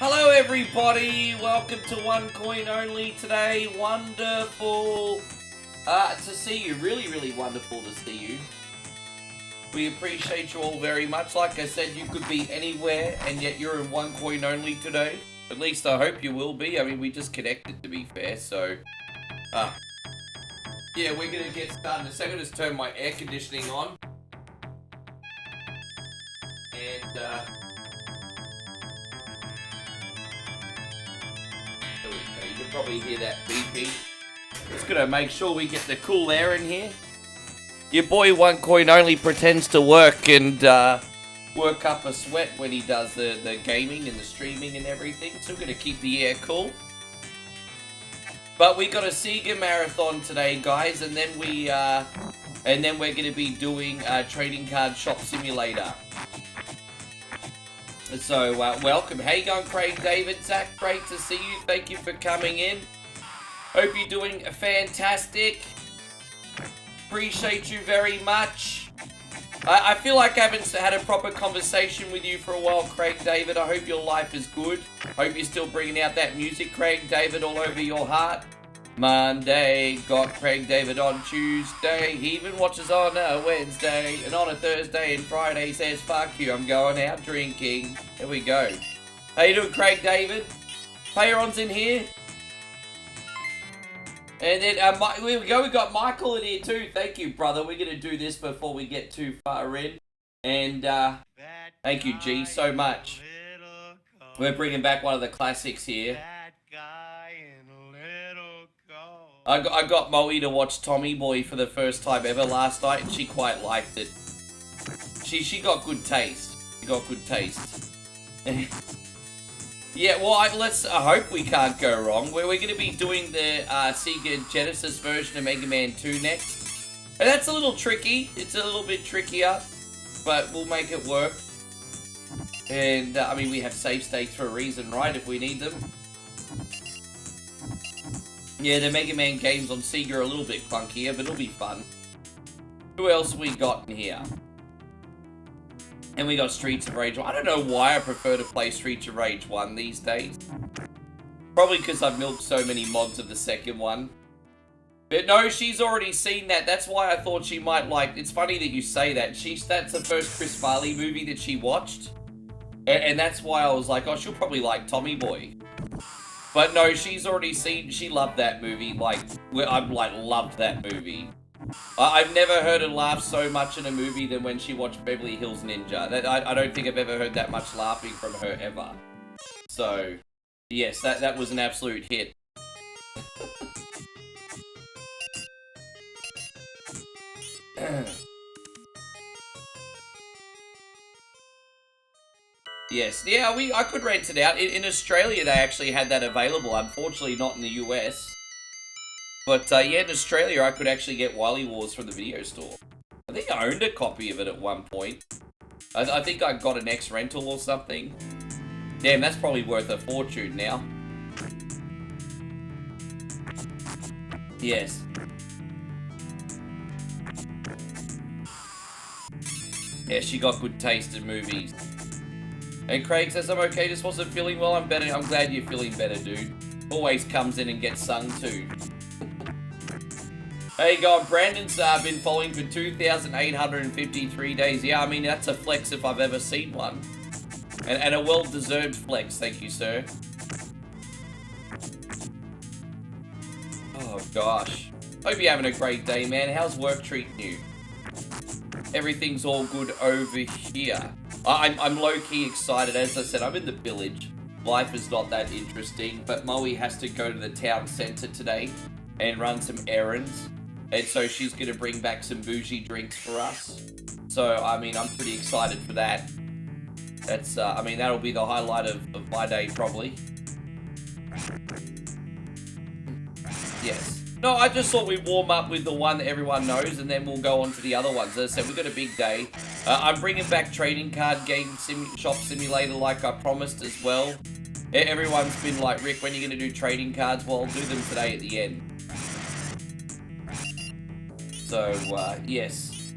Hello everybody, welcome to One Coin Only today. Wonderful to see you, really wonderful to see you. We appreciate you all very much. Like I said, you could be anywhere and yet you're in One Coin Only today. At least I hope you will be. I mean, we just connected to be fair, so yeah, we're gonna get started in a second. Just turn my air conditioning on. And there we go. You can probably hear that beeping. Just gonna make sure we get the cool air in here. Your boy One Coin Only pretends to work and work up a sweat when he does the gaming and the streaming and everything. So we're gonna keep the air cool. But we got a Sega marathon today, guys, and then we're gonna be doing Trading Card Shop Simulator. So welcome. How you going, Craig, David, Zach? Great to see you. Thank you for coming in. Hope you're doing fantastic. Appreciate you very much. I feel like I haven't had a proper conversation with you for a while, Craig, David. I hope your life is good. Hope you're still bringing out that music, Craig, David, all over your heart. Monday, got Craig David on Tuesday. He even watches on a Wednesday. And on a Thursday and Friday he says, fuck you, I'm going out drinking. There we go. How you doing, Craig David? Payron's in here. And then, here we go, we got Michael in here too. Thank you, brother. We're going to do this before we get too far in. And, thank you, G, so much. We're bringing back one of the classics here. I got Moe to watch Tommy Boy for the first time ever last night, and she quite liked it. She got good taste. She got good taste. Yeah, well, I hope we can't go wrong. We're going to be doing the Sega Genesis version of Mega Man 2 next. And that's a little tricky. It's a little bit trickier, but we'll make it work. And, I mean, we have save states for a reason, right, if we need them. Yeah, the Mega Man games on Sega are a little bit clunkier, but it'll be fun. Who else we got in here? And we got Streets of Rage 1. I don't know why I prefer to play Streets of Rage 1 these days. Probably because I've milked so many mods of the second one. But no, she's already seen that. That's why I thought she might like... It's funny that you say that. That's the first Chris Farley movie that she watched. And that's why I was like, oh, she'll probably like Tommy Boy. But no, she's already seen... She loved that movie. Like, I've loved that movie. I've never heard her laugh so much in a movie than when she watched Beverly Hills Ninja. I don't think I've ever heard that much laughing from her ever. So, yes, that was an absolute hit. Yes, yeah, I could rent it out. In Australia, they actually had that available. Unfortunately, not in the US. But, yeah, in Australia, I could actually get Wily Wars from the video store. I think I owned a copy of it at one point. I think I got an X-Rental or something. Damn, that's probably worth a fortune now. Yes. Yeah, she got good taste in movies. And Craig says, I'm okay, just wasn't feeling well. I'm better. I'm glad you're feeling better, dude. Always comes in and gets sung too. Hey, God, Brandon's been following for 2,853 days. Yeah, I mean, that's a flex if I've ever seen one. And a well-deserved flex, thank you, sir. Oh, gosh. Hope you're having a great day, man. How's work treating you? Everything's all good over here. I'm low-key excited. As I said, I'm in the village. Life is not that interesting, but Moe has to go to the town centre today and run some errands. And so she's going to bring back some bougie drinks for us. So, I mean, I'm pretty excited for that. That's, I mean, that'll be the highlight of my day, probably. Yes. No, I just thought we'd warm up with the one that everyone knows, and then we'll go on to the other ones. As I said, we've got a big day. I'm bringing back Trading Card Shop Simulator like I promised as well. Everyone's been like, Rick, when are you going to do trading cards? Well, I'll do them today at the end. So, yes.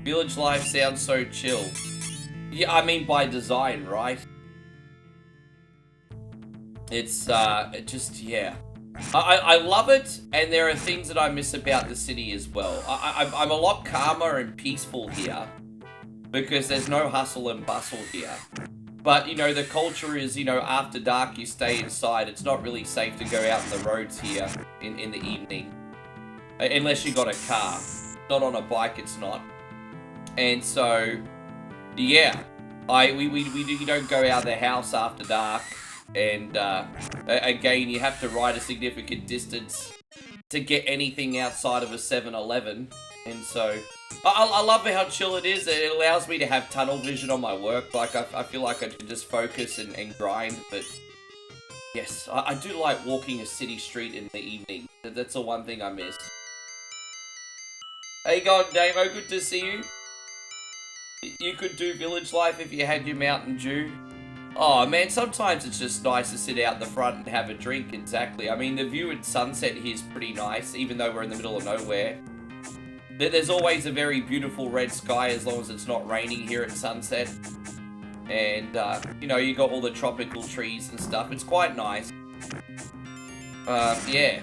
Village life sounds so chill. Yeah, I mean by design, right? It's, yeah. I love it, and there are things that I miss about the city as well. I'm a lot calmer and peaceful here, because there's no hustle and bustle here. But, you know, the culture is, you know, after dark you stay inside. It's not really safe to go out on the roads here in the evening. Unless you got a car. Not on a bike, it's not. And so, yeah. We don't go out of the house after dark. And, again, you have to ride a significant distance to get anything outside of a 7-Eleven. And so, I love how chill it is. It allows me to have tunnel vision on my work. Like, I feel like I can just focus and grind. But, yes, I do like walking a city street in the evening. That's the one thing I miss. How you going, Damo? Good to see you. You could do village life if you had your Mountain Dew. Oh, man, sometimes it's just nice to sit out the front and have a drink, exactly. I mean, the view at sunset here is pretty nice, even though we're in the middle of nowhere. There's always a very beautiful red sky as long as it's not raining here at sunset. And, you know, you got all the tropical trees and stuff. It's quite nice. Yeah. Yeah,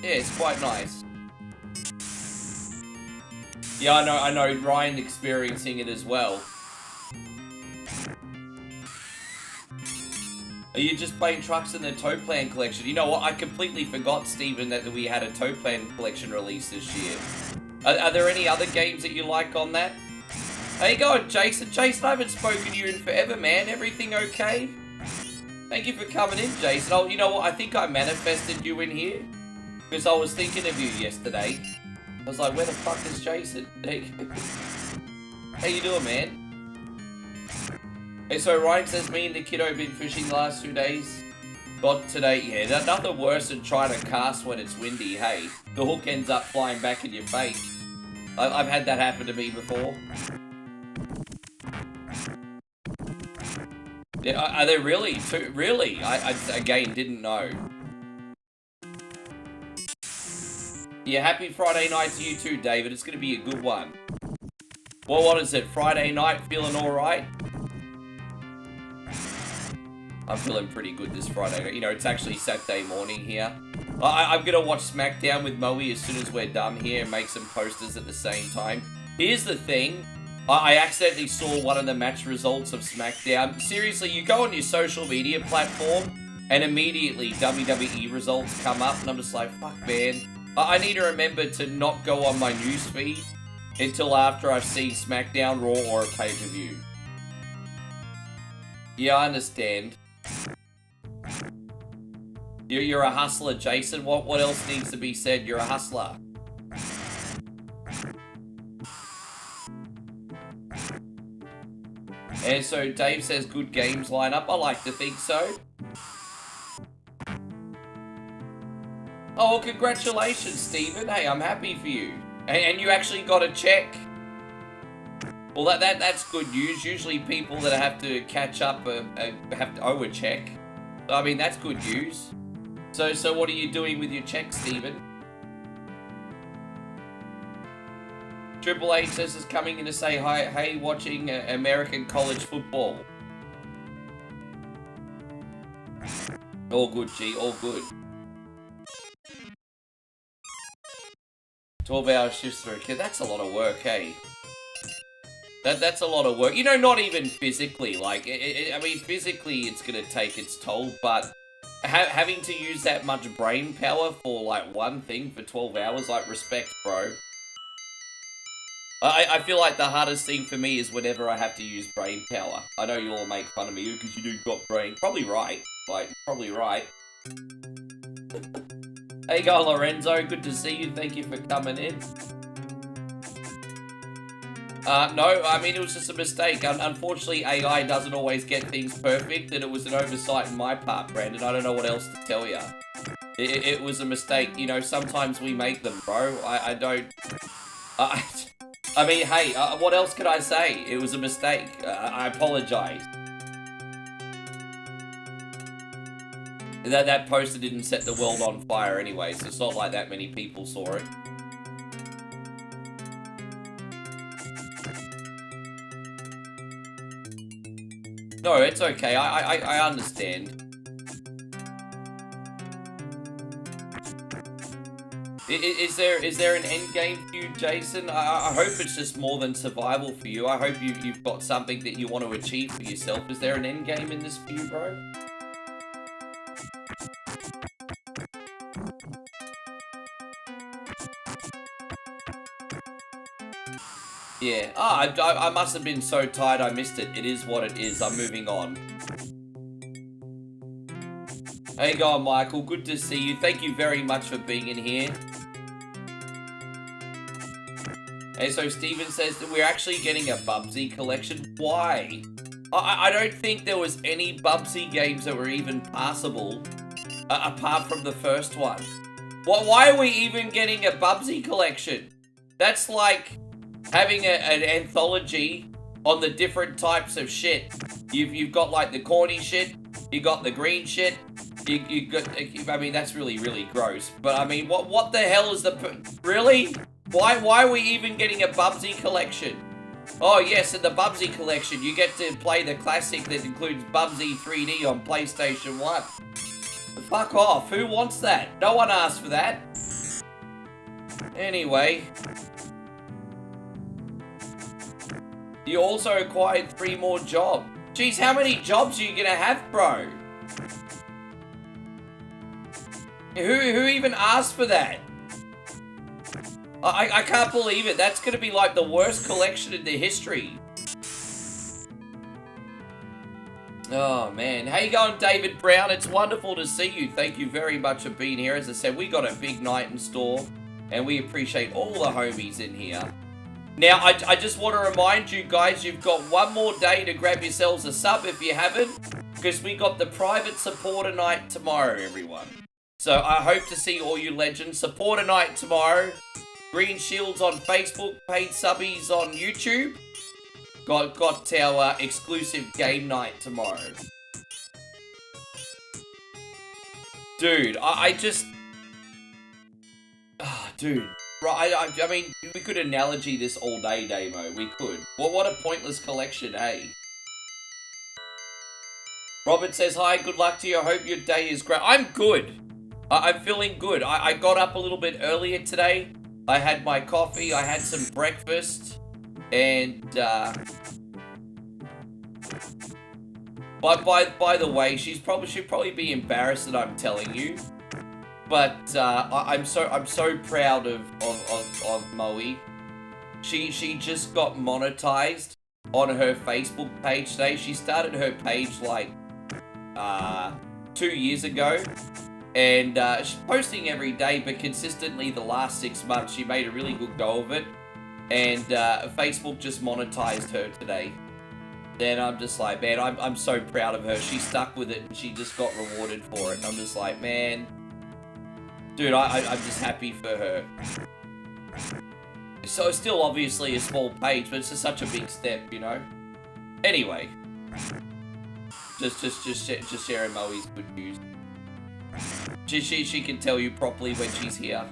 it's quite nice. Yeah, I know, Ryan experiencing it as well. Are you just playing trucks in the Toe Plan collection? You know what, I completely forgot, Stephen, that we had a Toe Plan collection release this year. Are there any other games that you like on that? How you going, Jason? Jason, I haven't spoken to you in forever, man. Everything okay? Thank you for coming in, Jason. Oh, you know what, I think I manifested you in here. Because I was thinking of you yesterday. I was like, where the fuck is Jason? How you doing, man? Hey, so Ryan says, me and the kiddo been fishing the last 2 days. Got today, yeah, nothing worse than trying to cast when it's windy, hey. The hook ends up flying back in your face. I've had that happen to me before. Yeah, are they really? Really? I again, didn't know. Yeah, happy Friday night to you too, David. It's going to be a good one. Well, what is it? Friday night, feeling alright? I'm feeling pretty good this Friday. You know, it's actually Saturday morning here. I'm going to watch SmackDown with Moe as soon as we're done here and make some posters at the same time. Here's the thing. I accidentally saw one of the match results of SmackDown. Seriously, you go on your social media platform and immediately WWE results come up and I'm just like, fuck, man. I need to remember to not go on my newsfeed until after I've seen SmackDown, Raw, or a pay-per-view. Yeah, I understand. You're a hustler, Jason. What else needs to be said? You're a hustler. And so Dave says good games lineup. I like to think so. Oh, well, congratulations, Stephen. Hey, I'm happy for you. And you actually got a check. Well, that's good news. Usually people that have to catch up have to owe a check. I mean, that's good news. So what are you doing with your check, Stephen? Triple H says is coming in to say hi. Hey, watching American college football. All good, G. All good. 12-hour shifts for a kid. That's a lot of work, hey? That's a lot of work. You know, not even physically. Like, I mean, physically it's going to take its toll, but having to use that much brain power for, like, one thing for 12 hours, like, respect, bro. I feel like the hardest thing for me is whenever I have to use brain power. I know you all make fun of me because you do got brain. Probably right. Like, probably right. Hey, go Lorenzo. Good to see you. Thank you for coming in. No, I mean, it was just a mistake. Unfortunately, AI doesn't always get things perfect, and it was an oversight on my part, Brandon. I don't know what else to tell you. It was a mistake. You know, sometimes we make them, bro. I don't... I mean, hey, what else could I say? It was a mistake. I apologize. That poster didn't set the world on fire anyway, so it's not like that many people saw it. No, it's okay. I understand. Is there an end game for you, Jason? I hope it's just more than survival for you. I hope you've got something that you want to achieve for yourself. Is there an end game in this for you, bro? Yeah. I must have been so tired I missed it. It is what it is. I'm moving on. How you going, Michael? Good to see you. Thank you very much for being in here. And so Steven says that we're actually getting a Bubsy collection. Why? I don't think there was any Bubsy games that were even passable apart from the first one. Why are we even getting a Bubsy collection? That's like having an anthology on the different types of shit. You've got like the corny shit, you got the green shit, you got, I mean, that's really, really gross. But I mean, what the hell is really? Why are we even getting a Bubsy collection? Oh yes, in the Bubsy collection, you get to play the classic that includes Bubsy 3D on PlayStation 1. Fuck off, who wants that? No one asked for that. Anyway. You also acquired 3 more jobs. Jeez, how many jobs are you gonna have, bro? Who even asked for that? I can't believe it. That's gonna be like the worst collection in the history. Oh man, how you going, David Brown? It's wonderful to see you. Thank you very much for being here. As I said, we got a big night in store, and we appreciate all the homies in here. Now, I just want to remind you guys, you've got one more day to grab yourselves a sub if you haven't, because we got the private supporter night tomorrow, everyone. So I hope to see all you legends. Supporter night tomorrow. Green Shields on Facebook, paid subbies on YouTube. Got our exclusive game night tomorrow. Dude, I just... dude. Right, I mean, we could analogy this all day, Damo. We could. Well, what a pointless collection, hey? Robert says, hi, good luck to you. I hope your day is great. I'm good. I'm feeling good. I got up a little bit earlier today. I had my coffee. I had some breakfast. And, by the way, she'd probably be embarrassed that I'm telling you. But I'm so proud of Moe. She just got monetized on her Facebook page today. She started her page like 2 years ago, and she's posting every day, but consistently the last 6 months she made a really good go of it, and Facebook just monetized her today. Then I'm just like, man, I'm so proud of her. She stuck with it and she just got rewarded for it. And I'm just like, man. Dude, I'm just happy for her. So it's still obviously a small page, but it's just such a big step, you know? Anyway. Just sharing Moe's good news. She can tell you properly when she's here.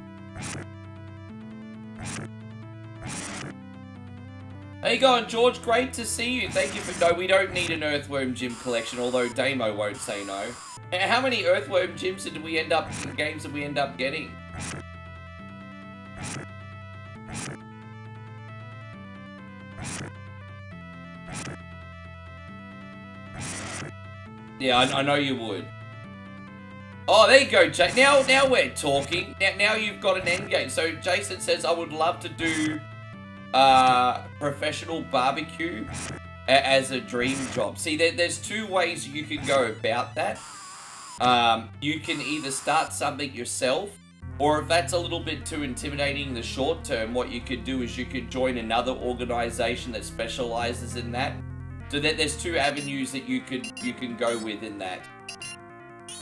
How you going, George? Great to see you. Thank you for... No, we don't need an Earthworm Jim collection, although Damo won't say no. How many Earthworm Gyms games did we end up getting? Yeah, I know you would. Oh, there you go, Jay. Now we're talking. Now you've got an end game. So Jason says, I would love to do professional barbecue as a dream job. See, there's 2 ways you can go about that. You can either start something yourself, or if that's a little bit too intimidating in the short term, what you could do is you could join another organization that specializes in that. So that there's 2 avenues that you can go with in that.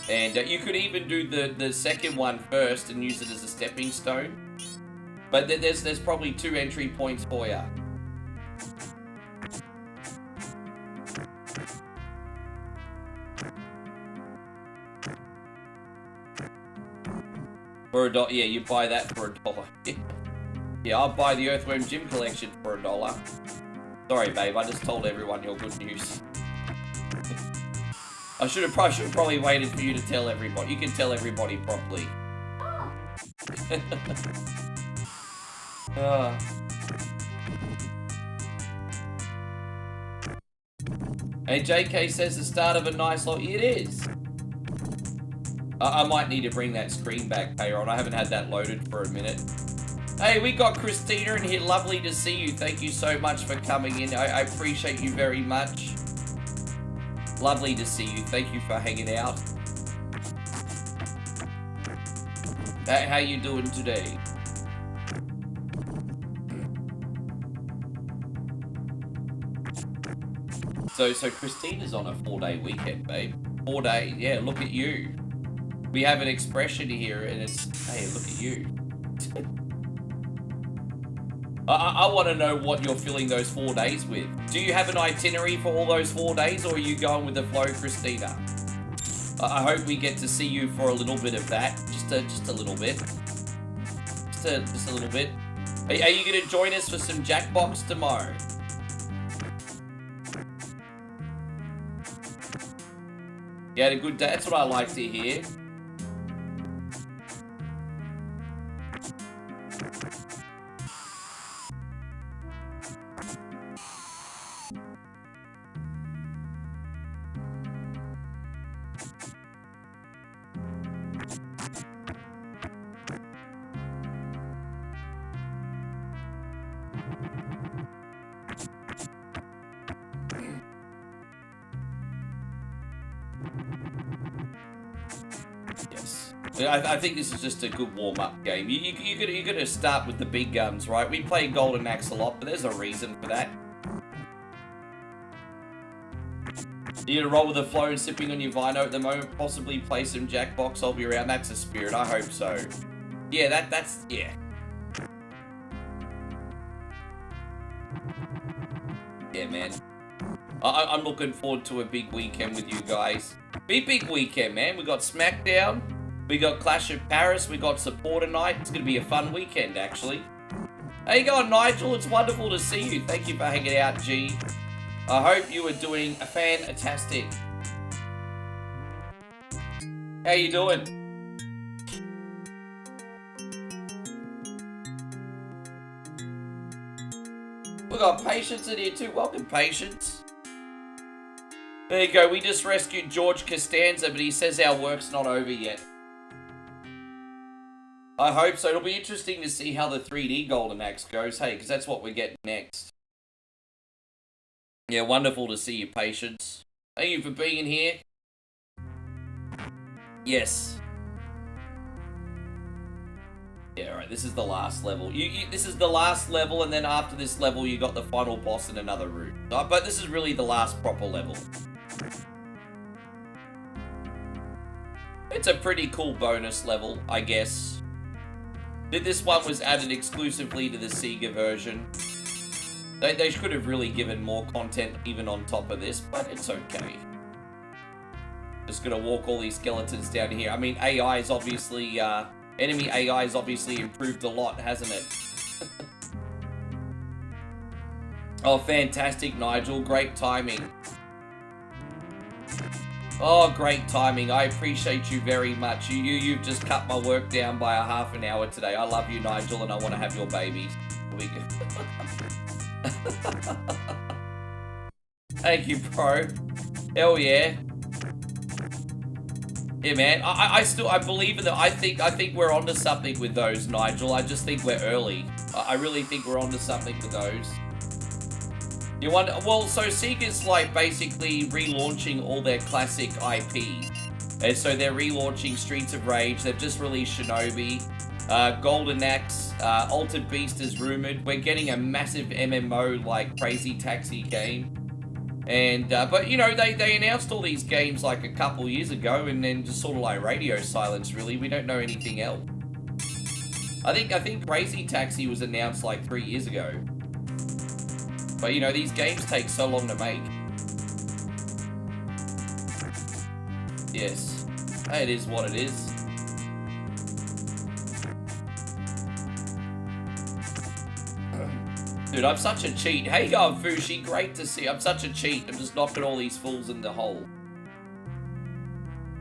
And you could even do the second one first and use it as a stepping stone. But there's probably 2 entry points for you. For $1, yeah, you buy that for $1. Yeah, I'll buy the Earthworm Jim collection for $1. Sorry, babe, I just told everyone your good news. I should have probably waited for you to tell everybody. You can tell everybody properly. Hey, JK says the start of a nice lot. It is. I might need to bring that screen back, Payron. I haven't had that loaded for a minute. Hey, we got Christina in here. Lovely to see you. Thank you so much for coming in. I appreciate you very much. Lovely to see you. Thank you for hanging out. How you doing today? So Christina's on a 4-day weekend, babe. 4 days. Yeah, look at you. We have an expression here, and it's, hey, look at you. I want to know what you're filling those 4 days with. Do you have an itinerary for all those 4 days, or are you going with the flow, Christina? I hope we get to see you for a little bit of that. Just a little bit. Just a little bit. Are you going to join us for some Jackbox tomorrow? You had a good day? That's what I like to hear. I think this is just a good warm-up game. You're gonna start with the big guns, right? We play Golden Axe a lot, but there's a reason for that. You're gonna roll with the flow and sipping on your vino at the moment, possibly play some Jackbox. I'll be around. That's a spirit. I hope so. Yeah, that's yeah. Yeah, man. I'm looking forward to a big weekend with you guys. Big weekend, man. We got SmackDown. We got Clash of Paris, we got Supporter Night. It's going to be a fun weekend, actually. How you going, Nigel? It's wonderful to see you. Thank you for hanging out, G. I hope you are doing a fantastic. How you doing? We got Patience in here too. Welcome, Patience. There you go. We just rescued George Costanza, but he says our work's not over yet. I hope so. It'll be interesting to see how the 3D Golden Axe goes, hey, because that's what we're getting next. Yeah, wonderful to see you, Patience. Thank you for being here. Yes. Yeah, alright, this is the last level. This is the last level, and then after this level, you got the final boss in another room. But this is really the last proper level. It's a pretty cool bonus level, I guess. This one was added exclusively to the Sega version. They could have really given more content even on top of this, but it's okay. Just gonna walk all these skeletons down here. I mean, AI is obviously, enemy AI has obviously improved a lot, hasn't it? Oh, fantastic, Nigel. Great timing. Oh, great timing. I appreciate you very much. You've just cut my work down by a half an hour today. I love you, Nigel, and I want to have your babies. Thank you, bro. Hell yeah. Yeah, man. I believe in that. I think we're onto something with those, Nigel. I just think we're early. I really think we're onto something with those. You wonder, well, so Sega's like basically relaunching all their classic IP. And so they're relaunching Streets of Rage. They've just released Shinobi. Golden Axe, Altered Beast is rumored. We're getting a massive MMO like Crazy Taxi game. And, but you know, they announced all these games like a couple years ago and then just sort of like radio silence really. We don't know anything else. I think Crazy Taxi was announced like 3 years ago. But, you know, these games take so long to make. Yes. It is what it is. Dude, I'm such a cheat. Hey, going, Fushi. Great to see. I'm such a cheat. I'm just knocking all these fools in the hole.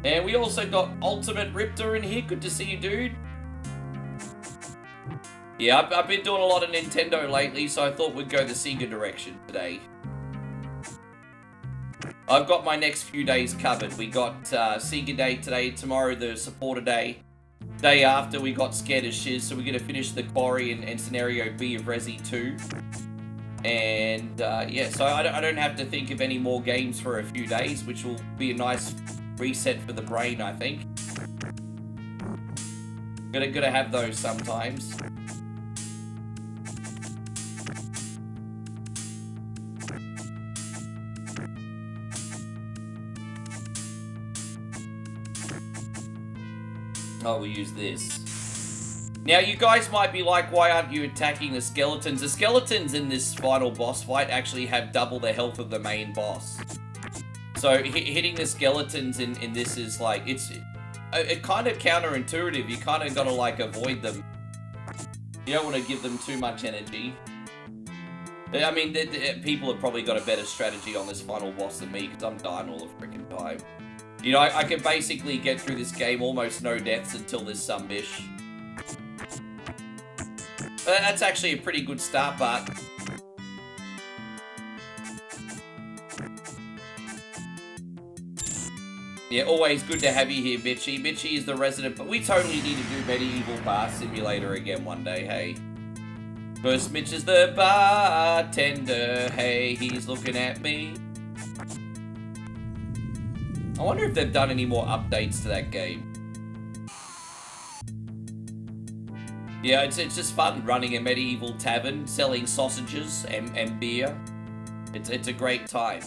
And we also got Ultimate Riptor in here. Good to see you, dude. Yeah, I've been doing a lot of Nintendo lately, so I thought we'd go the Sega direction today. I've got my next few days covered. We got Sega Day today, tomorrow the Supporter Day. Day after, we got Scared as Shiz, so we're going to finish the Quarry and Scenario B of Resi 2. And, yeah, so I don't have to think of any more games for a few days, which will be a nice reset for the brain, I think. Gotta have those sometimes. Oh, we'll use this. Now, you guys might be like, why aren't you attacking the skeletons? The skeletons in this final boss fight actually have double the health of the main boss. So, hitting the skeletons in this is like, it's kind of counterintuitive. You kind of gotta, like, avoid them. You don't want to give them too much energy. I mean, people have probably got a better strategy on this final boss than me, because I'm dying all the freaking time. You know, I can basically get through this game almost no deaths until this some bish. That's actually a pretty good start, but... Yeah, always good to have you here, Bitchy. Bitchy is the resident, but we totally need to do Medieval Bar Simulator again one day, hey. First Mitch is the bartender, hey, he's looking at me. I wonder if they've done any more updates to that game. Yeah, it's just fun running a medieval tavern, selling sausages and beer. It's a great time.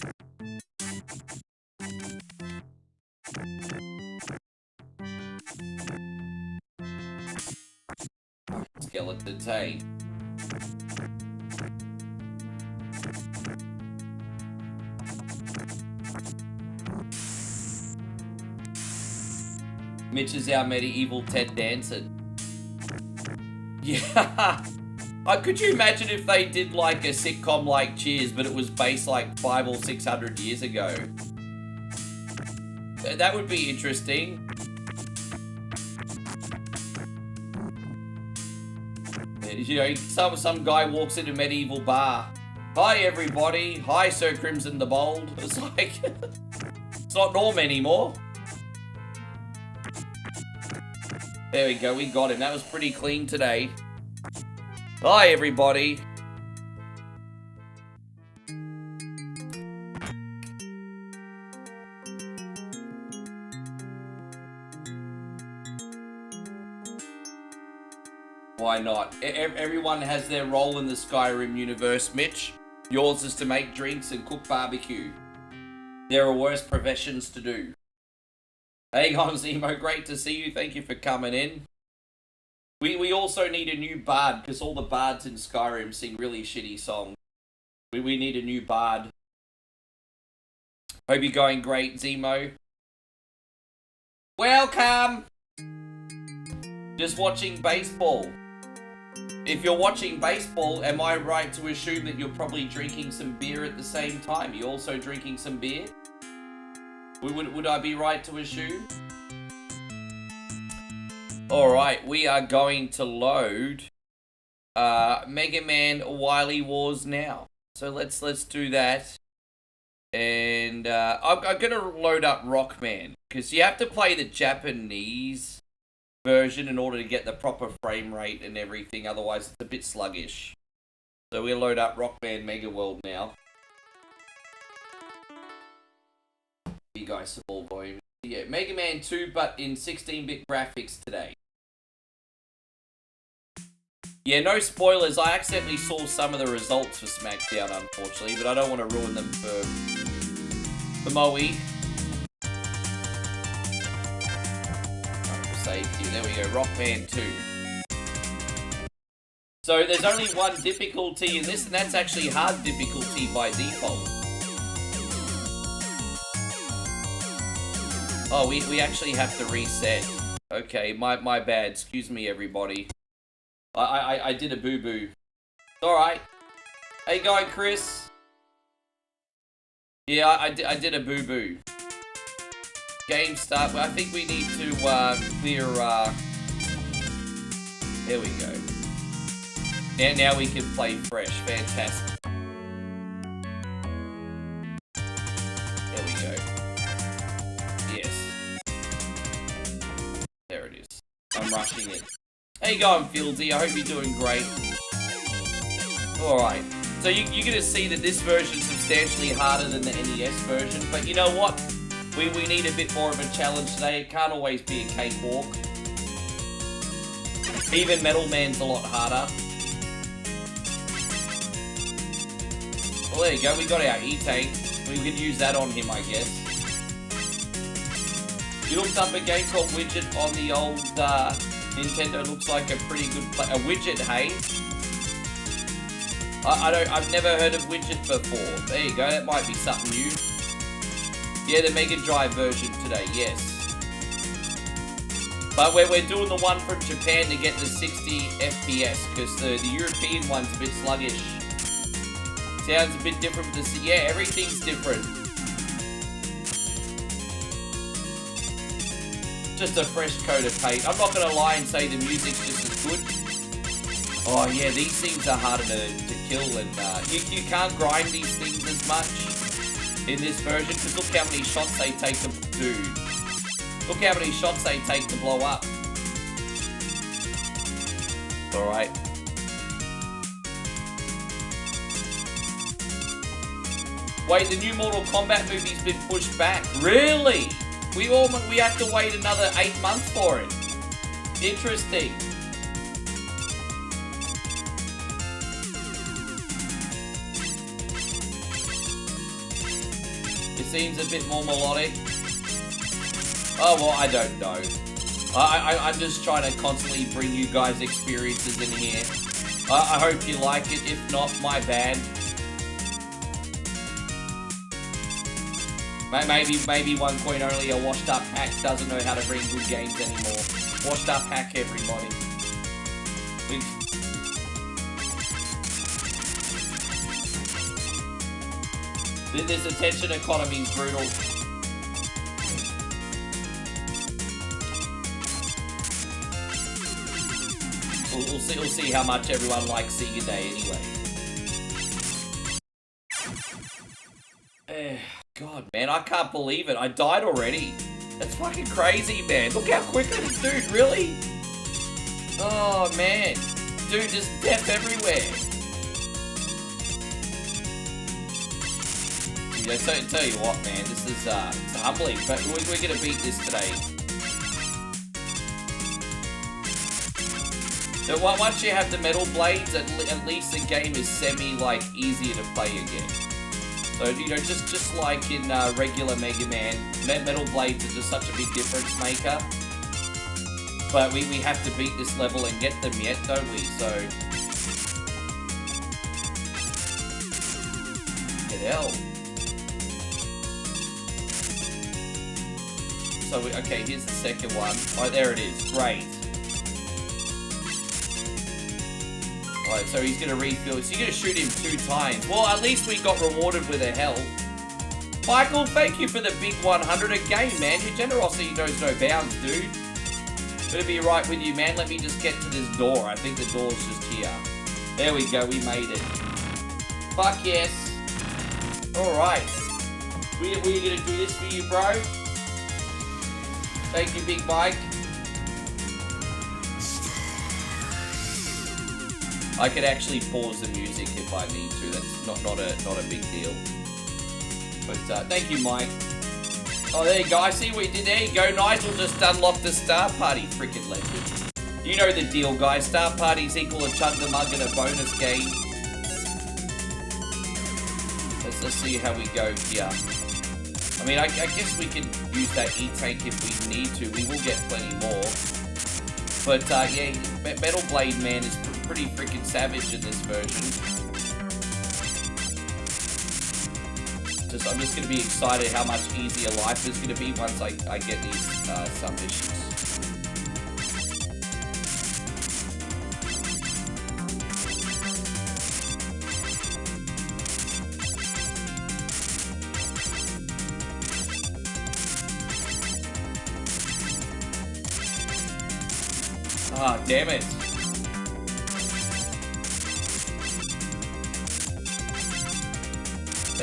Skeletons, hey. Mitch is our medieval Ted Danson. Yeah. Could you imagine if they did like a sitcom like Cheers, but it was based like 500 or 600 years ago? That would be interesting. You know, some guy walks into a medieval bar. Hi everybody. Hi Sir Crimson the Bold. It's like, it's not Norm anymore. There we go, we got him. That was pretty clean today. Hi, everybody. Why not? Everyone has their role in the Skyrim universe, Mitch. Yours is to make drinks and cook barbecue. There are worse professions to do. Hey, on Zemo, great to see you. Thank you for coming in. We also need a new bard, because all the bards in Skyrim sing really shitty songs. We need a new bard. Hope you're going great, Zemo. Welcome! Just watching baseball. If you're watching baseball, am I right to assume that you're probably drinking some beer at the same time? You also drinking some beer? Would I be right to assume? Alright, we are going to load Mega Man Wily Wars now. So let's do that. And I'm going to load up Rockman, because you have to play the Japanese version in order to get the proper frame rate and everything, otherwise it's a bit sluggish. So we'll load up Rockman Mega World now. You guys small volume. Yeah, Mega Man 2, but in 16-bit graphics today. Yeah, no spoilers. I accidentally saw some of the results for SmackDown, unfortunately, but I don't want to ruin them for Moe. Safety. There we go. Rockman 2. So there's only one difficulty in this, and that's actually hard difficulty by default. Oh, we actually have to reset. Okay, my bad. Excuse me, everybody. I did a boo-boo. It's alright. How you going, Chris? Yeah, I did a boo-boo. Game start. I think we need to clear... There we go. And now we can play fresh. Fantastic. There we go. Yes. There it is. I'm rushing it. How you going, Fieldsy? I hope you're doing great. Alright. So you're going to see that this version is substantially harder than the NES version. But you know what? We need a bit more of a challenge today. It can't always be a cakewalk. Even Metal Man's a lot harder. Well, there you go. We got our E-Tank. We can use that on him, I guess. You looked up a game called Widget on the old Nintendo. Looks like a pretty good a Widget, hey? I've never heard of Widget before. There you go. That might be something new. Yeah, the Mega Drive version today, yes. But we're doing the one from Japan to get the 60 FPS, because the European one's a bit sluggish. Sounds a bit different with the... Yeah, everything's different. Just a fresh coat of paint. I'm not going to lie and say the music's just as good. Oh yeah, these things are harder to kill, and you can't grind these things as much in this version, because look how many shots they take to... Dude. Look how many shots they take to blow up. Alright. Wait, the new Mortal Kombat movie's been pushed back. Really? We have to wait another 8 months for it. Interesting. It seems a bit more melodic. Oh, well, I don't know. I'm just trying to constantly bring you guys experiences in here. I hope you like it. If not, my bad. Maybe 1 only a washed up hack doesn't know how to bring good games anymore. Washed up hack, everybody. This attention economy is brutal. We'll see how much everyone likes Sega Day anyway. God, man, I can't believe it. I died already. That's fucking crazy, man. Look how quickly this dude, really? Oh, man. Dude, just death everywhere. I tell you what, man, this is it's humbling, but we're gonna beat this today. But once you have the metal blades, at least the game is like easier to play again. So you know, just like in regular Mega Man, metal blades are just such a big difference maker. But we have to beat this level and get them yet, don't we? So get hell. So okay, here's the second one. Oh, there it is. Great. Alright, so he's gonna refill. So you're gonna shoot him 2 times. Well, at least we got rewarded with a health. Michael, thank you for the big 100 a game, man. Your generosity knows no bounds, dude. Gonna be right with you, man. Let me just get to this door. I think the door's just here. There we go. We made it. Fuck yes. Alright. We're gonna do this for you, bro. Thank you, Big Mike. I could actually pause the music if I need to. That's not a big deal. But thank you, Mike. Oh, there you go. I see what you did. There you go. Nigel just unlocked the Star Party. Frickin' legend. You know the deal, guys. Star Parties equal a Chug the Mug and a bonus game. Let's see how we go here. I mean, I guess we could use that E-Tank if we need to. We will get plenty more. But, yeah, Metal Blade Man is pretty freaking savage in this version. I'm just going to be excited how much easier life is going to be once I get these submissions. Ah, damn it.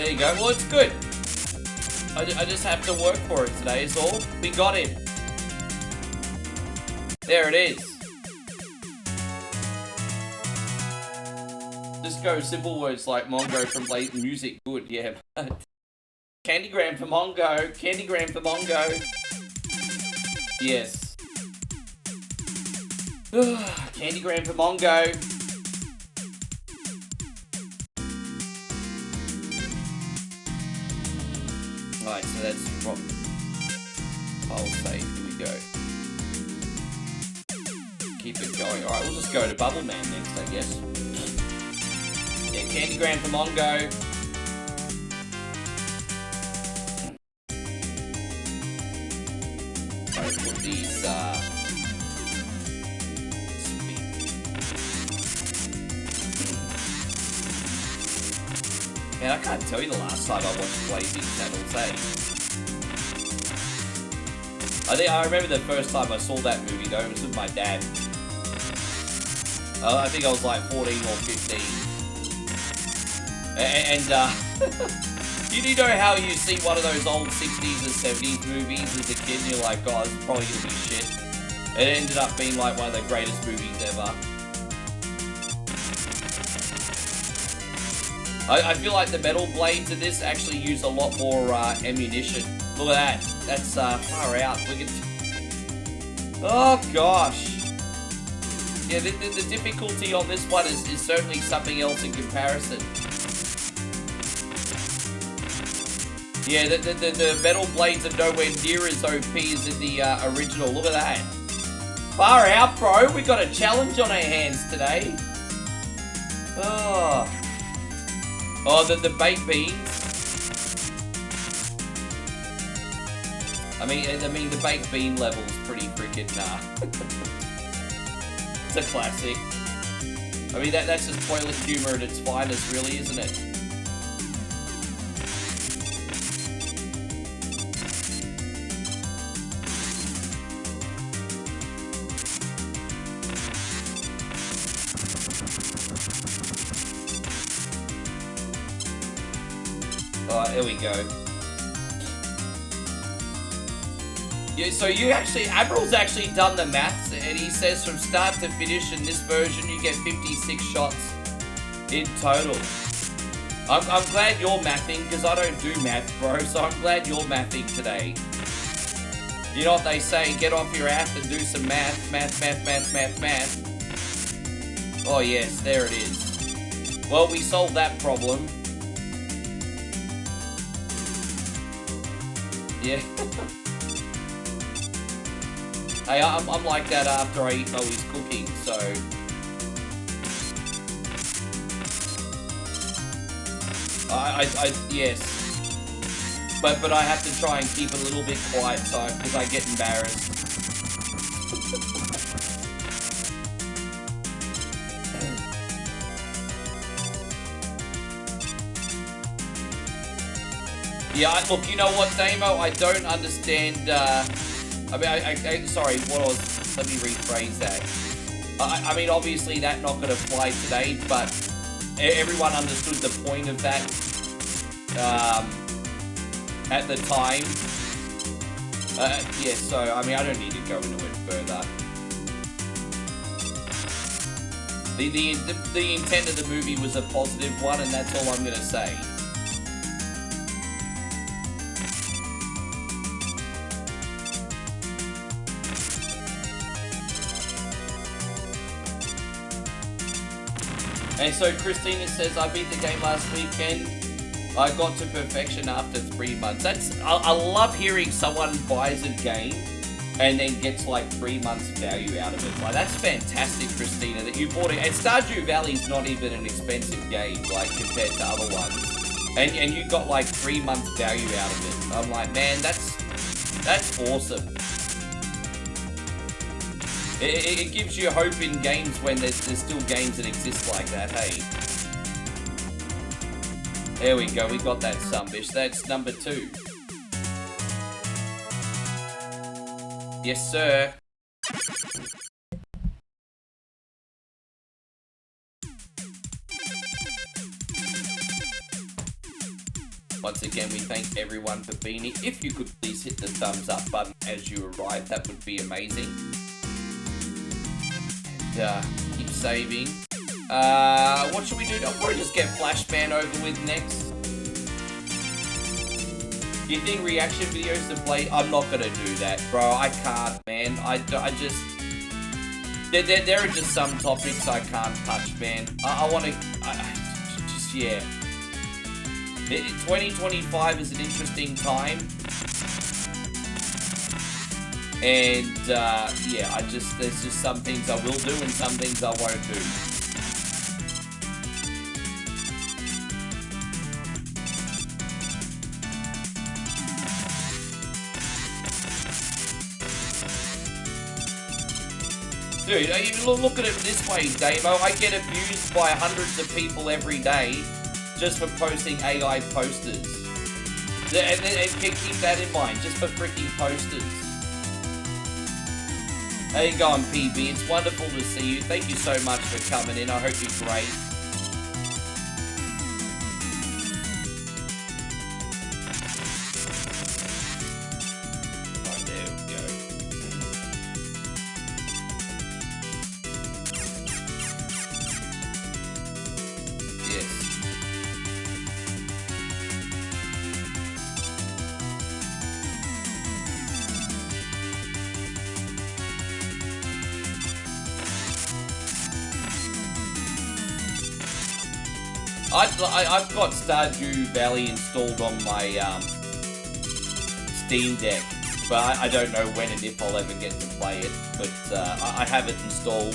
There you go. Well, it's good. I just have to work for it today, is all. We got him. There it is. Just go simple words like Mongo from Blatant Music. Good, yeah. Candygram for Mongo. Candygram for Mongo. Yes. Candygram for Mongo. Alright, so that's from file save. Here we go. Keep it going. Alright, we'll just go to Bubble Man next, I guess. Yeah, Candygram for Mongo. Alright, put these, Man, I can't tell you the last time I watched Blazing Saddles, eh? I remember the first time I saw that movie, though, it was with my dad. I think I was like 14 or 15. And you know how you see one of those old 60s or 70s movies as a kid and you're like, oh, this is probably gonna be shit. It ended up being like one of the greatest movies ever. I feel like the metal blades in this actually use a lot more ammunition. Look at that. That's far out. Look at... Oh, gosh. Yeah, the difficulty on this one is certainly something else in comparison. Yeah, the metal blades are nowhere near as OP as in the original. Look at that. Far out, bro. We got a challenge on our hands today. Oh... Oh, the baked beans. I mean, the baked bean level's pretty freaking It's a classic. I mean, that's just toilet humor at its finest, really, isn't it? Alright, here we go. Yeah, so you actually, Admiral's actually done the maths, and he says from start to finish in this version, you get 56 shots in total. I'm glad you're mathing, because I don't do math, bro, so I'm glad you're mathing today. You know what they say, get off your ass and do some math. Math. Oh yes, there it is. Well, we solved that problem. Yeah. Hey, I'm like that after I eat Moe's cooking, so... yes. But I have to try and keep a little bit quiet, so, because I get embarrassed. Yeah, look, you know what, Damo? I don't understand, sorry, let me rephrase that. I mean, obviously that's not gonna fly today, but everyone understood the point of that, at the time. Yeah, so, I mean, I don't need to go into it further. The intent of the movie was a positive one, and that's all I'm gonna say. And so Christina says, I beat the game last weekend. I got to perfection after 3 months. I love hearing someone buys a game and then gets like 3 months value out of it. Like, that's fantastic, Christina, that you bought it. And Stardew Valley's not even an expensive game, like, compared to other ones. And you got like 3 months value out of it. I'm like, man, that's awesome. It gives you hope in games when there's still games that exist like that, hey? There we go, we got that Sunbish. That's number 2. Yes, sir. Once again, we thank everyone for being here. If you could please hit the thumbs up button as you arrive, that would be amazing. And keep saving. What should we do? I'll probably just get Flashman over with next. Do you think reaction videos to play? I'm not gonna do that, bro. I can't, man. I just... There are just some topics I can't touch, man. I wanna... just, yeah. 2025 is an interesting time. And, yeah, there's just some things I will do and some things I won't do. Dude, even look at it this way, Damo. I get abused by hundreds of people every day just for posting AI posters. And keep that in mind, just for freaking posters. How you going, PB? It's wonderful to see you. Thank you so much for coming in. I hope you're great. I've got Stardew Valley installed on my Steam Deck, but I don't know when and if I'll ever get to play it. But I have it installed.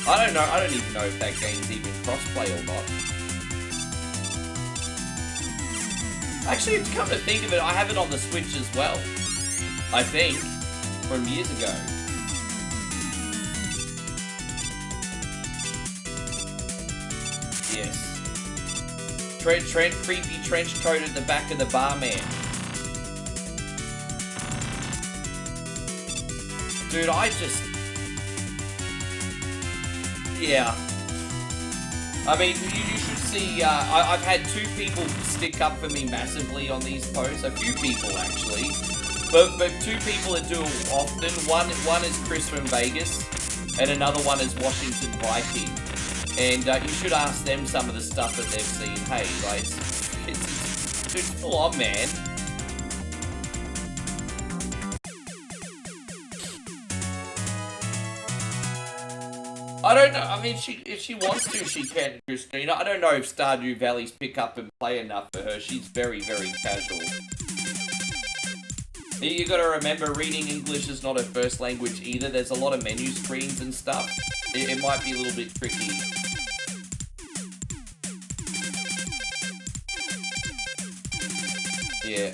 I don't know. I don't even know if that game's even crossplay or not. Actually, to come to think of it, I have it on the Switch as well. I think from years ago. Yes. Creepy trench coat at the back of the barman. Dude, I just... Yeah. I mean, you should see, I've had 2 people stick up for me massively on these posts. A few people, actually. But 2 people that do it often. One is Chris from Vegas, and another one is Washington Viking. And you should ask them some of the stuff that they've seen. Hey, like, it's full on, man. I don't know. I mean, if she wants to, she can, Christina. I don't know if Stardew Valley's pick up and play enough for her. She's very, very casual. You gotta remember, reading English is not her first language either. There's a lot of menu screens and stuff. It might be a little bit tricky. Yeah.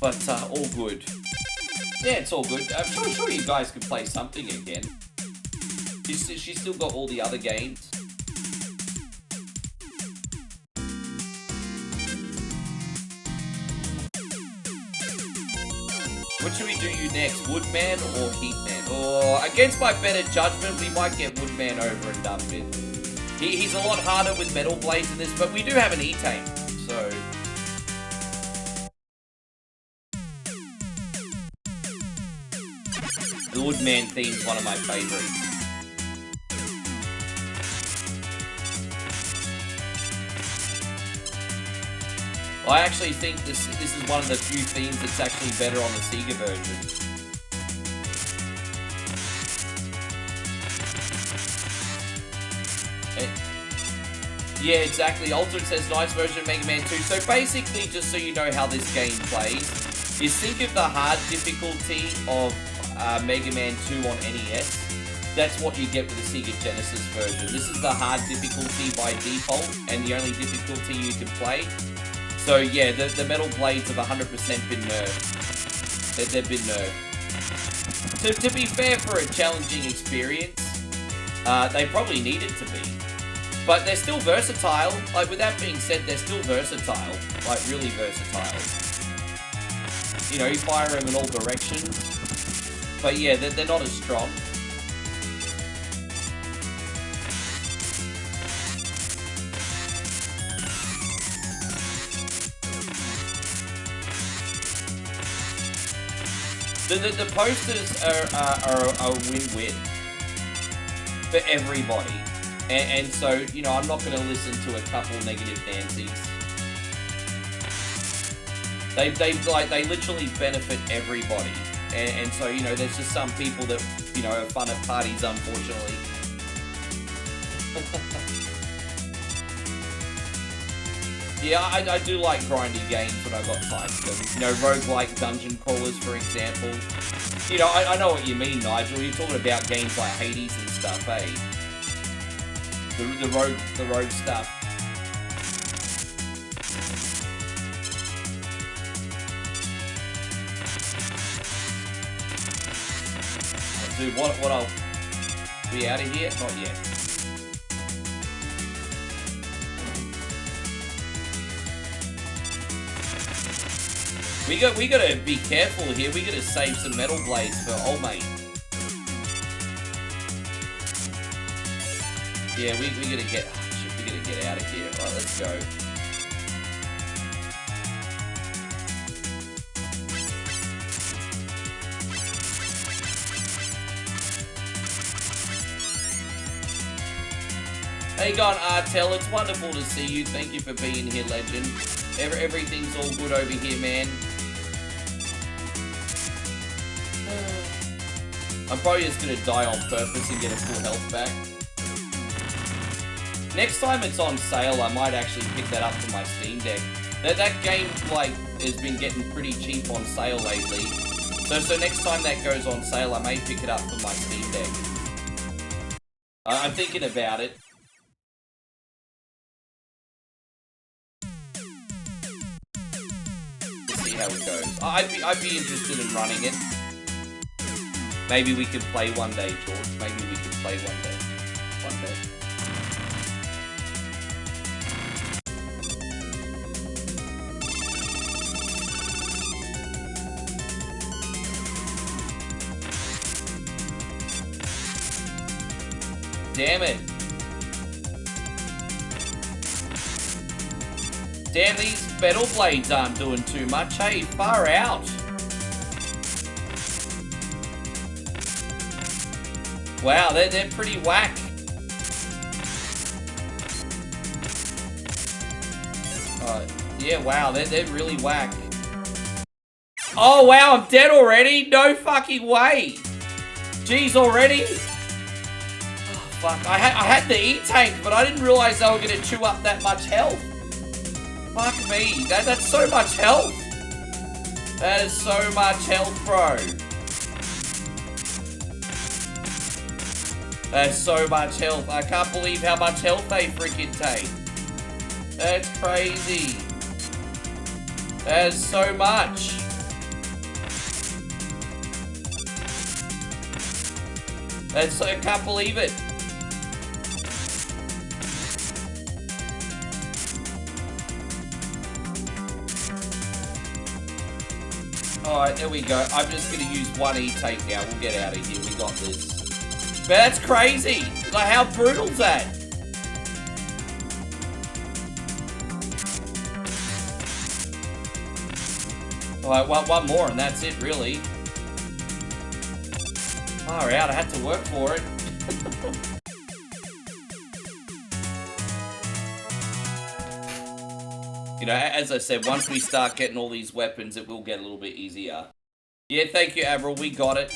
But, all good. Yeah, it's all good. I'm sure you guys can play something again. She's still got all the other games. What should we do you next? Woodman or Heatman? Or, against my better judgment, we might get Woodman over and done with. He's a lot harder with metal blades in this, but we do have an E-Tank, so... The Woodman theme's one of my favorites. I actually think this is one of the few themes that's actually better on the Sega version. Yeah, exactly. Altered says nice version of Mega Man 2. So basically, just so you know how this game plays, is think of the hard difficulty of Mega Man 2 on NES. That's what you get with the Sega Genesis version. This is the hard difficulty by default, and the only difficulty you can play. So yeah, the metal blades have 100% been nerfed. They've been nerfed. To be fair, for a challenging experience, they probably needed to be. But they're still versatile. Like, with that being said, they're still versatile. Like, really versatile. You know, you fire them in all directions. But yeah, they're not as strong. The posters are a win-win for everybody. And so, you know, I'm not going to listen to a couple negative Nancy's. They literally benefit everybody. And so, you know, there's just some people that, you know, are fun at parties, unfortunately. Yeah, I do like grindy games when I've got time for them. You know, roguelike dungeon crawlers, for example. You know, I know what you mean, Nigel. You're talking about games like Hades and stuff, eh? The rogue stuff. Dude, what I'll be out of here? Not yet. We gotta be careful here. We gotta save some metal blades for old mate. Yeah, we gotta get out of here. Right, let's go. Hey, gone Artel, it's wonderful to see you. Thank you for being here, legend. Everything's all good over here, man. I'm probably just gonna die on purpose and get a full health back. Next time it's on sale, I might actually pick that up for my Steam Deck. That game, like, has been getting pretty cheap on sale lately. So next time that goes on sale, I may pick it up for my Steam Deck. I'm thinking about it. How it goes. I'd be interested in running it. Maybe we could play one day, George. Maybe we could play one day. One day. Damn it. Damn, these metal blades aren't doing too much, hey, far out. Wow, they're pretty whack. Yeah, wow, they're really whack. Oh, wow, I'm dead already? No fucking way. Jeez, already? Oh, fuck, I had the E-tank, but I didn't realize they were gonna chew up that much health. Fuck me, that's so much health. That is so much health, bro. That's so much health. I can't believe how much health they freaking take. That's crazy. That is so much. I can't believe it. Alright, there we go. I'm just going to use one E-take now. We'll get out of here. We got this. But that's crazy. Like, how brutal is that? Alright, one more and that's it, really. Far out. I had to work for it. You know, as I said, once we start getting all these weapons, it will get a little bit easier. Yeah, thank you, Avril. We got it.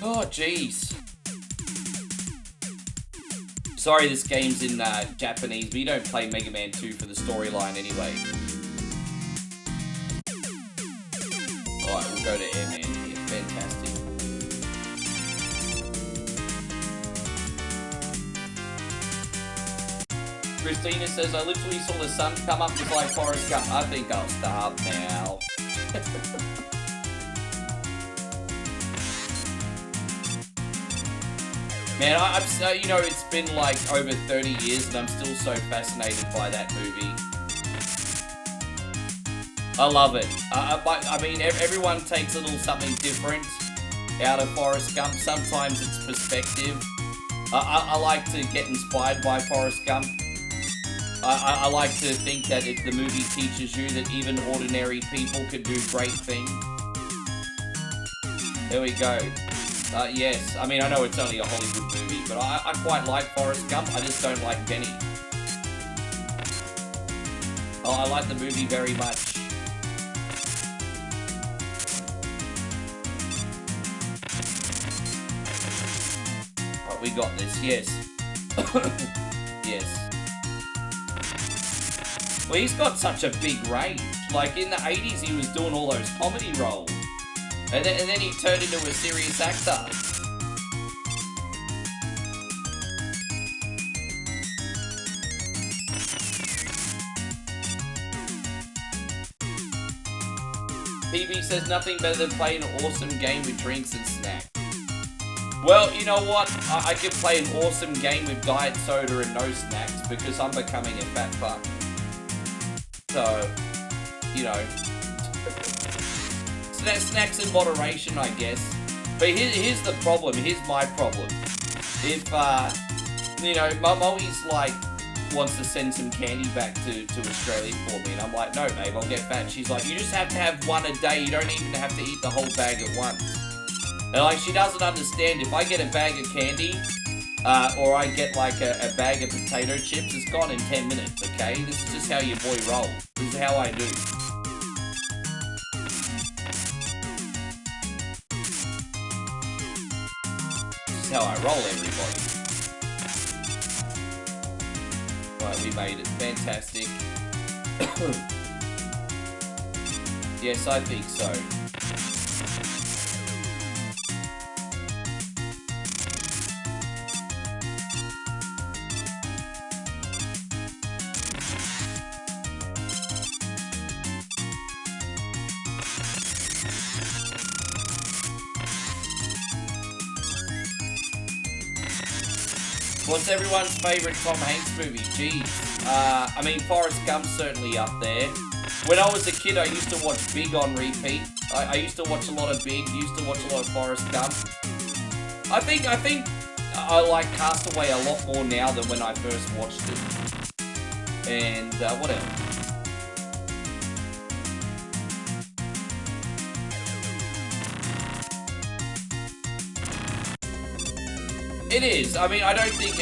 Oh, jeez. Sorry this game's in Japanese, but you don't play Mega Man 2 for the storyline anyway. Alright, we'll go to Airman here. Fantastic. Christina says, I literally saw the sun come up just like Forrest Gump. I think I'll stop now. Man, I'm you know, it's been like over 30 years and I'm still so fascinated by that movie. I love it. I mean, everyone takes a little something different out of Forrest Gump. Sometimes it's perspective. I like to get inspired by Forrest Gump. I like to think that the movie teaches you that even ordinary people can do great things. There we go. Yes, I mean, I know it's only a Hollywood movie, but I quite like Forrest Gump. I just don't like Benny. Oh, I like the movie very much. Oh, we got this, yes. Yes. Well, he's got such a big range. Like, in the 80s, he was doing all those comedy roles. And then he turned into a serious actor. PB says nothing better than playing an awesome game with drinks and snacks. Well, you know what? I can play an awesome game with diet soda and no snacks because I'm becoming a fat fuck. So, you know. Snacks in moderation, I guess. But here's the problem. Here's my problem. If, you know, Mum always, like, wants to send some candy back to Australia for me. And I'm like, no, babe, I'll get fat. She's like, you just have to have one a day. You don't even have to eat the whole bag at once. And, like, she doesn't understand. If I get a bag of candy, or I get, like, a bag of potato chips, it's gone in 10 minutes, okay? This is just how your boy rolls. This is how I do. How I roll, everybody. Right, we made it. Fantastic. Yes, I think so. What's everyone's favourite Tom Hanks movie? Jeez. I mean, Forrest Gump's certainly up there. When I was a kid, I used to watch Big on repeat. I used to watch a lot of Big, used to watch a lot of Forrest Gump. I think I like Castaway a lot more now than when I first watched it. And, what else? It is. I mean, I don't think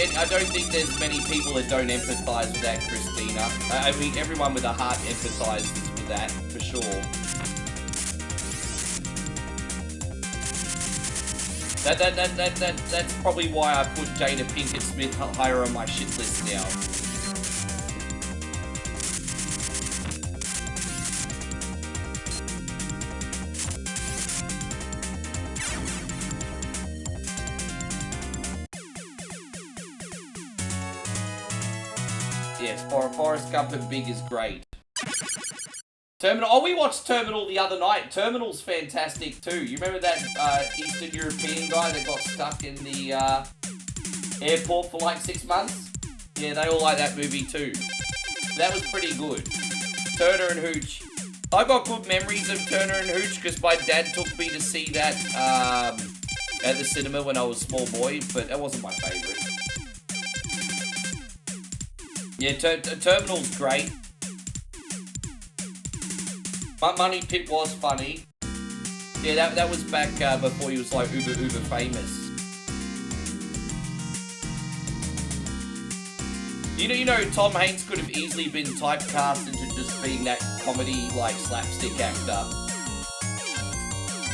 there's many people that don't empathise with that, Christina. I mean, everyone with a heart empathises with that, for sure. That's probably why I put Jada Pinkett Smith higher on my shit list now. Yes, Forrest Gump and Big is great. Terminal. Oh, we watched Terminal the other night. Terminal's fantastic too. You remember that Eastern European guy that got stuck in the airport for like 6 months? Yeah, they all like that movie too. That was pretty good. Turner and Hooch. I got good memories of Turner and Hooch because my dad took me to see that at the cinema when I was a small boy, but that wasn't my favourite. Yeah, Terminal's great. Money Pit was funny. Yeah, that was back before he was like uber famous. You know, Tom Hanks could have easily been typecast into just being that comedy like slapstick actor.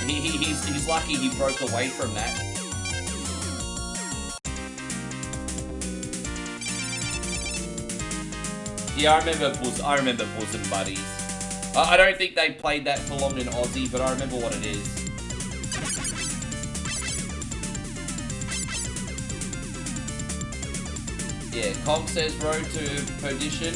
He's lucky he broke away from that. Yeah, I remember Bosom Buddies. I don't think they played that for long in Aussie, but I remember what it is. Yeah, Kong says Road to Perdition.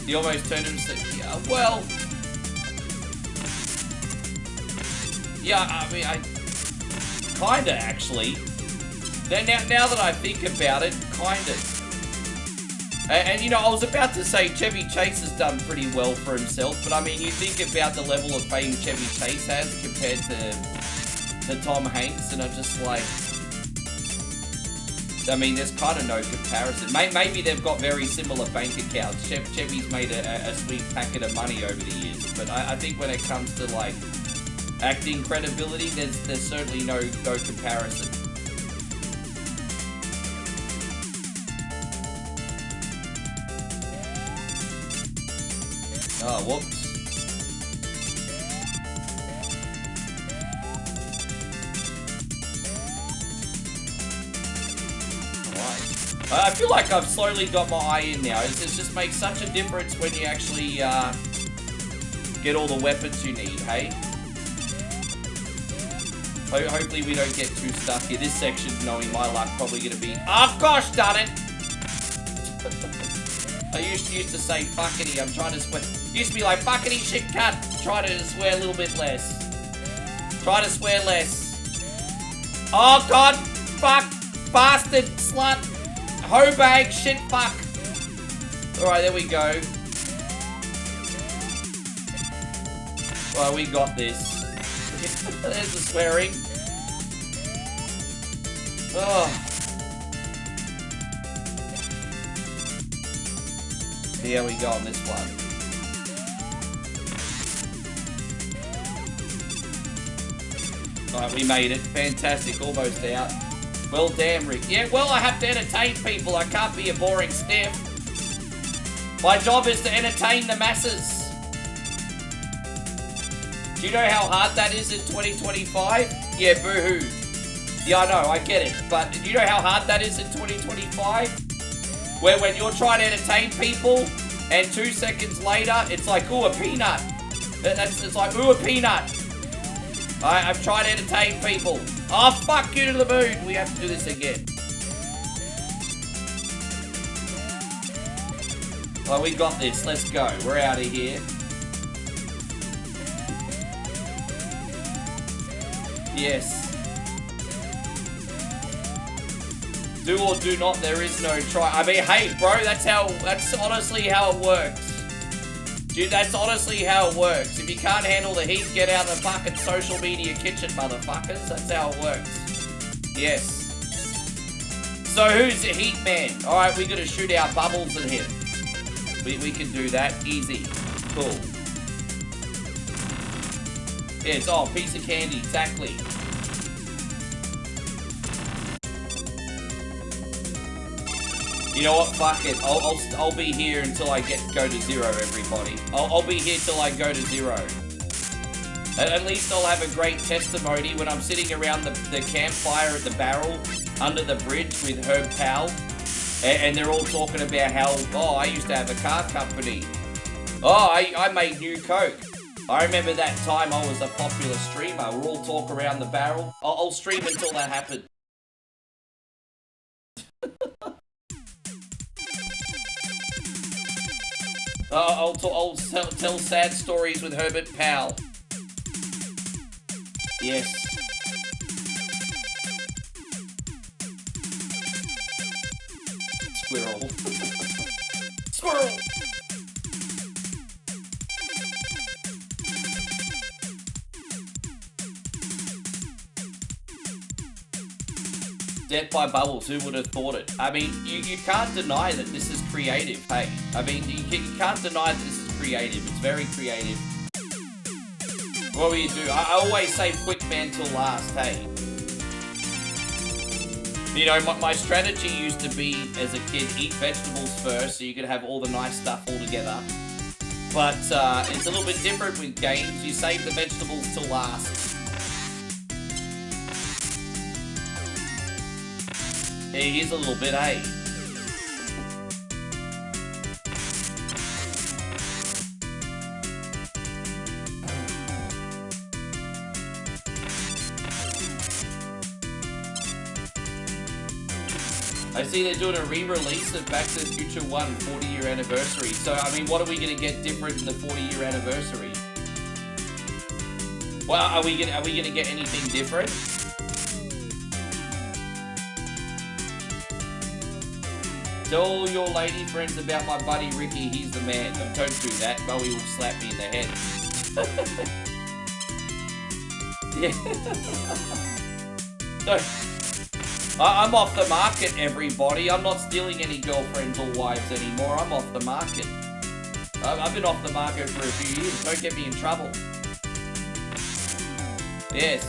He almost turned him and said, yeah, well... Yeah, I mean, kinda, actually. Now that I think about it, kinda. And you know, I was about to say Chevy Chase has done pretty well for himself, but I mean, you think about the level of fame Chevy Chase has compared to Tom Hanks, and I'm just like, I mean, there's kind of no comparison. Maybe they've got very similar bank accounts. Chevy's made a sweet packet of money over the years, but I think when it comes to like acting credibility, there's certainly no comparison. Oh, whoops. I feel like I've slowly got my eye in now. It just makes such a difference when you actually get all the weapons you need, hey? Hopefully we don't get too stuck here. This section, knowing my luck, probably going to be... Oh, gosh, darn it! I used to say fuckity. I'm trying to swear. Used to be like fuckity shit cut. Try to swear a little bit less. Try to swear less. Oh god. Fuck. Bastard. Slut. Hoe bag. Shit fuck. Alright, there we go. Well, we got this. There's the swearing. Oh. See how we go on this one. Alright, we made it. Fantastic. Almost out. Well, damn, Rick. Yeah, well, I have to entertain people. I can't be a boring stiff. My job is to entertain the masses. Do you know how hard that is in 2025? Yeah, boo-hoo. Yeah, I know. I get it. But do you know how hard that is in 2025? Where when you're trying to entertain people, and 2 seconds later, it's like, ooh, a peanut. It's like, ooh, a peanut. I'm trying to entertain people. Oh, fuck you to the moon. We have to do this again. Well, we got this. Let's go. We're out of here. Yes. Do or do not, there is no try. I mean, hey, bro, that's honestly how it works. Dude, that's honestly how it works. If you can't handle the heat, get out of the fucking social media kitchen, motherfuckers. That's how it works. Yes. So who's the heat man? Alright, we gotta shoot our bubbles at him. We can do that. Easy. Cool. Yes, oh, piece of candy, exactly. You know what? Fuck it. I'll be here until I go to zero, everybody. I'll be here till I go to zero. At least I'll have a great testimony when I'm sitting around the campfire at the barrel under the bridge with Herb Powell, and they're all talking about how, oh, I used to have a car company. Oh, I made new Coke. I remember that time I was a popular streamer. We'll all talk around the barrel. I'll stream until that happens. I'll tell sad stories with Herbert Powell. Yes. Squirrel. Squirrel! Death by Bubbles, who would have thought it? I mean, you can't deny that this is creative, hey? I mean, you can't deny that this is creative. It's very creative. What will you do? I always say quick man till last, hey? You know, my strategy used to be, as a kid, eat vegetables first so you could have all the nice stuff all together. But it's a little bit different with games. You save the vegetables till last. Yeah, here's a little bit, eh? I see they're doing a re-release of Back to the Future 1 40-year anniversary. So, I mean, what are we going to get different in the 40-year anniversary? Well, are we gonna get anything different? Tell your lady friends about my buddy Ricky, he's the man. Don't do that, Bowie will slap me in the head. Yeah. So, I'm off the market, everybody. I'm not stealing any girlfriends or wives anymore. I'm off the market. I've been off the market for a few years. Don't get me in trouble. Yes.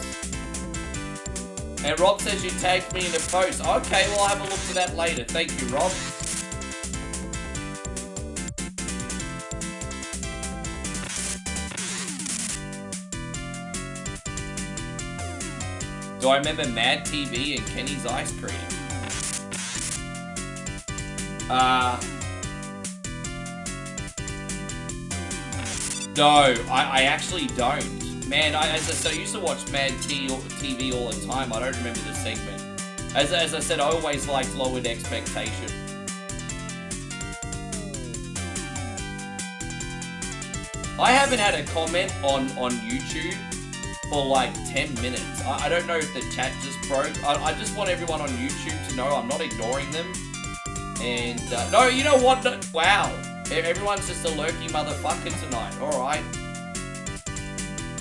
And Rob says you tagged me in a post. Okay, well, I'll have a look to that later. Thank you, Rob. Do I remember Mad TV and Kenny's Ice Cream? No, I actually don't. Man, as I said, I used to watch Mad TV all the time. I don't remember the segment. As I said, I always liked Lowered Expectation. I haven't had a comment on YouTube for like 10 minutes. I don't know if the chat just broke. I just want everyone on YouTube to know I'm not ignoring them. And, no, you know what? No, wow. Everyone's just a lurky motherfucker tonight. Alright.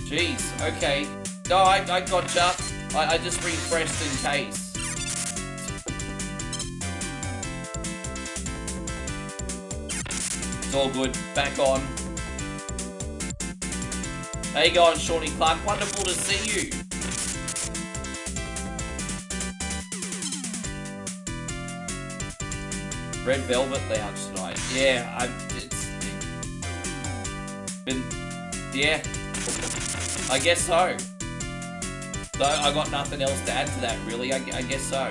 Jeez, okay. No, I gotcha. I just refreshed in case. It's all good. Back on. How you going, Shawnee Clark? Wonderful to see you. Red Velvet Lounge tonight. Yeah, it's been, yeah, I guess so. So I got nothing else to add to that, really. I guess so.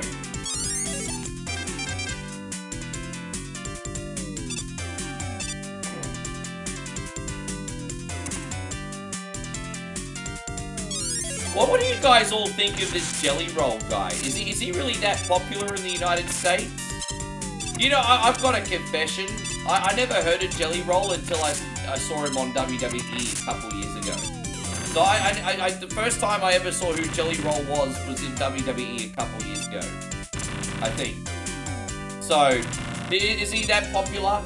What do you guys all think of this Jelly Roll guy? Is he really that popular in the United States? You know, I've got a confession. I never heard of Jelly Roll until I saw him on WWE a couple years ago. So the first time I ever saw who Jelly Roll was in WWE a couple years ago, I think. So, is he that popular?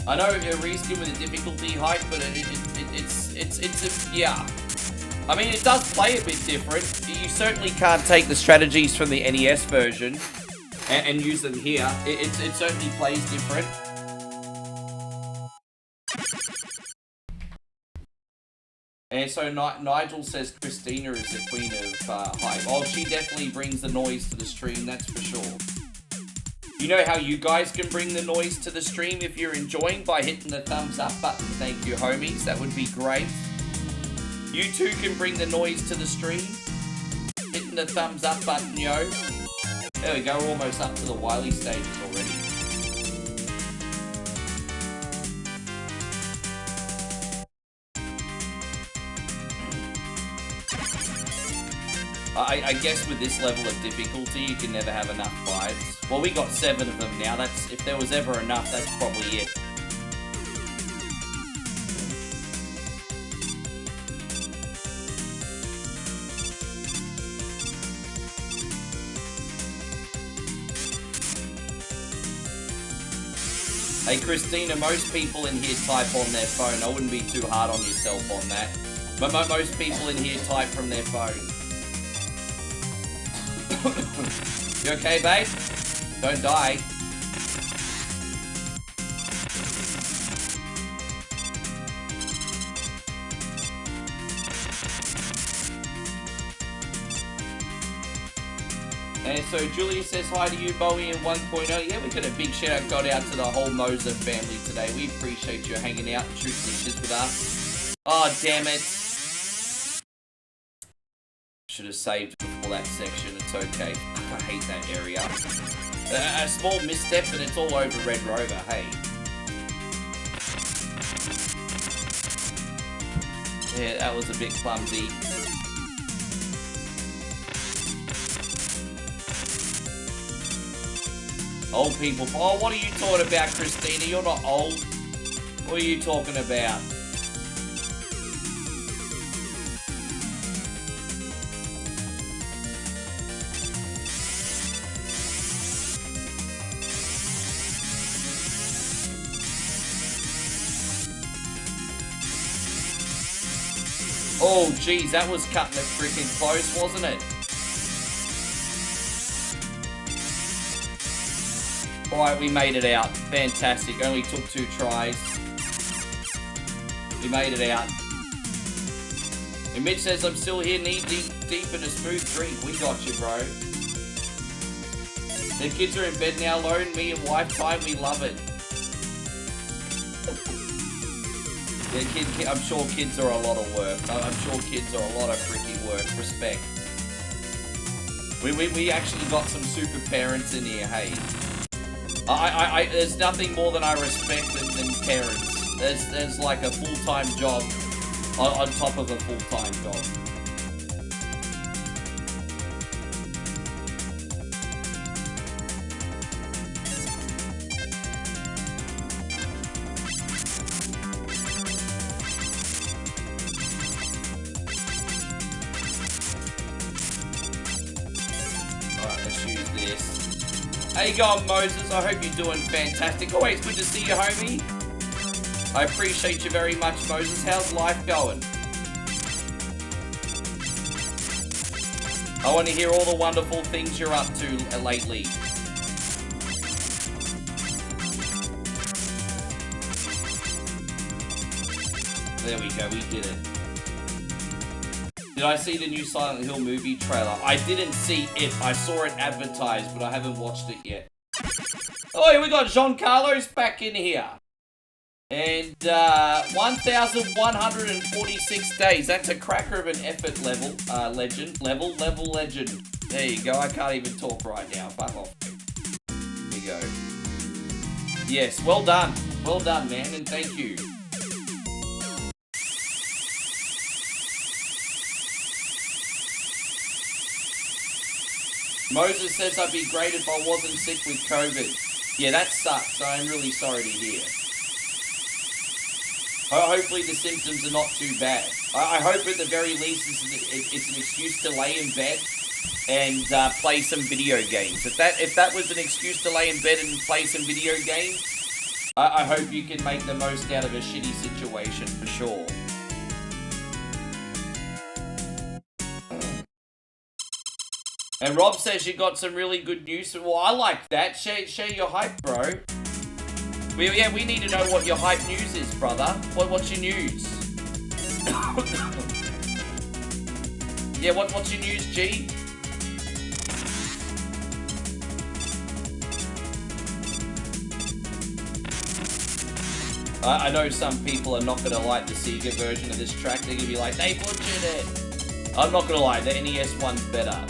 I know a reskin with a difficulty hike, but it's yeah. I mean, it does play a bit different. You certainly can't take the strategies from the NES version and use them here. It certainly plays different. And so Nigel says Christina is the queen of hype. Oh, she definitely brings the noise to the stream, that's for sure. You know how you guys can bring the noise to the stream if you're enjoying by hitting the thumbs up button. Thank you, homies. That would be great. You too can bring the noise to the stream. Hitting the thumbs up button, yo. There we go, we're almost up to the Wily stages already. I guess with this level of difficulty, you can never have enough vibes. Well, we got 7 of them now. That's, if there was ever enough, that's probably it. Hey Christina, most people in here type on their phone. I wouldn't be too hard on yourself on that. But most people in here type from their phone. You okay, babe? Don't die. And so Julia says hi to you, Bowie, in 1.0. Yeah, we got a big shout out to the whole Moser family today. We appreciate you hanging out and shooting dishes with us. Oh, damn it. Should have saved before that section. It's okay. I hate that area. A small misstep and it's all over Red Rover, hey. Yeah, that was a bit clumsy. Old people. Oh, what are you talking about, Christina? You're not old. What are you talking about? Oh, geez, that was cutting it freaking close, wasn't it? Alright, we made it out. Fantastic. Only took 2 tries. We made it out. And Mitch says, I'm still here knee deep in a smooth drink. We got you, bro. The kids are in bed now, alone. Me and wife time. We love it. I'm sure kids are a lot of work. I'm sure kids are a lot of freaking work. Respect. We actually got some super parents in here, hey. There's nothing more than I respect than parents. There's like a full-time job on top of a full-time job. How you going, Moses? I hope you're doing fantastic. Always good to see you, homie. I appreciate you very much, Moses. How's life going? I want to hear all the wonderful things you're up to lately. There we go, we did it. Did I see the new Silent Hill movie trailer? I didn't see it. I saw it advertised, but I haven't watched it yet. Oh, we got Giancarlo's back in here. And 1,146 days. That's a cracker of an effort level. Legend. Level legend. There you go. I can't even talk right now. Fuck off. Here you go. Yes, well done. Well done, man, and thank you. Moses says I'd be great if I wasn't sick with COVID. Yeah, that sucks. I'm really sorry to hear. Hopefully the symptoms are not too bad. I hope at the very least it's an excuse to lay in bed and play some video games. If that was an excuse to lay in bed and play some video games, I hope you can make the most out of a shitty situation for sure. And Rob says you got some really good news. Well, I like that. Share your hype, bro. We need to know what your hype news is, brother. What's your news? Yeah, what's your news, G? I know some people are not going to like the Sega version of this track. They're going to be like, they butchered it. I'm not going to lie, the NES one's better.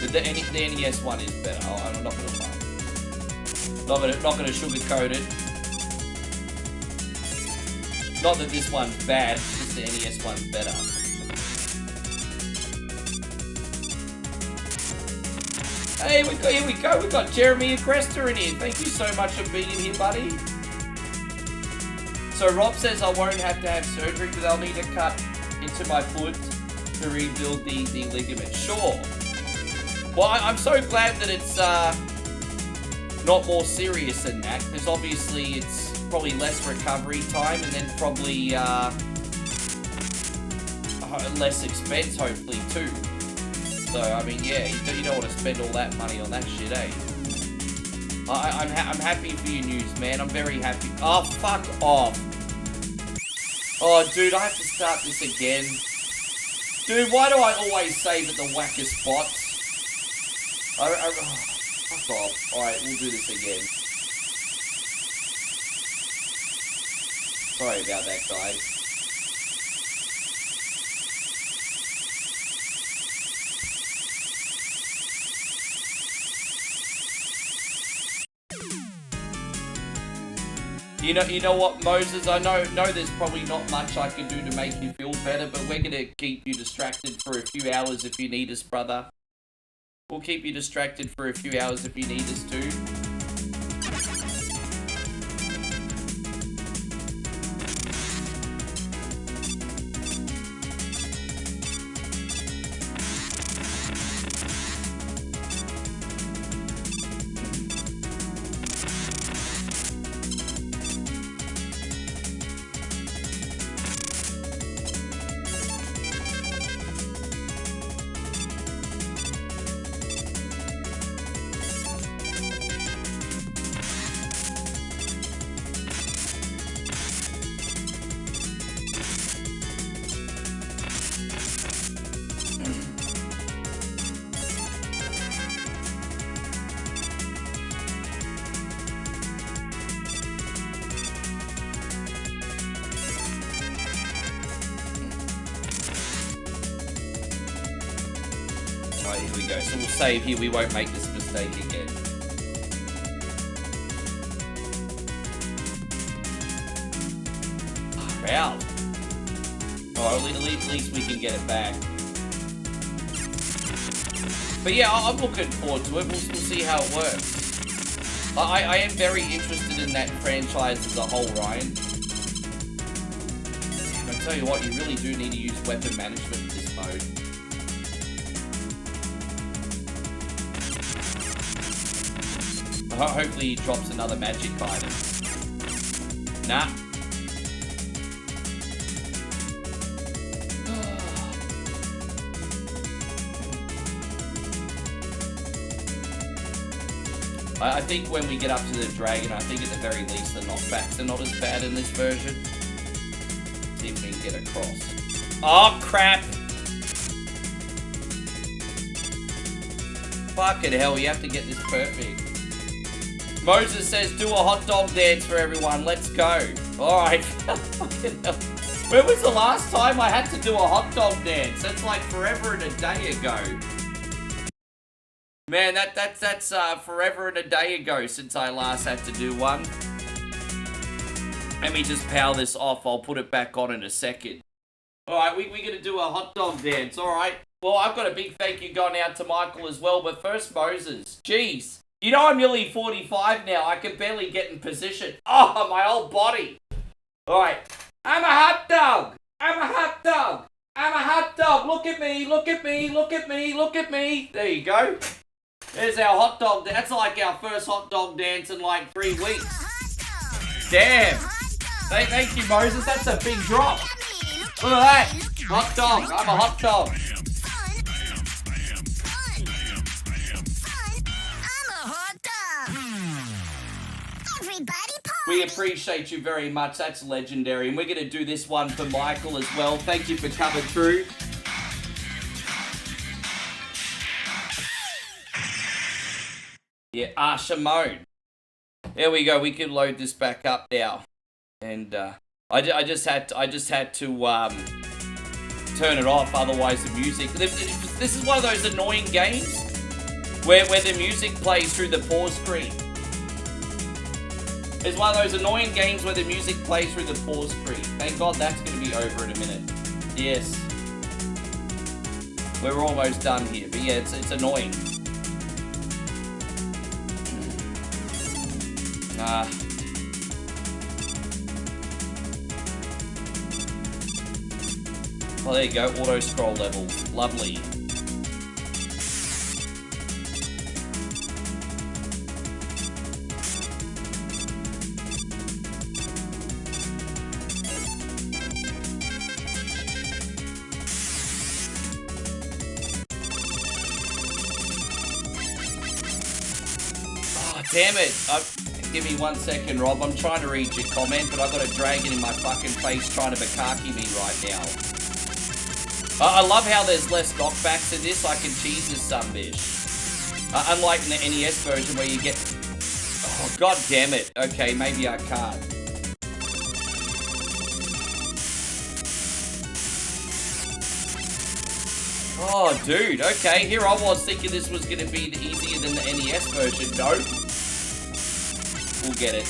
The NES one is better. I'm not gonna lie. Not gonna sugarcoat it. Not that this one's bad, it's just the NES one's better. Hey, here we go. We got Jeremy and Cresta in here. Thank you so much for being here, buddy. So Rob says I won't have to have surgery, but I'll need a cut into my foot to rebuild the ligament. Sure. Well, I'm so glad that it's not more serious than that, because obviously it's probably less recovery time and then probably less expense, hopefully, too. So, I mean, yeah, you don't want to spend all that money on that shit, eh? I'm happy for your news, man. I'm very happy. Oh, fuck off. Oh, dude, I have to start this again. Dude, why do I always save at the wackest spots? Fuck off. Alright, we'll do this again. Sorry about that, guys. You know what, Moses? I know there's probably not much I can do to make you feel better, but we're gonna keep you distracted for a few hours if you need us, brother. We'll keep you distracted for a few hours if you need us to. Alright, here we go. So we'll save here. We won't make this mistake again. Wow. Alright, at least we can get it back. But yeah, I'm looking forward to it. We'll see how it works. I am very interested in that franchise as a whole, Ryan. I tell you what, you really do need to use weapon management in this mode. Hopefully he drops another magic item. Nah. I think when we get up to the dragon, I think at the very least the knockbacks are not as bad in this version. See if we can get across. Oh, crap! Fucking hell, you have to get this perfect. Moses says, do a hot dog dance for everyone. Let's go. Alright. Fucking hell. When was the last time I had to do a hot dog dance? That's like forever and a day ago. Man, that's forever and a day ago since I last had to do one. Let me just power this off. I'll put it back on in a second. Alright, we're going to do a hot dog dance. Alright. Well, I've got a big thank you going out to Michael as well. But first, Moses. Jeez. You know I'm nearly 45 now. I can barely get in position. Oh, my whole body. Alright. I'm a hot dog. I'm a hot dog. I'm a hot dog. Look at me. Look at me. Look at me. Look at me. There you go. There's our hot dog. That's like our first hot dog dance in like 3 weeks. Damn. Thank you, Moses. That's a big drop. Look at that. Hot dog. I'm a hot dog. We appreciate you very much. That's legendary. And we're going to do this one for Michael as well. Thank you for coming through. Yeah, Shimon. There we go. We can load this back up now. And I just had to turn it off. Otherwise, the music. This is one of those annoying games where the music plays through the pause screen. It's one of those annoying games where the music plays through the pause screen. Thank God that's going to be over in a minute. Yes. We're almost done here. But yeah, it's annoying. Oh, there you go. Auto scroll levels. Lovely. Damn it. Give me 1 second, Rob. I'm trying to read your comment, but I've got a dragon in my fucking face trying to Bukaki me right now. I love how there's less knockbacks in this. I can cheese this sumbitch. Unlike in the NES version where you get... Oh, god damn it. Okay, maybe I can't. Oh, dude. Okay, here I was thinking this was going to be easier than the NES version. Nope. We'll get it.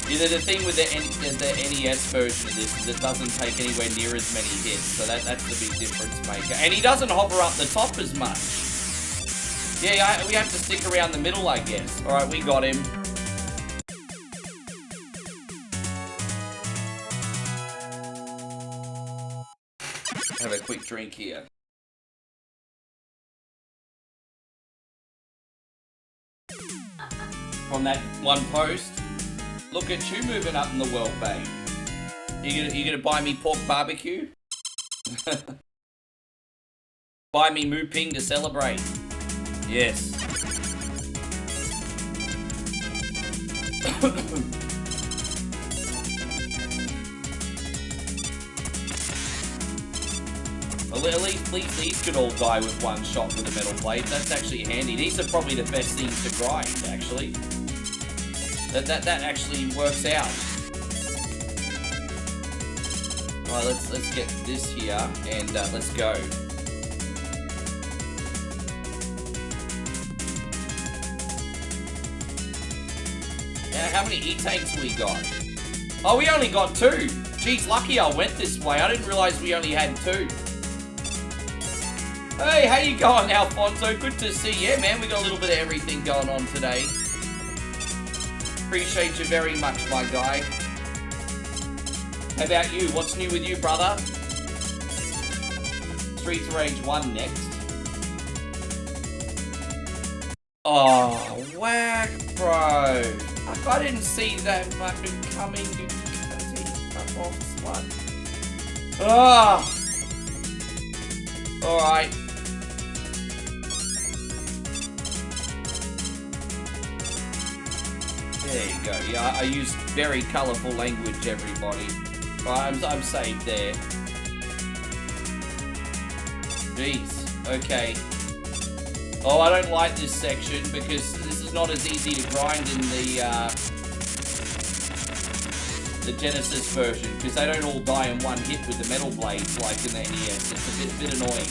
You know, the thing with the NES version of this is it doesn't take anywhere near as many hits, so that's the big difference maker. And he doesn't hover up the top as much. Yeah, we have to stick around the middle, I guess. Alright, we got him. Have a quick drink here. From that one post. Look at you moving up in the world, babe. You gonna buy me pork barbecue? Buy me Moo Ping to celebrate. Yes. Well, at least these could all die with one shot with the metal blades. That's actually handy. These are probably the best things to grind, actually. That actually works out. Alright, let's get this here and let's go. How many E-tanks we got? Oh, we only got 2. Jeez, lucky I went this way. I didn't realize we only had 2. Hey, how you going, Alfonso? Good to see you. Yeah, man, we got a little bit of everything going on today. Appreciate you very much, my guy. How about you? What's new with you, brother? Streets of Rage 1 next. Oh, whack, bro. Like, I didn't see that fucking coming. Fuck off, slut. Ah. Alright. There you go. Yeah, I use very colourful language, everybody. I'm saved there. Jeez. Okay. Oh, I don't like this section because this is not as easy to grind in the Genesis version because they don't all die in one hit with the metal blades like in the NES. It's a bit annoying.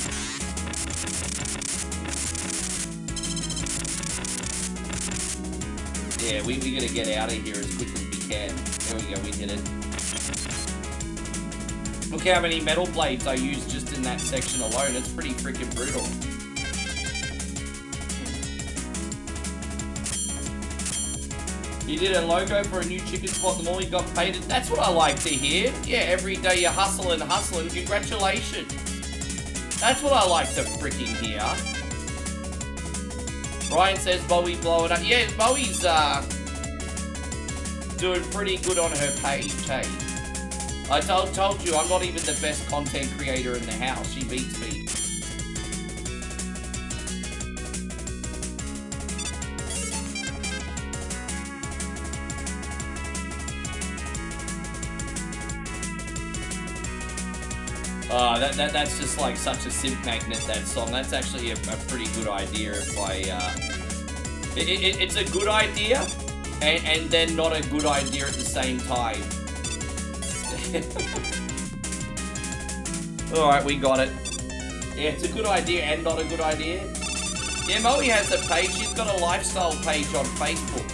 Yeah, we gotta get out of here as quick as we can. There we go, we did it. Look how many metal blades I used just in that section alone. It's pretty freaking brutal. You did a logo for a new chicken spot, the more you got painted. That's what I like to hear. Yeah, every day you're hustling. Congratulations. That's what I like to freaking hear. Ryan says Bowie blow it up. Yeah, Bowie's doing pretty good on her page, hey. I told you, I'm not even the best content creator in the house. She beats me. That's just like such a simp magnet, that song. That's actually a pretty good idea if I, it's a good idea, and then not a good idea at the same time. Alright, we got it. Yeah, it's a good idea and not a good idea. Yeah, Moe has a page. She's got a lifestyle page on Facebook.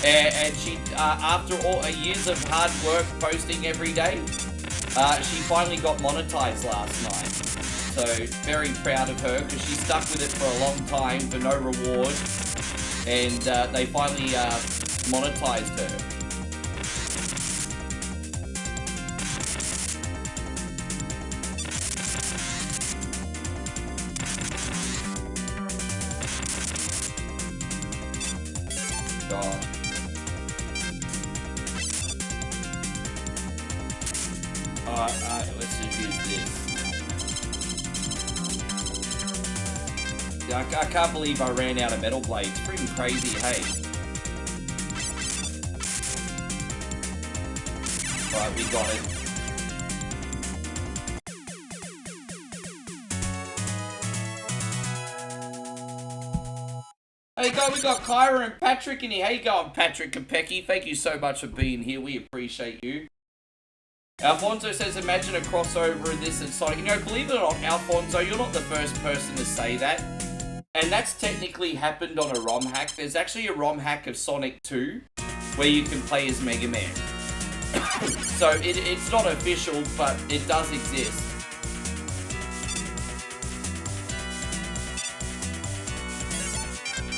And she, after all years of hard work posting every day, she finally got monetized last night. So, very proud of her, because she stuck with it for a long time for no reward. And they finally monetized her. God. Let's just use this. I can't believe I ran out of metal blades. Freaking crazy, hey. Right, we got it. Hey, guys, we got Kyra and Patrick in here. How you going, Patrick Capecchi? Thank you so much for being here. We appreciate you. Alfonso says, imagine a crossover of this and Sonic. You know, believe it or not, Alfonso, you're not the first person to say that. And that's technically happened on a ROM hack. There's actually a ROM hack of Sonic 2 where you can play as Mega Man. So it's not official, but it does exist.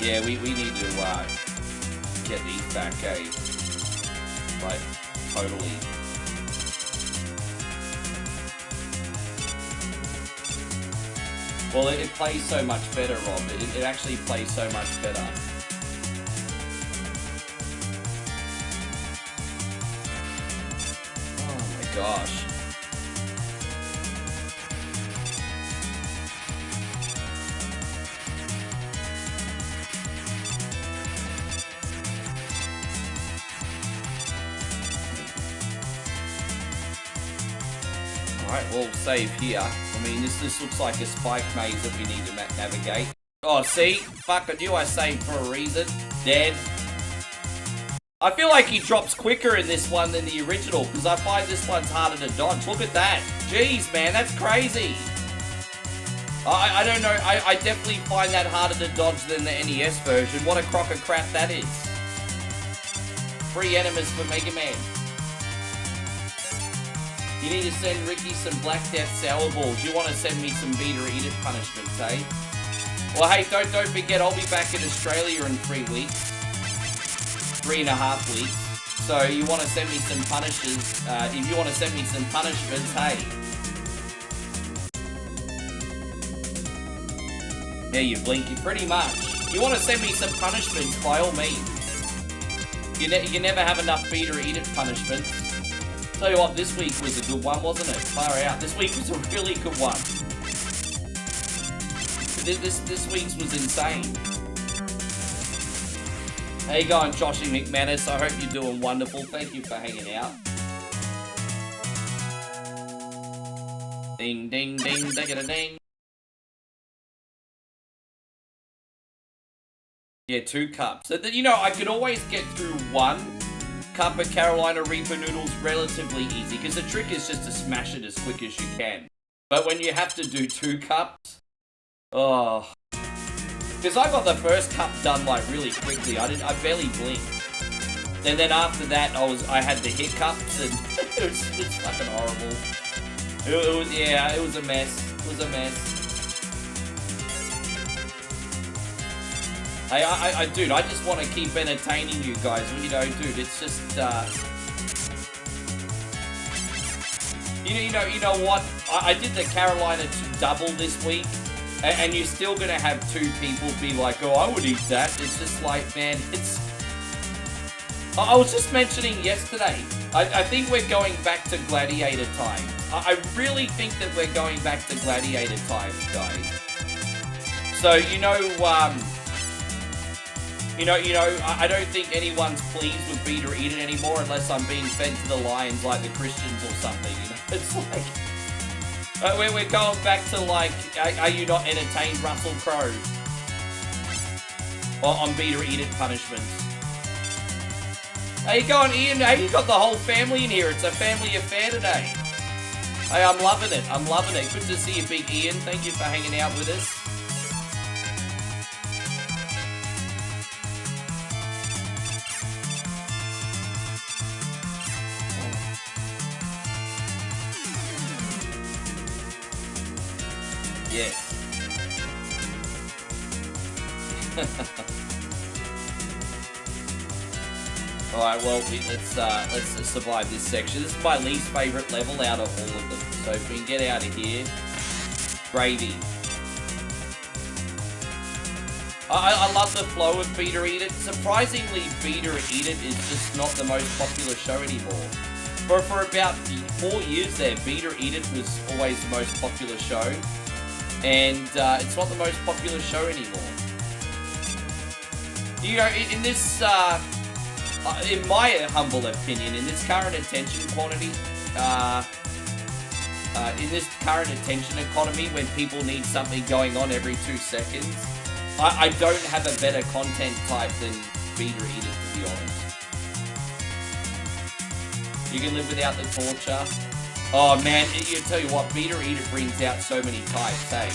Yeah, we need to get these back, eh? Like, totally. Well, it plays so much better, Rob. It actually plays so much better. Oh my gosh. Alright, we'll save here. I mean, this looks like a spike maze that we need to navigate. Oh, see? Fuck, I knew I saved for a reason. Dead. I feel like he drops quicker in this one than the original, because I find this one's harder to dodge. Look at that. Jeez, man, that's crazy. I don't know. I definitely find that harder to dodge than the NES version. What a crock of crap that is. Free enemas for Mega Man. You need to send Ricky some Black Death Sour Balls. You want to send me some Beat or Eat It punishments, eh? Well, hey, don't forget, I'll be back in Australia in 3 weeks. 3.5 weeks. So you want to send me some punishes. If you want to send me some punishments, hey. Yeah, you blinky, pretty much. You want to send me some punishments, by all means. You never have enough Beat or Eat It punishments. Tell you what, this week was a good one, wasn't it? Far out. This week was a really good one. This week's was insane. How you going, Joshy McManus? I hope you're doing wonderful. Thank you for hanging out. Ding, ding, ding, ding, ding. Yeah, 2 cups. So that, you know, I could always get through 1 cup of Carolina Reaper noodles relatively easy, because the trick is just to smash it as quick as you can. But when you have to do 2 cups, oh, because I got the first cup done like really quickly. I barely blinked, and then after that I had the hiccups, and it's fucking horrible. It was a mess. It was a mess. Dude, I just want to keep entertaining you guys. You know, dude, it's just, you know what? I did the Carolina double this week, and you're still gonna have 2 people be like, "Oh, I would eat that." It's just like, man, it's. I was just mentioning yesterday. I think we're going back to gladiator times. I really think that we're going back to gladiator times, guys. So I don't think anyone's pleased with Beat or Eat It anymore unless I'm being fed to the lions like the Christians or something, you know? It's like... we're going back to, like, are you not entertained, Russell Crowe? On Beat or Eat It punishments. How you going, Ian? Hey, you got the whole family in here. It's a family affair today. Hey, I'm loving it. I'm loving it. Good to see you, Big Ian. Thank you for hanging out with us. Yes. All right. Well, let's survive this section. This is my least favorite level out of all of them. So if we can get out of here, gravy. I love the flow of Beat or Eat It. Surprisingly, Beat or Eat It is just not the most popular show anymore. For about 4 years there, Beat or Eat It was always the most popular show. And it's not the most popular show anymore. You know, in this, in my humble opinion, in this current attention quantity, in this current attention economy, when people need something going on every 2 seconds, I don't have a better content type than Beat or Eat It, to be honest. You can live without the torture. Oh man, I tell you what, Beat or Eat It brings out so many types, hey?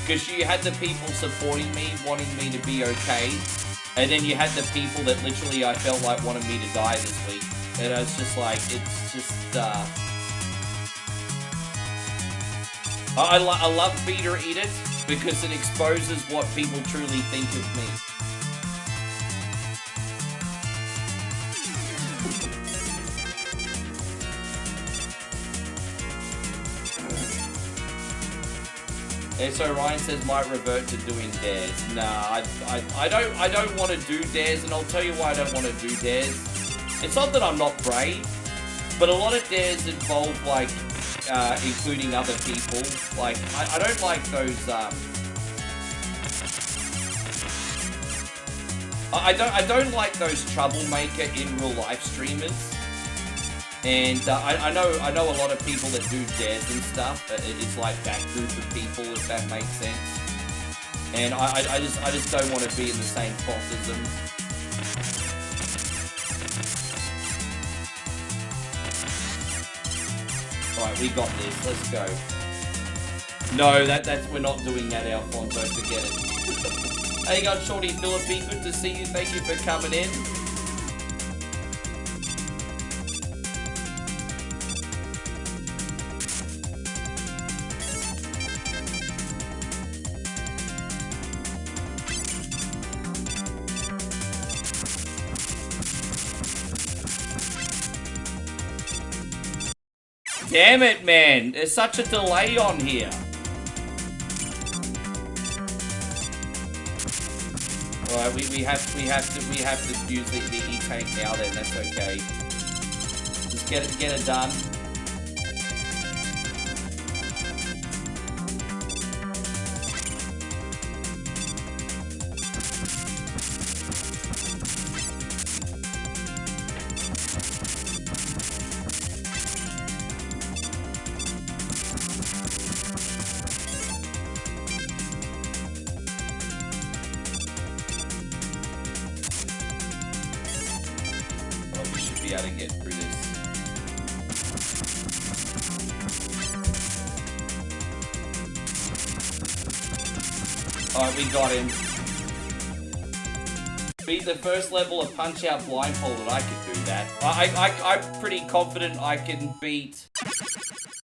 Because you had the people supporting me, wanting me to be okay, and then you had the people that literally I felt like wanted me to die this week. And I was just like, it's just, I love Beat or Eat It because it exposes what people truly think of me. And so Ryan says might revert to doing dares. Nah, I don't want to do dares, and I'll tell you why I don't want to do dares. It's not that I'm not brave, but a lot of dares involve like including other people. Like I don't like those. I don't like those troublemaker in real life streamers. And I know a lot of people that do dares and stuff. It's like that group of people, if that makes sense. And I just don't want to be in the same cloth as them. Alright, we got this. Let's go. No, that's we're not doing that, Alfonso. Forget it. Hey, you got Shorty Philippi. Good to see you. Thank you for coming in. damn it, man. There's such a delay on here. Alright, we have to use the E-tank now then, that's okay. Just get it done. Be able to get through this. Alright, we got him. Beat the first level of Punch Out blindfolded. I can do that. I'm pretty confident I can beat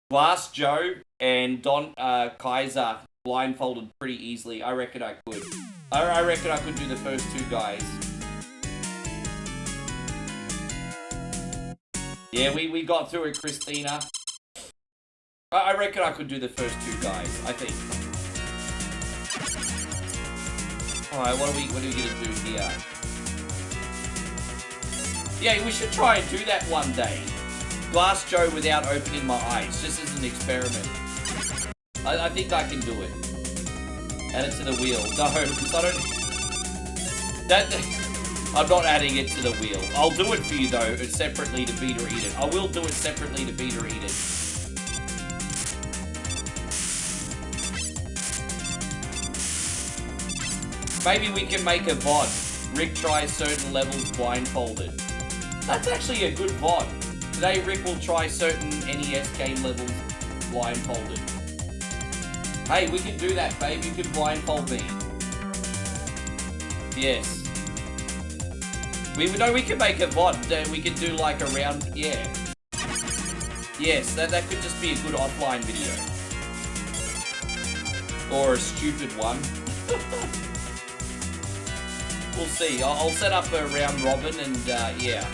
Glass Joe and Don Kaiser blindfolded pretty easily. I reckon I could. I reckon I could do the first two guys. Yeah, we got through it, Christina. I reckon I could do the first two guys, I think. Alright, what are we gonna do here? Yeah, we should try and do that one day. Glass Joe without opening my eyes, just as an experiment. I think I can do it. Add it to the wheel. No, because I don't... I'm not adding it to the wheel. I'll do it for you though, separately to beat or eat it. I will do it separately to beat or eat it. Maybe we can make a VOD. Rick tries certain levels blindfolded. That's actually a good VOD. Today Rick will try certain NES game levels blindfolded. Hey, we can do that, babe. You can blindfold me. Yes. We can make a VOD. We could do like a round, yeah. Yes, that could just be a good offline video. Or a stupid one. We'll see. I'll set up a round robin and yeah.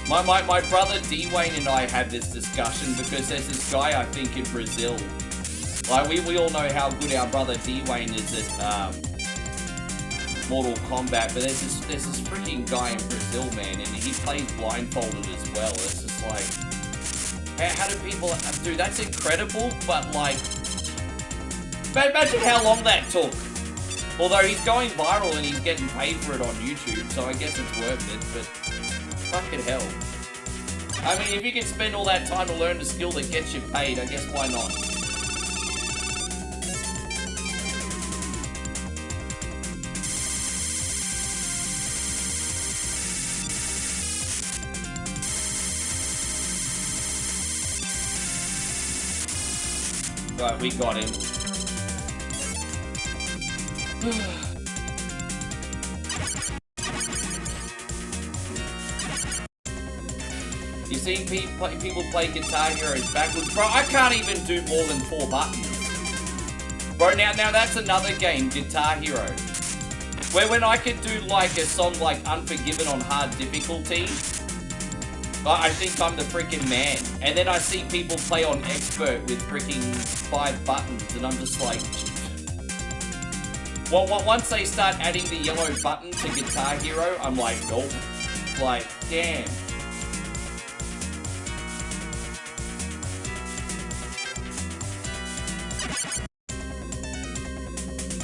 My brother D-Wayne and I have this discussion because there's this guy, I think, in Brazil. Like, we all know how good our brother D-Wayne is at Mortal Kombat, but there's this freaking guy in Brazil, man, and he plays blindfolded as well. It's just like, how do people... Dude, that's incredible, but like... Imagine how long that took. Although he's going viral and he's getting paid for it on YouTube, so I guess it's worth it, but... Fucking hell. I mean, if you can spend all that time to learn a skill that gets you paid, I guess why not? Right, we got him. You seen people play Gunstar Heroes backwards? Bro, I can't even do more than 4 buttons. Bro, now that's another game, Gunstar Heroes. Where when I could do like a song like Unforgiven on hard difficulty, I think I'm the freaking man. And then I see people play on expert with freaking 5 buttons and I'm just like... Well, once they start adding the yellow button to Gunstar Hero, I'm like, nope. Like, damn.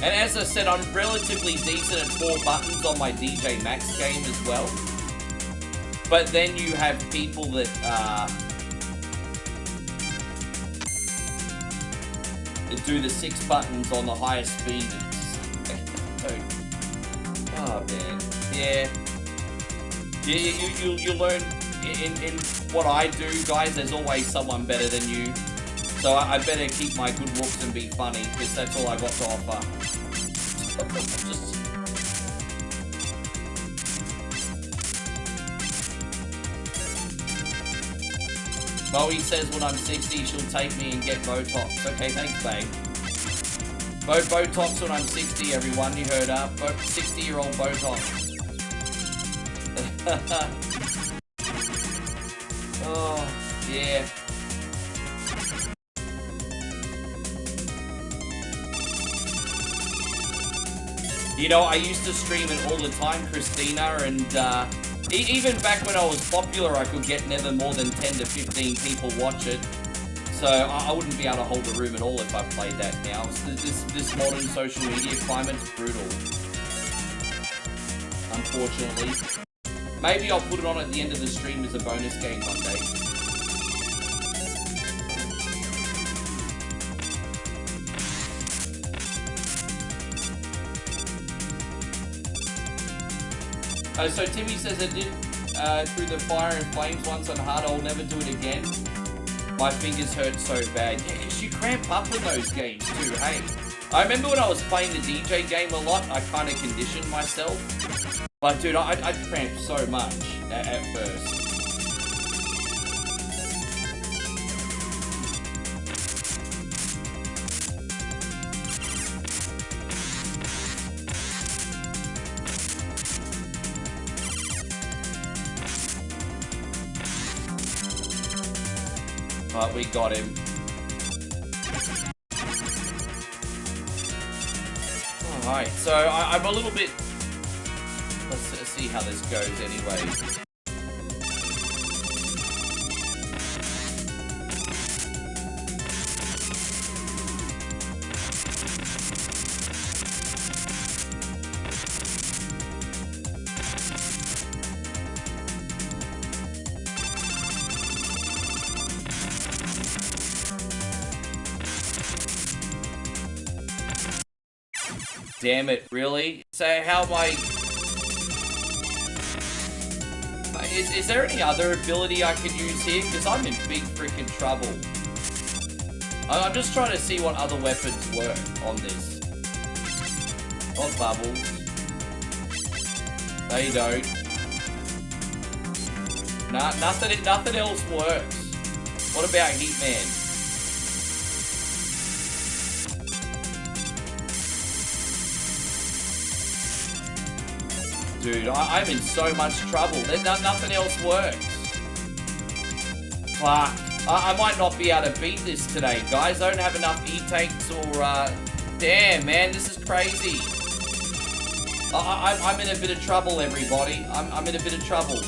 And as I said, I'm relatively decent at 4 buttons on my DJ Max game as well. But then you have people that do the 6 buttons on the highest speed. Oh man, yeah. You learn in what I do, guys. There's always someone better than you. So I better keep my good looks and be funny, because that's all I got to offer. Bowie says when I'm 60, she'll take me and get Botox. Okay, thanks, babe. Botox when I'm 60, everyone. You heard up. 60-year-old Botox. Oh, yeah. You know, I used to stream it all the time, Christina, and even back when I was popular, I could get never more than 10 to 15 people watch it. So I wouldn't be able to hold the room at all if I played that now. This modern social media climate's brutal. Unfortunately. Maybe I'll put it on at the end of the stream as a bonus game one day. So Timmy says I did through the fire and flames once on hard. I'll never do it again. My fingers hurt so bad. Yeah, because you cramp up in those games too, hey? I remember when I was playing the DJ game a lot, I kind of conditioned myself. But dude, I cramped so much at first. Right, we got him. Alright, so I'm a little bit... Let's see how this goes anyway. Damn it, really? So how am I... Is there any other ability I could use here? Because I'm in big freaking trouble. I'm just trying to see what other weapons work on this. Not bubbles. They don't. Nah, nothing else works. What about Heatman? Dude, I'm in so much trouble. Nothing else works. Fuck. I might not be able to beat this today, guys. I don't have enough E-tanks or, Damn, man, this is crazy. I'm in a bit of trouble, everybody. I'm in a bit of trouble.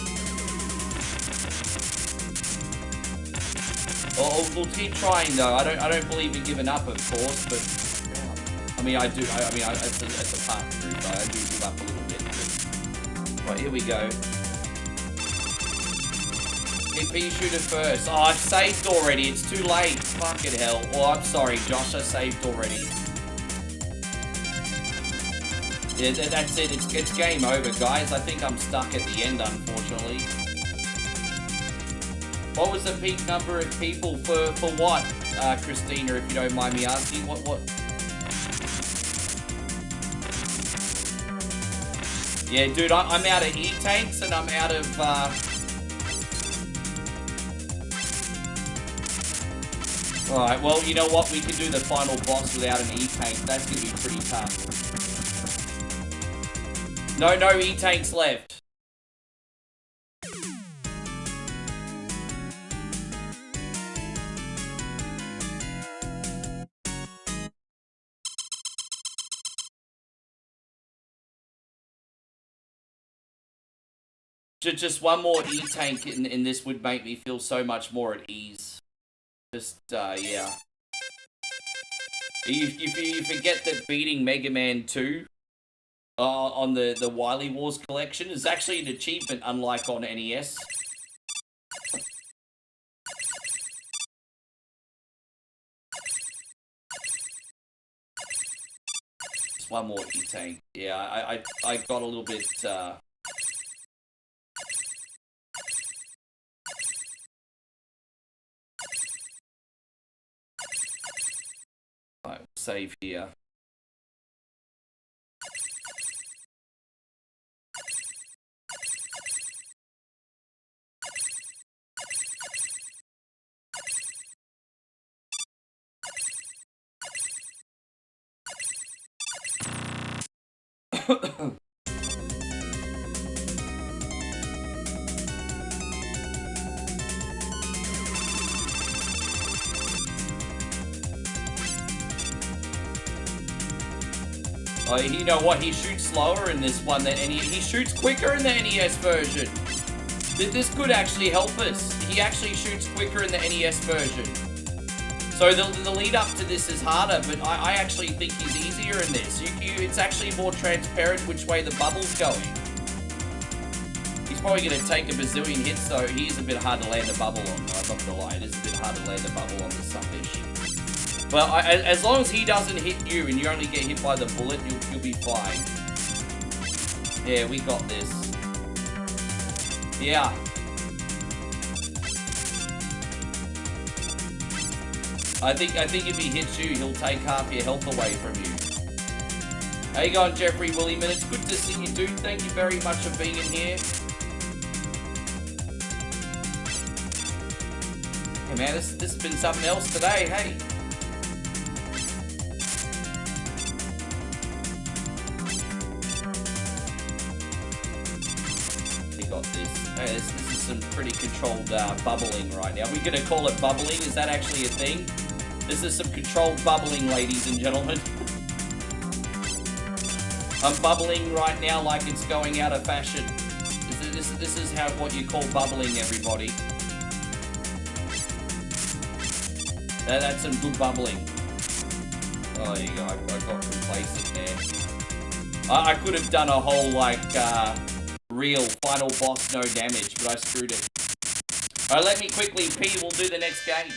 We'll keep trying, though. I don't believe in giving up, of course, but... I mean, I do. I mean, it's a part of the truth. I do give up a little bit. Right, here we go. Hit Pea Shooter first. Oh, I've saved already. It's too late. Fucking hell. Oh, I'm sorry, Josh. I saved already. Yeah, that's it. It's game over, guys. I think I'm stuck at the end, unfortunately. What was the peak number of people for what, Christina, if you don't mind me asking? What? Yeah, dude, I'm out of E-tanks and I'm out of, Alright, well, you know what? We can do the final boss without an E-tank. That's gonna be pretty tough. No E-tanks left. Just one more E-tank in this would make me feel so much more at ease. Just, yeah. You forget that beating Mega Man 2 on the Wily Wars collection is actually an achievement, unlike on NES. Just one more E-tank. Yeah, I got a little bit, Right, save here. Oh, you know what? He shoots slower in this one than any. He shoots quicker in the NES version. This could actually help us. He actually shoots quicker in the NES version. So the lead up to this is harder, but I actually think he's easier in this. It's actually more transparent which way the bubble's going. He's probably going to take a bazillion hits, though. He is a bit hard to land a bubble on. I'm not going to lie, it is a bit hard to land a bubble on the Sunfish. Well, as long as he doesn't hit you and you only get hit by the bullet, you'll be fine. Yeah, we got this. Yeah. I think if he hits you, he'll take half your health away from you. How you going, Jeffrey William? It's good to see you, dude. Thank you very much for being in here. Hey, man, this has been something else today, hey. Got this. Hey, this is some pretty controlled bubbling right now. We're gonna call it bubbling. Is that actually a thing? This is some controlled bubbling, ladies and gentlemen. I'm bubbling right now like it's going out of fashion. This is what you call bubbling, everybody. That's some good bubbling. Oh, there you go. I got complacent there. I could have done a whole like. Real final boss, no damage, but I screwed it. Alright, let me quickly pee, we'll do the next game.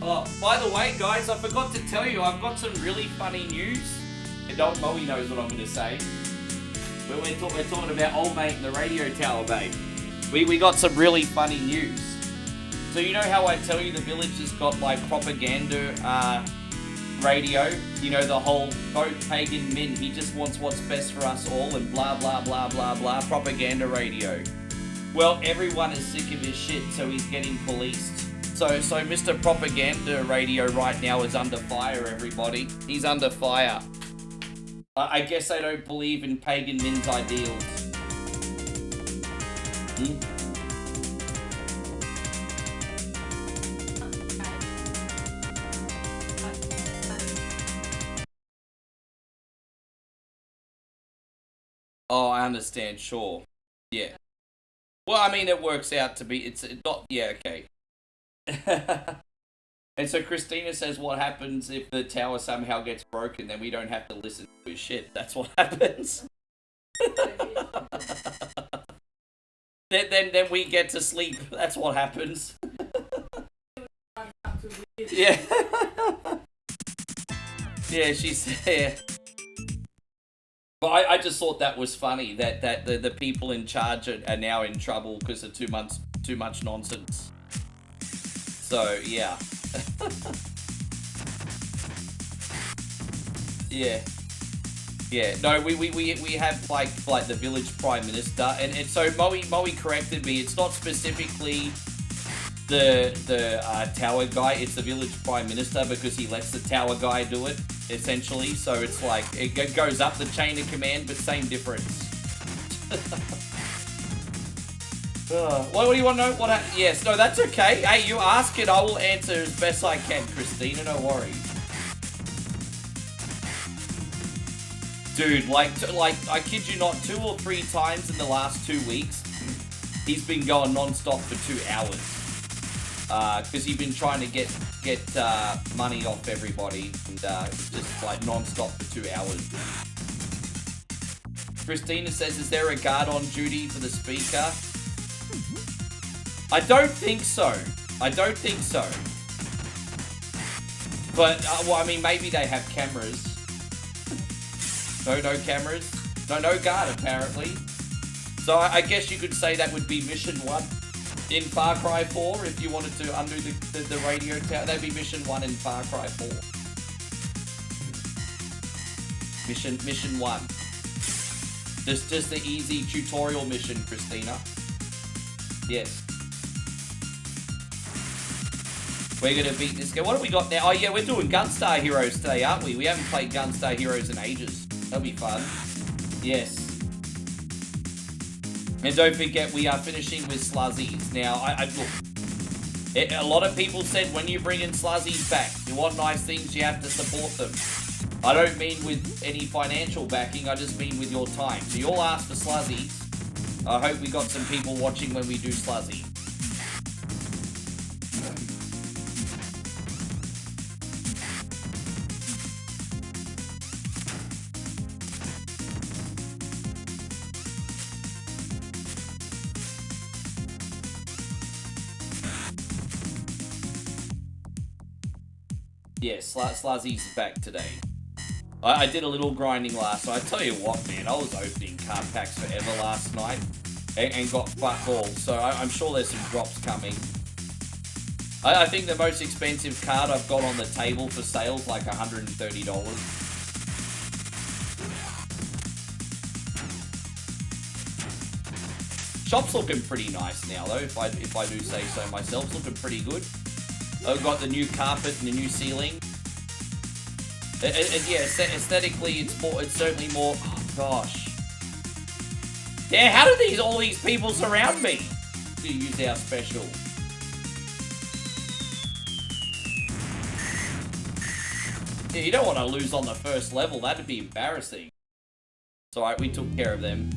Oh, by the way, guys, I forgot to tell you, I've got some really funny news. And Moe knows what I'm going to say. We're talking about old mate in the radio tower, babe. We got some really funny news. So you know how I tell you the village has got like propaganda radio? You know, the whole vote Pagan Min, he just wants what's best for us all and blah blah blah blah blah propaganda radio. Well, everyone is sick of his shit, so he's getting policed. So Mr. Propaganda Radio right now is under fire, everybody. He's under fire. I guess they don't believe in Pagan Min's ideals. Oh, I understand, sure. Yeah. Well, I mean, it works out to be, it's not, yeah, okay. And so Christina says, what happens if the tower somehow gets broken? Then we don't have to listen to his shit. That's what happens. then we get to sleep. That's what happens. Yeah. Yeah, she's there. But I just thought that was funny that the people in charge are now in trouble because of too much nonsense. So yeah. Yeah. Yeah. No, we have like the village prime minister, and so Moe corrected me. It's not specifically the tower guy. It's the village prime minister because he lets the tower guy do it essentially. So it's like it goes up the chain of command, but same difference. What do you want to know? Yes, no, that's okay. Hey, you ask it, I will answer as best I can, Christina, no worries. Dude, like, I kid you not, 2 or 3 times in the last 2 weeks, he's been going non-stop for 2 hours. Because he's been trying to get money off everybody, and just like non-stop for 2 hours. Christina says, is there a guard on duty for the speaker? I don't think so. I don't think so. But, well, I mean, maybe they have cameras. No cameras? No guard, apparently. So I guess you could say that would be Mission 1 in Far Cry 4, if you wanted to undo the radio tower. That'd be Mission 1 in Far Cry 4. Mission 1. Just the easy tutorial mission, Christina. Yes. We're gonna beat this guy. What have we got now? Oh yeah, we're doing Gunstar Heroes today, aren't we? We haven't played Gunstar Heroes in ages. That'll be fun. Yes. And don't forget, we are finishing with Sluzzies. Now, look, a lot of people said when you bring in Sluzzies back, you want nice things, you have to support them. I don't mean with any financial backing, I just mean with your time. So you all asked for Sluzzies. I hope we got some people watching when we do Sluzzy. Yeah, Sluzzy's back today. I did a little grinding last night. I tell you what, man, I was opening card packs forever last night and got fuck all. So I'm sure there's some drops coming. I think the most expensive card I've got on the table for sale is like $130. Shop's looking pretty nice now, though, if I do say so myself. It's looking pretty good. I've got the new carpet and the new ceiling. Yeah, aesthetically, it's certainly more. Oh gosh. Yeah, how do all these people surround me? To use our special. Yeah, you don't want to lose on the first level. That'd be embarrassing. It's alright, we took care of them.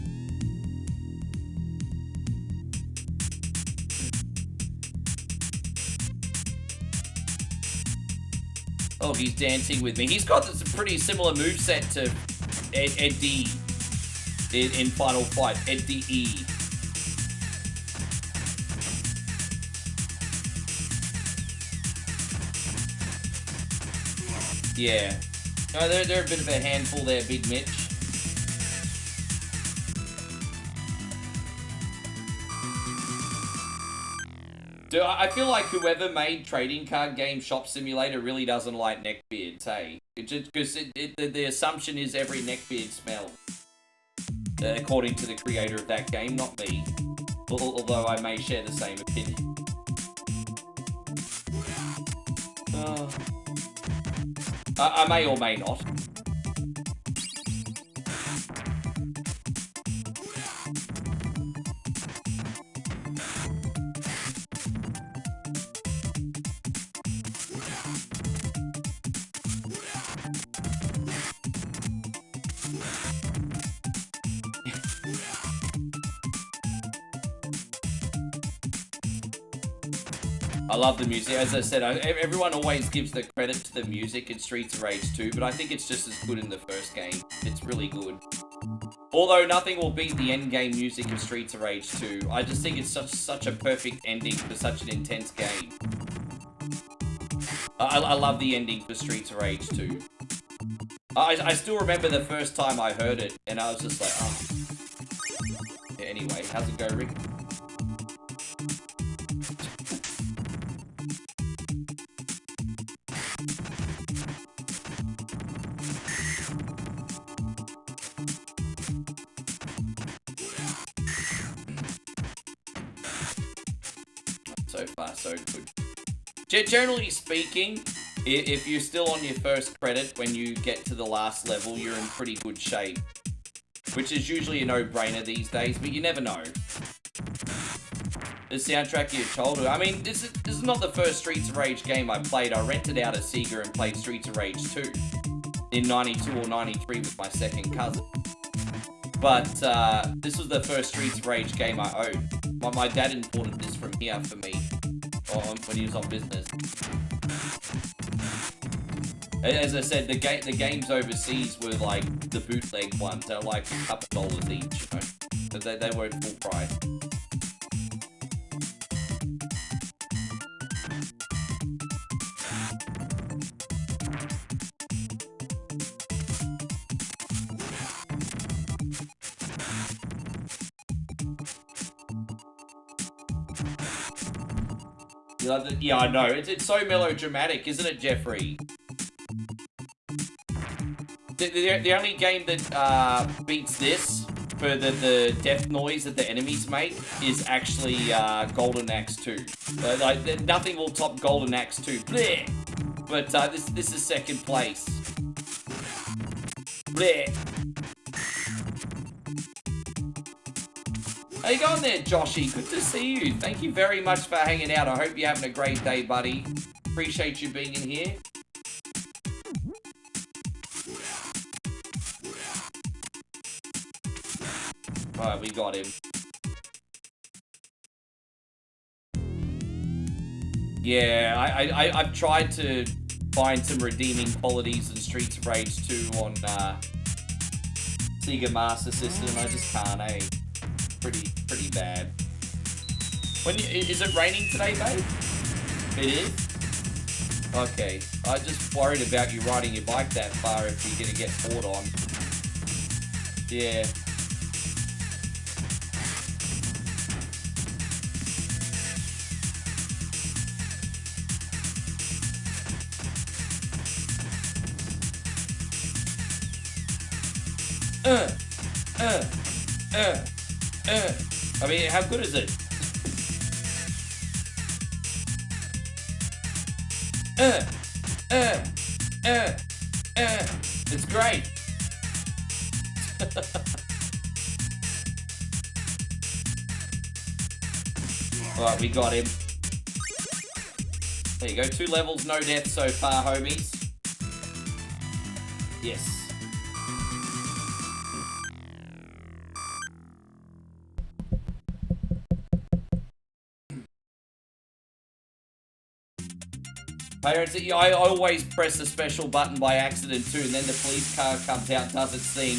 Oh, he's dancing with me. He's got a pretty similar moveset to Ed D in Final Fight. Ed D-E. Yeah. No, they're a bit of a handful there, Big Mitch. Dude, I feel like whoever made trading card game Shop Simulator really doesn't like neckbeards, hey? Because the assumption is every neckbeard smells. According to the creator of that game, not me. Although I may share the same opinion. I may or may not. I love the music. As I said, everyone always gives the credit to the music in Streets of Rage 2, but I think it's just as good in the first game. It's really good. Although nothing will beat the endgame music of Streets of Rage 2. I just think it's such a perfect ending for such an intense game. I love the ending for Streets of Rage 2. I still remember the first time I heard it, and I was just like, oh. Yeah, anyway, how's it go, Rick? So far, so good. Generally speaking, if you're still on your first credit when you get to the last level, you're in pretty good shape. Which is usually a no-brainer these days, but you never know. The soundtrack of your childhood. I mean, this is not the first Streets of Rage game I played. I rented out a Sega and played Streets of Rage 2. in 92 or 93 with my second cousin. But this was the first Streets of Rage game I owned. My dad imported this from here for me when he was on business. As I said, the games overseas were like the bootleg ones. They're like a couple dollars each, you know. They weren't full price. Yeah, I know. It's so melodramatic, isn't it, Jeffrey? The only game that beats this for the death noise that the enemies make is actually Golden Axe 2. Like nothing will top Golden Axe 2. Bleh! But this is second place. Bleh! How you going there, Joshy? Good to see you. Thank you very much for hanging out. I hope you're having a great day, buddy. Appreciate you being in here. Alright, we got him. Yeah, I've tried to find some redeeming qualities in Streets of Rage 2 on Sega Master System. I just can't, eh? Pretty bad. Is it raining today, babe? It is? Okay. I just worried about you riding your bike that far if you're gonna get poured on. Yeah. I mean, how good is it? It's great. Alright, we got him. There you go, 2 levels, no deaths so far, homies. Yes. Parents, I always press the special button by accident too, and then the police car comes out, does its thing,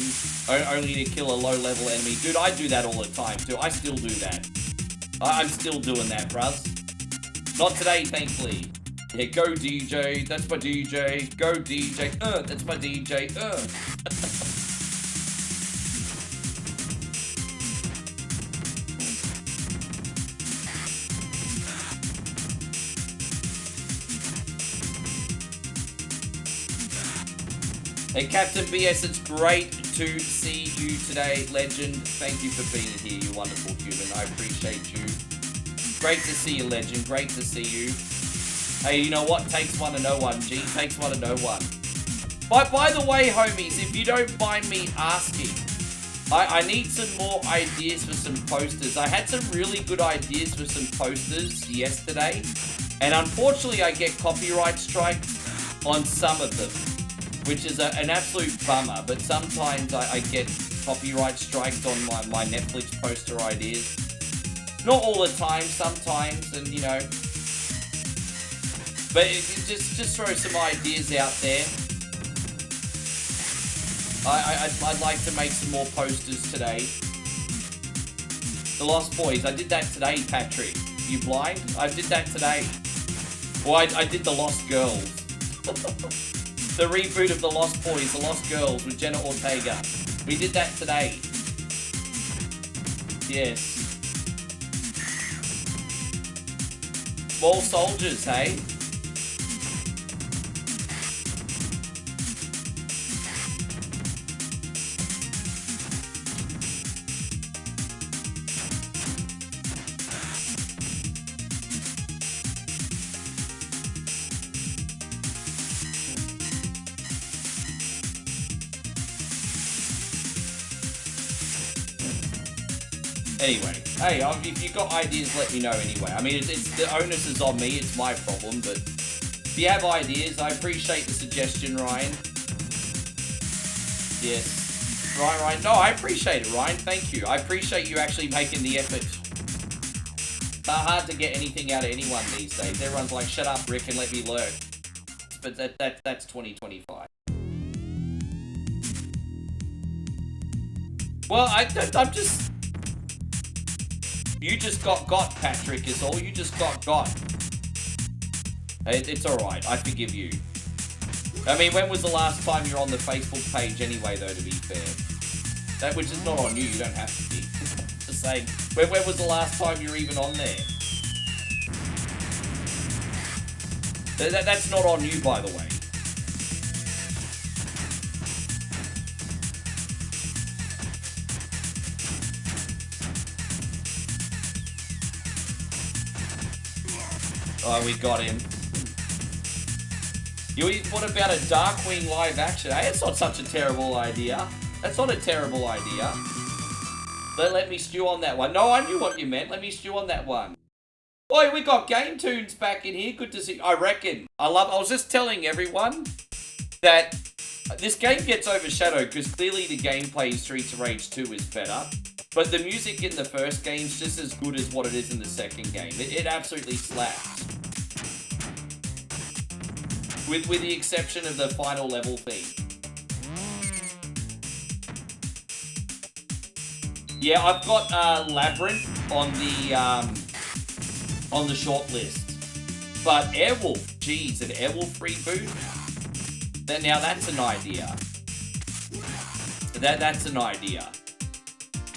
only to kill a low-level enemy. Dude, I do that all the time too. I still do that. I'm still doing that, bruz. Not today, thankfully. Yeah, go DJ. That's my DJ. Go DJ. That's my DJ. Hey, Captain BS, it's great to see you today, legend. Thank you for being here, you wonderful human. I appreciate you. Great to see you, legend. Great to see you. Hey, you know what? Takes one to know one, G. Takes one to know one. By the way, homies, if you don't mind me asking, I need some more ideas for some posters. I had some really good ideas for some posters yesterday, and unfortunately I get copyright strikes on some of them, which is an absolute bummer, but sometimes I get copyright strikes on my Netflix poster ideas. Not all the time, sometimes, and you know. But just throw some ideas out there. I'd like to make some more posters today. The Lost Boys, I did that today, Patrick. You blind? I did that today. Well, I did The Lost Girls. The reboot of The Lost Boys, The Lost Girls with Jenna Ortega. We did that today. Yes. Small soldiers, hey? Anyway, hey, if you've got ideas, let me know anyway. I mean, it's the onus is on me, it's my problem, but if you have ideas, I appreciate the suggestion, Ryan. Yes. Ryan. No, I appreciate it, Ryan. Thank you. I appreciate you actually making the effort. It's hard to get anything out of anyone these days. Everyone's like, shut up, Rick, and let me lurk. But that's 2025. Well, I'm just... You just got, Patrick, is all. You just got. It's alright. I forgive you. I mean, when was the last time you were on the Facebook page anyway, though, to be fair? Which is not on you. You don't have to be. Just saying. When was the last time you were even on there? That's not on you, by the way. Oh, we got him. What about a Darkwing live action? Hey, it's not such a terrible idea. That's not a terrible idea. Let me stew on that one. No, I knew what you meant. Let me stew on that one. Boy, we got Game Tunes back in here. Good to see. I reckon. I was just telling everyone that this game gets overshadowed because clearly the gameplay in Streets of Rage 2 is better. But the music in the first game is just as good as what it is in the second game. It absolutely slaps. With the exception of the final level theme. Yeah, I've got Labyrinth on the short list. But Airwolf, geez, an Airwolf reboot? Now that's an idea. That's an idea.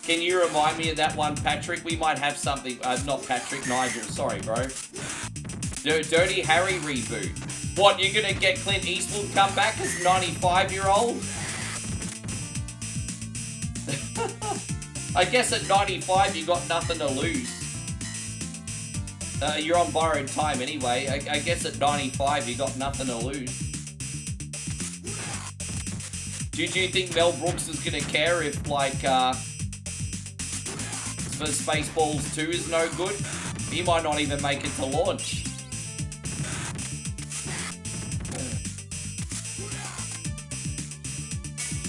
Can you remind me of that one, Patrick? We might have something. Not Patrick, Nigel. Sorry, bro. Dirty Harry reboot. What, you're gonna get Clint Eastwood come back as a 95-year-old? I guess at 95 you got nothing to lose. You're on borrowed time anyway. I guess at 95 you got nothing to lose. Do you think Mel Brooks is gonna care if, like, for Spaceballs 2 is no good? He might not even make it to launch.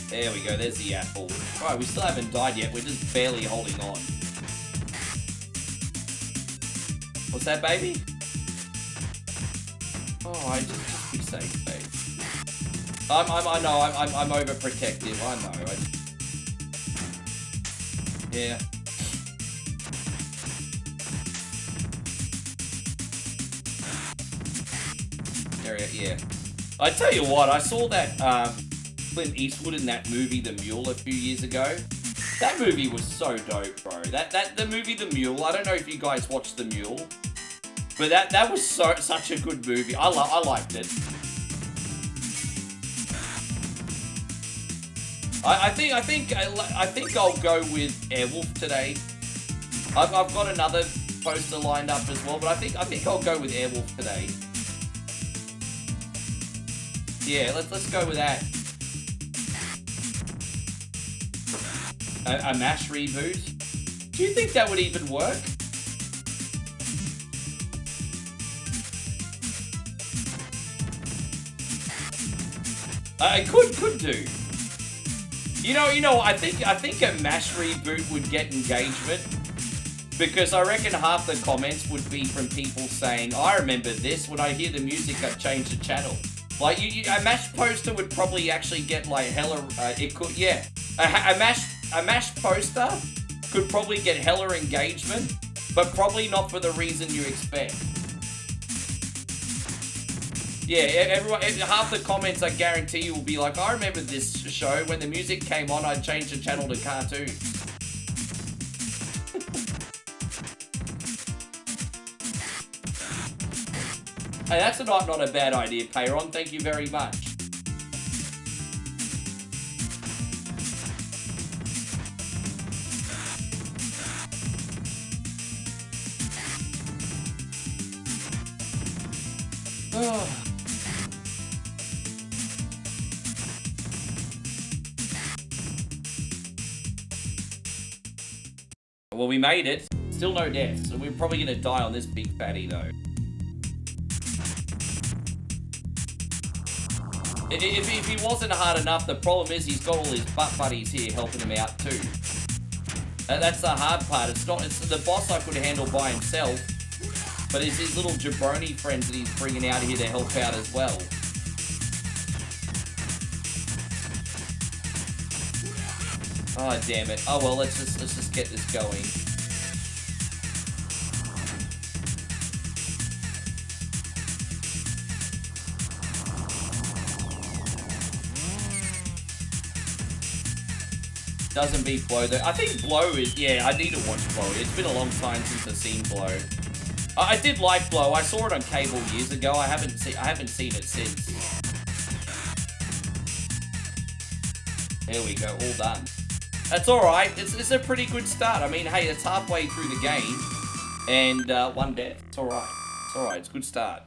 There we go, there's the apple. Right, we still haven't died yet, we're just barely holding on. What's that, baby? Oh, I just be safe, babe. I know, I'm overprotective, I know. Yeah. Yeah. I tell you what, I saw that Clint Eastwood in that movie The Mule a few years ago. That movie was so dope, bro. The movie The Mule, I don't know if you guys watched The Mule, but that was such a good movie. I liked it. I think I'll go with Airwolf today. I've got another poster lined up as well, but I think I'll go with Airwolf today. Yeah, let's go with that. A MASH reboot? Do you think that would even work? It could do. You know, I think a MASH reboot would get engagement, because I reckon half the comments would be from people saying, I remember this, when I hear the music I change the channel. Like, a MASH poster would probably actually get, like, hella, it could, yeah. A MASH poster could probably get hella engagement, but probably not for the reason you expect. Yeah, everyone, half the comments I guarantee you will be like, I remember this show, when the music came on, I changed the channel to cartoons. Hey, that's not a bad idea, Payron. Thank you very much. Oh. Well, we made it. Still no deaths, so we're probably gonna die on this big fatty, though. If he wasn't hard enough, the problem is he's got all his butt buddies here helping him out too. That's the hard part. It's the boss I could handle by himself, but it's his little jabroni friends that he's bringing out here to help out as well. Oh damn it! Oh well, let's just get this going. Doesn't beat Blow though. I think Blow is, yeah, I need to watch Blow. It's been a long time since I've seen Blow. I did like Blow. I saw it on cable years ago. I haven't seen it since. There we go, all done. That's alright. It's a pretty good start. I mean, hey, it's halfway through the game. And one death. It's alright. It's alright. It's a good start.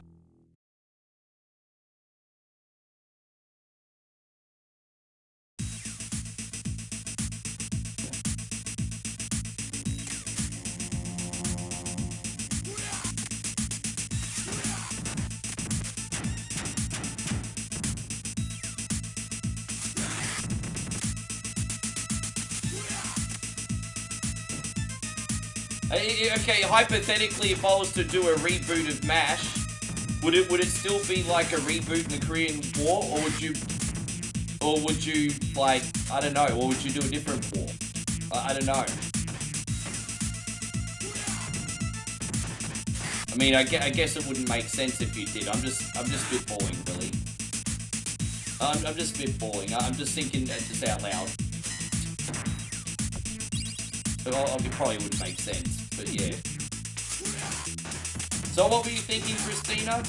Okay, hypothetically, if I was to do a reboot of MASH, would it still be like a reboot in the Korean War, or would you like, I don't know, or would you do a different war? I don't know. I mean, I guess it wouldn't make sense if you did. I'm just spitballing, really. I'm just spitballing. I'm just thinking just out loud. But it probably wouldn't make sense, but yeah. So what were you thinking, Christina?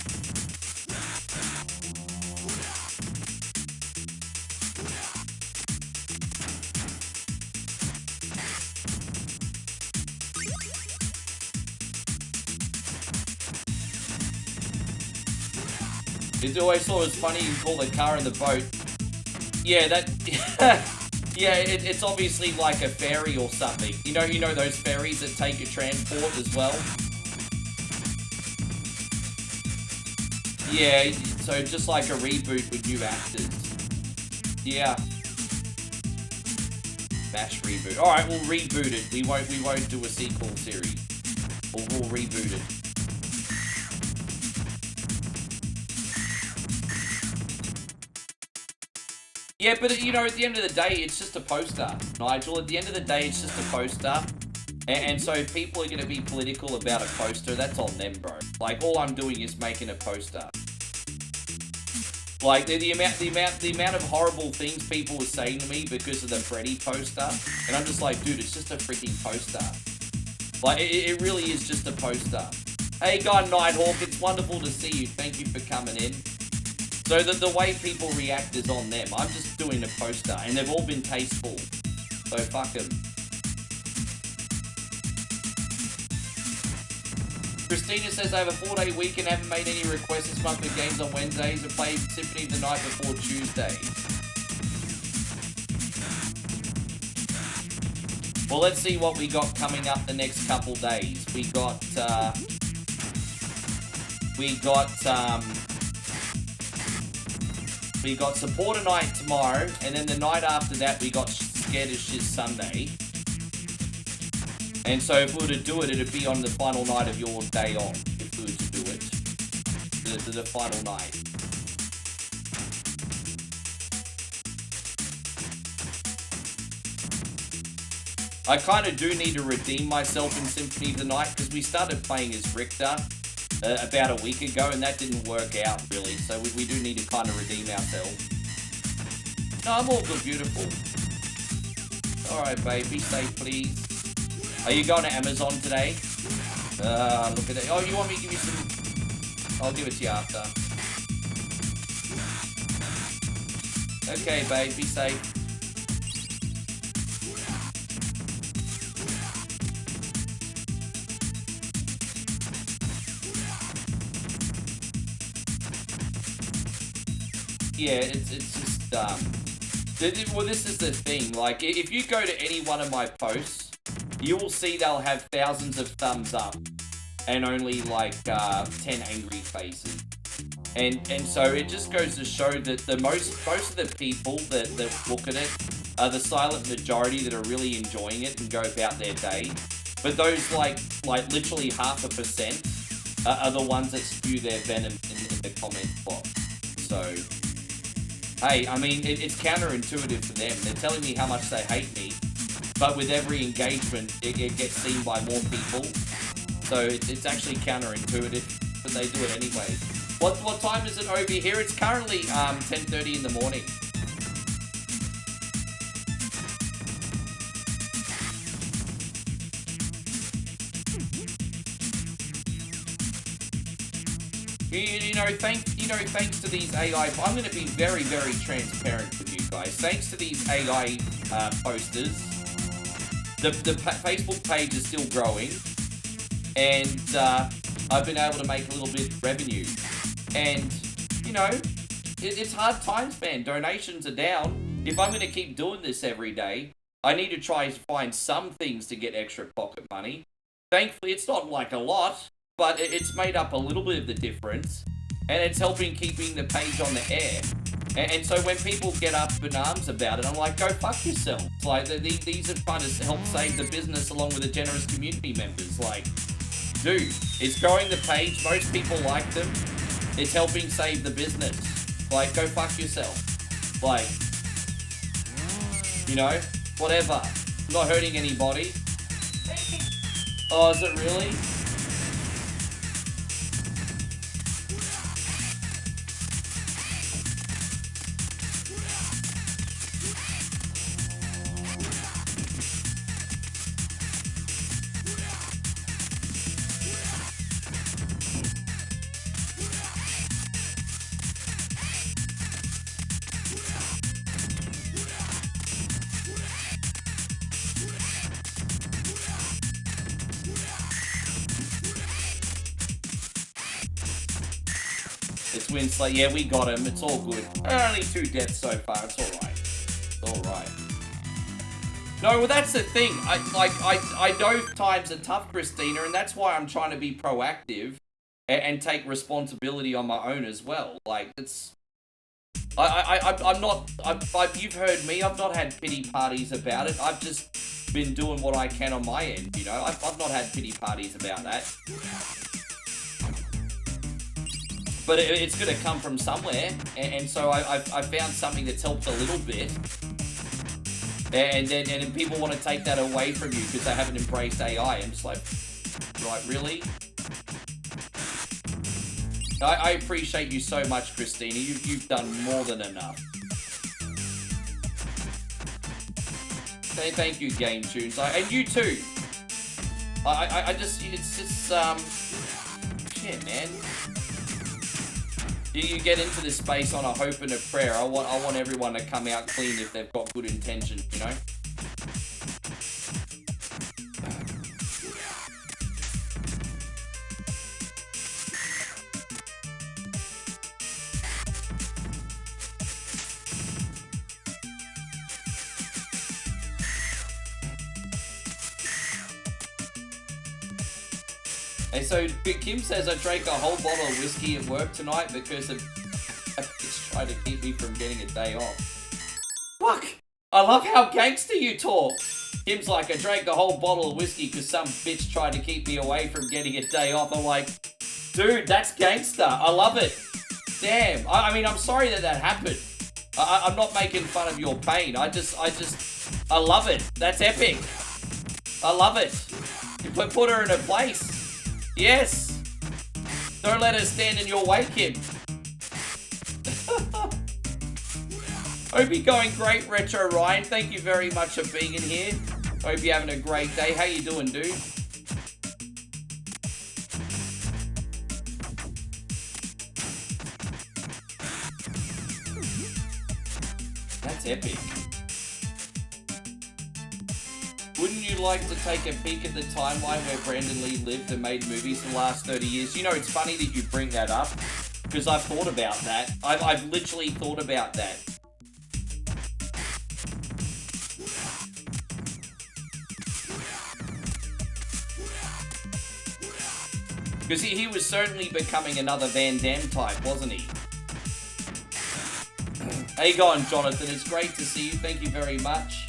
It's always thought it was funny you call the car and the boat. Yeah, that... Yeah, it's obviously like a ferry or something. You know those ferries that take your transport as well? Yeah, so just like a reboot with new actors. Yeah. MASH reboot. Alright, we'll reboot it. We won't do a sequel series. We'll reboot it. Yeah, but you know, at the end of the day, it's just a poster, Nigel. At the end of the day, it's just a poster. And so if people are going to be political about a poster, that's on them, bro. Like, all I'm doing is making a poster. Like, the amount of horrible things people were saying to me because of the Freddy poster. And I'm just like, dude, it's just a freaking poster. Like, it really is just a poster. Hey, Guy Nighthawk, it's wonderful to see you. Thank you for coming in. So the way people react is on them. I'm just doing a poster, and they've all been tasteful. So fuck them. Christina says, I have a 4-day weekend, haven't made any requests this month for games on Wednesdays, and played Symphony of the Night before Tuesday. Well, let's see what we got coming up the next couple days. We got Supporter Night tomorrow, and then the night after that we got Scared as Shiz Sunday. And so if we were to do it, it'd be on the final night of your day off, if we were to do it. The final night. I kind of do need to redeem myself in Symphony of the Night, because we started playing as Richter about a week ago, and that didn't work out, really. So we do need to kind of redeem ourselves. No, I'm all good, beautiful. Alright, babe, be safe, please. Are you going to Amazon today? Look at that. Oh, you want me to give you some... I'll give it to you after. Okay, babe, be safe. Yeah, it's just, well, this is the thing, like, if you go to any one of my posts, you will see they'll have thousands of thumbs up, and only, like, 10 angry faces. And so it just goes to show that the most of the people that look at it are the silent majority that are really enjoying it and go about their day. But those like literally 0.5% are the ones that spew their venom in the comments box. So, hey, I mean, it's counterintuitive for them. They're telling me how much they hate me, but with every engagement, it gets seen by more people. So it's actually counterintuitive, but they do it anyway. What time is it over here? It's currently 10:30 in the morning. Thanks to these AI, I'm going to be very, very transparent with you guys. Thanks to these AI posters, the Facebook page is still growing, and I've been able to make a little bit of revenue. And, it's hard times, man. Donations are down. If I'm going to keep doing this every day, I need to try to find some things to get extra pocket money. Thankfully, it's not like a lot, but it's made up a little bit of the difference, and it's helping keeping the page on the air. And so when people get up in arms about it, I'm like, go fuck yourself. Like, these are trying to help save the business along with the generous community members. Like, dude, it's growing the page. Most people like them. It's helping save the business. Like, go fuck yourself. Like, whatever. I'm not hurting anybody. Oh, is it really? Like, yeah, we got him. It's all good. Only 2 deaths so far. It's alright. It's alright. No, well, that's the thing. I know times are tough, Christina, and that's why I'm trying to be proactive and take responsibility on my own as well. Like, it's... I'm not... you've heard me. I've not had pity parties about it. I've just been doing what I can on my end, I've not had pity parties about that. But it's going to come from somewhere, and so I found something that's helped a little bit, and then people want to take that away from you because they haven't embraced AI. I'm just like, right, really? I appreciate you so much, Christina. You've done more than enough. Thank you, Game Tunes, and you too. It's just shit, man. You get into this space on a hope and a prayer. I want everyone to come out clean if they've got good intentions, And so Kim says, I drank a whole bottle of whiskey at work tonight because a bitch tried to keep me from getting a day off. Fuck! I love how gangster you talk. Kim's like, I drank a whole bottle of whiskey because some bitch tried to keep me away from getting a day off. I'm like, dude, that's gangster. I love it. Damn. I mean, I'm sorry that happened. I'm not making fun of your pain. I love it. That's epic. I love it. You put her in her place. Yes! Don't let her stand in your way, Kim. Hope you're going great, Retro Ryan. Thank you very much for being in here. Hope you're having a great day. How you doing, dude? That's epic. Wouldn't you like to take a peek at the timeline where Brandon Lee lived and made movies for the last 30 years? It's funny that you bring that up, because I've thought about that. I've literally thought about that. Because he was certainly becoming another Van Damme type, wasn't he? How you going, Jonathan? It's great to see you. Thank you very much.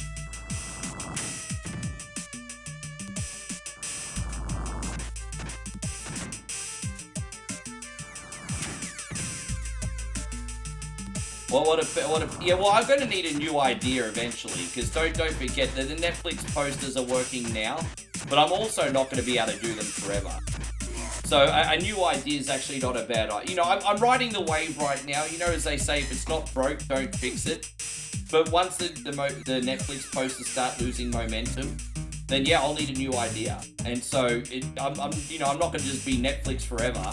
Yeah, well, I'm going to need a new idea eventually, because don't forget that the Netflix posters are working now, but I'm also not going to be able to do them forever. So a new idea is actually not a bad idea. You know, I'm riding the wave right now. You know, as they say, if it's not broke, don't fix it. But once the Netflix posters start losing momentum, then yeah, I'll need a new idea. And so I'm not going to just be Netflix forever.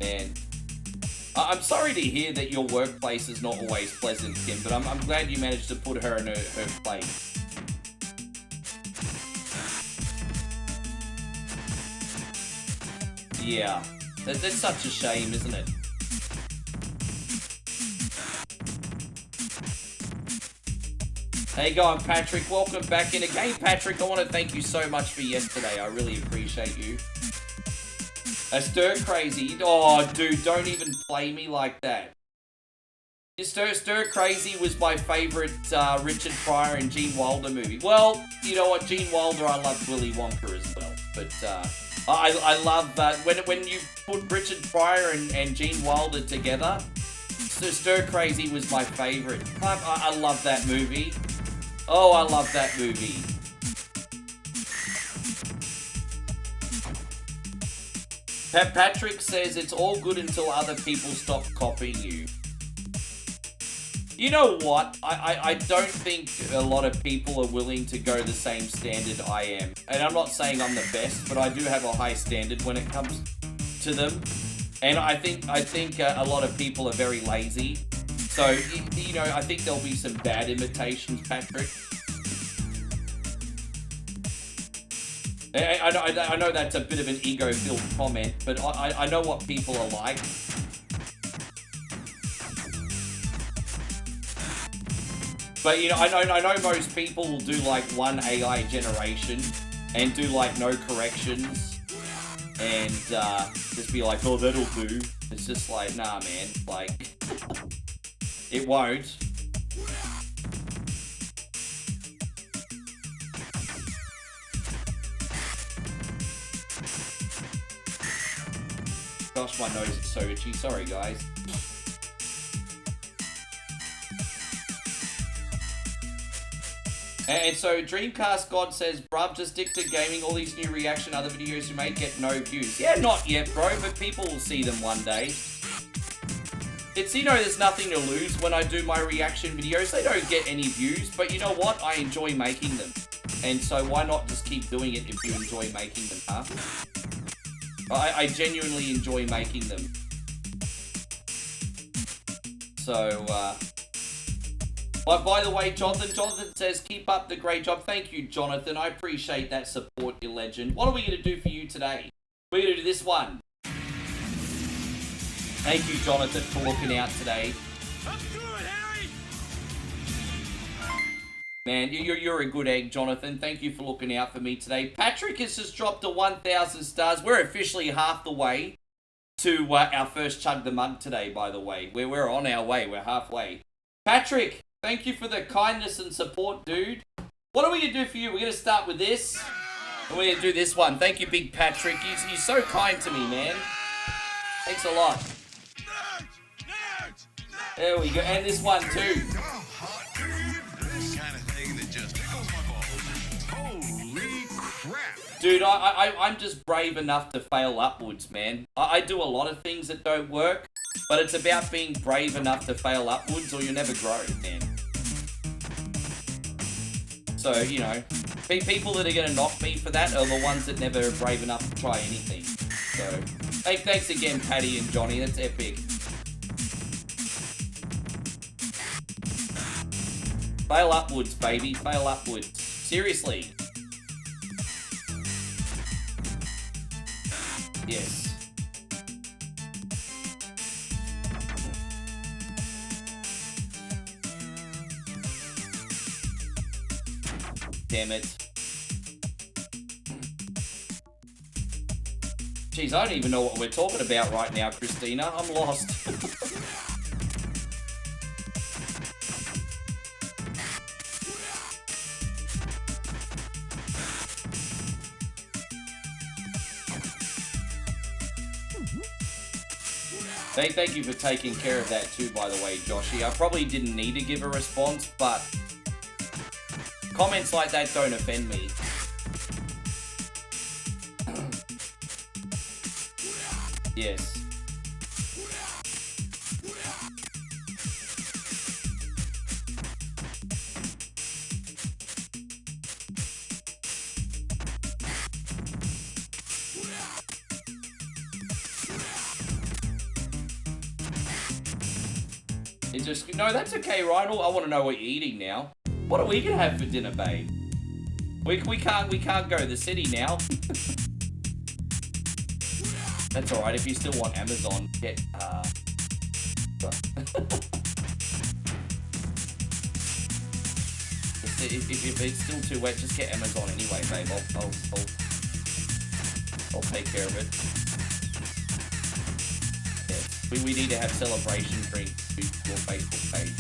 Man, I'm sorry to hear that your workplace is not always pleasant, Kim, but I'm glad you managed to put her in her place. Yeah, that's such a shame, isn't it? How you going, Patrick? Welcome back in again, Patrick. I want to thank you so much for yesterday. I really appreciate you. Stir Crazy. Oh, dude, don't even play me like that. Stir Crazy was my favorite Richard Pryor and Gene Wilder movie. Well, you know what, Gene Wilder, I love Willy Wonka as well. But I love that when you put Richard Pryor and Gene Wilder together. Stir Crazy was my favorite. I love that movie. Oh, I love that movie. Patrick says it's all good until other people stop copying you. You know what? I don't think a lot of people are willing to go the same standard I am. And I'm not saying I'm the best, but I do have a high standard when it comes to them. And I think a lot of people are very lazy. So, you know, I think there'll be some bad imitations, Patrick. I know that's a bit of an ego-filled comment, but I know what people are like. But, you know, I know most people will do, like, one AI generation and do, like, no corrections and just be like, oh, that'll do. It's just like, nah, man. Like, it won't. Gosh, my nose is so itchy. Sorry, guys. And so Dreamcast God says, bruv, just stick to gaming. All these new reaction, other videos you make get no views. Yeah, not yet, bro, but people will see them one day. It's, you know, there's nothing to lose when I do my reaction videos. They don't get any views, but you know what? I enjoy making them. And so why not just keep doing it if you enjoy making them, huh? I genuinely enjoy making them. So, but by the way, Jonathan says, keep up the great job. Thank you, Jonathan. I appreciate that support, you legend. What are we going to do for you today? We're going to do this one. Thank you, Jonathan, for looking out today. Let's do it, Harry! Man, you're a good egg, Jonathan. Thank you for looking out for me today. Patrick has just dropped to 1,000 stars. We're officially half the way to our first Chug the Mug today, by the way. We're on our way. We're halfway. Patrick, thank you for the kindness and support, dude. What are we going to do for you? We're going to start with this. And we're going to do this one. Thank you, Big Patrick. You're so kind to me, man. Thanks a lot. There we go. And this one, too. Dude, I'm just brave enough to fail upwards, man. I do a lot of things that don't work, but it's about being brave enough to fail upwards or you'll never grow, man. So, you know, people that are going to knock me for that are the ones that never are brave enough to try anything. So, hey, thanks again, Patty and Johnny. That's epic. Fail upwards, baby. Fail upwards. Seriously. Yes. Damn it. Jeez, I don't even know what we're talking about right now, Christina. I'm lost. Thank you for taking care of that too, by the way, Joshy. I probably didn't need to give a response, but comments like that don't offend me. Yes. It just, no, that's okay, Ryan. I want to know what you're eating now. What are we gonna have for dinner, babe? We can't go to the city now. That's alright, if you still want Amazon, get, if it's still too wet, just get Amazon anyway, babe. I'll take care of it. Yeah. We need to have celebration drinks to your Facebook page.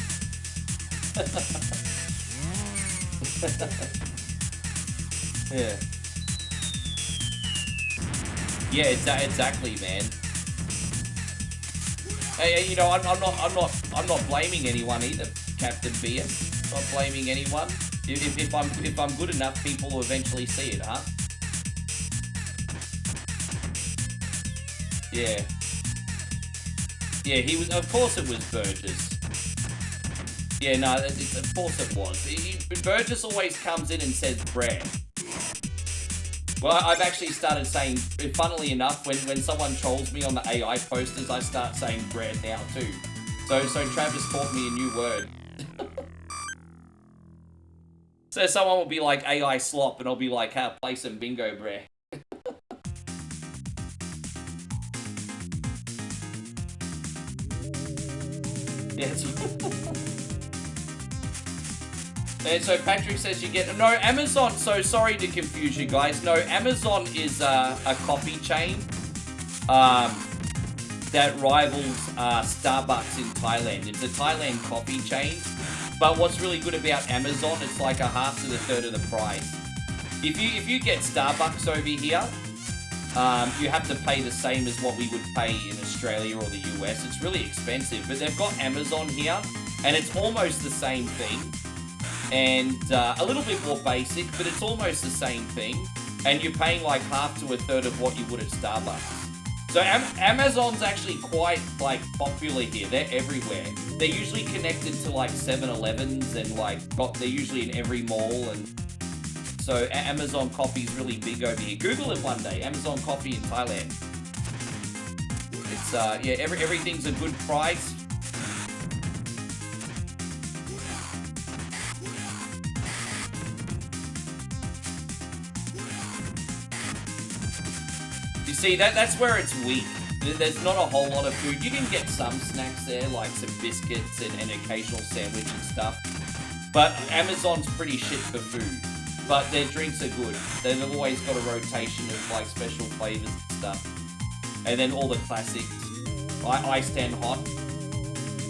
Yeah. Yeah, exactly, man. Hey, you know, I'm not blaming anyone either, Captain BS. Not blaming anyone. If I'm good enough, people will eventually see it, huh? Yeah. Yeah, he was. Of course, it was Burgess. Yeah, no, of course it was. Burgess always comes in and says bread. Well, I've actually started saying, funnily enough, when someone trolls me on the AI posters, I start saying bread now too. So Travis taught me a new word. So someone will be like AI slop, and I'll be like, play some bingo bread. Yes. And so Patrick says you get... No, Amazon... So sorry to confuse you guys. No, Amazon is a coffee chain that rivals Starbucks in Thailand. It's a Thailand coffee chain. But what's really good about Amazon, it's like a half to a third of the price. If you get Starbucks over here, you have to pay the same as what we would pay in Australia or the US. It's really expensive. But they've got Amazon here, and it's almost the same thing. And a little bit more basic, but it's almost the same thing. And you're paying like half to a third of what you would at Starbucks. So Amazon's actually quite like popular here. They're everywhere. They're usually connected to like 7-Elevens and like they're usually in every mall. And so Amazon coffee is really big over here. Google it one day. Amazon coffee in Thailand. It's yeah, everything's a good price. You see, that's where it's weak. There's not a whole lot of food. You can get some snacks there, like some biscuits and an occasional sandwich and stuff. But Amazon's pretty shit for food. But their drinks are good. They've always got a rotation of like special flavors and stuff. And then all the classics. Iced and hot.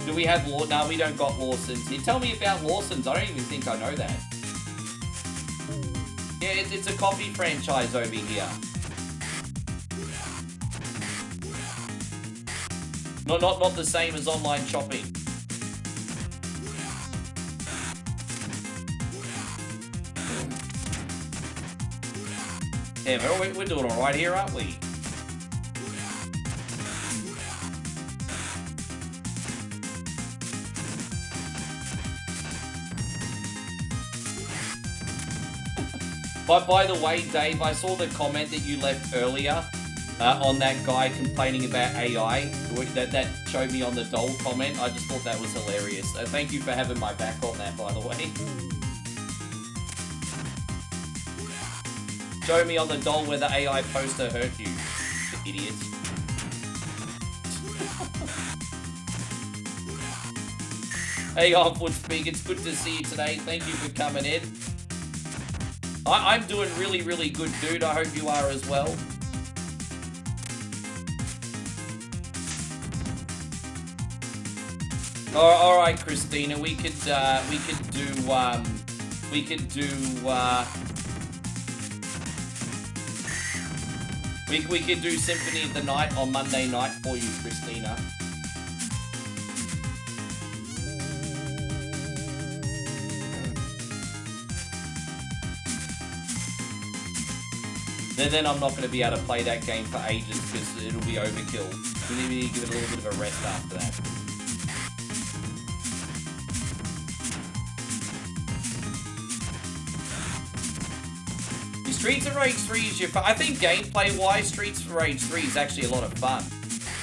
Do we have Lawson? No, we don't got Lawson's here. Tell me about Lawson's. I don't even think I know that. Yeah, it's a coffee franchise over here. Not the same as online shopping. Yeah, we're doing alright here, aren't we? But by the way, Dave, I saw the comment that you left earlier on that guy complaining about AI. That showed me on the doll comment. I just thought that was hilarious. Thank you for having my back on that, by the way. Show me on the doll where the AI poster hurt you, idiot. Hey, Foot Speak, it's good to see you today. Thank you for coming in. I'm doing really, really good, dude. I hope you are as well. All right, Christina. We could do Symphony of the Night on Monday night for you, Christina. Then I'm not going to be able to play that game for ages because it'll be overkill. We need to give it a little bit of a rest after that. Streets of Rage 3 is your fun. I think gameplay-wise, Streets of Rage 3 is actually a lot of fun.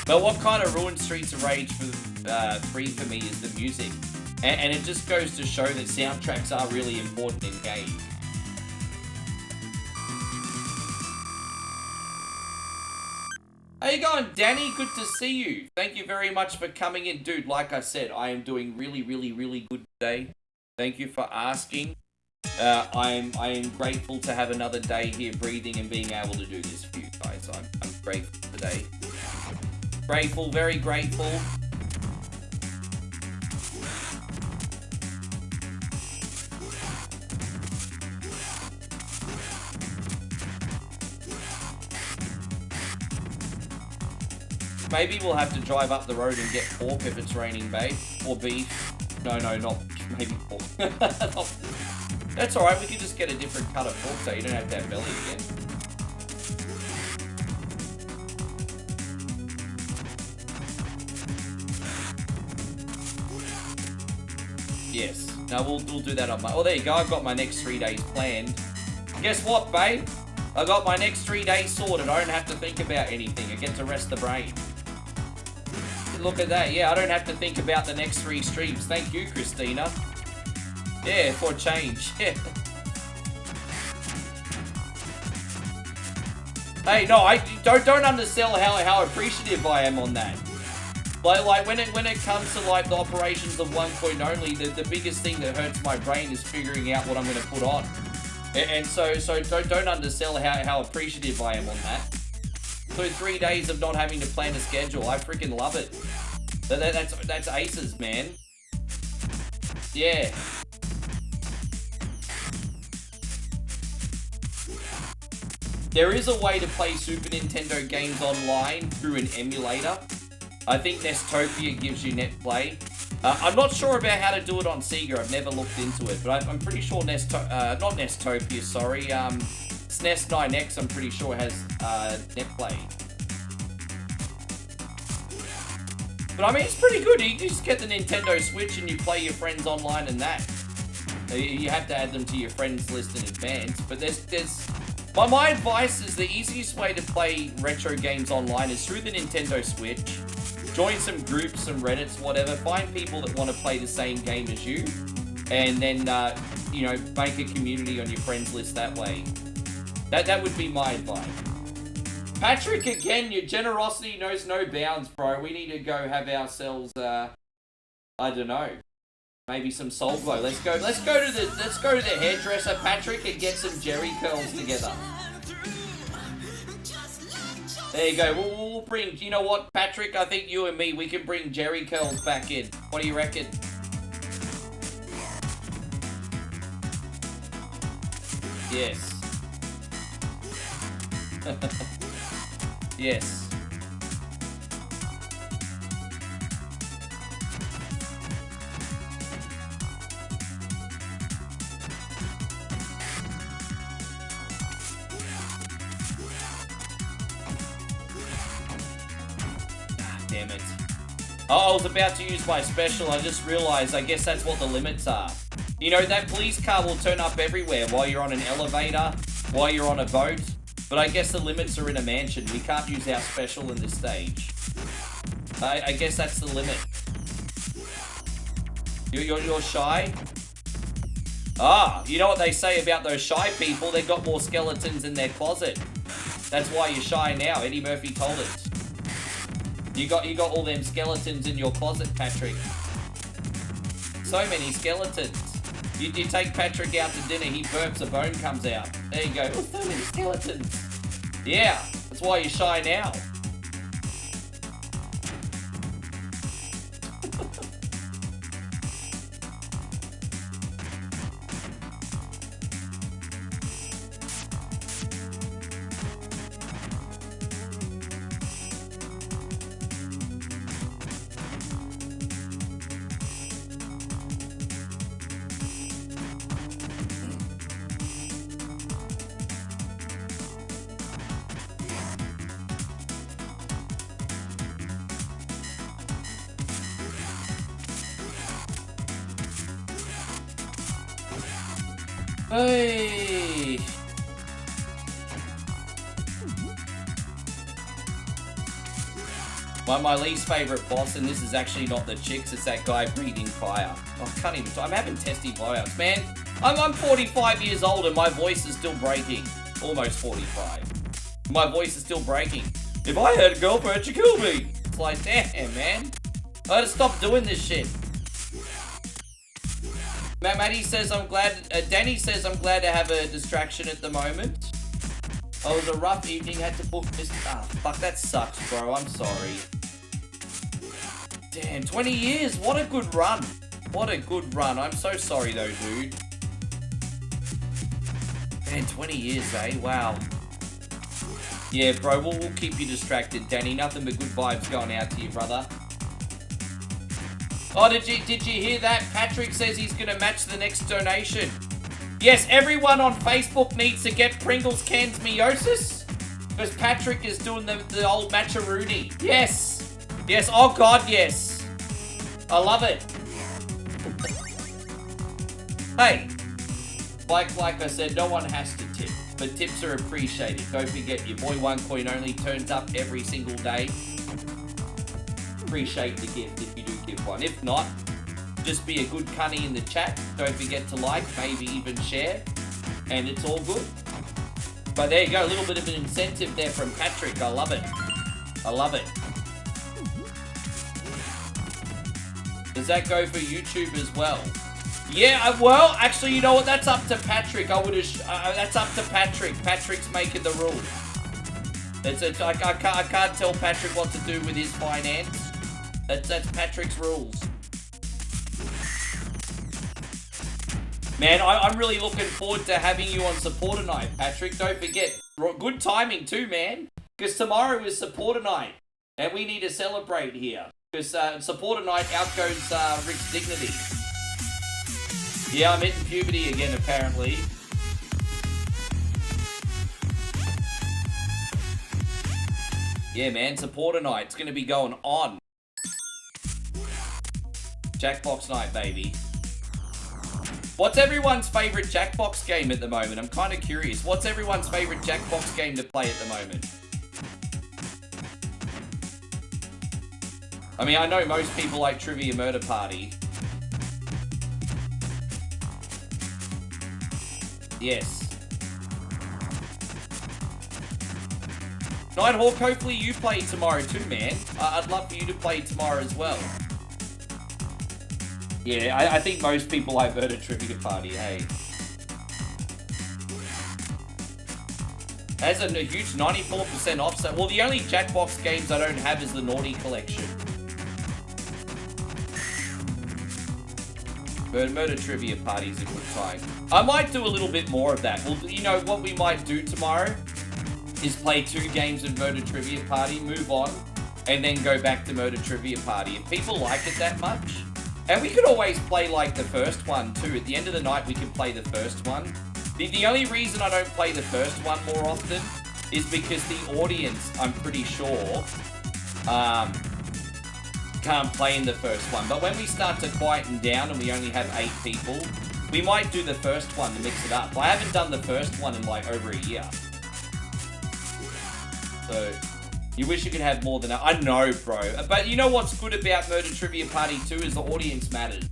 But what kind of ruined Streets of Rage 3 for me is the music. And it just goes to show that soundtracks are really important in games. How you going, Danny? Good to see you. Thank you very much for coming in. Dude, like I said, I am doing really, really, really good today. Thank you for asking. I am grateful to have another day here breathing and being able to do this for you guys. I'm grateful today. Grateful, very grateful. Maybe we'll have to drive up the road and get pork if it's raining, babe. Or beef. No, not maybe pork. That's alright, we can just get a different cut of pork so you don't have to have belly again. Yes. No, we'll do that on my... Oh, there you go. I've got my next 3 days planned. Guess what, babe? I got my next 3 days sorted. I don't have to think about anything. I get to rest the brain. Look at that. Yeah, I don't have to think about the next 3 streams. Thank you, Christina. Yeah, for a change. Yeah. Hey, no, I don't undersell how appreciative I am on that. Like when it comes to like the operations of one coin only, the biggest thing that hurts my brain is figuring out what I'm going to put on. And so don't undersell how appreciative I am on that. So 3 days of not having to plan a schedule, I freaking love it. That's aces, man. Yeah. There is a way to play Super Nintendo games online through an emulator. I think Nestopia gives you net play. I'm not sure about how to do it on Sega. I've never looked into it, but I'm pretty sure not Nestopia, sorry. SNES 9X, I'm pretty sure has net play. But I mean, it's pretty good. You just get the Nintendo Switch and you play your friends online and that. You have to add them to your friends list in advance, but there's my advice is the easiest way to play retro games online is through the Nintendo Switch. Join some groups, some Reddits, whatever. Find people that want to play the same game as you, and then you know, make a community on your friends list that way. That would be my advice. Patrick, again, your generosity knows no bounds, bro. We need to go have ourselves I don't know, maybe some Soul Glow. Let's go to the hairdresser, Patrick, and get some Jerry curls together. There you go. We'll bring, you know what, Patrick? I think you and me, we can bring Jerry curls back in. What do you reckon? Yes. Yes. Damn it. Oh, I was about to use my special. I just realized, I guess that's what the limits are. You know, that police car will turn up everywhere while you're on an elevator, while you're on a boat. But I guess the limits are in a mansion. We can't use our special in this stage. I guess that's the limit. You're shy? Ah, you know what they say about those shy people? They've got more skeletons in their closet. That's why you're shy now. Eddie Murphy told us. You got all them skeletons in your closet, Patrick. So many skeletons. You take Patrick out to dinner, he burps, a bone comes out. There you go. Oh, so many skeletons. Yeah, that's why you're shy now. Hey. My least favorite boss, and this is actually not the chicks, it's that guy breathing fire. Oh, I can't even talk. I'm having testy blowouts, man. I'm 45 years old and my voice is still breaking. Almost 45. My voice is still breaking. If I had a girlfriend, she'd kill me. It's like, damn, man. I gotta stop doing this shit. Maddie says I'm glad, Danny says I'm glad to have a distraction at the moment. Oh, it was a rough evening, had to book this. Ah, fuck, that sucks, bro. I'm sorry. Damn, 20 years. What a good run. What a good run. I'm so sorry, though, dude. Man, 20 years, eh? Wow. Yeah, bro, we'll keep you distracted, Danny. Nothing but good vibes going out to you, brother. Oh, did you hear that? Patrick says he's going to match the next donation. Yes, everyone on Facebook needs to get Pringles cans meiosis. Because Patrick is doing the old matcharoony. Yes. Yes, oh God, yes. I love it. Hey. Like I said, no one has to tip. But tips are appreciated. Don't forget, your boy One Coin Only turns up every single day. Appreciate the gift if you do give one. If not, just be a good cunny in the chat. Don't forget to like, maybe even share, and it's all good. But there you go, a little bit of an incentive there from Patrick. I love it. I love it. Does that go for YouTube as well? Yeah, well, actually, you know what? That's up to Patrick. That's up to Patrick. Patrick's making the rules. I can't tell Patrick what to do with his finance. That's Patrick's rules. Man, I'm really looking forward to having you on Supporter Night, Patrick. Don't forget, good timing too, man. Because tomorrow is Supporter Night. And we need to celebrate here. Because Supporter Night outgoes Rick's dignity. Yeah, I'm hitting puberty again, apparently. Yeah, man, Supporter Night. It's going to be going on. Jackbox night, baby. What's everyone's favorite Jackbox game at the moment? I'm kind of curious. What's everyone's favorite Jackbox game to play at the moment? I mean, I know most people like Trivia Murder Party. Yes. Nighthawk, hopefully you play tomorrow too, man. I'd love for you to play tomorrow as well. Yeah, I think most people like Murder Trivia Party, hey. Has a huge 94% off. So, well, the only Jackbox games I don't have is the Naughty Collection. Murder Trivia Party's a good time. I might do a little bit more of that. Well, you know, what we might do tomorrow is play 2 games of Murder Trivia Party, move on, and then go back to Murder Trivia Party. If people like it that much, and we could always play like the first one too. At the end of the night, we can play the first one. The only reason I don't play the first one more often is because the audience, I'm pretty sure, can't play in the first one. But when we start to quieten down and we only have 8 people, we might do the first one to mix it up. I haven't done the first one in like over a year. So, you wish you could have more than that. I know, bro. But you know what's good about Murder Trivia Party 2 is the audience matters.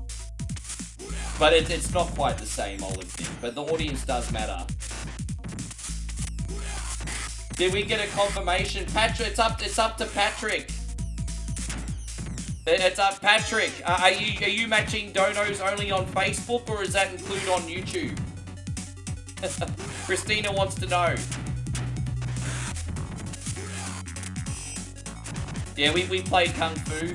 But it's not quite the same, I'll admit. But the audience does matter. Did we get a confirmation? Patrick, it's up to Patrick. It's up, Patrick. Are you matching donos only on Facebook, or does that include on YouTube? Christina wants to know. Yeah, we play Kung Fu.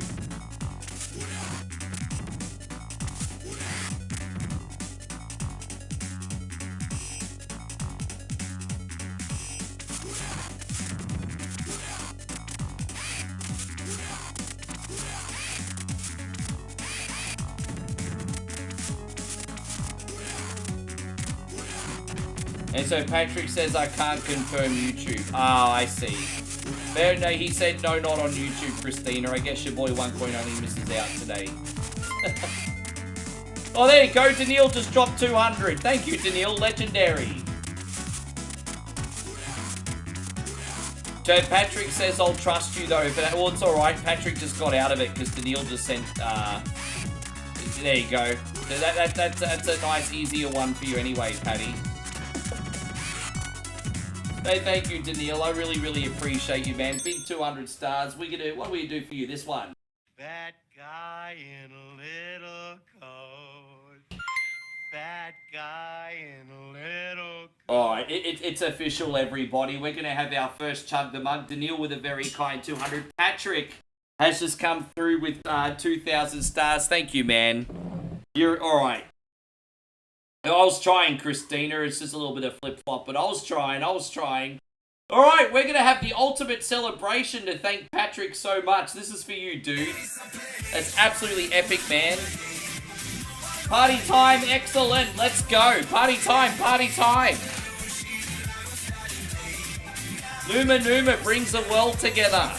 And so Patrick says I can't confirm YouTube. Oh, I see. There, no, he said no, not on YouTube, Christina. I guess your boy OneCoin only misses out today. Oh, there you go. Daniil just dropped 200. Thank you, Daniil. Legendary. So Patrick says I'll trust you though. But well, it's all right. Patrick just got out of it because Daniil just sent. There you go. That's a nice, easier one for you anyway, Patty. Hey, thank you, Daniil. I really appreciate you, man. Big 200 stars. What do we do for you? This one. Bad guy in a little coat. Bad guy in a little coat. Alright, it's official, everybody. We're going to have our first Chug the Mug. Daniil with a very kind 200. Patrick has just come through with 2,000 stars. Thank you, man. You're alright. I was trying, Christina. It's just a little bit of flip-flop, but I was trying. Alright, we're going to have the ultimate celebration to thank Patrick so much. This is for you, dude. That's absolutely epic, man. Party time, excellent. Let's go. Party time, party time. Numa brings the world together.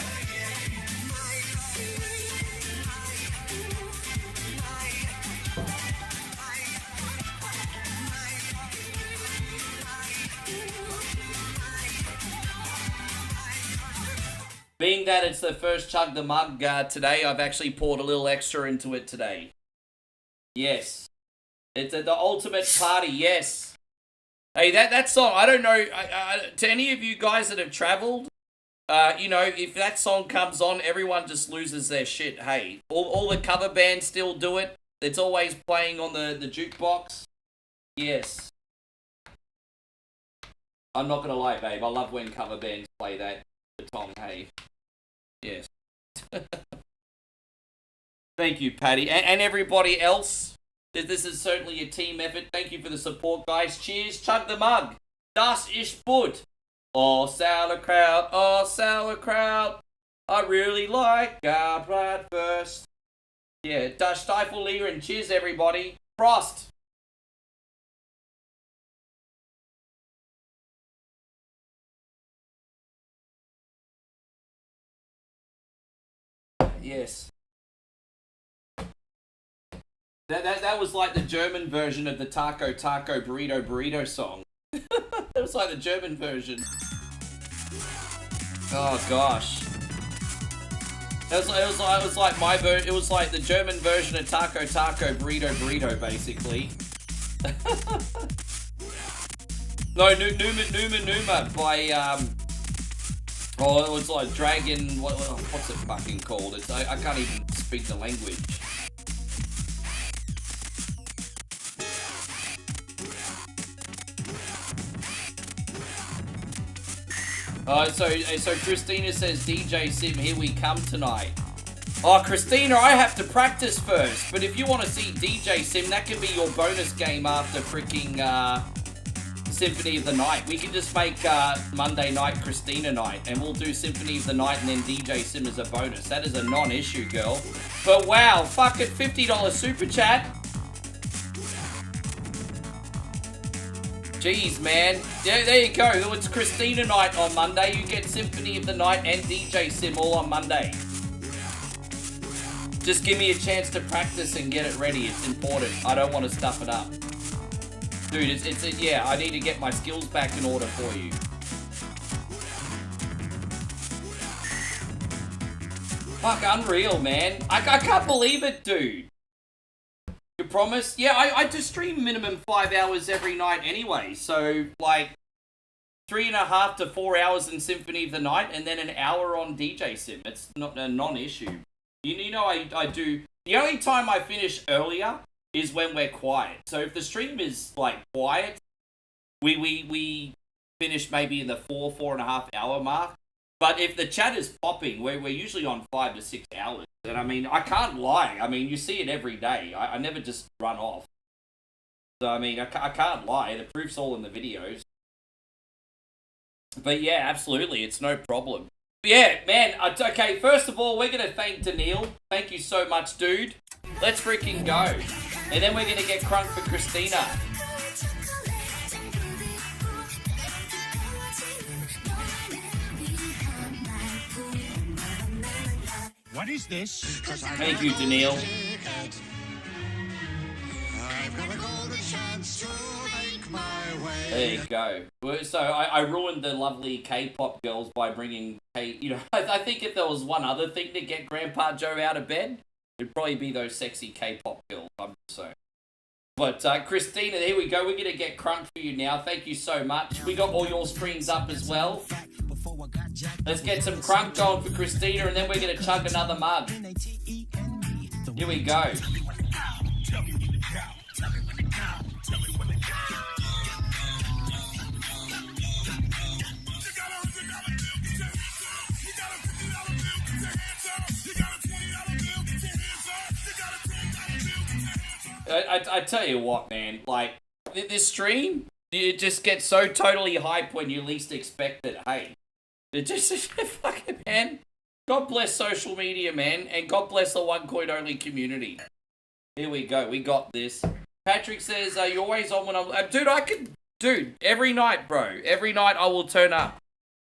Being that it's the first Chug the Mug today, I've actually poured a little extra into it today. Yes. It's the ultimate party, yes. Hey, that song, I don't know, to any of you guys that have traveled, you know, if that song comes on, everyone just loses their shit, hey. All the cover bands still do it. It's always playing on the jukebox. Yes. I'm not gonna lie, babe, I love when cover bands play that song, hey. Yes. Thank you, Patty. And everybody else. This is certainly a team effort. Thank you for the support, guys. Cheers. Chug the Mug. Das ist gut. Oh, sauerkraut. Oh, sauerkraut. I really like bratwurst. Yeah, Das Stifle and cheers, everybody. Frost. Yes. That was like the German version of the taco burrito song. That was like the German version. Oh gosh. It was like my version. It was like the German version of taco burrito basically. No, Numa by oh, it was like Dragon. What's it fucking called? I can't even speak the language. So Christina says, DJ Sim, here we come tonight. Oh, Christina, I have to practice first. But if you want to see DJ Sim, that can be your bonus game after freaking Symphony of the Night. We can just make Monday night Christina night, and we'll do Symphony of the Night and then DJ Sim as a bonus. That is a non-issue, girl. But wow, fuck it, $50 super chat. Jeez, man. Yeah, there you go. It's Christina night on Monday. You get Symphony of the Night and DJ Sim all on Monday. Just give me a chance to practice and get it ready. It's important. I don't want to stuff it up. Dude, yeah, I need to get my skills back in order for you. Fuck, unreal, man. I can't believe it, dude. You promise? Yeah, I just stream minimum 5 hours every night anyway. So, like, 3.5 to 4 hours in Symphony of the Night and then an hour on DJ Sim. It's not a non-issue. You know I do. The only time I finish earlier is when we're quiet. So if the stream is like quiet, we finish maybe in the 4.5 hour mark. But if the chat is popping, we're usually on 5 to 6 hours. And I mean, I can't lie. I mean, you see it every day. I never just run off. So I mean, I can't lie. The proof's all in the videos. But yeah, absolutely, it's no problem. Yeah, man, okay, first of all, we're going to thank Daniil. Thank you so much, dude. Let's freaking go. And then we're going to get crunk for Christina. What is this? Thank you, Daniil. I've got a golden chance to make my way. There you go. So I ruined the lovely K-pop girls by bringing you know, I think if there was one other thing to get Grandpa Joe out of bed, it'd probably be those sexy K-pop girls. But Christina, here we go. We're gonna get crunk for you now. Thank you so much. We got all your screens up as well. Let's get some crunk going for Christina, and then we're gonna chug another mug. Here we go. I tell you what, man, like, this stream, you just get so totally hyped when you least expect it, hey. It just, fucking, man, God bless social media, man, and God bless the one coin only community. Here we go, we got this. Patrick says, you're always on when I'm, dude, every night, bro, every night I will turn up.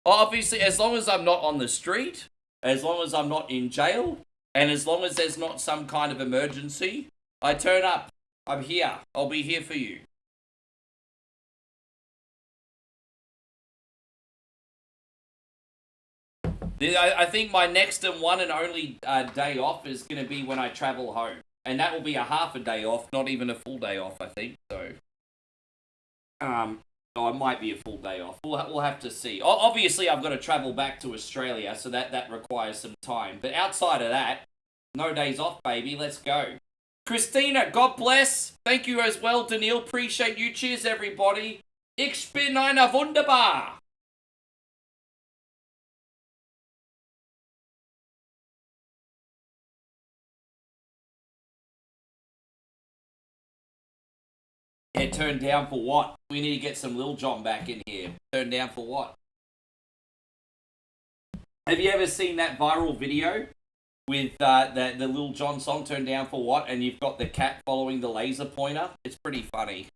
Obviously, as long as I'm not on the street, as long as I'm not in jail, and as long as there's not some kind of emergency, I turn up. I'm here. I'll be here for you. I think my next and one and only day off is going to be when I travel home. And that will be a half a day off, not even a full day off, I think. So, oh, it might be a full day off. We'll have to see. Obviously, I've got to travel back to Australia, so that requires some time. But outside of that, no days off, baby. Let's go. Christina, God bless. Thank you as well, Daniil. Appreciate you. Cheers, everybody. Ich bin eine Wunderbar. Yeah, turned down for what? We need to get some Lil Jon back in here. Turned down for what? Have you ever seen that viral video with the Lil Jon song, Turned Down for What? And you've got the cat following the laser pointer? It's pretty funny.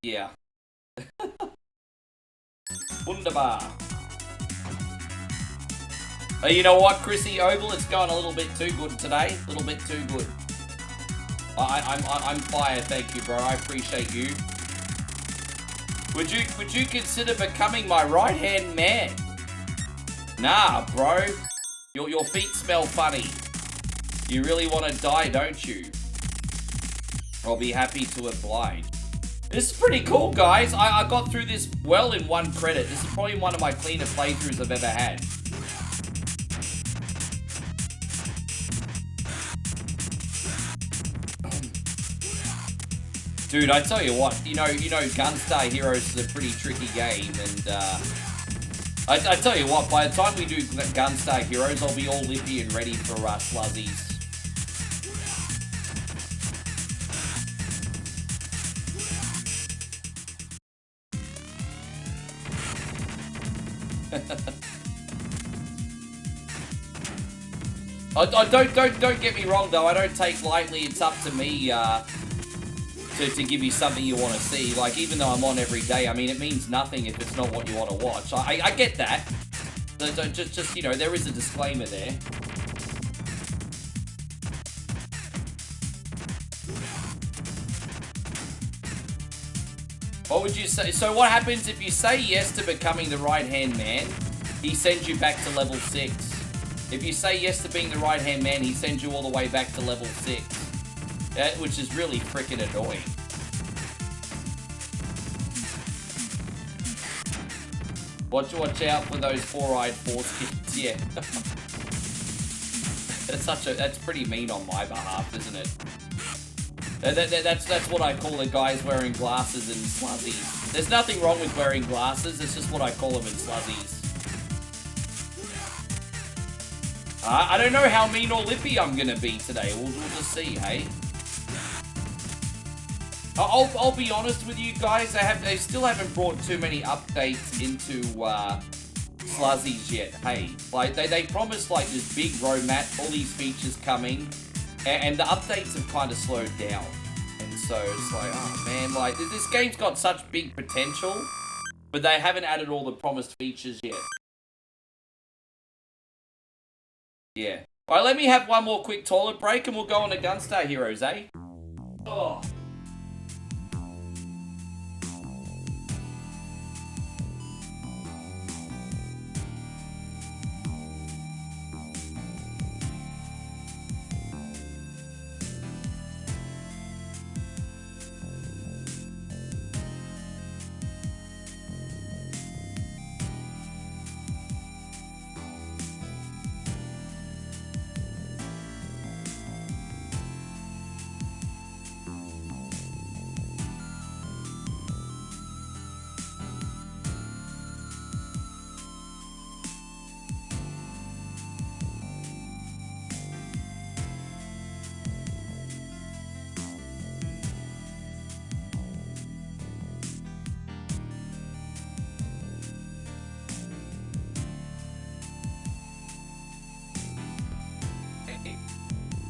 Yeah. Wunderbar. You know what, Chrissy Oval? It's going a little bit too good today. A little bit too good. I'm fire, thank you, bro. I appreciate you. Would you consider becoming my right-hand man? Nah, bro. Your feet smell funny. You really want to die, don't you? I'll be happy to oblige. This is pretty cool, guys. I got through this well in one credit. This is probably one of my cleaner playthroughs I've ever had. Dude, I tell you what, you know, Gunstar Heroes is a pretty tricky game, and I tell you what, by the time we do Gunstar Heroes, I'll be all lippy and ready for sluzzies. Don't get me wrong though. I don't take lightly. It's up to me to give you something you want to see. Like, even though I'm on every day, I mean, it means nothing if it's not what you want to watch. I get that. So just you know, there is a disclaimer there. What would you say? So what happens if you say yes to becoming the right-hand man? He sends you back to level 6. If you say yes to being the right-hand man, he sends you all the way back to level 6. Which is really freaking annoying. Watch out for those four-eyed force kids, yeah. That's pretty mean on my behalf, isn't it? That's what I call the guys wearing glasses and sluzzies. There's nothing wrong with wearing glasses, it's just what I call them in sluzzies. I don't know how mean or lippy I'm gonna be today. We'll just see, hey? I'll be honest with you guys, they still haven't brought too many updates into sluzzies yet, hey? Like, they promised like this big roadmap, all these features coming, and the updates have kind of slowed down. And so it's like, oh man, like, this game's got such big potential, but they haven't added all the promised features yet. Yeah. Alright, let me have one more quick toilet break and we'll go on to Gunstar Heroes, eh? Oh.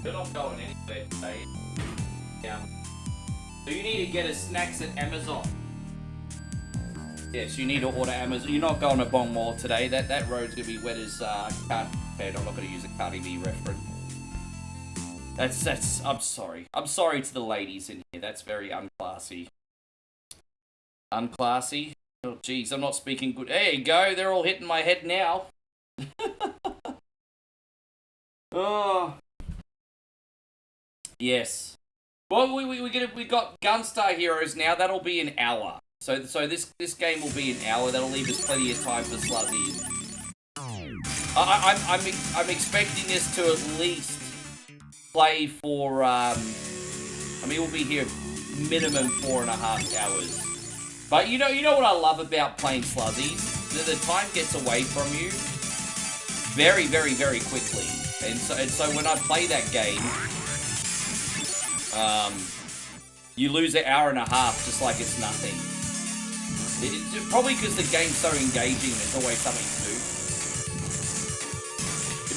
You're not going anywhere today. Yeah. So you need to get us snacks at Amazon. Yes, you need to order Amazon. You're not going to Bong Mall today. That road's gonna be wet as can't. I'm not gonna use a Cardi B reference. That's. I'm sorry. I'm sorry to the ladies in here. That's very unclassy. Unclassy. Oh jeez, I'm not speaking good. There you go. They're all hitting my head now. Oh. Yes. Well, we got Gunstar Heroes now. That'll be an hour. So this game will be an hour. That'll leave us plenty of time for sluzzies. I'm expecting this to at least play for I mean, we'll be here minimum 4.5 hours. But you know what I love about playing sluzzies? The time gets away from you very, very, very quickly. And so when I play that game, you lose an hour and a half just like it's nothing. Probably because the game's so engaging, there's always something to do.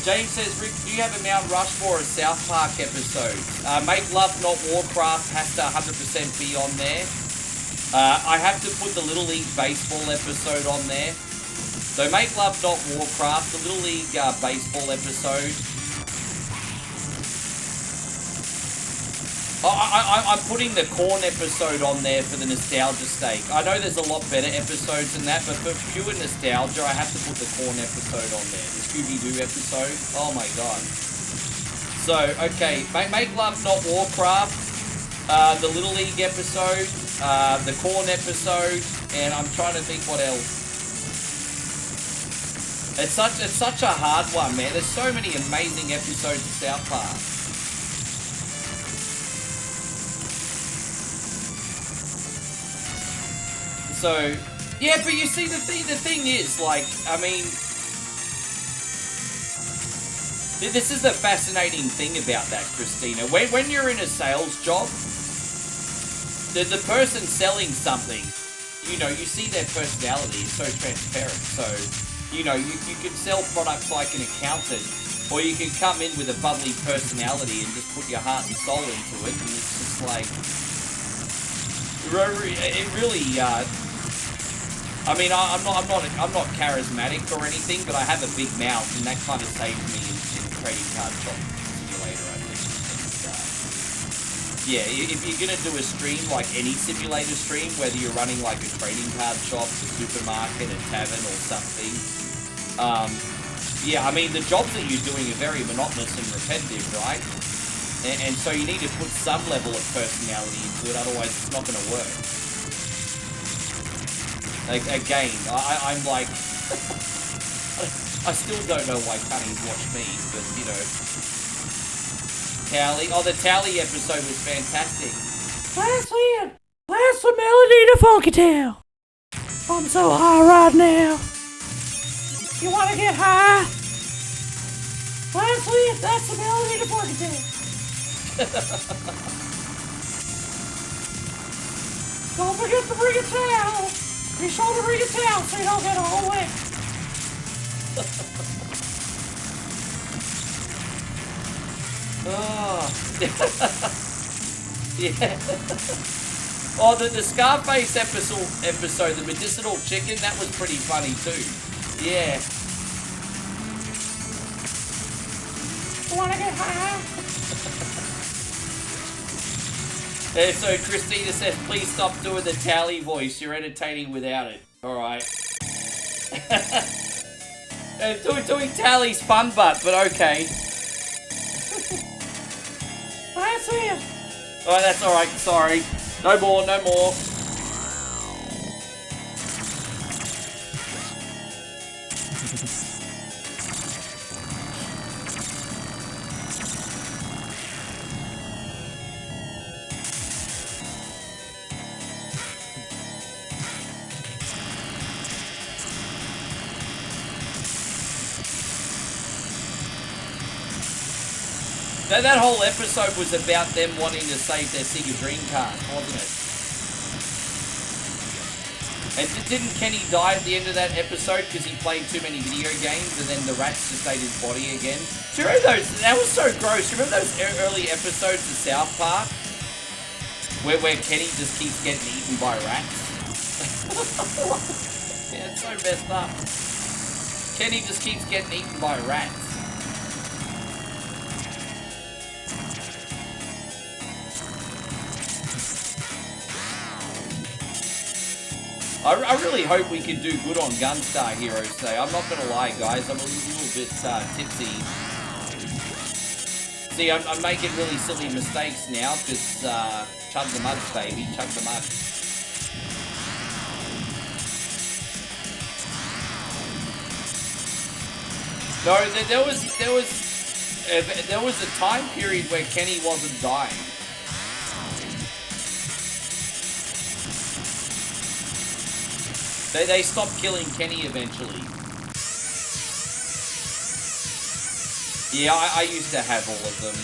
James says, Rick, do you have a Mount Rushmore or a South Park episode? Make Love Not Warcraft has to 100% be on there. I have to put the Little League Baseball episode on there. So Make Love Not Warcraft, the Little League Baseball episode. I'm putting the Corn episode on there for the nostalgia stake. I know there's a lot better episodes than that, but for pure nostalgia, I have to put the Corn episode on there. The Scooby-Doo episode. Oh my god. So, okay. Make Love Not Warcraft, the Little League episode, the Corn episode, and I'm trying to think what else. It's such a hard one, man. There's so many amazing episodes of South Park. So, yeah, but you see, the thing is, like, I mean, this is the fascinating thing about that, Christina. When you're in a sales job, the person selling something, you know, you see their personality is so transparent. So, you know, you can sell products like an accountant, or you can come in with a bubbly personality and just put your heart and soul into it, and it's just like, it really, I mean, I'm not charismatic or anything, but I have a big mouth, and that kind of saved me in Trading Card Shop Simulator, I think. And, yeah, if you're gonna do a stream, like any simulator stream, whether you're running like a trading card shop, a supermarket, a tavern, or something, yeah, I mean, the jobs that you're doing are very monotonous and repetitive, right? And so you need to put some level of personality into it, otherwise it's not gonna work. Like, again, I'm like, I still don't know why Cunnies watch me, but, you know, Tally. Oh, the Tally episode was fantastic. Last the melody to Funky Town. I'm so high right now. You wanna get high? That's the melody to Funky Town. Don't forget to bring a towel. Be sure to bring a towel so you don't get all wet. Oh. Yeah. Oh, the Scarface episode, the medicinal chicken, that was pretty funny too. Yeah. Wanna get high? So Christina says, please stop doing the Tally voice. You're entertaining without it. Alright. Doing Tally's fun but okay. That's it. Oh, that's alright, sorry. No more. That whole episode was about them wanting to save their Sega Dreamcast, wasn't it? And didn't Kenny die at the end of that episode because he played too many video games and then the rats just ate his body again? Do you remember those? That was so gross. Do you remember those early episodes of South Park? Where Kenny just keeps getting eaten by rats? Yeah, it's so messed up. Kenny just keeps getting eaten by rats. I really hope we can do good on Gunstar Heroes today. I'm not going to lie, guys. I'm a little bit tipsy. See, I'm making really silly mistakes now because chug the muds, baby. Chug the muds. No, there was a time period where Kenny wasn't dying. They stopped killing Kenny eventually. Yeah, I used to have all of them.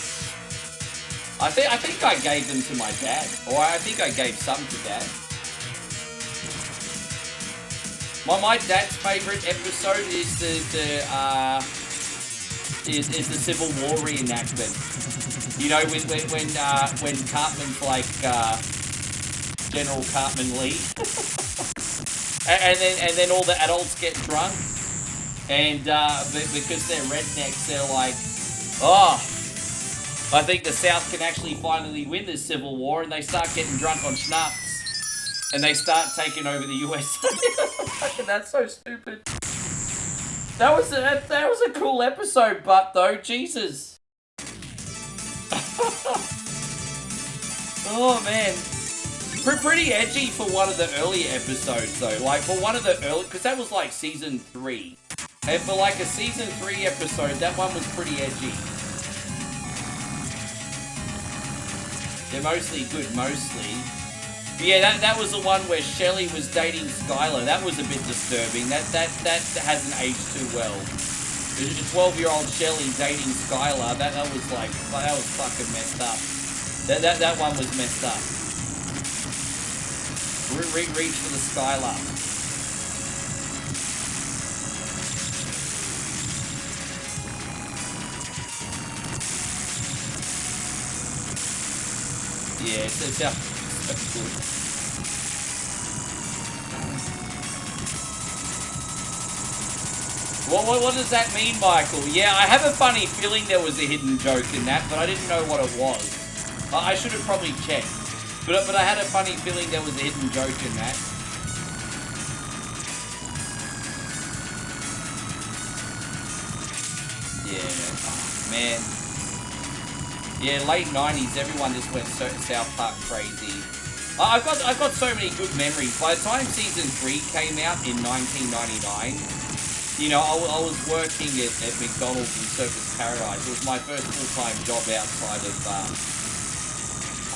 I think I gave them to my dad, or I think I gave some to Dad. My dad's favorite episode is the Civil War reenactment. You know, when Cartman's like General Cartman Lee. And then all the adults get drunk, and because they're rednecks, they're like, oh, I think the South can actually finally win this Civil War, and they start getting drunk on schnapps, and they start taking over the USA. Fucking, that's so stupid. That was a cool episode, but though, Jesus. Oh man. Pretty edgy for one of the earlier episodes though, like for one of the early, because that was like season 3. And for like a season 3 episode, that one was pretty edgy. They're mostly good, mostly. But yeah, that was the one where Shelley was dating Skylar. That was a bit disturbing. That hasn't aged too well. The 12-year-old Shelley dating Skylar, that was fucking messed up. That one was messed up. Reach for the Skylab. Yeah, it's so good. What does that mean, Michael? Yeah, I have a funny feeling there was a hidden joke in that, but I didn't know what it was. I should have probably checked. But I had a funny feeling there was a hidden joke in that. Yeah, oh, man. Yeah, late 90s, everyone just went South Park crazy. I've got so many good memories. By the time season 3 came out in 1999, you know, I was working at McDonald's in Circus Paradise. It was my first full-time job outside of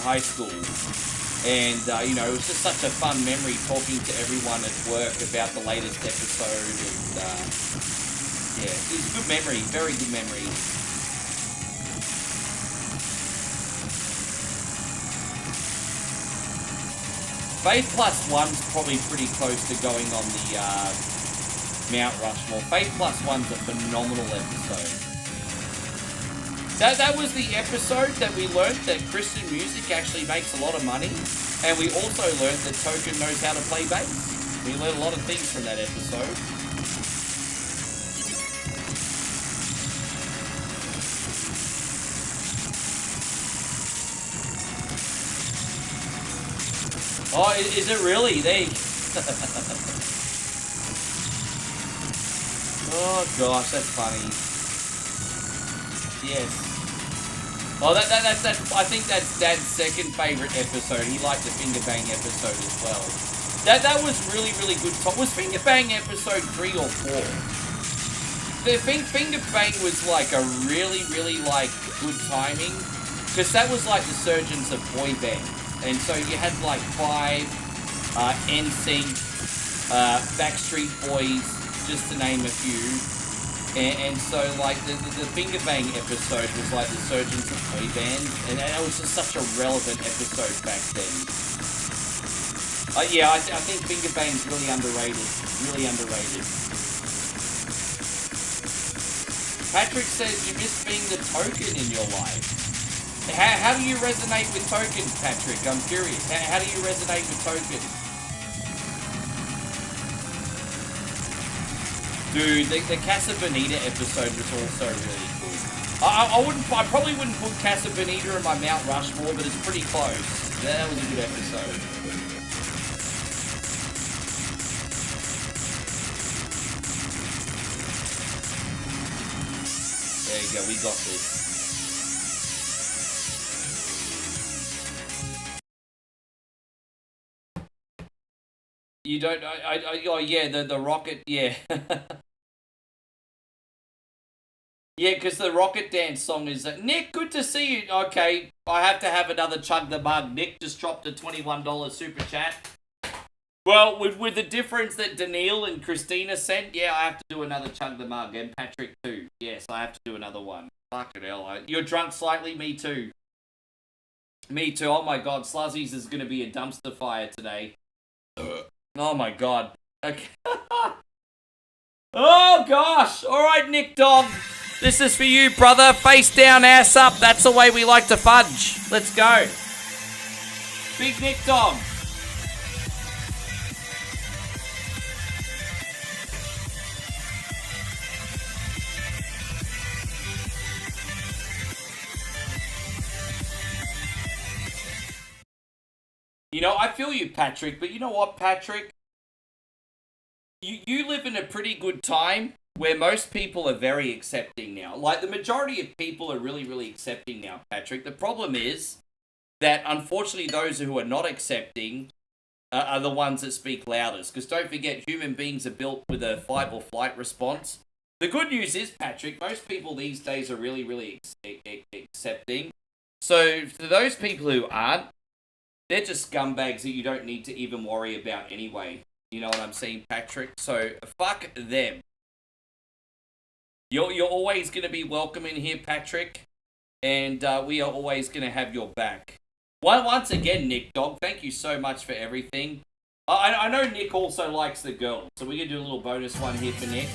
high school. And, you know, it was just such a fun memory talking to everyone at work about the latest episode. And, yeah, it was a good memory, very good memory. Faith Plus 1's probably pretty close to going on the Mount Rushmore. Faith Plus 1's a phenomenal episode. That was the episode that we learned that Christian music actually makes a lot of money. And we also learned that Token knows how to play bass. We learned a lot of things from that episode. Oh, is it really? There you Oh gosh, that's funny. Yes. Oh, that's I think that's Dad's second favourite episode. He liked the Finger Bang episode as well. That was really, really good. Was Finger Bang episode 3 or 4? The Finger Bang was like a really, really like good timing. Because that was like the surgeons of boy band. And so you had like 5, NSYNC, Backstreet Boys, just to name a few. And so, like, the Finger Bang episode was like the surgeons of boy bands, and that was just such a relevant episode back then. Yeah, I think Finger Bang's really underrated. Really underrated. Patrick says you miss being the Token in your life. How do you resonate with Token, Patrick? I'm curious. How do you resonate with Token? Dude, the Casa Bonita episode was also really good. I probably wouldn't put Casa Bonita in my Mount Rushmore, but it's pretty close. That was a good episode. There you go, we got this. You don't, oh yeah, the rocket, yeah. Yeah, because the Rocket Dance song is... Nick, good to see you. Okay, I have to have another Chug the Mug. Nick just dropped a $21 super chat. Well, with the difference that Daniil and Christina sent, yeah, I have to do another Chug the Mug. And Patrick too. Yes, I have to do another one. Fucking hell. You're drunk slightly? Me too. Me too. Oh my god, Sluzzies is going to be a dumpster fire today. Oh my god. Okay. Oh gosh. Alright, Nick Dog. This is for you, brother. Face down, ass up. That's the way we like to fudge. Let's go. Big Nick Dog. You know, I feel you, Patrick, but you know what, Patrick? You live in a pretty good time where most people are very accepting now. Like, the majority of people are really, really accepting now, Patrick. The problem is that, unfortunately, those who are not accepting are the ones that speak loudest. Because don't forget, human beings are built with a fight or flight response. The good news is, Patrick, most people these days are really, really accepting. So, for those people who aren't, they're just scumbags that you don't need to even worry about anyway. You know what I'm saying, Patrick? So, fuck them. You're always going to be welcome in here, Patrick. And we are always going to have your back. Once again, Nick Dog, thank you so much for everything. I know Nick also likes the girls, so we're going to do a little bonus one here for Nick.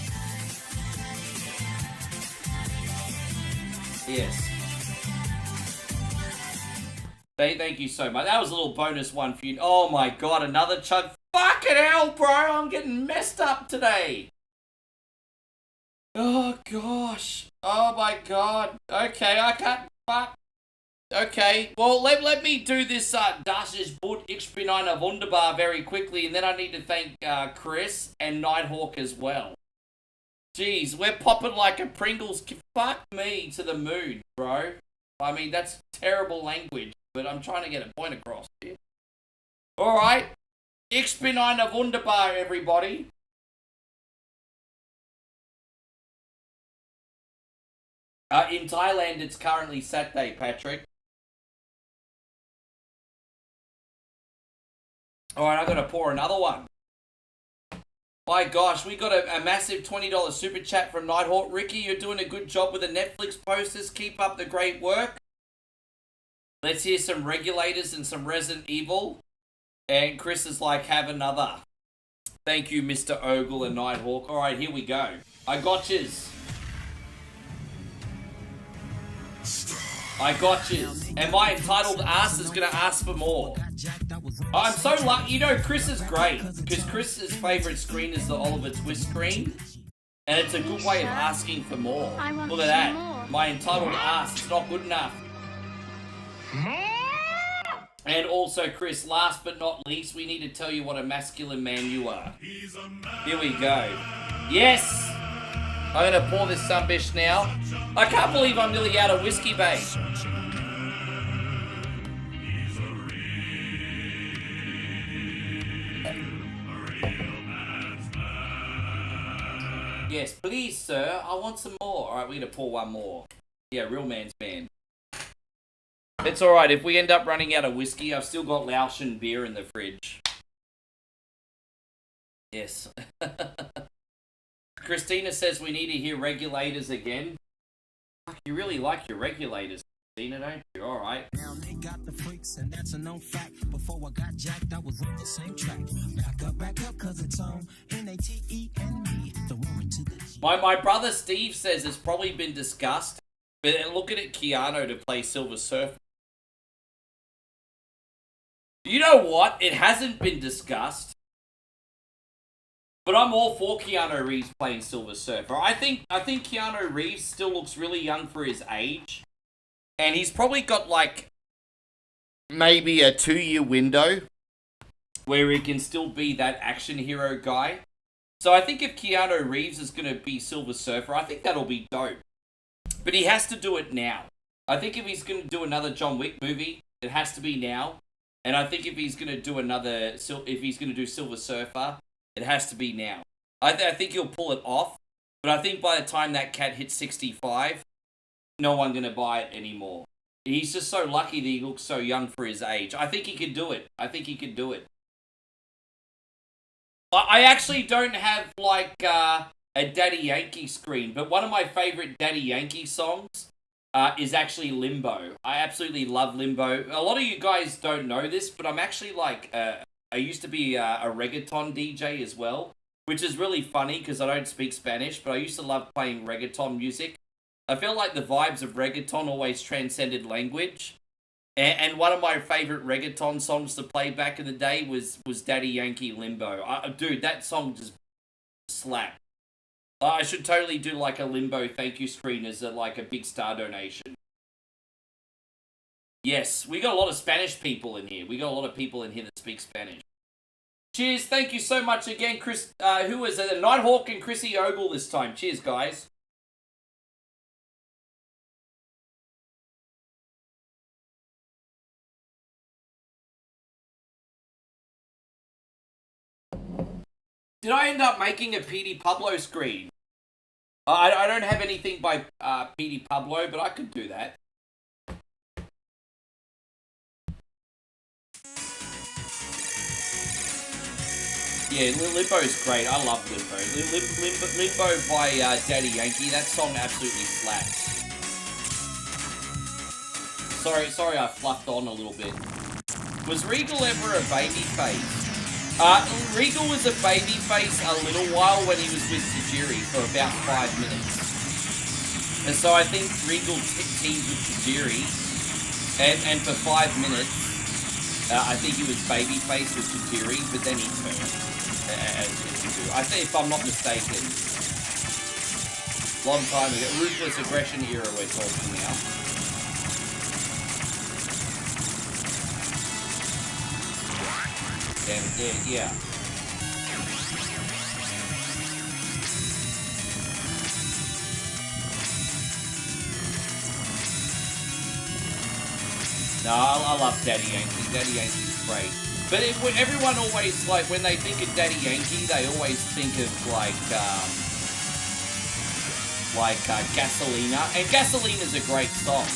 Yes. Thank you so much. That was a little bonus one for you. Oh my god, another chug. Fucking hell, bro. I'm getting messed up today. Oh gosh. Oh my god. Okay, I can't. Fuck. Okay, well, let me do this Das ist gut, ich bin eine Wunderbar very quickly, and then I need to thank Chris and Nighthawk as well. Jeez, we're popping like a Pringles. Fuck me to the moon, bro. I mean, that's terrible language, but I'm trying to get a point across here. Alright. Ich bin eine Wunderbar, everybody. In Thailand, it's currently Saturday, Patrick. Alright, I'm going to pour another one. My gosh, we got a massive $20 super chat from Nighthawk. Ricky, you're doing a good job with the Netflix posters. Keep up the great work. Let's hear some Regulators and some Resident Evil. And Chris is like, have another. Thank you, Mr. Ogle and Nighthawk. Alright, here we go. I gotchas. I gotchas. And my entitled ass is going to ask for more. I'm so lucky. You know, Chris is great. Because Chris's favourite screen is the Oliver Twist screen. And it's a good way of asking for more. Look at that. My entitled ass. It's not good enough. And also, Chris, last but not least, we need to tell you what a masculine man you are. Here we go. Yes! I'm going to pour this sunbish now. I can't believe I'm nearly out of whiskey, babe. Yes, please, sir. I want some more. Alright, we're going to pour one more. Yeah, real man's man. It's alright. If we end up running out of whiskey, I've still got Laotian beer in the fridge. Yes. Christina says we need to hear Regulators again. You really like your Regulators, Christina, don't you? Alright. Now they got the freaks, and that's a known fact. Before I got jacked, I was on the same track. Back up, cause it's on N-A-T-E-N-E. The woman to the G. My brother Steve says it's probably been discussed, but look at it, Keanu to play Silver Surfer. You know what? It hasn't been discussed. But I'm all for Keanu Reeves playing Silver Surfer. I think Keanu Reeves still looks really young for his age. And he's probably got like maybe a 2-year window where he can still be that action hero guy. So I think if Keanu Reeves is going to be Silver Surfer, I think that'll be dope. But he has to do it now. I think if he's going to do another John Wick movie, it has to be now. And I think if he's going to do Silver Surfer, it has to be now. I think he'll pull it off. But I think by the time that cat hits 65, no one's going to buy it anymore. He's just so lucky that he looks so young for his age. I think he could do it. I actually don't have like a Daddy Yankee screen, but one of my favorite Daddy Yankee songs is actually Limbo. I absolutely love Limbo. A lot of you guys don't know this, but I'm actually like, I used to be a reggaeton DJ as well, which is really funny because I don't speak Spanish, but I used to love playing reggaeton music. I feel like the vibes of reggaeton always transcended language. And one of my favorite reggaeton songs to play back in the day was Daddy Yankee Limbo. Dude, that song just slapped. I should totally do like a Limbo thank you screen as like a big star donation. Yes, we got a lot of Spanish people in here. We got a lot of people in here that speak Spanish. Cheers, thank you so much again, Chris. Who was it? Nighthawk and Chrissy Ogle this time. Cheers, guys. Did I end up making a PD Pablo screen? I don't have anything by PD Pablo, but I could do that. Yeah, Limbo's great. I love Limbo. Limbo by Daddy Yankee. That song absolutely slaps. Sorry, I fluffed on a little bit. Was Regal ever a babyface? Regal was a babyface a little while when he was with Tajiri for about 5 minutes. And so I think Regal teamed with Tajiri, and for 5 minutes, I think he was babyface with Tajiri, but then he turned, as you do. I think, if I'm not mistaken, long time ago, Ruthless Aggression era we're talking now. Yeah. No, I love Daddy Yankee. Daddy Yankee's great. But everyone always, like, when they think of Daddy Yankee, they always think of, like, like Gasolina. And Gasolina's a great song.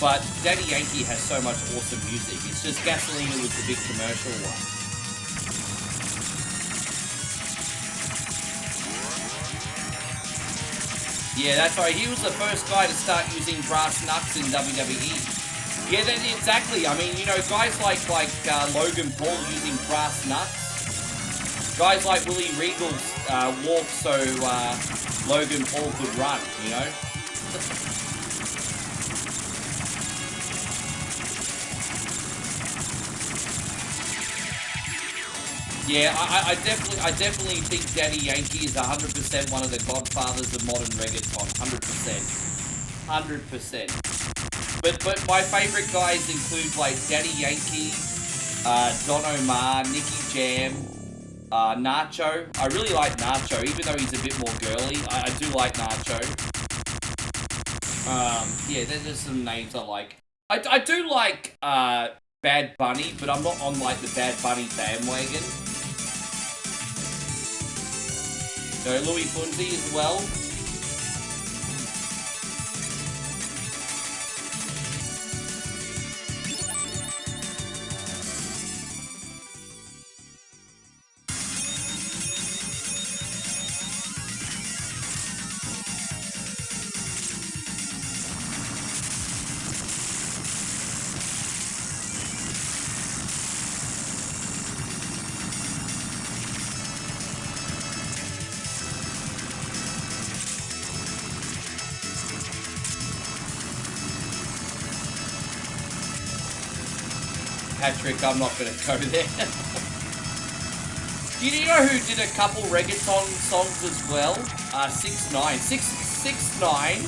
But Daddy Yankee has so much awesome music. It's just Gasolina was the big commercial one. Yeah, that's right. He was the first guy to start using brass knucks in WWE. Yeah, exactly. I mean, you know, guys like Logan Paul using brass knucks. Guys like Willie Regal walked so Logan Paul could run, you know? Yeah, I definitely think Daddy Yankee is 100% one of the godfathers of modern reggaeton. 100%. 100%. But my favorite guys include like Daddy Yankee, Don Omar, Nicky Jam, Nacho. I really like Nacho, even though he's a bit more girly. I do like Nacho. Yeah, there's some names I like. I do like Bad Bunny, but I'm not on like the Bad Bunny bandwagon. So Louis Fonsi as well. Patrick, I'm not going to go there. Do you know who did a couple reggaeton songs as well? 6ix9ine. 6ix9ine.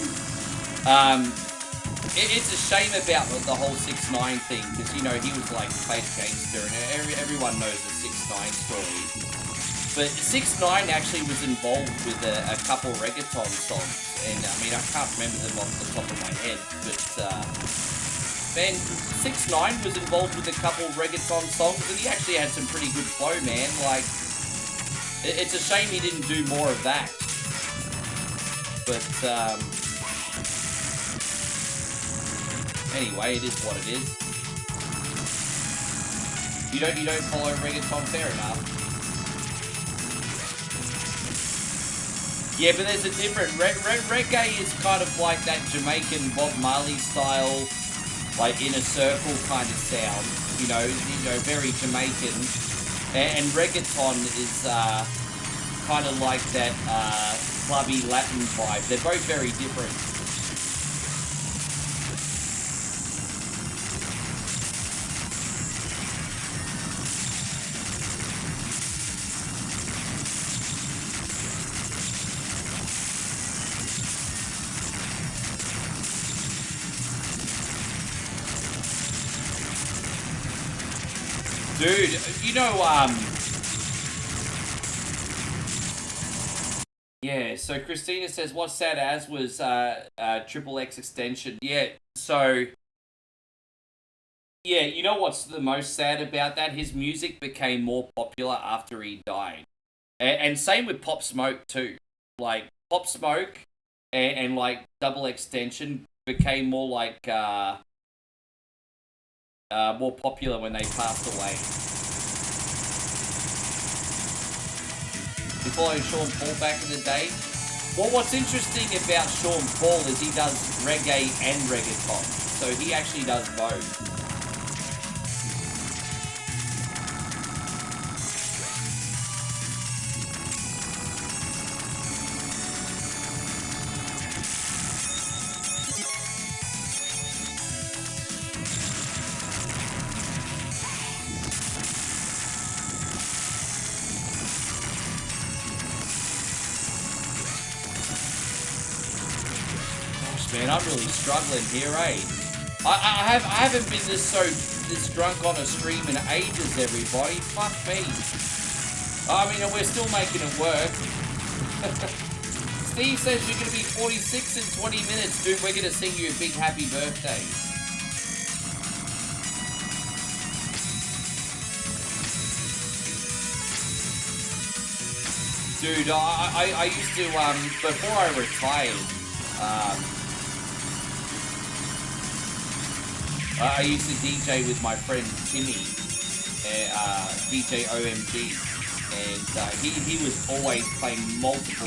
It's a shame about the whole 6ix9ine thing, because, you know, he was like a fake gangster, and everyone knows the 6ix9ine story. But 6ix9ine actually was involved with a couple reggaeton songs, and I mean, I can't remember them off the top of my head, but man, 6ix9ine was involved with a couple reggaeton songs, and he actually had some pretty good flow, man. Like, it's a shame he didn't do more of that. But anyway, it is what it is. You don't follow reggaeton, fair enough. Yeah, but there's a different reggae is kind of like that Jamaican Bob Marley style, like in a circle kind of sound, you know, very Jamaican, and reggaeton is kind of like that clubby Latin vibe. They're both very different. Dude, you know, yeah, so Christina says, what's sad as was Triple X extension. Yeah, so, yeah, you know what's the most sad about that? His music became more popular after he died. And same with Pop Smoke, too. Like, Pop Smoke and like, Double Extension became more like, more popular when they passed away. You follow Sean Paul back in the day? Well, what's interesting about Sean Paul is he does reggae and reggaeton. So he actually does both. Man, I'm really struggling here, eh? I haven't been this drunk on a stream in ages, everybody. Fuck me. I mean, we're still making it work. Steve says you're going to be 46 in 20 minutes, dude. We're going to sing you a big happy birthday. Dude, I used to, before I retired, I used to DJ with my friend Timmy, DJ OMG, and he was always playing multiple.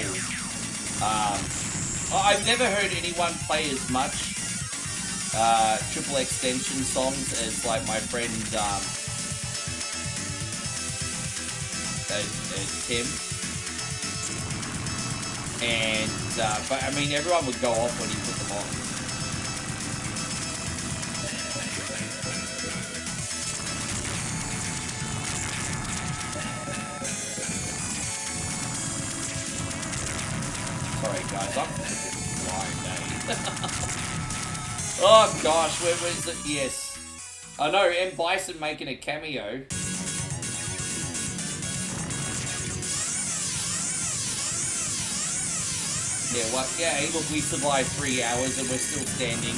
I've never heard anyone play as much triple extension songs as like my friend Tim. And but I mean, everyone would go off when he put them on. Sorry guys, I'm blind, eh? Oh gosh, where's it? Yes. I know, M. Bison making a cameo. Yeah, what? Yeah, hey, look, we survived 3 hours and we're still standing.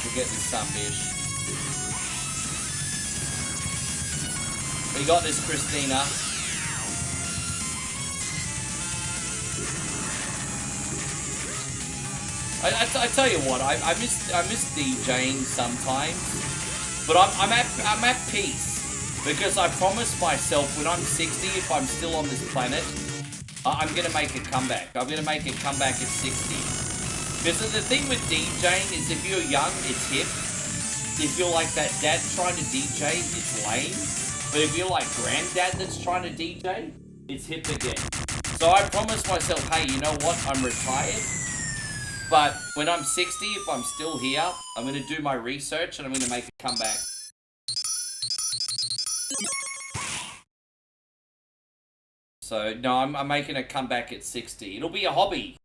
We'll get this some bitch. We got this, Christina. I tell you what, I miss DJing sometimes, but I'm at peace because I promised myself when I'm 60, if I'm still on this planet, I'm gonna make a comeback. I'm gonna make a comeback at 60. Because the thing with DJing is if you're young, it's hip. If you're like that dad trying to DJ, it's lame. But if you're like granddad that's trying to DJ, it's hip again. So I promised myself, hey, you know what? I'm retired. But when I'm 60, if I'm still here, I'm going to do my research and I'm going to make a comeback. So, no, I'm making a comeback at 60. It'll be a hobby.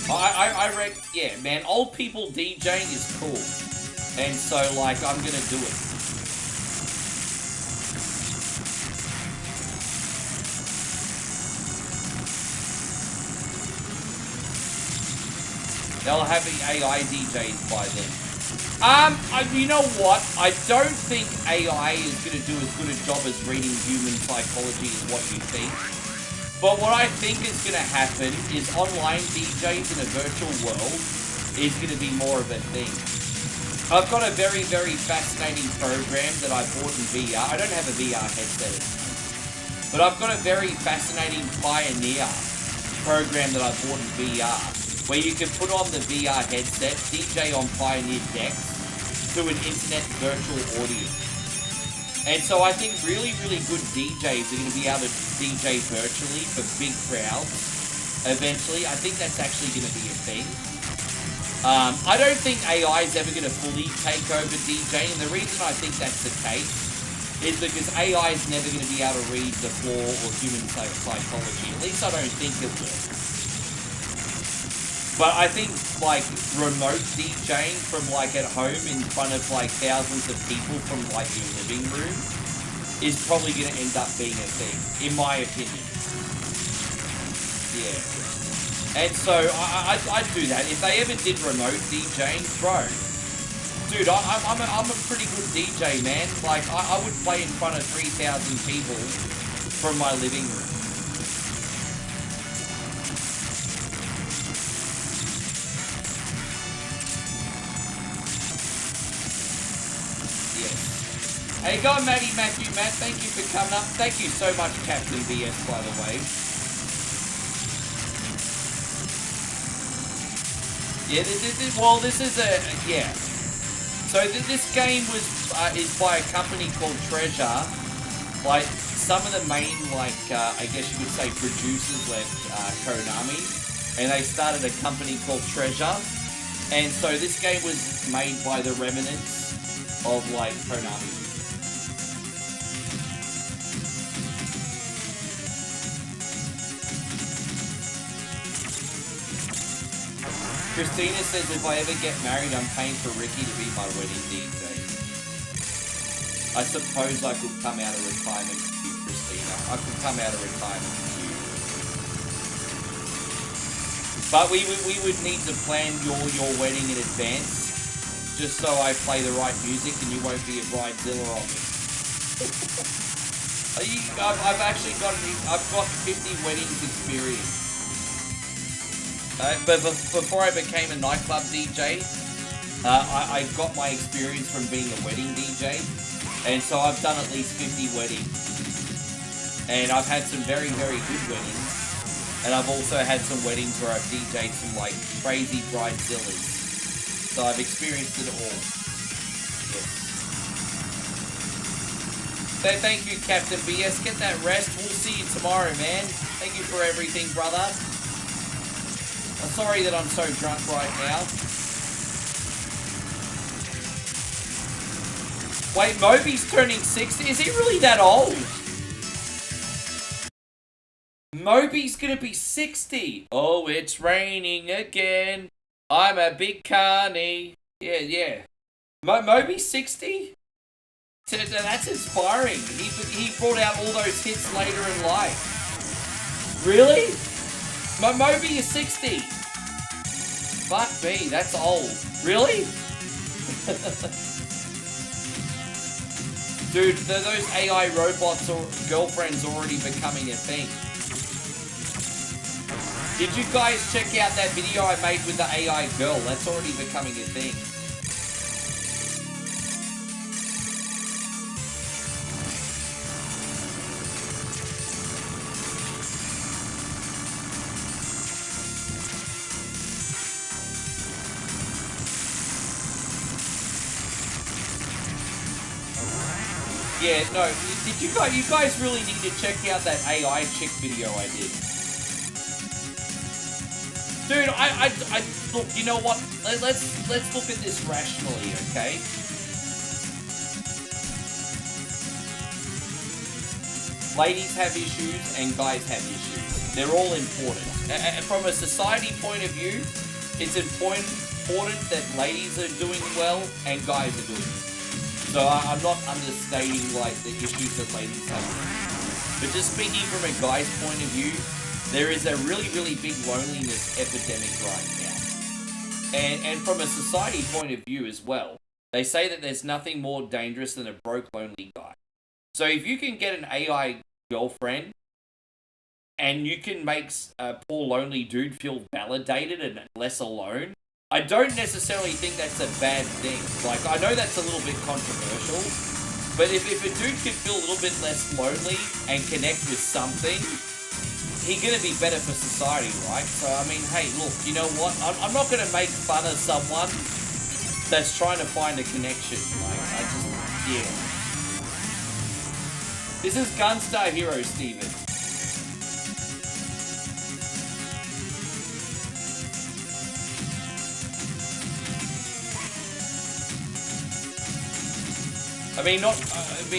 I reckon, yeah, man, old people DJing is cool. And so, like, I'm going to do it. They'll have the AI DJs by then. You know what? I don't think AI is going to do as good a job as reading human psychology as what you think. But what I think is going to happen is online DJs in a virtual world is going to be more of a thing. I've got a very, very fascinating program that I bought in VR. I don't have a VR headset, but I've got a very fascinating Pioneer program that I bought in VR, where you can put on the VR headset, DJ on Pioneer decks to an internet virtual audience. And so I think really, really good DJs are going to be able to DJ virtually for big crowds eventually. I think that's actually going to be a thing. I don't think AI is ever going to fully take over DJing, and the reason I think that's the case is because AI is never going to be able to read the floor or human psychology. At least I don't think it will. But I think, like, remote DJing from, like, at home in front of, like, thousands of people from, like, your living room is probably going to end up being a thing, in my opinion. Yeah. And so, I'd do that. If they ever did remote DJing, bro, dude, I'm a pretty good DJ, man. Like, I would play in front of 3,000 people from my living room. Hey, go on, Matty, Matthew, Matt. Thank you for coming up. Thank you so much, Captain BS, by the way. Yeah, this is a, yeah. So this game is by a company called Treasure. Like, some of the main, like, I guess you could say producers left Konami. And they started a company called Treasure. And so this game was made by the remnants of, like, Konami. Christina says if I ever get married, I'm paying for Ricky to be my wedding DJ. I suppose I could come out of retirement Christina. I could come out of retirement for you. But we would need to plan your wedding in advance, just so I play the right music and you won't be a bridezilla on me. I've actually got 50 weddings experience. But before I became a nightclub DJ, I got my experience from being a wedding DJ, and so I've done at least 50 weddings. And I've had some very, very good weddings, and I've also had some weddings where I've DJ'd some like crazy bridezillas. So I've experienced it all. Yes. So thank you, Captain BS. Get that rest. We'll see you tomorrow, man. Thank you for everything, brother. I'm sorry that I'm so drunk right now. Wait, Moby's turning 60? Is he really that old? Moby's gonna be 60. Oh, it's raining again. I'm a big carny. Yeah. Moby's 60? That's inspiring. He brought out all those hits later in life. Really? Moby is 60. Fuck me, that's old. Really? Dude, those AI robots or girlfriends already becoming a thing. Did you guys check out that video I made with the AI girl? That's already becoming a thing. Yeah, no, did you guys really need to check out that AI chick video I did? Dude, I look, you know what? Let's look at this rationally, okay? Ladies have issues and guys have issues. They're all important. And from a society point of view, it's important that ladies are doing well and guys are doing well. So I'm not understating like the issues that ladies have. But just speaking from a guy's point of view, there is a really, really big loneliness epidemic right now. And from a society point of view as well, they say that there's nothing more dangerous than a broke, lonely guy. So if you can get an AI girlfriend and you can make a poor, lonely dude feel validated and less alone, I don't necessarily think that's a bad thing. Like, I know that's a little bit controversial, but if a dude can feel a little bit less lonely and connect with something, he's gonna be better for society, right? So, I mean, hey, look, you know what? I'm not gonna make fun of someone that's trying to find a connection. Like, yeah. This is Gunstar Heroes, Steven.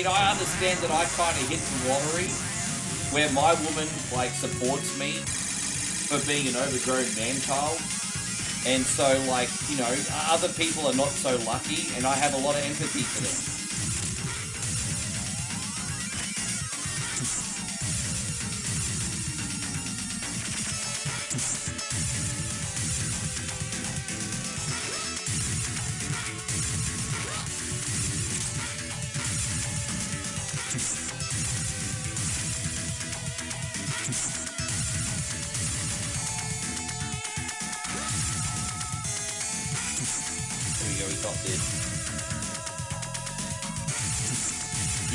I understand that I kind of hit the lottery where my woman, like, supports me for being an overgrown man-child. And so, like, you know, other people are not so lucky, and I have a lot of empathy for them.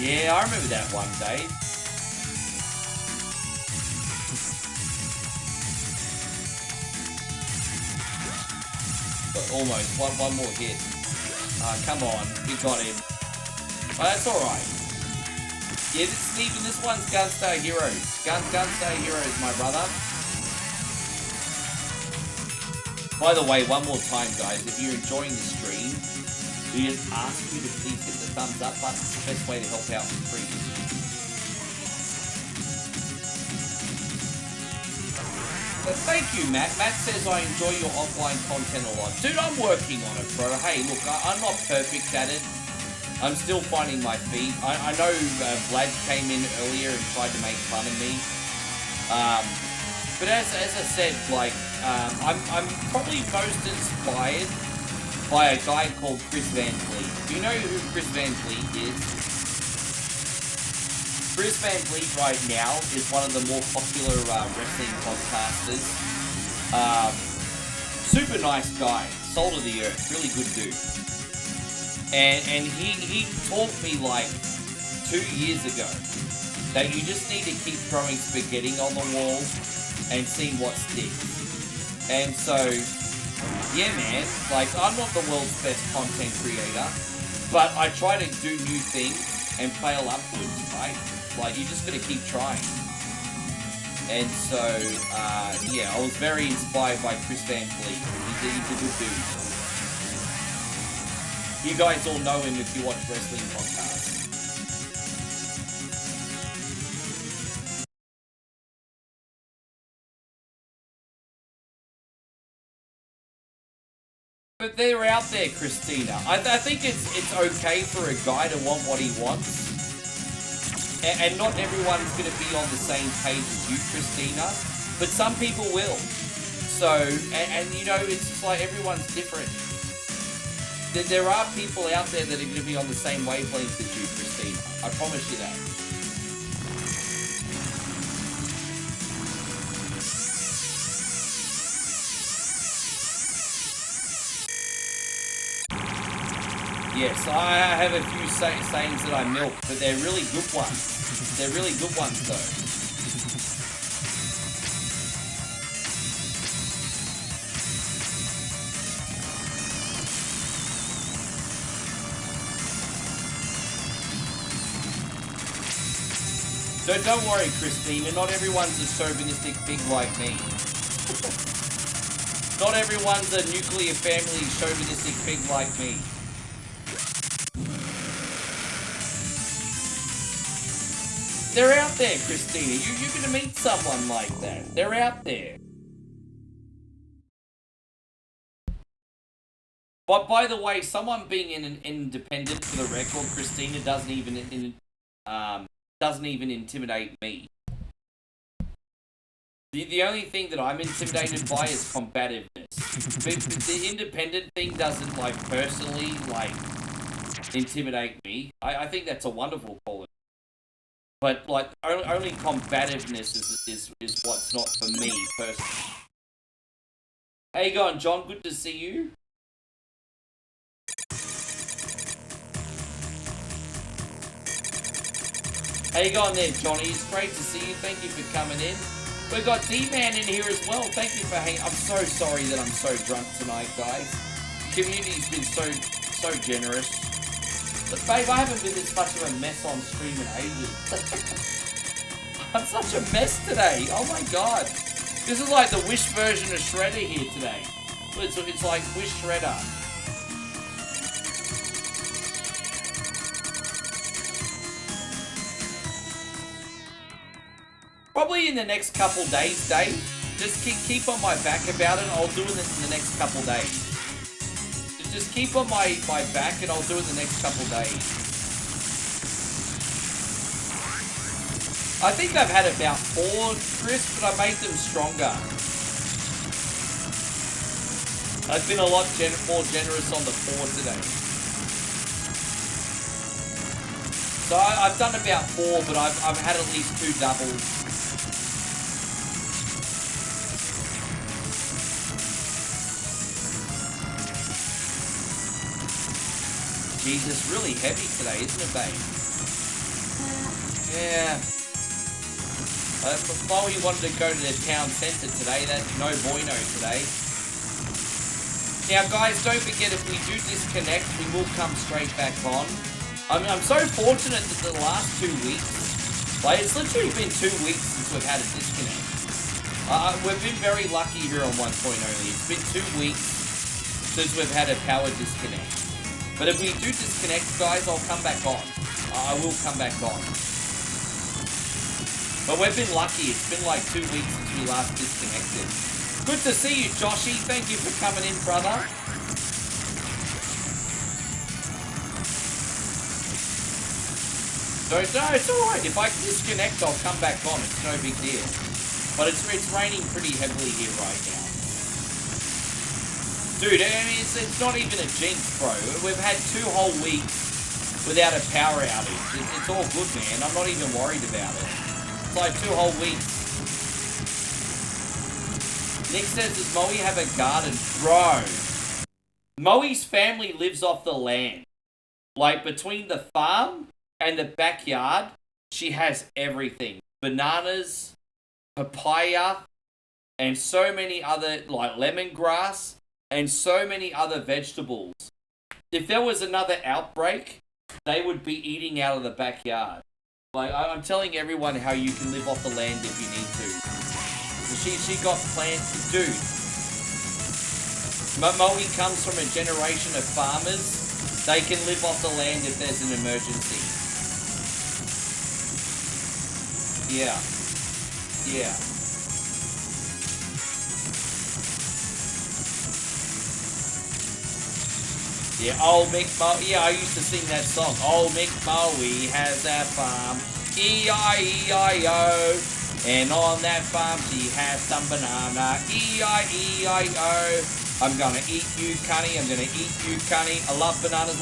Yeah, I remember that one, Dave. But almost, one more hit. Come on, we got him. Oh, that's alright. Yeah, Steven, this one's Gunstar Heroes. Gunstar Heroes, my brother. By the way, one more time, guys, if you're enjoying the stream, we just ask you to please hit the thumbs up button. It's the best way to help out for free. But thank you, Matt. Matt says I enjoy your offline content a lot. Dude, I'm working on it, bro. Hey, look, I'm not perfect at it. I'm still finding my feet. I know Vlad came in earlier and tried to make fun of me. But as I said, like, I'm probably most inspired by a guy called Chris Van Vliet. Do you know who Chris Van Vliet is? Chris Van Vliet right now is one of the more popular wrestling podcasters. Super nice guy, salt of the earth, really good dude. And he taught me like 2 years ago that you just need to keep throwing spaghetti on the wall and see what sticks. And so, yeah man, like I'm not the world's best content creator, but I try to do new things and fail upwards, right? Like you just gotta keep trying. And so, yeah, I was very inspired by Chris Van Vliet. He's a good dude. You guys all know him if you watch wrestling podcasts. But they're out there, Christina. I think it's okay for a guy to want what he wants. And not everyone's going to be on the same page as you, Christina. But some people will. So, and you know, it's just like everyone's different. There are people out there that are going to be on the same wavelength as you, Christina. I promise you that. Yes, I have a few sayings that I milk, but they're really good ones. They're really good ones, though. So don't worry, Christina, not everyone's a chauvinistic pig like me. Not everyone's a nuclear family chauvinistic pig like me. They're out there, Christina. You're going to meet someone like that. They're out there. But by the way, someone being an independent for the record, Christina, doesn't even intimidate me. The only thing that I'm intimidated by is combativeness. The independent thing doesn't, like, personally, like, intimidate me. I think that's a wonderful quality. But, like, only combativeness is what's not for me, personally. How you going, John? Good to see you. How you going there, Johnny? It's great to see you. Thank you for coming in. We've got D-Man in here as well. Thank you for hanging. I'm so sorry that I'm so drunk tonight, guys. The community's been so generous. But babe, I haven't been this much of a mess on stream in ages. I'm such a mess today. Oh my god. This is like the Wish version of Shredder here today. It's like Wish Shredder. Probably in the next couple days, Dave. Just keep on my back about it. I'll do it in the next couple days. Just keep on my back and I'll do it the next couple days. I think I've had about 4, Chris, but I made them stronger. I've been a lot more generous on the 4 today. So I've done about 4, but I've had at least 2 doubles. Jesus, really heavy today, isn't it, babe? Yeah. While we wanted to go to the town centre today, that's no bueno today. Now, guys, don't forget, if we do disconnect, we will come straight back on. I'm so fortunate that the last 2 weeks, like, it's literally been 2 weeks since we've had a disconnect. We've been very lucky here on 1.0. It's been 2 weeks since we've had a power disconnect. But if we do disconnect, guys, I'll come back on. I will come back on. But we've been lucky. It's been like 2 weeks since we last disconnected. Good to see you, Joshy. Thank you for coming in, brother. No, it's alright. If I disconnect, I'll come back on. It's no big deal. But it's raining pretty heavily here right now. Dude, I mean, it's not even a jinx, bro. We've had 2 whole weeks without a power outage. It's all good, man. I'm not even worried about it. It's like 2 whole weeks. Nick says, does Moe have a garden? Bro, Moe's family lives off the land. Like, between the farm and the backyard, she has everything. Bananas, papaya, and so many other, like lemongrass, and so many other vegetables. If there was another outbreak, they would be eating out of the backyard. Like, I'm telling everyone how you can live off the land if you need to. She got plants, dude. Moe comes from a generation of farmers. They can live off the land if there's an emergency. Yeah. Yeah. Yeah, old Mick Moe. Yeah, I used to sing that song. Old Mick Moe has a farm. E-I-E-I-O. And on that farm she has some banana. E-I-E-I-O. I'm gonna eat you, cunny. I'm gonna eat you, cunny. I love bananas,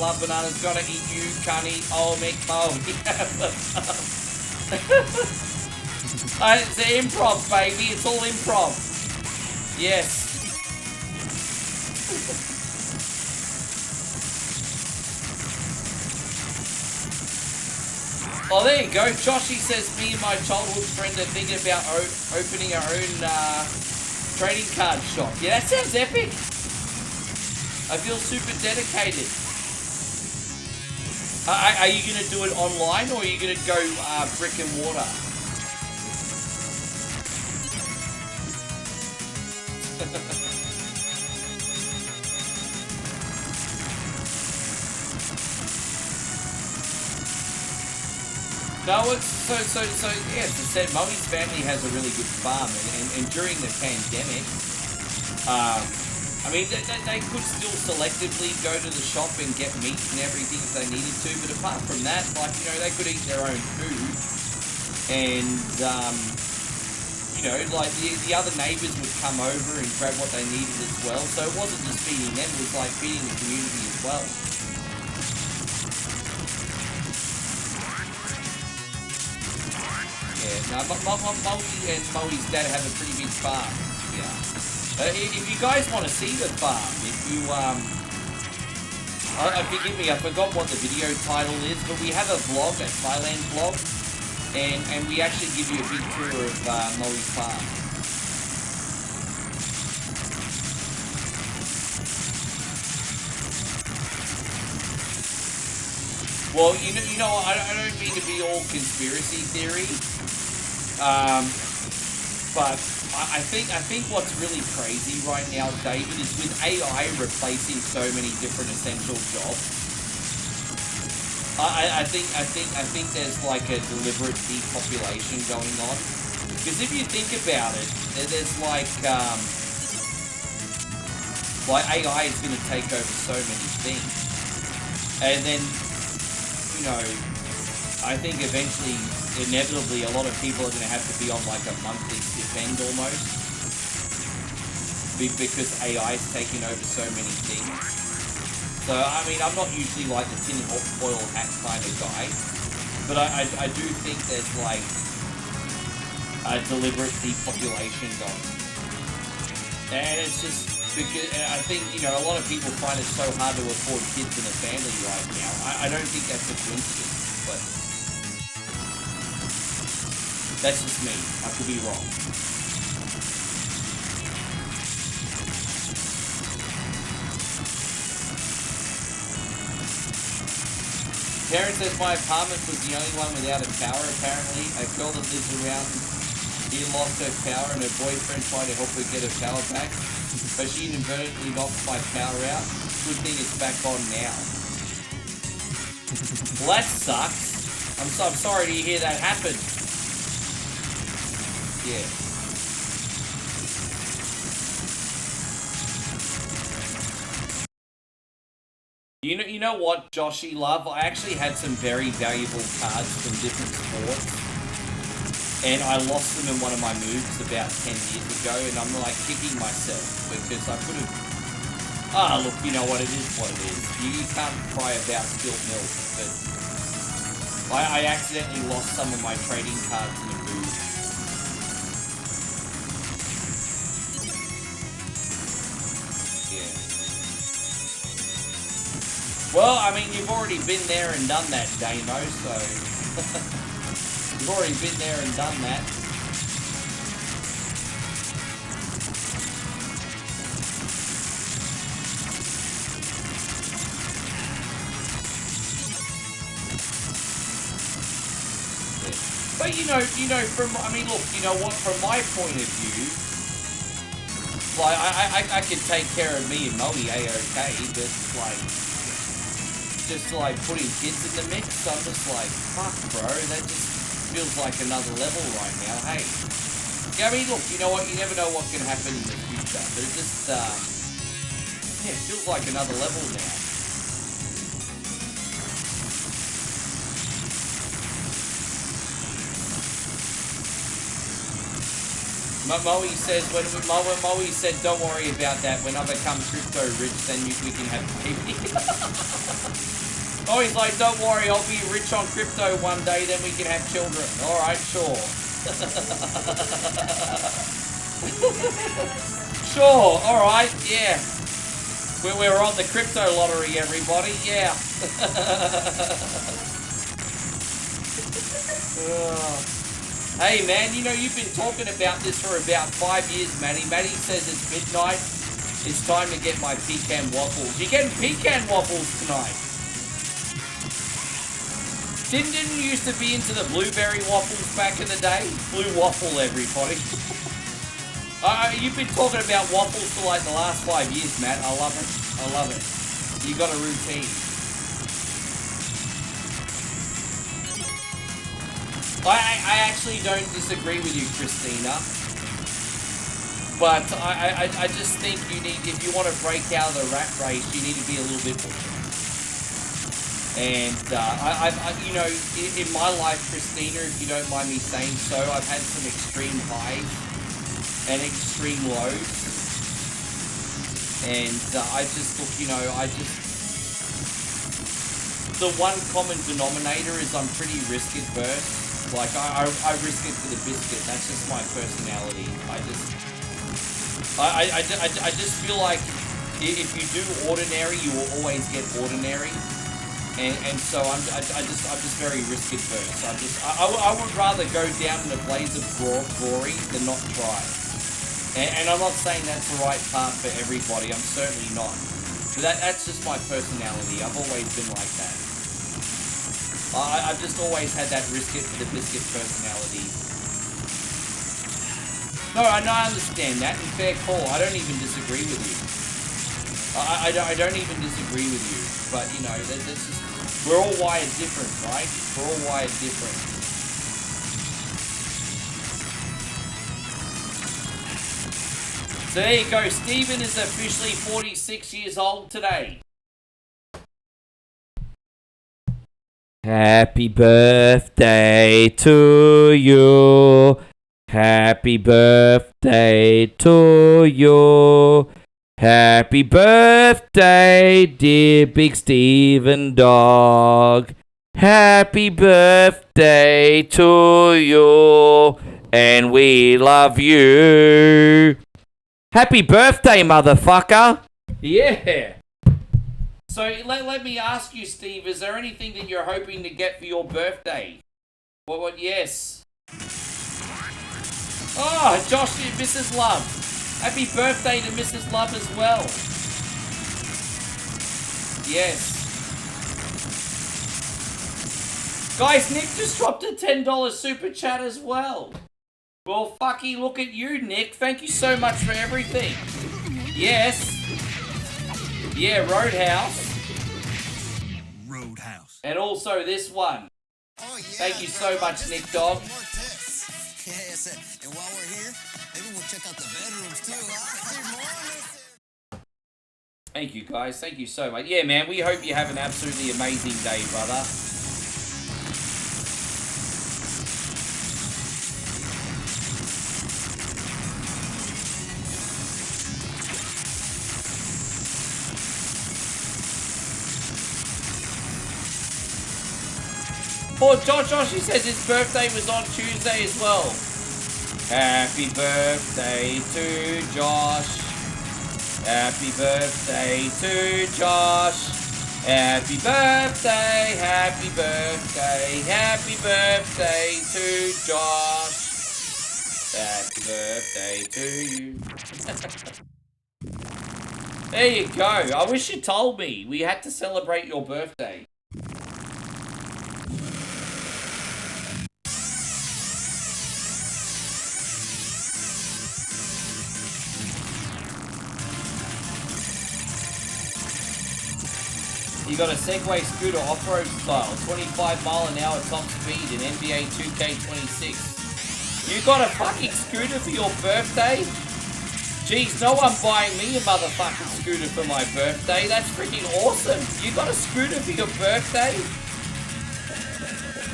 gonna eat you, cunny. Oh, Mick Moe. It's an improv, baby. It's all improv. Yes. Oh, there you go. Joshy says, me and my childhood friend are thinking about opening our own trading card shop. Yeah, that sounds epic. I feel super dedicated. Are you going to do it online or are you going to go brick and mortar? No, it's so yeah, as I said, Moe's family has a really good farm, and during the pandemic, I mean, they could still selectively go to the shop and get meat and everything if they needed to, but apart from that, like, you know, they could eat their own food, and, you know, like, the other neighbours would come over and grab what they needed as well, so it wasn't just feeding them, it was like feeding the community as well. Yeah, no, Moe and Moe's dad have a pretty big farm. Yeah. If you guys want to see the farm, if you forgive me, I forgot what the video title is, but we have a vlog, a Thailand vlog, and we actually give you a big tour of Moe's farm. Well, you know, I don't mean to be all conspiracy theory. But I think what's really crazy right now, David, is with AI replacing so many different essential jobs. I think there's like a deliberate depopulation going on. Because if you think about it, there's like AI is going to take over so many things, and then, you know, I think eventually, inevitably, a lot of people are going to have to be on like a monthly stipend almost, because AI is taking over so many things. So, I mean, I'm not usually like the tin foil hat kind of guy, but I do think there's like a deliberate depopulation going. And it's just because I think, you know, a lot of people find it so hard to afford kids in a family right now. I don't think that's a coincidence, but that's just me. I could be wrong. Terrence says my apartment was the only one without a power, apparently. A girl that lives around here lost her power and her boyfriend tried to help her get her power back, but she inadvertently knocked my power out. Good thing it's back on now. Well, that sucks. I'm sorry to hear that happen. Yeah. You know what, Joshy Love? I actually had some very valuable cards from different sports. And I lost them in one of my moves about 10 years ago. And I'm like kicking myself because I could have... Ah, look, you know what? It is what it is. You can't cry about spilt milk. But I accidentally lost some of my trading cards in a move. Well, I mean, you've already been there and done that, Damo, so... You've already been there and done that. But, you know, from... I mean, look, you know what, from my point of view... Like, I can take care of me and Moe A-okay, but, like... Just like putting kids in the mix, I'm just like, fuck, bro, that just feels like another level right now. Hey, yeah, I mean, look, you know what? You never know what can happen in the future, but it just, yeah, it feels like another level now. Moe says, when Moe said, don't worry about that. When I become crypto rich, then we can have baby. Oh, he's like, don't worry, I'll be rich on crypto one day, then we can have children. Alright, sure. Sure, alright, yeah. We're on the crypto lottery, everybody, yeah. Hey, man, you know, you've been talking about this for about 5 years, Matty. Matty says it's midnight. It's time to get my pecan waffles. You're getting pecan waffles tonight. Didn't you used to be into the blueberry waffles back in the day? Blue waffle, everybody. You've been talking about waffles for like the last 5 years, Matt. I love it. I love it. You got a routine. I actually don't disagree with you, Christina. But I just think you need, if you want to break out of the rat race, you need to be a little bit more. And, you know, in my life, Christina, if you don't mind me saying so, I've had some extreme highs and extreme lows. And I just, look, you know, the one common denominator is I'm pretty risk adverse. Like, I risk it for the biscuit. That's just my personality. I just feel like if you do ordinary, you will always get ordinary. And so I'm just very risk adverse. I would rather go down in a blaze of glory than not try. And I'm not saying that's the right path for everybody. I'm certainly not. But that's just my personality. I've always been like that. I've just always had that risk it for the biscuit personality. No, I understand that. And fair call. I don't even disagree with you. I don't even disagree with you. But, you know, that's just... We're all wired different, right? We're all wired different. So there you go. Stephen is officially 46 years old today. Happy birthday to you. Happy birthday to you. Happy birthday, dear Big Steven Dog. Happy birthday to you. And we love you. Happy birthday, motherfucker. Yeah. So let me ask you, Steve, is there anything that you're hoping to get for your birthday? What, yes. Oh, Josh, Mrs. Love. Happy birthday to Mrs. Love as well. Yes. Guys, Nick just dropped a $10 super chat as well. Well, fucky, look at you, Nick. Thank you so much for everything. Yes. Yeah, Roadhouse. Roadhouse. And also this one. Oh, yeah, thank you so much, Nick Dog. Yes, and while we're here, maybe we'll check out the bedrooms too. Thank you, guys. Thank you so much. Yeah, man, we hope you have an absolutely amazing day, brother. Oh, Josh, he says his birthday was on Tuesday as well. Happy birthday to Josh. Happy birthday to Josh. Happy birthday, happy birthday, happy birthday to Josh. Happy birthday to you. There you go. I wish you told me. We had to celebrate your birthday. You got a Segway scooter off-road style, 25 mile an hour top speed in NBA 2K26. You got a fucking scooter for your birthday? Jeez, no one buying me a motherfucking scooter for my birthday. That's freaking awesome. You got a scooter for your birthday?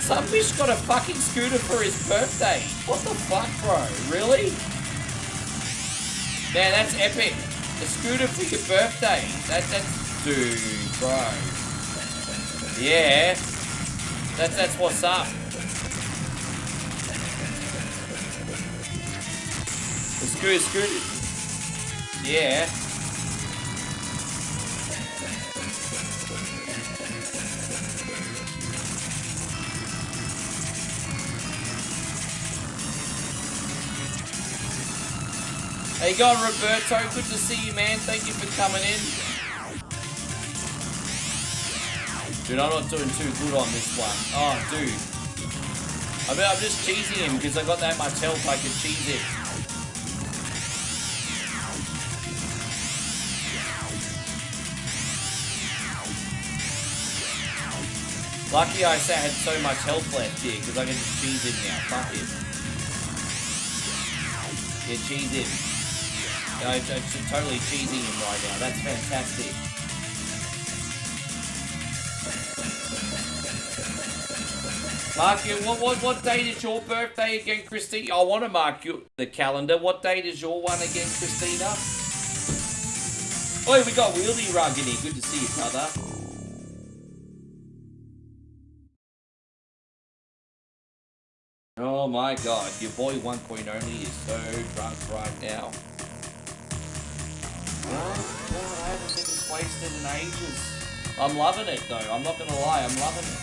Some bitch got a fucking scooter for his birthday. What the fuck, bro? Really? Man, that's epic. A scooter for your birthday. That's dude, bro. Yeah. That's what's up. The scooter. Yeah. How you going, Roberto? Good to see you, man. Thank you for coming in. Dude, I'm not doing too good on this one. Oh, dude. I mean, I'm just cheesing him because I got that much health I can cheese him. Lucky I had so much health left here because I can just cheese him now. Fuck him. Yeah, cheese him. I'm totally cheesing him right now. That's fantastic. Mark, what date is your birthday again, Christina? I want to mark the calendar. What date is your one again, Christina? Oh, we got Wily Rug in here. Good to see you, brother. Oh my god, your boy 1.0 is so drunk right now. Oh god, I haven't been this wasted in ages. I'm loving it though, I'm not gonna lie, I'm loving it.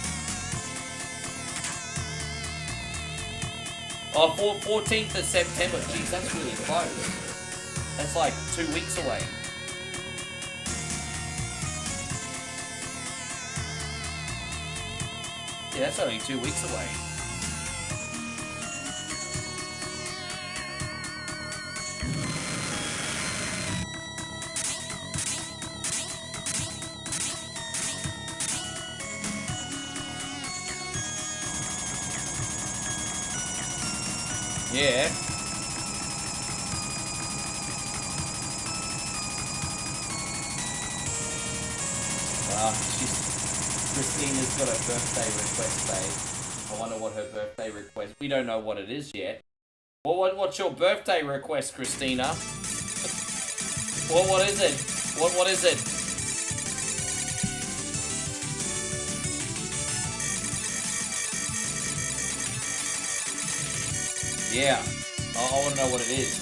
Oh, 14th of September. Jeez, that's really close. That's like 2 weeks away. Yeah, that's only 2 weeks away. Yeah. Christina's got a birthday request, babe. I wonder what her birthday request. We don't know what it is yet. What's your birthday request, Christina? What is it? What is it? Yeah, I want to know what it is.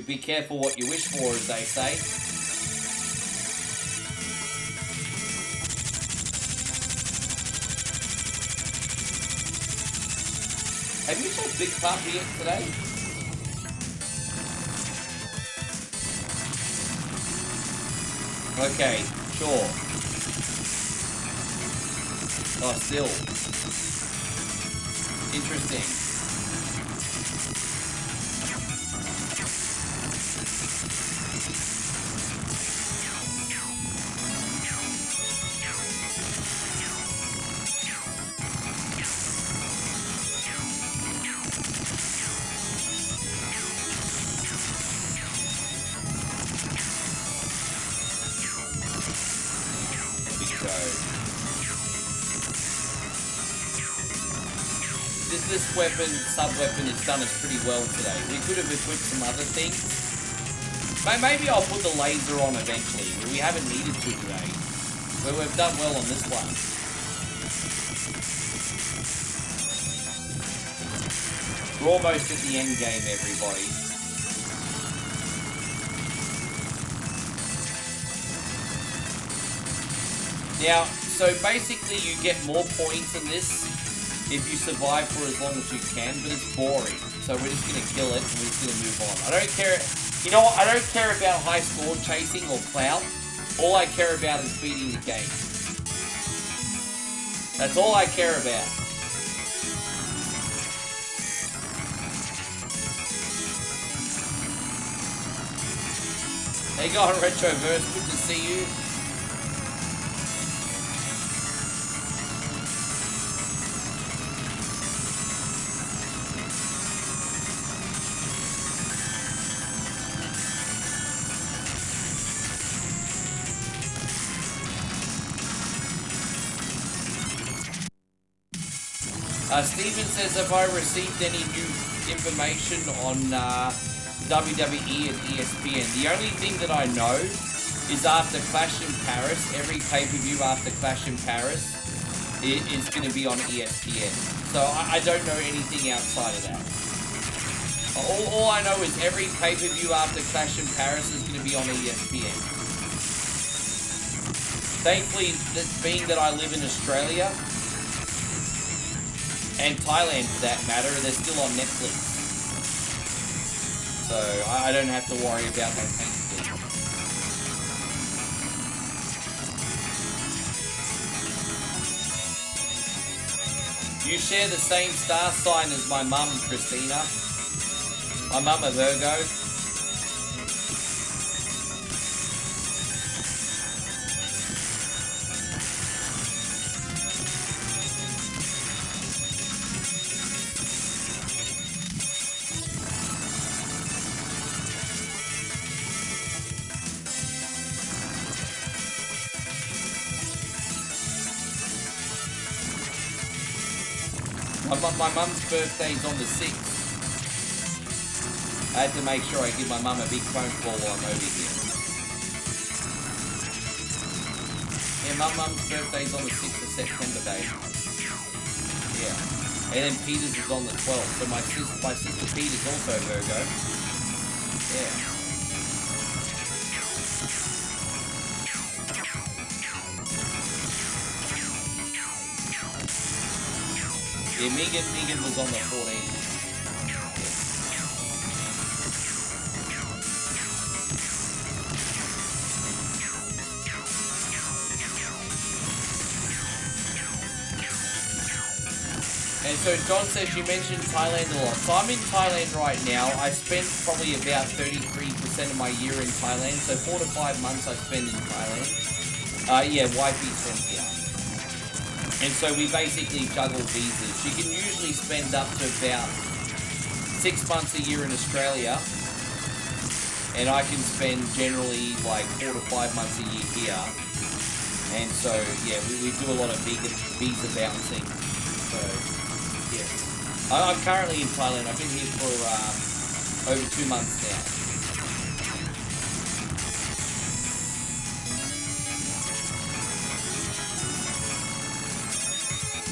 Be careful what you wish for, as they say. Have you saw Big Puppy yet today? Okay, sure. Oh, still. Interesting. this weapon, sub-weapon, has done us pretty well today. We could have equipped some other things. Maybe I'll put the laser on eventually, but we haven't needed to today. But we've done well on this one. We're almost at the end game, everybody. Now, so basically you get more points in this if you survive for as long as you can, but it's boring. So we're just going to kill it and we're just going to move on. I don't care, you know what, I don't care about high score chasing or clout. All I care about is beating the game. That's all I care about. Hey, go on, Retroverse, good to see you. Steven says, have I received any new information on WWE and ESPN? The only thing that I know is after Clash in Paris, every pay-per-view after Clash in Paris is going to be on ESPN. So I don't know anything outside of that. All I know is every pay-per-view after Clash in Paris is going to be on ESPN. Thankfully, being that I live in Australia, and Thailand for that matter, they're still on Netflix. So I don't have to worry about that thankfully. You share the same star sign as my mum, Christina. My mum a Virgo. My mum's birthday's on the 6th. I had to make sure I give my mum a big phone call while I'm over here. Yeah, my mum's birthday's on the 6th of September, babe. Yeah. And then Peter's is on the 12th, so my sister Peter's also Virgo. Yeah. Yeah, Megan was on the 14th. And so John says you mentioned Thailand a lot. So I'm in Thailand right now. I spent probably about 33% of my year in Thailand. So 4 to 5 months I spend in Thailand. Yeah, wifey's from here. And so we basically juggle visas. You can usually spend up to about 6 months a year in Australia. And I can spend generally like 4 to 5 months a year here. And so, yeah, we do a lot of visa bouncing. So, yes. I'm currently in Thailand. I've been here for over 2 months now.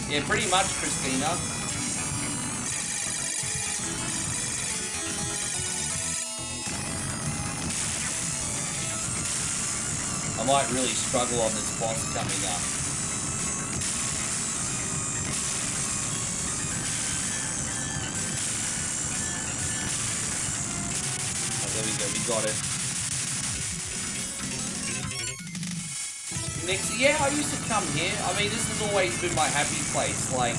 Yeah, pretty much, Christina. I might really struggle on this boss coming up. Oh, there we go, we got it. Next, yeah, I used to come here. I mean, this has always been my happy place. Like,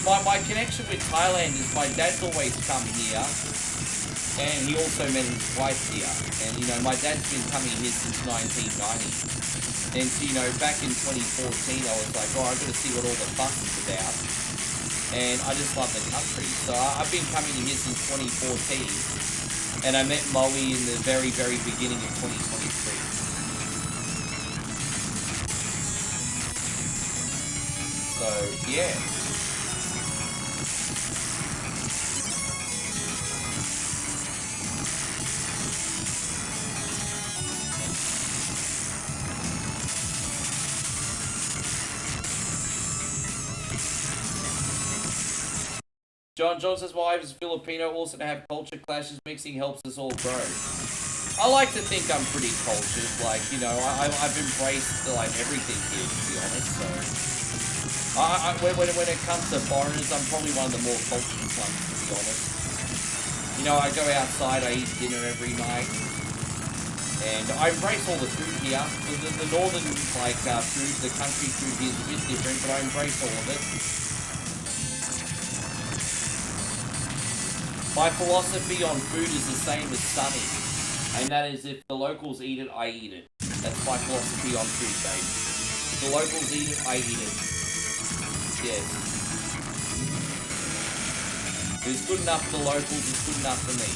my connection with Thailand is my dad's always come here, and he also met his wife here. And, you know, my dad's been coming here since 1990. And so, you know, back in 2014, I was like, oh, I've got to see what all the fuss is about. And I just love the country. So I've been coming here since 2014, and I met Moe in the very, very beginning of 2023. So, yeah. John says, well, I was Filipino, also to have culture clashes, mixing helps us all grow. I like to think I'm pretty cultured, like, you know, I've embraced, like, everything here, to be honest, so... when it comes to foreigners, I'm probably one of the more cultured ones, to be honest. You know, I go outside, I eat dinner every night, and I embrace all the food here. The northern, like, food, the country food here is a bit different, but I embrace all of it. My philosophy on food is the same as Sunny. And that is, if the locals eat it, I eat it. That's my philosophy on food, babe. If the locals eat it, I eat it. Yes. If it's good enough for the locals, it's good enough for me.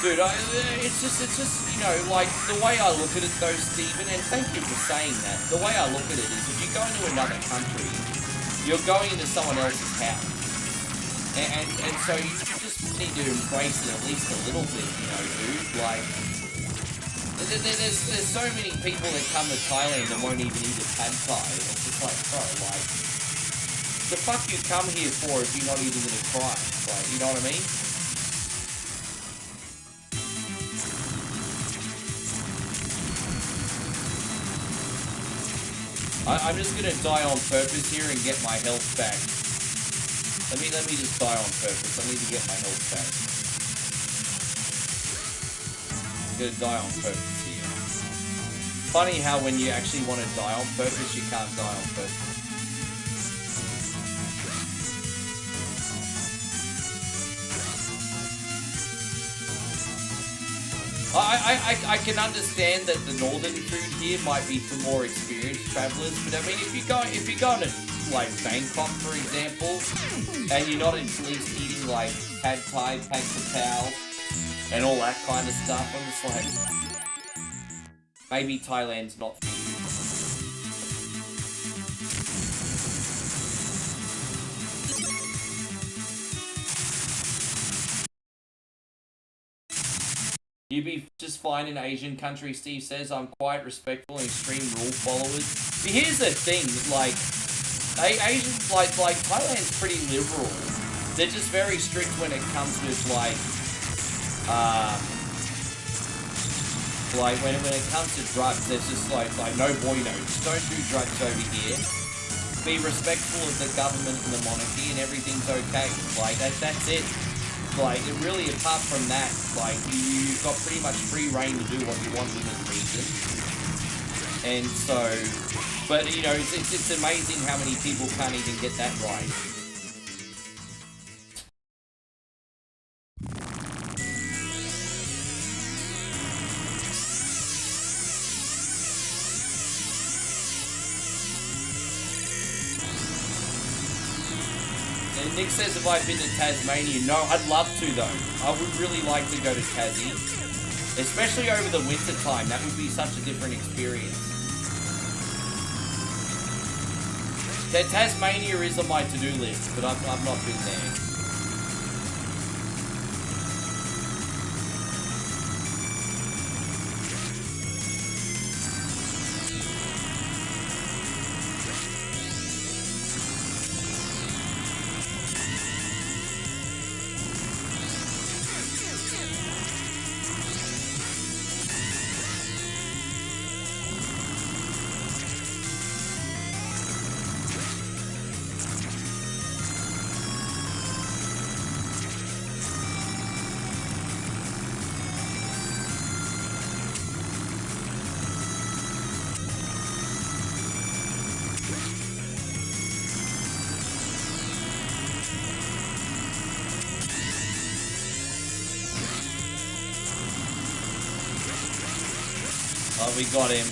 Dude, it's just, you know, like, the way I look at it though, Stephen, and thank you for saying that, the way I look at it is, if you go into another country, you're going into someone else's house. And so you just need to embrace it at least a little bit, you know, dude, like, there's so many people that come to Thailand and won't even eat a pad thai, it's just like, bro, like, the fuck you come here for if you're not even gonna try, like, you know what I mean? I'm just gonna die on purpose here and get my health back. Let me just die on purpose. I need to get my health back. I'm gonna die on purpose here. Funny how when you actually want to die on purpose, you can't die on purpose. I can understand that the northern food here might be for more experienced travelers, but I mean, if you go to like Bangkok, for example, and you're not at least eating like pad thai, pad thai, and all that kind of stuff, I'm just like, maybe Thailand's not for you. You'd be just fine in Asian countries, Steve says. I'm quite respectful and extreme rule followers. But here's the thing, like, Asians, like Thailand's pretty liberal. They're just very strict when it comes to, like when it comes to drugs, there's just like no bueno. Just don't do drugs over here. Be respectful of the government and the monarchy and everything's okay. Like, that's it. Like, really, apart from that, like, you've got pretty much free reign to do what you want within reason. And so, but, you know, it's amazing how many people can't even get that right. Nick says, have I been to Tasmania? No, I'd love to though. I would really like to go to Tassie. Especially over the winter time. That would be such a different experience. Tasmania is on my to-do list, but I've not been there. Oh, we got him.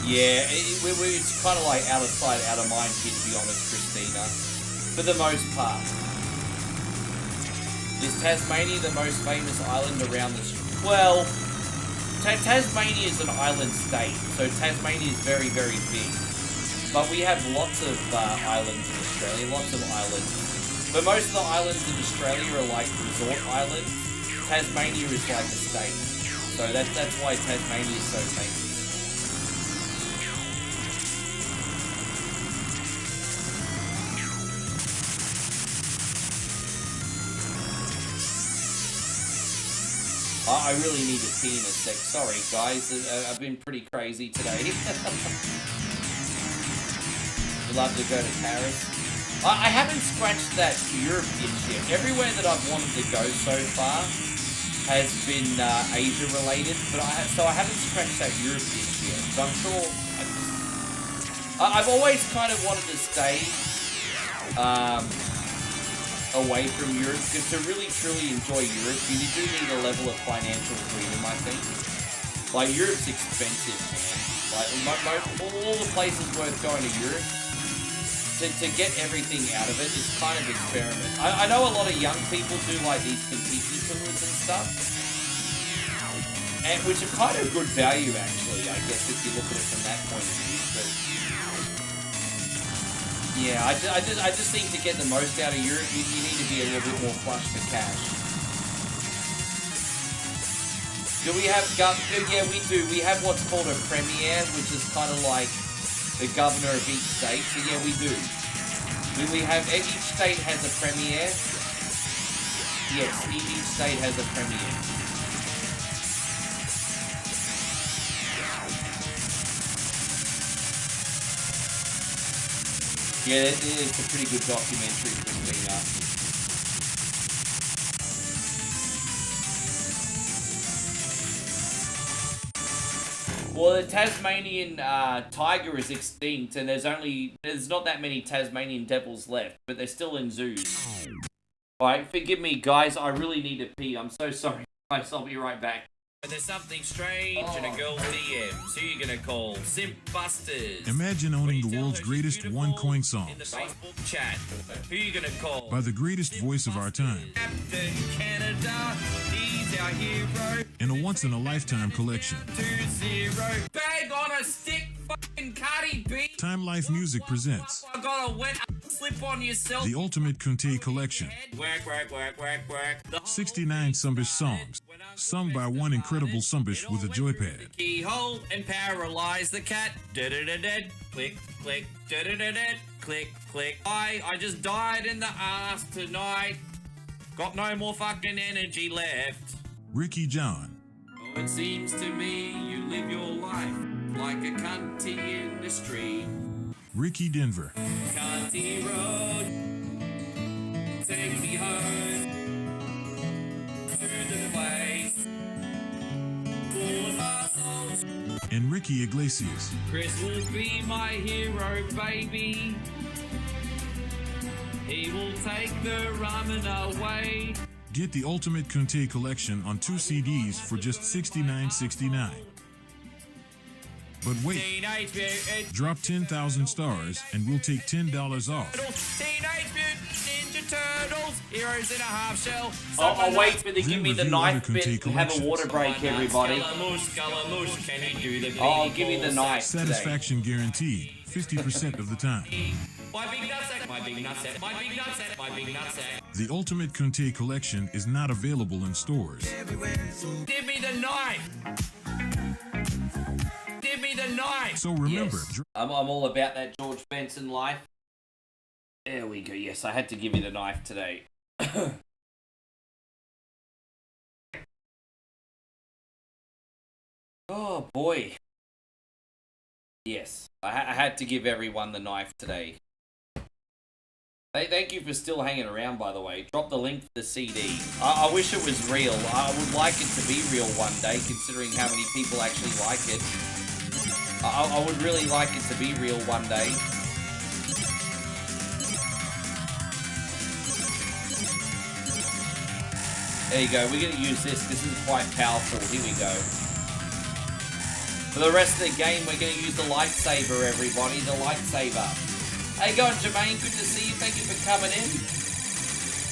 Yeah, it's kind of like out of sight, out of mind here, to be honest, Christina. For the most part. Is Tasmania the most famous island around the... Well, Tasmania is an island state, so Tasmania is very, very big. But we have lots of islands in Australia, lots of islands. But most of the islands in Australia are like resort islands. Tasmania is like a state. So that's why Tasmania is so famous. I really need to pee in a sec. Sorry, guys. I've been pretty crazy today. Would love to go to Paris. I haven't scratched that European shit. Everywhere that I've wanted to go so far has been Asia related, but I haven't scratched that European shit. But I'm sure I've always kind of wanted to stay away from Europe, because to really truly enjoy Europe, you do need a level of financial freedom, I think. Like, Europe's expensive, man. Like, all the places worth going to Europe, to get everything out of it is kind of experiment. I know a lot of young people do, like, these Kentucky tours and stuff, and which are kind of good value, actually, I guess, if you look at it from that point of view, but... Yeah, I just think to get the most out of Europe, you need to be a little bit more flush for cash. Do we have yeah, we do. We have what's called a premier, which is kind of like the governor of each state. So yeah, we do. We have each state has a premier. Yes, each state has a premier. Yeah, it's a pretty good documentary, Christina. Well, the Tasmanian tiger is extinct, and there's not that many Tasmanian devils left, but they're still in zoos. Alright, forgive me, guys. I really need to pee. I'm so sorry, guys. I'll be right back. There's something strange in a girl's DMs. Who are you gonna call? Simp Busters. Imagine owning the world's greatest one-coin songs. In the Facebook chat. Who are you gonna call? By the greatest voice of our time. Captain Canada, he's our hero. In a once-in-a-lifetime collection. 2-0. Bag on a stick, fucking Cardi B. Time Life Music presents I got a wet slip on yourself. the Ultimate Kunte Collection. Work. 69 Sumbish songs, sung by one incredible Sumbish with a joypad. Keyhole and paralyze the cat. Click, click, click, click. I just died in the ass tonight. Got no more fucking energy left. Ricky John. Oh, it seems to me you live your life like a cunty in the street. Ricky Denver. Cunty road, take me home to the place full of assholes. And Ricky Iglesias. Chris will be my hero, baby. He will take the ramen away. Get the Ultimate Kunte Collection on 2 CDs for just $69.69. But wait, drop 10,000 stars and we'll take $10 off. Teenage Mutant Ninja Turtles, Heroes in a Half Shell. I'll wait for the give me the knife bit and have a water break, everybody. Can you do the give me the knife. Satisfaction guaranteed, 50% of the time. My big nutsack, my big nutsack, my big nutsack, my big nutsack. The Ultimate Kunte Collection is not available in stores. Give me the knife. Give me the knife. So remember, yes. I'm all about that George Benson life. There we go. Yes, I had to give you the knife today. Oh boy. Yes, I had to give everyone the knife today. Thank you for still hanging around, by the way. Drop the link for the CD. I wish it was real. I would like it to be real one day, considering how many people actually like it. I would really like it to be real one day. There you go. We're going to use this. This is quite powerful. Here we go. For the rest of the game, we're going to use the lightsaber, everybody. The lightsaber. How you going, Jermaine? Good to see you. Thank you for coming in.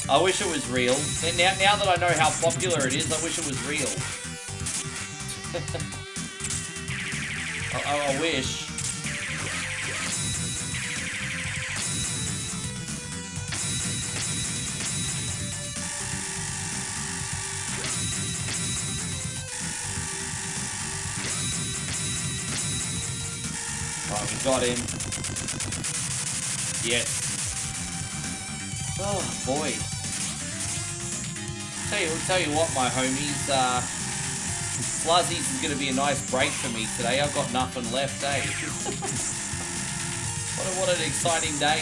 I wish it was real. And now that I know how popular it is, I wish it was real. I wish. Oh, we got him. Yes. Oh boy. Tell you what, my homies. Fluzzies is going to be a nice break for me today. I've got nothing left, eh? What an exciting day.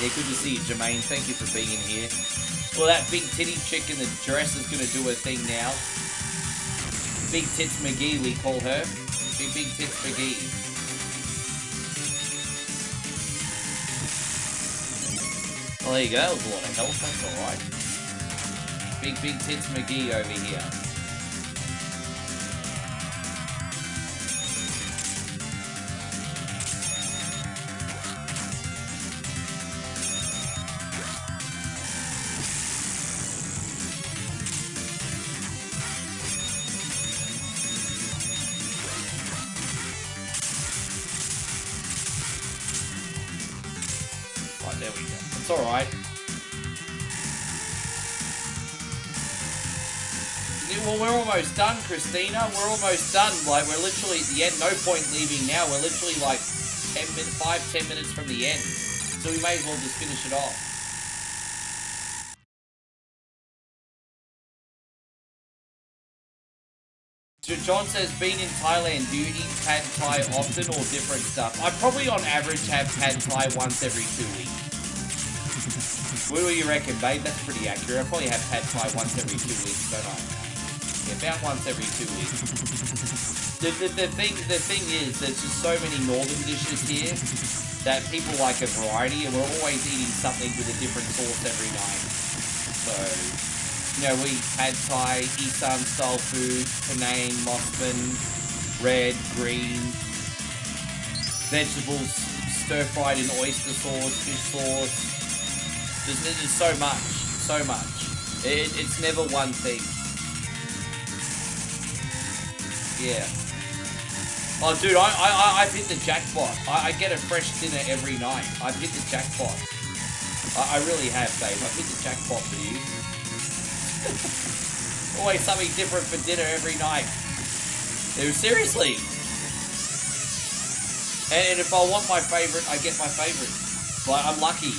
Yeah, good to see you, Jermaine. Thank you for being here. Well, that big titty chick in the dress is going to do her thing now. Big Tits McGee, we call her. Big Tits McGee. Well, there you go. That was a lot of health. That's alright. Big Tits McGee over here. Right, there we go. It's alright. Well, we're almost done, Christina. We're almost done. Like, we're literally at the end. No point leaving now. We're literally like 10 minutes from the end. So we may as well just finish it off. So John says, being in Thailand, do you eat pad thai often or different stuff? I probably on average have pad thai once every 2 weeks. What do you reckon, babe? That's pretty accurate. I probably have pad thai once every 2 weeks, don't I? Yeah, about once every 2 weeks. The thing is, there's just so many northern dishes here that people like a variety, and we're always eating something with a different sauce every night. So, you know, we eat pad thai, Isan style food, Penang, Mossman, red, green, vegetables stir fried in oyster sauce, fish sauce. There's so much. It's never one thing. Yeah. Oh, dude, I've hit the jackpot. I get a fresh dinner every night. I've hit the jackpot. I really have, babe. I've hit the jackpot for you. Always something different for dinner every night. Dude, seriously. And if I want my favorite, I get my favorite. Like, I'm lucky.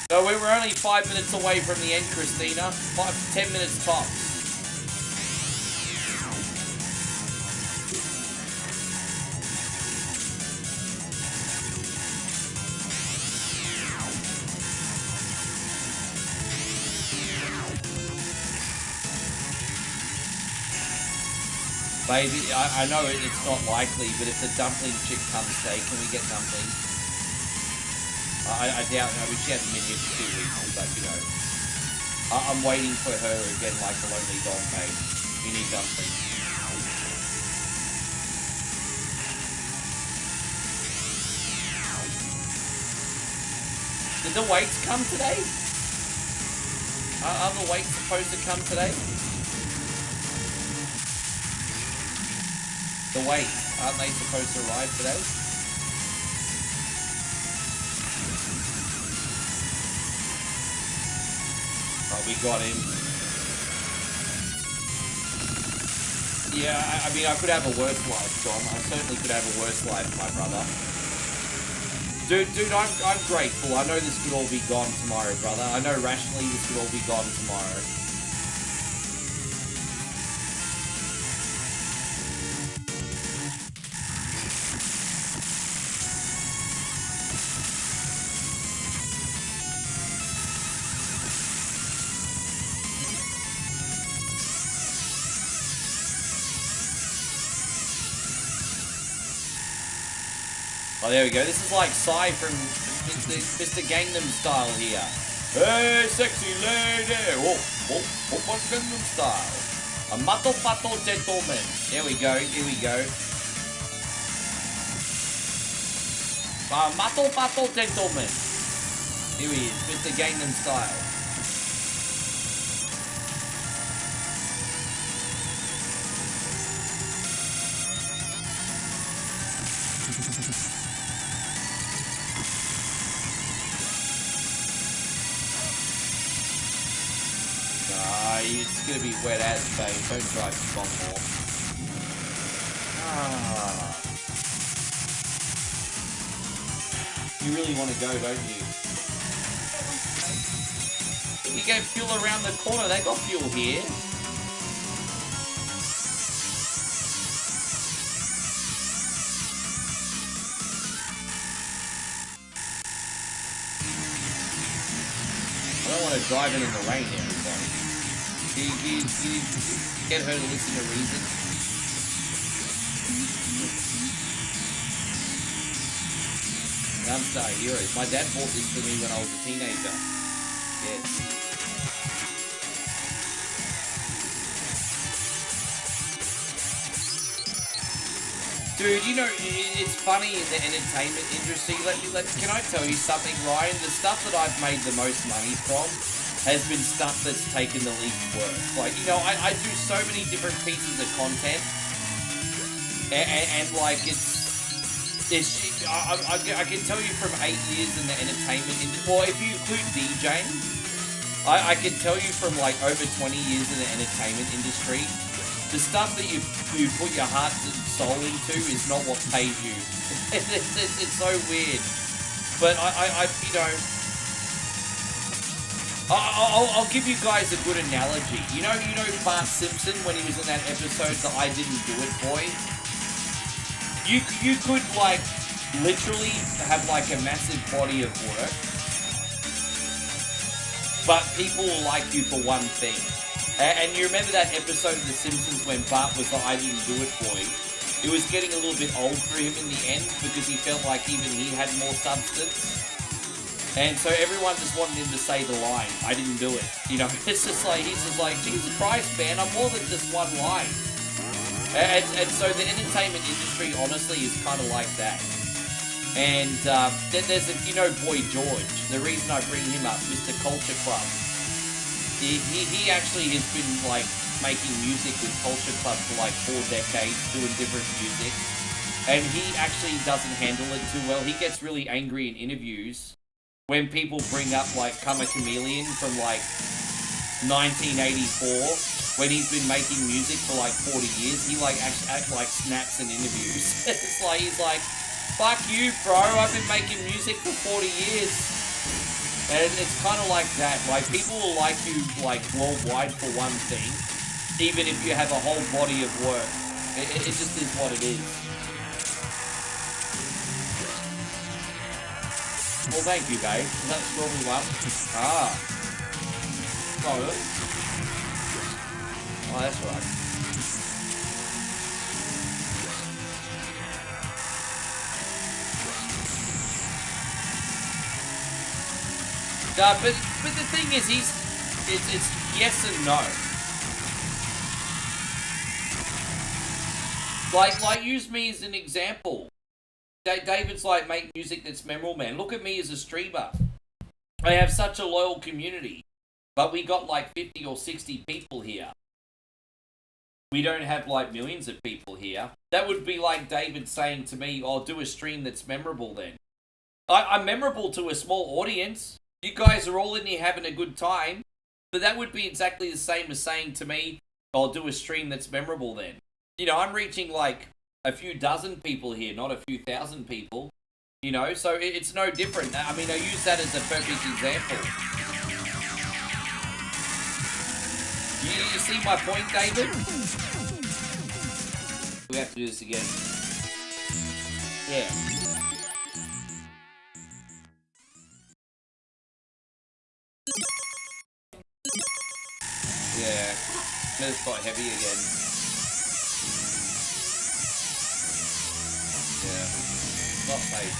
So we were only 5 minutes away from the end, Christina. 10 minutes tops. Baby, I know it's not likely, but if the dumpling chick comes today, can we get dumplings? I doubt, I mean, she hasn't been here for 2 weeks, but, you know, I'm waiting for her again like a lonely dog, mate. We need dumplings. Did the weights come today? Are the weights supposed to come today? The weights, aren't they supposed to arrive today? Oh, we got him. Yeah, I mean, I could have a worse life, John. I certainly could have a worse life, my brother. Dude, I'm grateful. I know this could all be gone tomorrow, brother. I know rationally this could all be gone tomorrow. Oh, there we go. This is like Psy from Mr. Gangnam Style here. Hey, sexy lady! Oh, Gangnam Style. A matto gentleman. There we go. Here we go. Muscle Muscle Gentleman. Here he is, Mr. Gangnam Style. It's gonna be wet as babe. Don't drive the bomb more. You really want to go, don't you? You get fuel around the corner. They got fuel here. I don't want to drive in the rain, everybody. You get her to listen to reason. Gunstar Heroes. My dad bought this for me when I was a teenager. Yes. Dude, you know, it's funny in the entertainment industry. Can I tell you something, Ryan? The stuff that I've made the most money from has been stuff that's taken the least work. Like, you know, I do so many different pieces of content, and like, I can tell you from 8 years in the entertainment industry, well, if you include DJing, I can tell you from like over 20 years in the entertainment industry, the stuff that you put your heart and soul into is not what pays you. It's so weird. But I you know, I'll give you guys a good analogy. You know Bart Simpson when he was in that episode, the I Didn't Do It boy? You could like literally have like a massive body of work, but people will like you for one thing. And you remember that episode of The Simpsons when Bart was the I Didn't Do It boy? It was getting a little bit old for him in the end because he felt like even he had more substance. And so everyone just wanted him to say the line, I didn't do it. You know, it's just like, he's just like, Jesus Christ, man, I'm more than just one line. And so the entertainment industry, honestly, is kind of like that. And then there's, you know, Boy George. The reason I bring him up, Mr. Culture Club. He actually has been, like, making music with Culture Club for, like, 4 decades, doing different music. And he actually doesn't handle it too well. He gets really angry in interviews when people bring up, like, Come a Chameleon from, like, 1984, when he's been making music for, like, 40 years, he, like, act like snaps in interviews. It's like, he's like, fuck you, bro, I've been making music for 40 years. And it's kind of like that. Like, people will like you, like, worldwide for one thing, even if you have a whole body of work. It just is what it is. Well, thank you, babe. That's strawberry one. Ah. Oh, really? Oh, that's right. But the thing is, it's yes and no. Like use me as an example. David's like, make music that's memorable, man. Look at me as a streamer. I have such a loyal community, but we got like 50 or 60 people here. We don't have like millions of people here. That would be like David saying to me, "I'll do a stream that's memorable then." I'm memorable to a small audience. You guys are all in here having a good time, but that would be exactly the same as saying to me, "I'll do a stream that's memorable then." You know, I'm reaching like a few dozen people here, not a few thousand people, you know, so it's no different. I mean, I use that as a perfect example. You see my point, David? We have to do this again. Yeah. Yeah. It's quite heavy again. Yeah, not safe.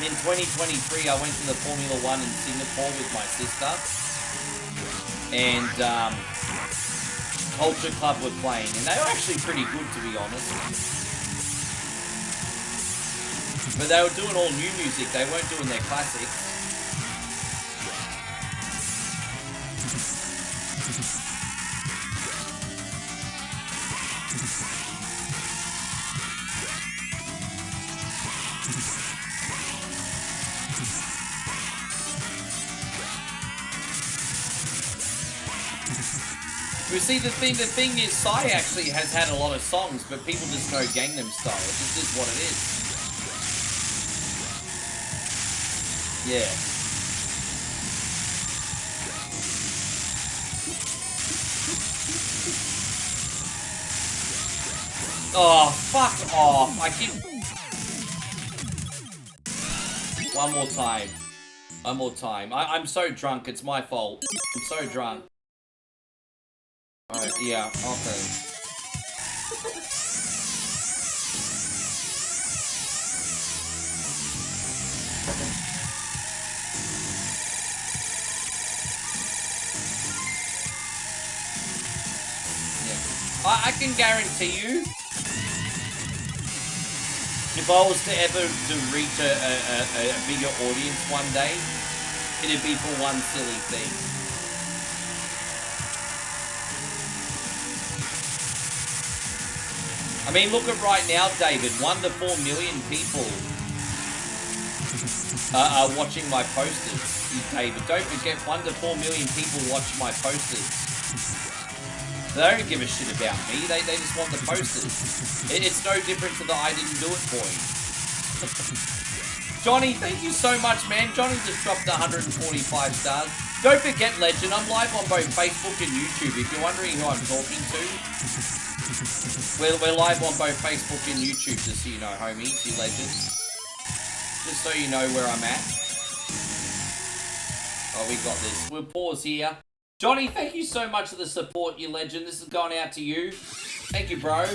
In 2023, I went to the Formula One in Singapore with my sister. And Culture Club were playing. And they were actually pretty good, to be honest. But they were doing all new music. They weren't doing their classics. You see, the thing is, Psy actually has had a lot of songs, but people just know Gangnam Style. It just is what it is. Yeah. Oh, fuck off. I keep... One more time. One more time. I'm so drunk, it's my fault. I'm so drunk. Alright, yeah, okay. Yeah. I can guarantee you, if I was to ever to reach a bigger audience one day, it'd be for one silly thing. I mean, look at right now, David. 1 to 4 million people are watching my posters. David, don't forget, 1 to 4 million people watch my posters. They don't give a shit about me. They just want the posters. It's no different to the I didn't do it for you. Johnny, thank you so much, man. Johnny just dropped 145 stars. Don't forget, Legend, I'm live on both Facebook and YouTube. If you're wondering who I'm talking to, we're live on both Facebook and YouTube, just so you know, homies, you legends. Just so you know where I'm at. Oh, we got this. We'll pause here. Johnny, thank you so much for the support, you legend. This is going out to you. Thank you, bro.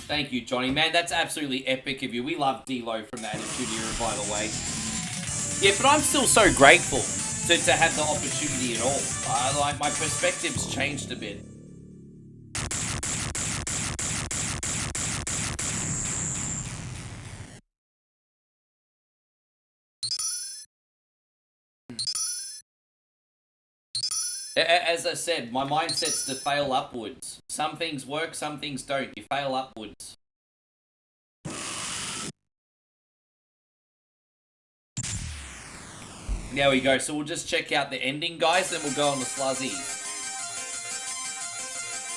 Thank you, Johnny. Man, that's absolutely epic of you. We love D-Lo from the Attitude Era, by the way. Yeah, but I'm still so grateful to have the opportunity at all. Like, my perspective's changed a bit. As I said, my mindset's to fail upwards. Some things work, some things don't. You fail upwards. There we go. So we'll just check out the ending, guys, then we'll go on the Sluzzies.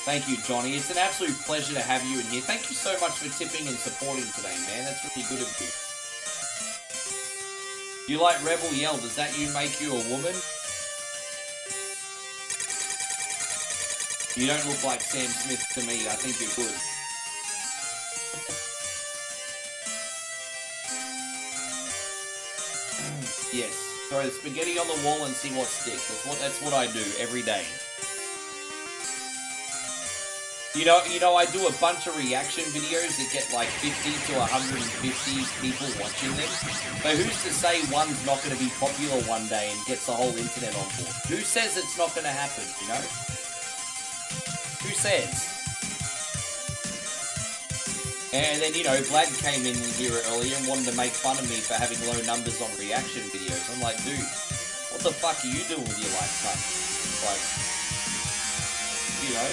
Thank you, Johnny. It's an absolute pleasure to have you in here. Thank you so much for tipping and supporting today, man. That's really good of you. Do you like Rebel Yell? Does that make you a woman? You don't look like Sam Smith to me. I think you're good. Yes. Throw the spaghetti on the wall and see what sticks. That's what I do every day. You know, I do a bunch of reaction videos that get like 50 to 150 people watching them. But who's to say one's not going to be popular one day and gets the whole internet on board? Who says it's not going to happen, you know? Who says? And then, you know, Vlad came in here earlier and wanted to make fun of me for having low numbers on reaction videos. I'm like, dude, what the fuck are you doing with your life, cunt? Like, you know,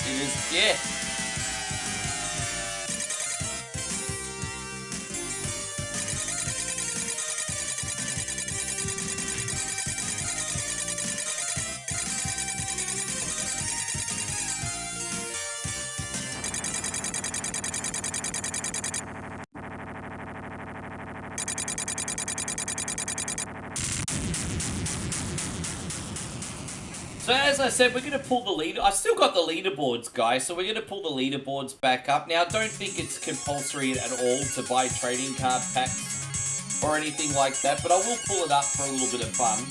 it is, yeah. So as I said, we're going to pull the lead. I've still got the leaderboards, guys, so we're going to pull the leaderboards back up. Now, don't think it's compulsory at all to buy trading card packs or anything like that, but I will pull it up for a little bit of fun.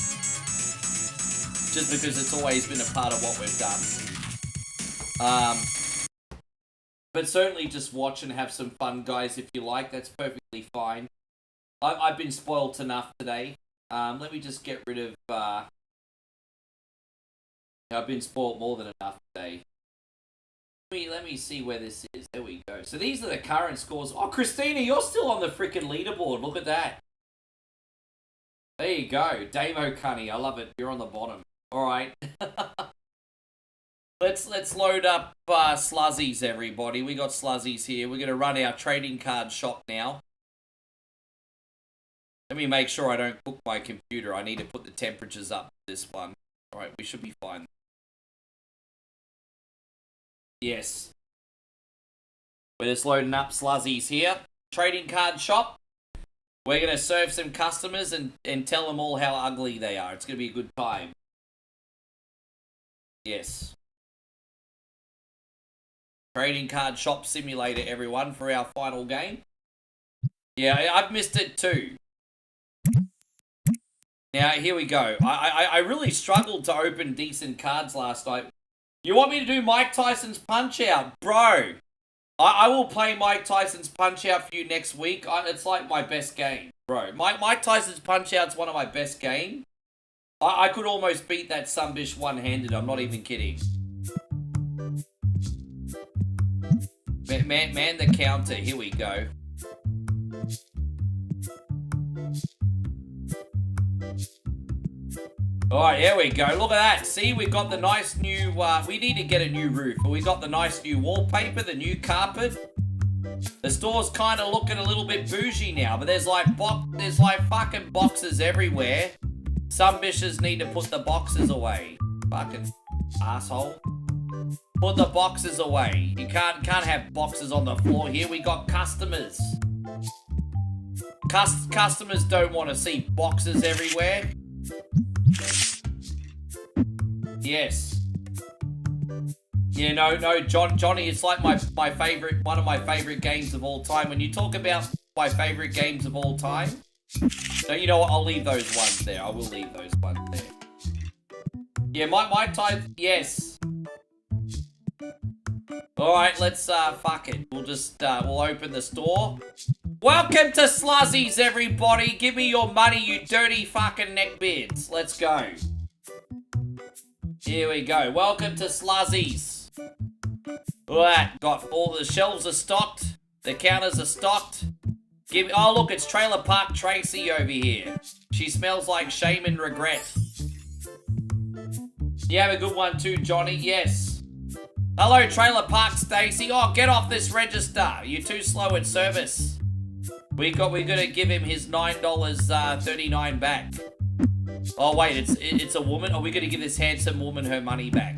just because it's always been a part of what we've done. But certainly just watch and have some fun, guys, if you like. That's perfectly fine. I've been spoiled enough today. Let me just get rid of... I've been spoiled more than enough today. Let me see where this is. There we go. So these are the current scores. Oh, Christina, you're still on the freaking leaderboard. Look at that. There you go. Damo Cunny. I love it. You're on the bottom. All right. Let's load up Sluzzies, everybody. We got Sluzzies here. We're going to run our trading card shop now. Let me make sure I don't cook my computer. I need to put the temperatures up for this one. All right, we should be fine. Yes. We're just loading up Sluzzies here. Trading card shop. We're going to serve some customers and tell them all how ugly they are. It's going to be a good time. Yes. Trading card shop simulator, everyone, for our final game. Yeah, I've missed it too. Now, here we go. I really struggled to open decent cards last night. You want me to do Mike Tyson's Punch-Out? Bro, I will play Mike Tyson's Punch-Out for you next week. It's like my best game, bro. Mike Tyson's Punch-Out's one of my best games. I could almost beat that sunbish one-handed. I'm not even kidding. Man the counter. Here we go. Alright, here we go. Look at that. See, we got the nice new... we need to get a new roof. But we got the nice new wallpaper, the new carpet. The store's kind of looking a little bit bougie now. But there's like fucking boxes everywhere. Some bitches need to put the boxes away. Fucking asshole. Put the boxes away. You can't have boxes on the floor here. We got customers. Customers don't want to see boxes everywhere. Yes. Yeah, no, Johnny, it's like one of my favorite games of all time. When you talk about my favorite games of all time, so you know what, I'll leave those ones there. I will leave those ones there. Yeah, my type, yes. Alright, let's, fuck it. We'll just, we'll open the store. Welcome to Sluzzies, everybody. Give me your money, you dirty fucking neckbeards. Let's go. Here we go. Welcome to Sluzzies. Look at that. Got all the shelves are stocked. The counters are stocked. Oh, look, it's Trailer Park Tracy over here. She smells like shame and regret. You have a good one too, Johnny? Yes. Hello, Trailer Park Stacy. Oh, get off this register. You're too slow at service. We're gonna give him his $9.39 back. Oh wait, it's a woman. Are we gonna give this handsome woman her money back?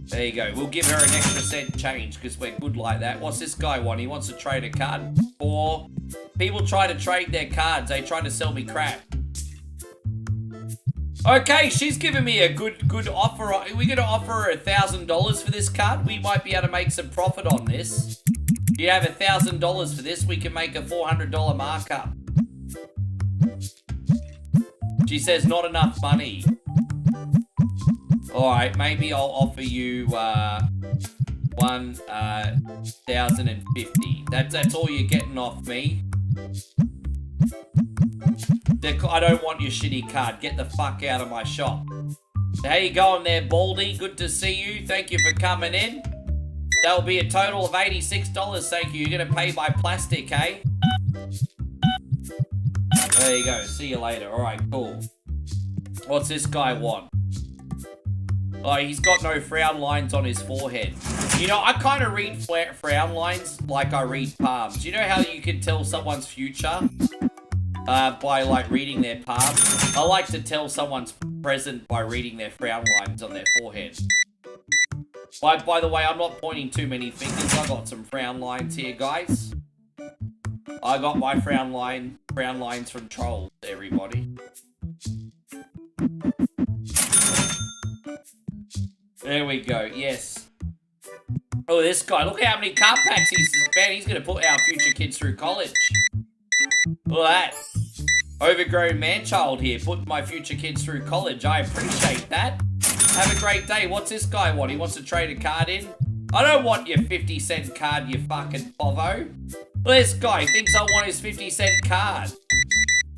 There you go. We'll give her an extra cent change because we're good like that. What's this guy want? He wants to trade a card. Or people try to trade their cards. They try to sell me crap. Okay, she's giving me a good offer. Are we gonna offer her $1,000 for this card? We might be able to make some profit on this. If you have $1,000 for this, we can make a $400 markup. She says not enough money. Alright, maybe I'll offer you $1,050. That's all you're getting off me. I don't want your shitty card. Get the fuck out of my shop. How you going there, Baldy? Good to see you. Thank you for coming in. That'll be a total of $86. Thank you. You're going to pay by plastic, eh? There you go. See you later. Alright, cool. What's this guy want? Oh, he's got no frown lines on his forehead. You know, I kind of read frown lines like I read palms. You know how you can tell someone's future by, like, reading their palms? I like to tell someone's present by reading their frown lines on their forehead. By the way, I'm not pointing too many fingers. I got some frown lines here, guys. I got my frown lines from trolls, everybody. There we go, yes. Oh, this guy, look how many card packs he's... Man, he's going to put our future kids through college. Look at that. Overgrown man-child here, putting my future kids through college. I appreciate that. Have a great day. What's this guy want? He wants to trade a card in? I don't want your 50-cent card, you fucking povo. This guy thinks I want his 50-cent card.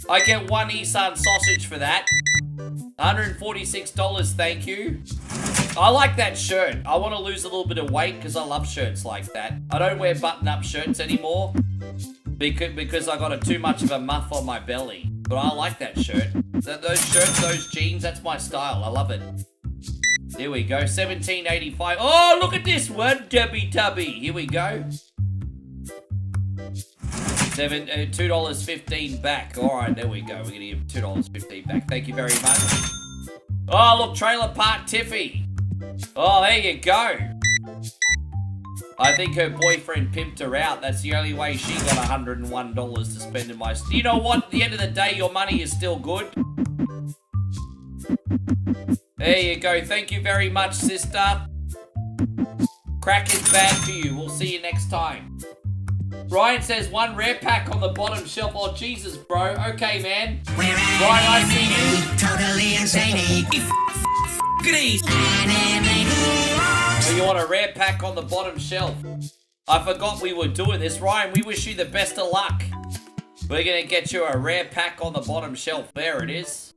I get one Isan sausage for that. $146, thank you. I like that shirt. I want to lose a little bit of weight because I love shirts like that. I don't wear button-up shirts anymore because I got too much of a muff on my belly. But I like that shirt. Those shirts, those jeans, that's my style. I love it. Here we go, $17.85. Oh, look at this one, Tubby Tubby. Here we go. $2.15 back. All right, there we go. We're gonna give $2.15 back. Thank you very much. Oh, look, Trailer Park Tiffy. Oh, there you go. I think her boyfriend pimped her out. That's the only way she got $101 to spend in my... You know what? At the end of the day, your money is still good. There you go. Thank you very much, sister. Crack is bad for you. We'll see you next time. Ryan says one rare pack on the bottom shelf. Oh, Jesus, bro. Okay, man. Ryan, I see you. Totally insane. So you want a rare pack on the bottom shelf? I forgot we were doing this. Ryan, we wish you the best of luck. We're going to get you a rare pack on the bottom shelf. There it is.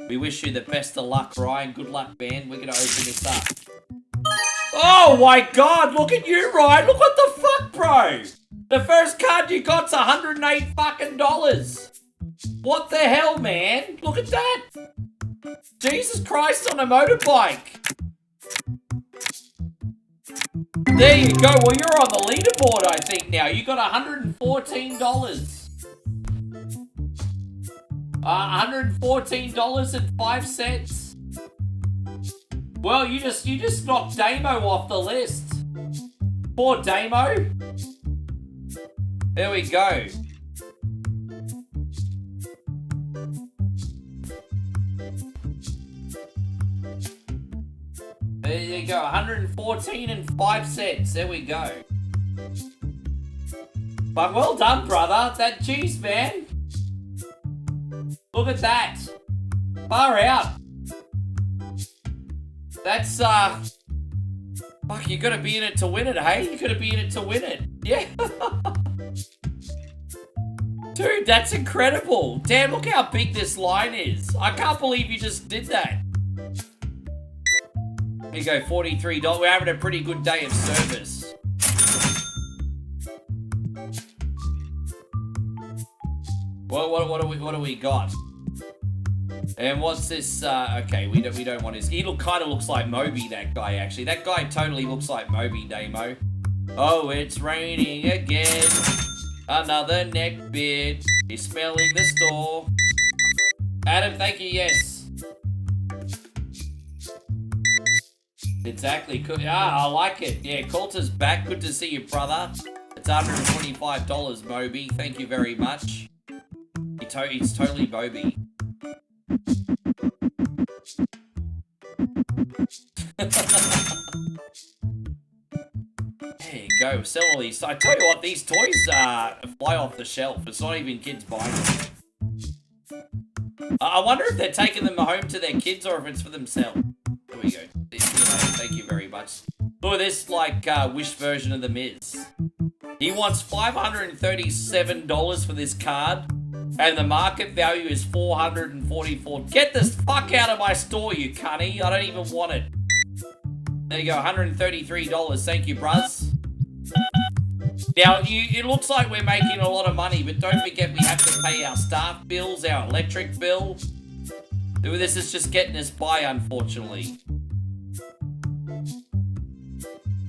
We wish you the best of luck, Ryan. Good luck, man. We're going to open this up. Oh, my God. Look at you, Ryan. Look what the fuck, bro. The first card you got's $108 fucking. What the hell, man? Look at that. Jesus Christ on a motorbike. There you go. Well, you're on the leaderboard, I think, now. You got $114. $114.05. Well, you just knocked Damo off the list. Poor Damo. There we go. There you go, $114.05. There we go. But well done, brother. That cheese, man. Look at that. Far out. That's, fuck, you gotta be in it to win it, hey? You gotta be in it to win it. Yeah. Dude, that's incredible. Damn, look how big this line is. I can't believe you just did that. Here you go, $43. We're having a pretty good day of service. What do we got? And what's this? Okay, we don't want his. He kind of looks like Moby. That guy actually. That guy totally looks like Moby, Damo. Oh, it's raining again. Another neck beard. He's smelling the store. Adam, thank you. Yes. Exactly. I like it. Yeah, Coulter's back. Good to see you, brother. It's $125, Moby. Thank you very much. It's totally Moby. There you go. Sell all these. I tell you what, these toys fly off the shelf. It's not even kids buying them. I wonder if they're taking them home to their kids or if it's for themselves. There we go. Thank you very much. Look at this, like, Wish version of The Miz. He wants $537 for this card, and the market value is $444. Get this fuck out of my store, you cunny. I don't even want it. There you go, $133. Thank you, bruz. Now, it looks like we're making a lot of money, but don't forget we have to pay our staff bills, our electric bill. This is just getting us by, unfortunately.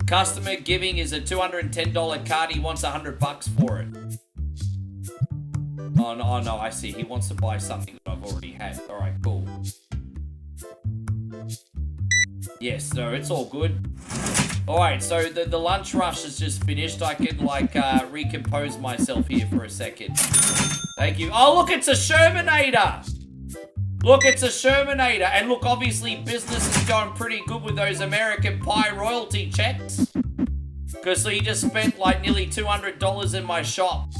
Customer giving is a $210 card. He wants $100 for it. Oh no, I see. He wants to buy something that I've already had. All right, cool. Yes, no, it's all good. All right, so the lunch rush is just finished. I can, like, recompose myself here for a second. Thank you. Oh, look, it's a Shermanator. Look, it's a Shermanator. And look, obviously, business is going pretty good with those American Pie royalty checks. Because he just spent, like, nearly $200 in my shop.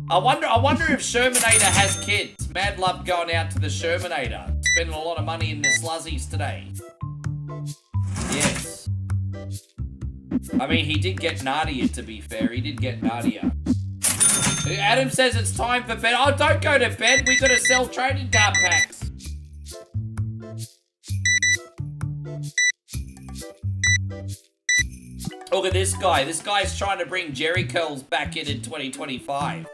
I wonder if Shermanator has kids. Mad love going out to the Shermanator. Spending a lot of money in the sluzzies today. Yes. I mean, he did get Nadia, to be fair. He did get Nadia. Adam says it's time for bed. Oh, don't go to bed. We gotta sell trading card packs. Look at this guy. This guy's trying to bring Jerry Curls back in 2025.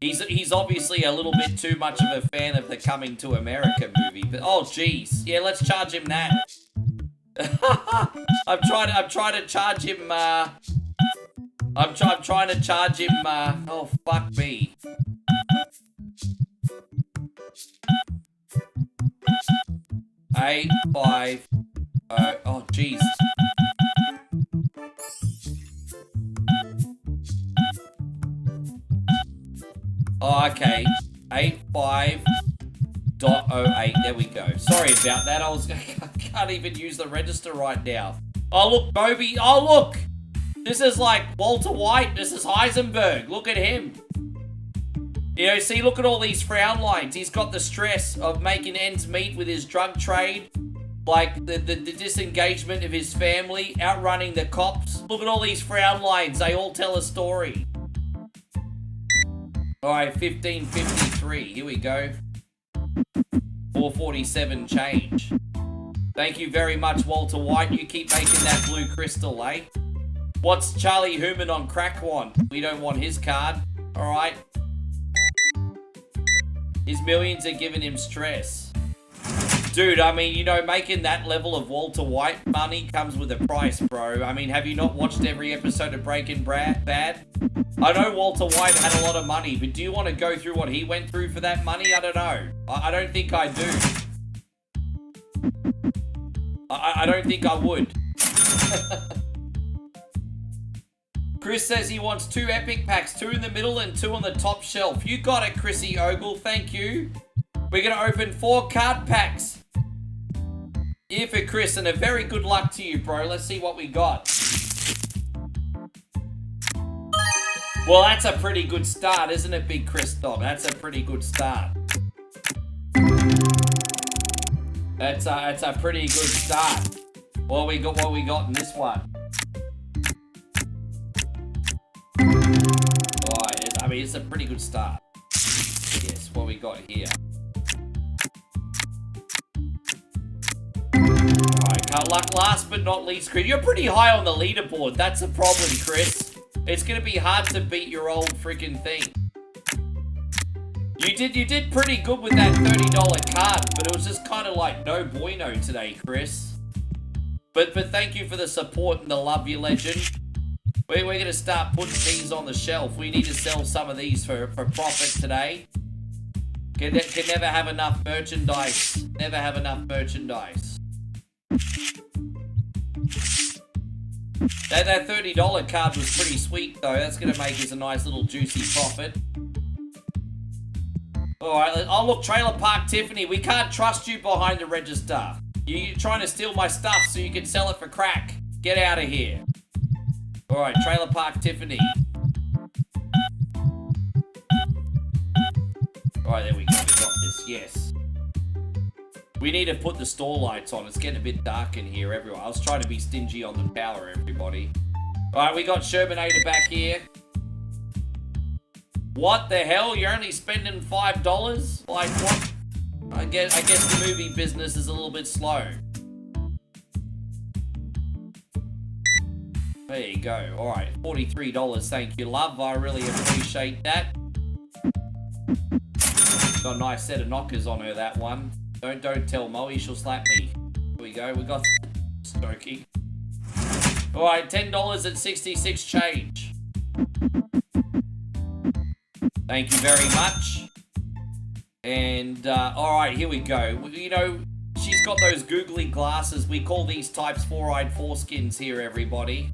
He's obviously a little bit too much of a fan of the Coming to America movie. But oh, jeez. Yeah, let's charge him that. I'm trying to charge him. I'm trying to charge him. Oh, fuck me. Eight, 5. Oh, jeez. Oh, okay. 85.08. There we go. Sorry about that. I can't even use the register right now. Oh, look, Moby. Oh, look. This is like Walter White. This is Heisenberg. Look at him. You know, see, look at all these frown lines. He's got the stress of making ends meet with his drug trade. Like, the disengagement of his family, outrunning the cops. Look at all these frown lines. They all tell a story. Alright, 1553. Here we go. 447 change. Thank you very much, Walter White. You keep making that blue crystal, eh? What's Charlie Human on crack want? We don't want his card. Alright. His millions are giving him stress. Dude, I mean, you know, making that level of Walter White money comes with a price, bro. I mean, have you not watched every episode of Breaking Bad? I know Walter White had a lot of money, but do you want to go through what he went through for that money? I don't know. I don't think I do. I don't think I would. Chris says he wants 2 epic packs, 2 in the middle and 2 on the top shelf. You got it, Chrissy Ogle. Thank you. We're going to open 4 card packs. Here for Chris, and a very good luck to you, bro. Let's see what we got. Well, that's a pretty good start, isn't it, Big Chris Dog? That's a pretty good start. That's a pretty good start. What we got in this one? Oh, I mean, it's a pretty good start. Yes, what we got here? Alright, last but not least, Chris. You're pretty high on the leaderboard. That's a problem, Chris. It's gonna be hard to beat your old freaking thing. You did pretty good with that $30 card, but it was just kind of like no bueno today, Chris. But thank you for the support and the love, you legend. We're gonna start putting these on the shelf. We need to sell some of these for profit today. Can never have enough merchandise. Never have enough merchandise. That $30 card was pretty sweet, though. That's going to make us a nice little juicy profit. Alright, oh look, Trailer Park Tiffany. We can't trust you behind the register. You're trying to steal my stuff so you can sell it for crack. Get out of here. Alright, Trailer Park Tiffany. Alright, there we go. We got this, yes. We need to put the store lights on. It's getting a bit dark in here, everyone. I was trying to be stingy on the power, everybody. Alright, we got Shermanator back here. What the hell? You're only spending $5? Like, what? I guess the movie business is a little bit slow. There you go. Alright, $43. Thank you, love. I really appreciate that. Got a nice set of knockers on her, that one. Don't tell Moe, she'll slap me. Here we go, we got Stokey. Alright, $10.66 change. Thank you very much. And, alright, here we go. You know, she's got those googly glasses. We call these types four-eyed foreskins here, everybody.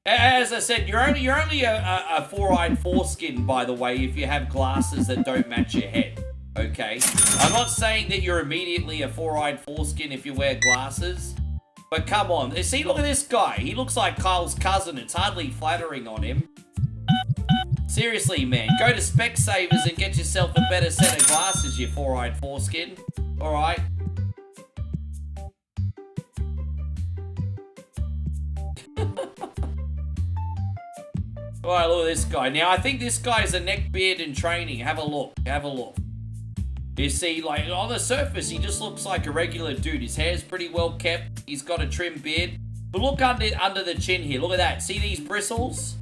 As I said, you're only a four-eyed foreskin, by the way, if you have glasses that don't match your head. Okay, I'm not saying that you're immediately a four-eyed foreskin if you wear glasses, but come on. See, look at this guy. He looks like Kyle's cousin. It's hardly flattering on him. Seriously, man, go to Specsavers and get yourself a better set of glasses, you four-eyed foreskin. Alright. Alright, look at this guy. Now, I think this guy's a neckbeard in training. Have a look. Have a look. You see, like, on the surface, he just looks like a regular dude. His hair's pretty well kept. He's got a trim beard. But look under the chin here. Look at that. See these bristles?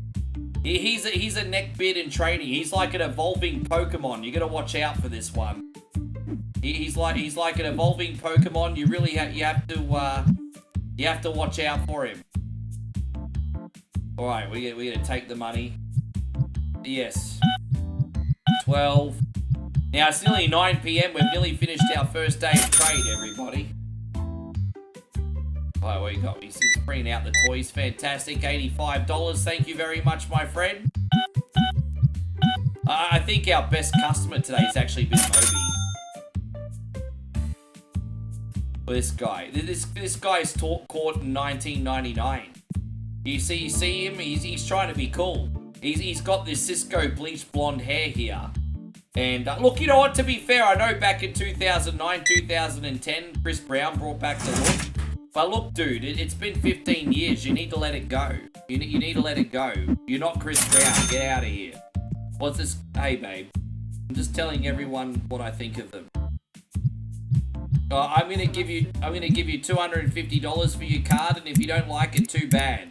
He's a neckbeard in training. He's like an evolving Pokemon. You gotta watch out for this one. He's like an evolving Pokemon. You really you have to watch out for him. All right, we're gonna take the money. Yes. 12. Now it's nearly 9 p.m. We've nearly finished our first day of trade, everybody. Oh, what you got? He's printing out the toys. Fantastic. $85. Thank you very much, my friend. I think our best customer today has actually been Moby. This guy. This guy's caught in 1999. You see him? He's trying to be cool. He's got this Cisco bleached blonde hair here. And look, you know what? To be fair, I know back in 2009, 2010, Chris Brown brought back the look. But look, dude, it's been 15 years. You need to let it go. You need to let it go. You're not Chris Brown. Get out of here. What's this? Hey, babe. I'm just telling everyone what I think of them. I'm gonna give you $250 for your card, and if you don't like it, too bad.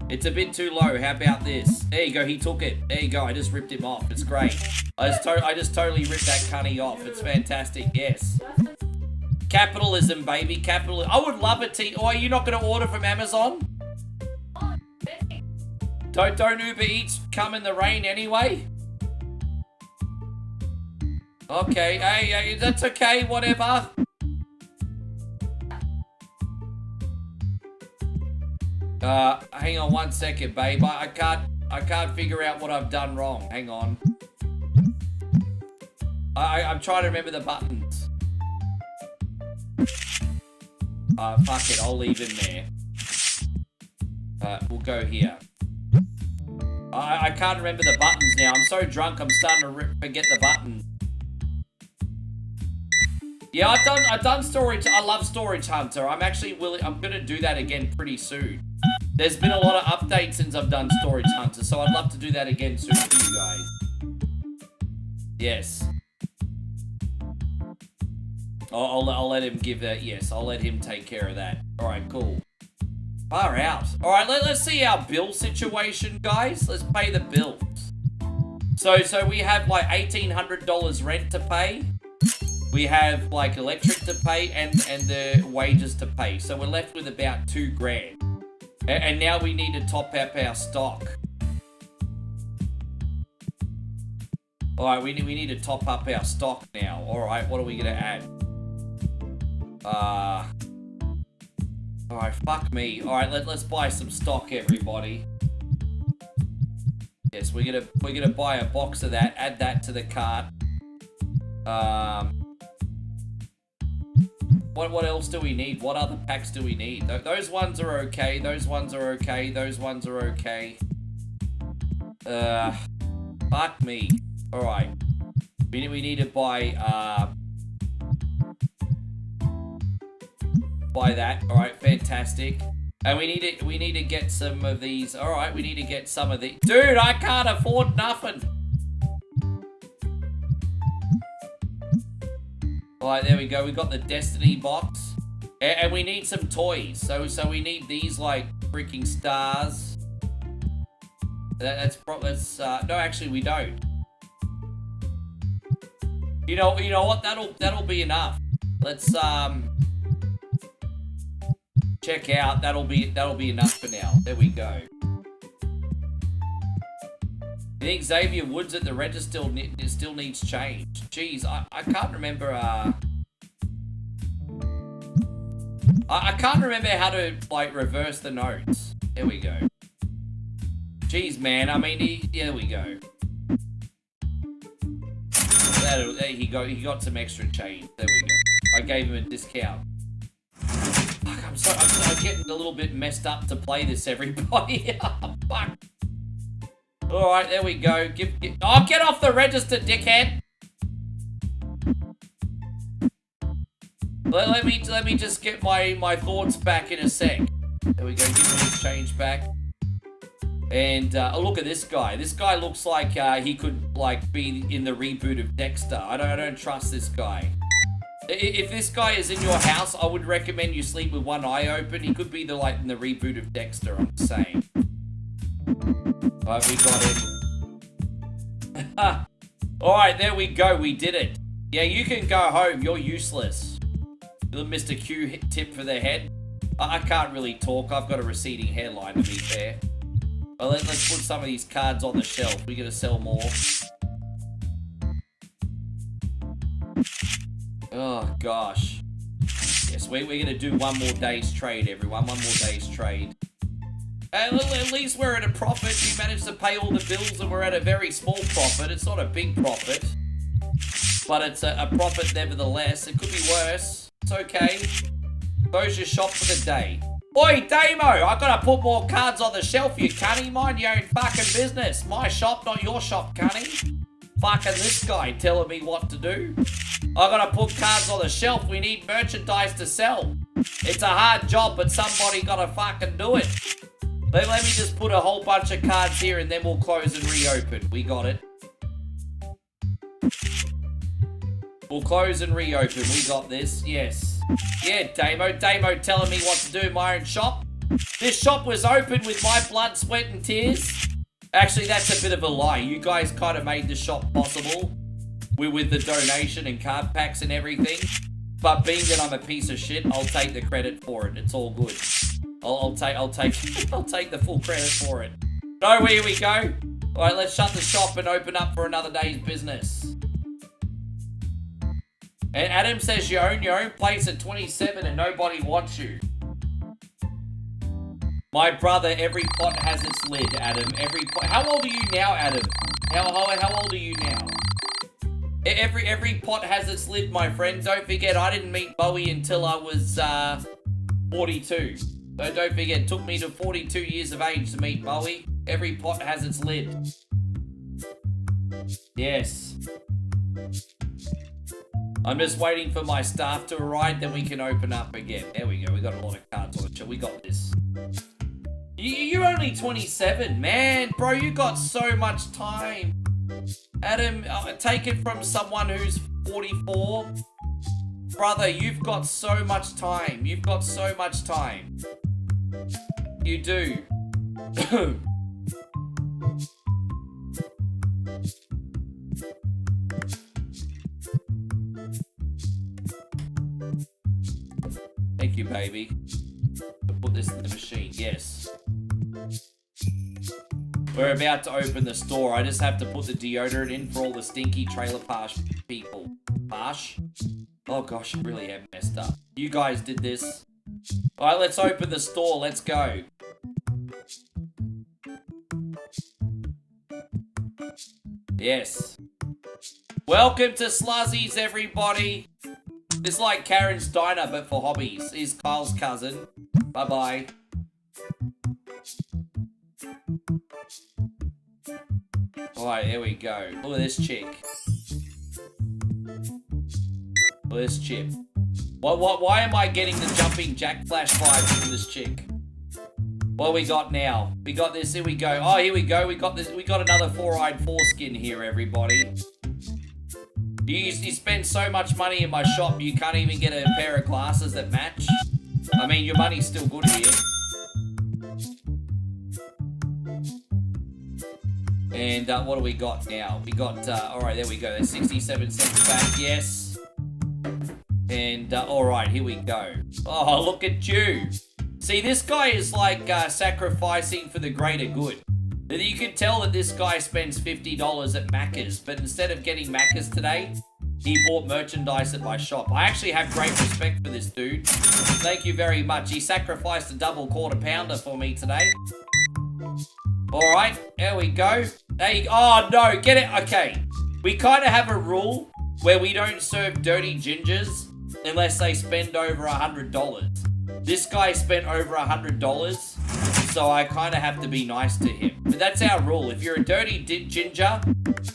It's a bit too low. How about this? There you go. He took it. There you go. I just ripped him off. It's great. I just totally ripped that cunny off. It's fantastic. Yes. Capitalism, baby. Capitalism. I would love it. Oh, are you not going to order from Amazon? Don't Uber Eats come in the rain anyway? Okay. Hey, that's okay. Whatever. Hang on 1 second, babe. I can't figure out what I've done wrong. Hang on. I'm trying to remember the buttons. Fuck it, I'll leave him there. We'll go here. I can't remember the buttons now. I'm so drunk, I'm starting to forget the buttons. Yeah, I've done Storage. I love Storage Hunter. I'm gonna do that again pretty soon. There's been a lot of updates since I've done Storage Hunter, so I'd love to do that again soon for you guys. Yes. I'll let him give that. Yes, I'll let him take care of that. All right, cool. Far out. All right, let's see our bill situation, guys. Let's pay the bills. So we have like $1,800 rent to pay. We have like electric to pay and the wages to pay. So we're left with about $2 grand. And now we need to top up our stock. All right, we need to top up our stock now. All right, what are we gonna add? All right, fuck me. All right, let's buy some stock, everybody. Yes, we're gonna buy a box of that. Add that to the cart. What else do we need? What other packs do we need? Those ones are okay. Those ones are okay. Those ones are okay. Fuck me. All right. We need to buy that. All right, fantastic. And we need to get some of these. All right, we need to get some of these. Dude, I can't afford nothing. All right, there we go. We got the Destiny box, and we need some toys. So we need these like freaking stars. That's no, actually we don't. You know what? That'll be enough. Let's check out. That'll be enough for now. There we go. I think Xavier Woods at the register still needs change. Jeez, I can't remember. I can't remember how to like reverse the notes. There we go. Jeez, man. I mean, there we go. He got some extra change. There we go. I gave him a discount. Fuck, I'm getting a little bit messed up to play this, everybody. Fuck. Alright, there we go. Oh, get off the register, dickhead! Let me just get my thoughts back in a sec. There we go, give me the change back. And, oh, look at this guy. This guy looks like, he could, like, be in the reboot of Dexter. I don't trust this guy. If this guy is in your house, I would recommend you sleep with one eye open. He could be in the reboot of Dexter, I'm saying. Alright, we got him. Alright, there we go. We did it. Yeah, you can go home. You're useless. Mr. Q tip for the head. I can't really talk. I've got a receding hairline, to be fair. Well, let's put some of these cards on the shelf. We're going to sell more. Oh, gosh. Yes, we're going to do one more day's trade, everyone. One more day's trade. At least we're at a profit. We managed to pay all the bills and we're at a very small profit. It's not a big profit. But it's a profit nevertheless. It could be worse. It's okay. Close your shop for the day. Oi, Damo! I gotta put more cards on the shelf, you cunny. Mind your own fucking business. My shop, not your shop, cunny. Fucking this guy telling me what to do. I gotta put cards on the shelf. We need merchandise to sell. It's a hard job, but somebody gotta fucking do it. Let me just put a whole bunch of cards here and then we'll close and reopen. We got it. We'll close and reopen. We got this. Yes. Yeah, Damo. Damo telling me what to do in my own shop. This shop was open with my blood, sweat, and tears. Actually, that's a bit of a lie. You guys kind of made the shop possible with the donation and card packs and everything. But being that I'm a piece of shit, I'll take the credit for it. It's all good. I'll take the full credit for it. No, here we go. All right, let's shut the shop and open up for another day's business. And Adam says you own your own place at 27 and nobody wants you. My brother, every pot has its lid, Adam. Every pot. How old are you now, Adam? How old are you now? Every pot has its lid, my friend. Don't forget, I didn't meet Bowie until I was 42. So don't forget, it took me to 42 years of age to meet Bowie. Every pot has its lid. Yes. I'm just waiting for my staff to arrive, then we can open up again. There we go. We got a lot of cards on the show. We got this. You're only 27, man. Bro, you got so much time. Adam, take it from someone who's 44. Brother, you've got so much time. You've got so much time. You do. Thank you, baby. Put this in the machine. Yes. We're about to open the store. I just have to put the deodorant in for all the stinky trailer park people. Parsh? Oh gosh, I really have messed up. You guys did this. Alright, let's open the store. Let's go. Yes. Welcome to Sluzzies, everybody. It's like Karen's Diner, but for hobbies. He's Kyle's cousin. Bye-bye. Alright, here we go. Look at this chick. Look at this chip. Why am I getting the jumping jack flash vibes from this chick? What we got now? We got this, here we go. Oh, here we go. We got this. We got another four-eyed foreskin here, everybody. You spend so much money in my shop, you can't even get a pair of glasses that match. I mean, your money's still good here. And what do we got now? We got, alright, there we go. There's 67 cents back, yes. And, alright, here we go. Oh, look at you. See, this guy is like sacrificing for the greater good. You can tell that this guy spends $50 at Macca's, but instead of getting Macca's today, he bought merchandise at my shop. I actually have great respect for this dude. Thank you very much. He sacrificed a double quarter pounder for me today. Alright, there we go. There you go. Oh, no, get it. Okay. We kind of have a rule where we don't serve dirty gingers unless they spend over $100. This guy spent over $100. so I kind of have to be nice to him. But that's our rule. If you're a dirty ginger,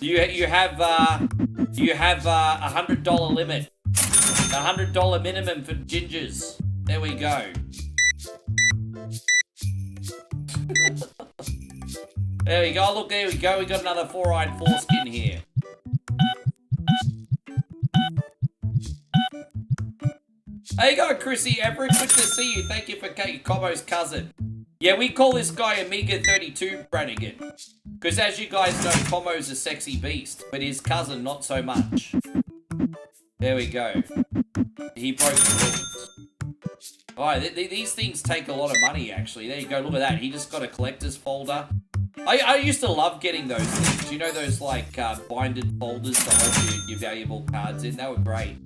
you have a $100 limit, $100 minimum for gingers. There we go. There we go. Look, there we go. We got another four-eyed foreskin here. There you go, Chrissy Everett. Good to see you. Thank you for Cobo's cousin. Yeah, we call this guy Amiga 32 Brannigan. Because as you guys know, Como's a sexy beast, but his cousin not so much. There we go. He broke the rules. Alright, these things take a lot of money, actually. There you go, look at that. He just got a collector's folder. I used to love getting those things. You know those, like, binded folders to hold your valuable cards in? They were great.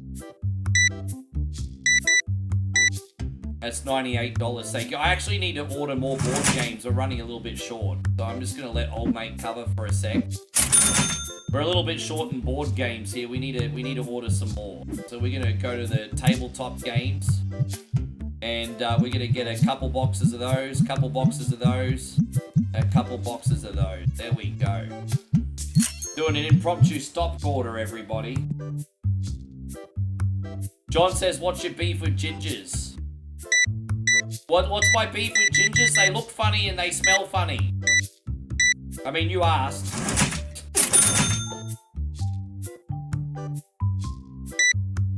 That's $98, thank you. I actually need to order more board games. We're running a little bit short. So I'm just going to let old mate cover for a sec. We're a little bit short in board games here. We need to order some more. So we're going to go to the tabletop games. And we're going to get a couple boxes of those, couple boxes of those, a couple boxes of those. There we go. Doing an impromptu stop order, everybody. John says, what's your beef with gingers? What's my beef with gingers? They look funny and they smell funny. I mean, you asked.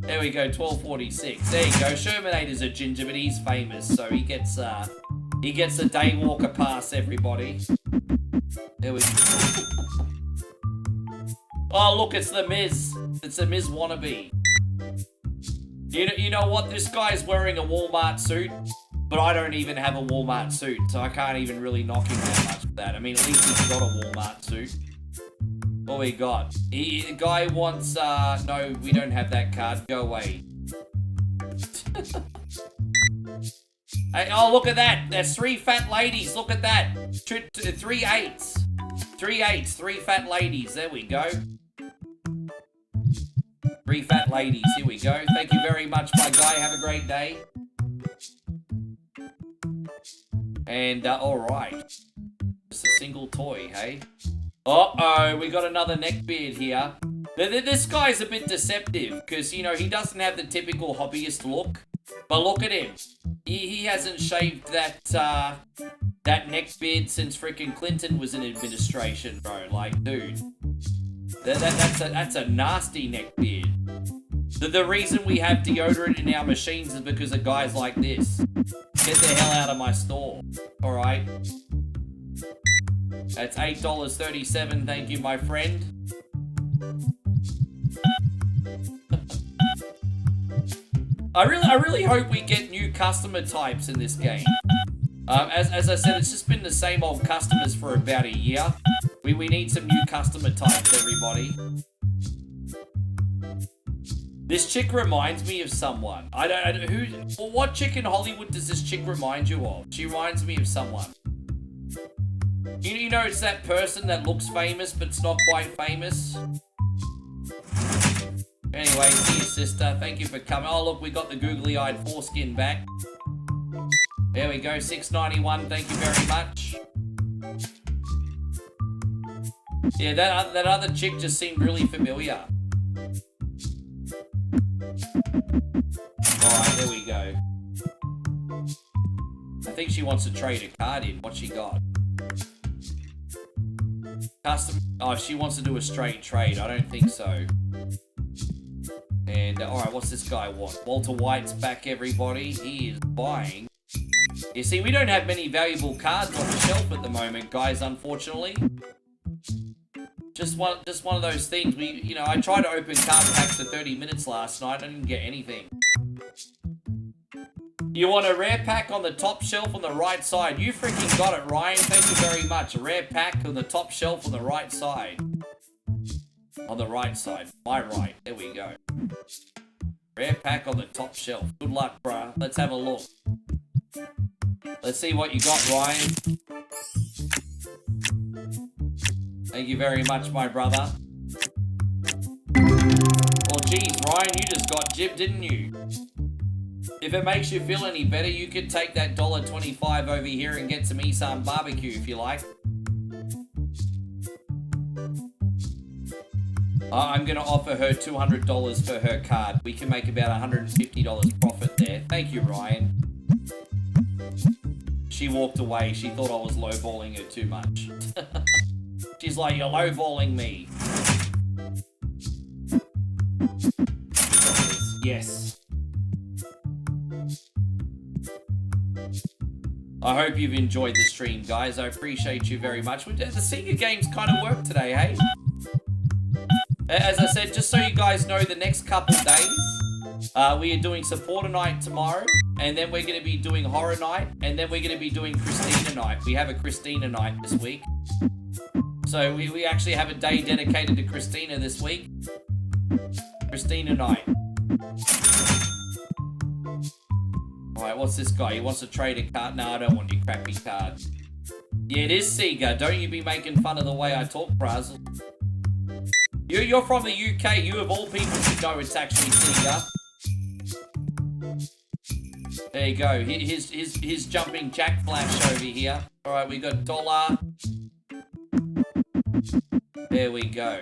There we go, 1246. There you go. Shermanator's a ginger, but he's famous, so he gets a daywalker pass, everybody. There we go. Oh, look, it's the Miz. It's the Miz wannabe. You know what? This guy's wearing a Walmart suit, but I don't even have a Walmart suit, so I can't even really knock him that much for that. I mean, at least he's got a Walmart suit. What we got? The guy wants, no, we don't have that card. Go away. Hey, oh, look at that. There's 3 fat ladies. Look at that. 3 8s. 3 8s. 3 fat ladies. There we go. 3 fat ladies. Here we go. Thank you very much, my guy. Have a great day. And, alright. Just a single toy, hey? Uh-oh, we got another neckbeard here. This guy's a bit deceptive, because, you know, he doesn't have the typical hobbyist look. But look at him. He hasn't shaved that neckbeard since frickin' Clinton was in administration, bro. Like, dude. That's a nasty neckbeard. The reason we have deodorant in our machines is because of guys like this. Get the hell out of my store. Alright. That's $8.37, thank you, my friend. I really hope we get new customer types in this game. As I said, it's just been the same old customers for about a year. We need some new customer types, everybody. This chick reminds me of someone. What chick in Hollywood does this chick remind you of? She reminds me of someone. You know, it's that person that looks famous, but it's not quite famous. Anyway, see you, sister. Thank you for coming. Oh, look, we got the googly-eyed foreskin back. There we go, $6.91. Thank you very much. Yeah, that other chick just seemed really familiar. Alright, there we go. I think she wants to trade a card in. What she got? Custom. Oh, she wants to do a straight trade. I don't think so. And, alright, what's this guy want? Walter White's back, everybody. He is buying. You see, we don't have many valuable cards on the shelf at the moment, guys, unfortunately. Just one of those things. I tried to open card packs for 30 minutes last night. I didn't get anything. You want a rare pack on the top shelf on the right side. You freaking got it, Ryan. Thank you very much. A rare pack on the top shelf on the right side. On the right side. My right. There we go. Rare pack on the top shelf. Good luck, bruh. Let's have a look. Let's see what you got, Ryan. Thank you very much, my brother. Well, geez, Ryan, you just got jibbed, didn't you? If it makes you feel any better, you could take that $1.25 over here and get some Isan barbecue if you like. I'm going to offer her $200 for her card. We can make about $150 profit there. Thank you, Ryan. She walked away. She thought I was lowballing her too much. She's like, you're lowballing me. Yes. I hope you've enjoyed the stream, guys. I appreciate you very much. The Sega games kind of worked today, hey? As I said, just so you guys know, the next couple days, we are doing Supporter Night tomorrow, and then we're going to be doing Horror Night, and then we're going to be doing Christina Night. We have a Christina Night this week. So we actually have a day dedicated to Christina this week. Christina Night. Alright, what's this guy? He wants to trade a card. No, I don't want your crappy card. Yeah, it is Sega. Don't you be making fun of the way I talk, Braz. You're from the UK. You of all people should know it's actually Sega. There you go. His jumping Jack Flash over here. Alright, we got dollar. There we go.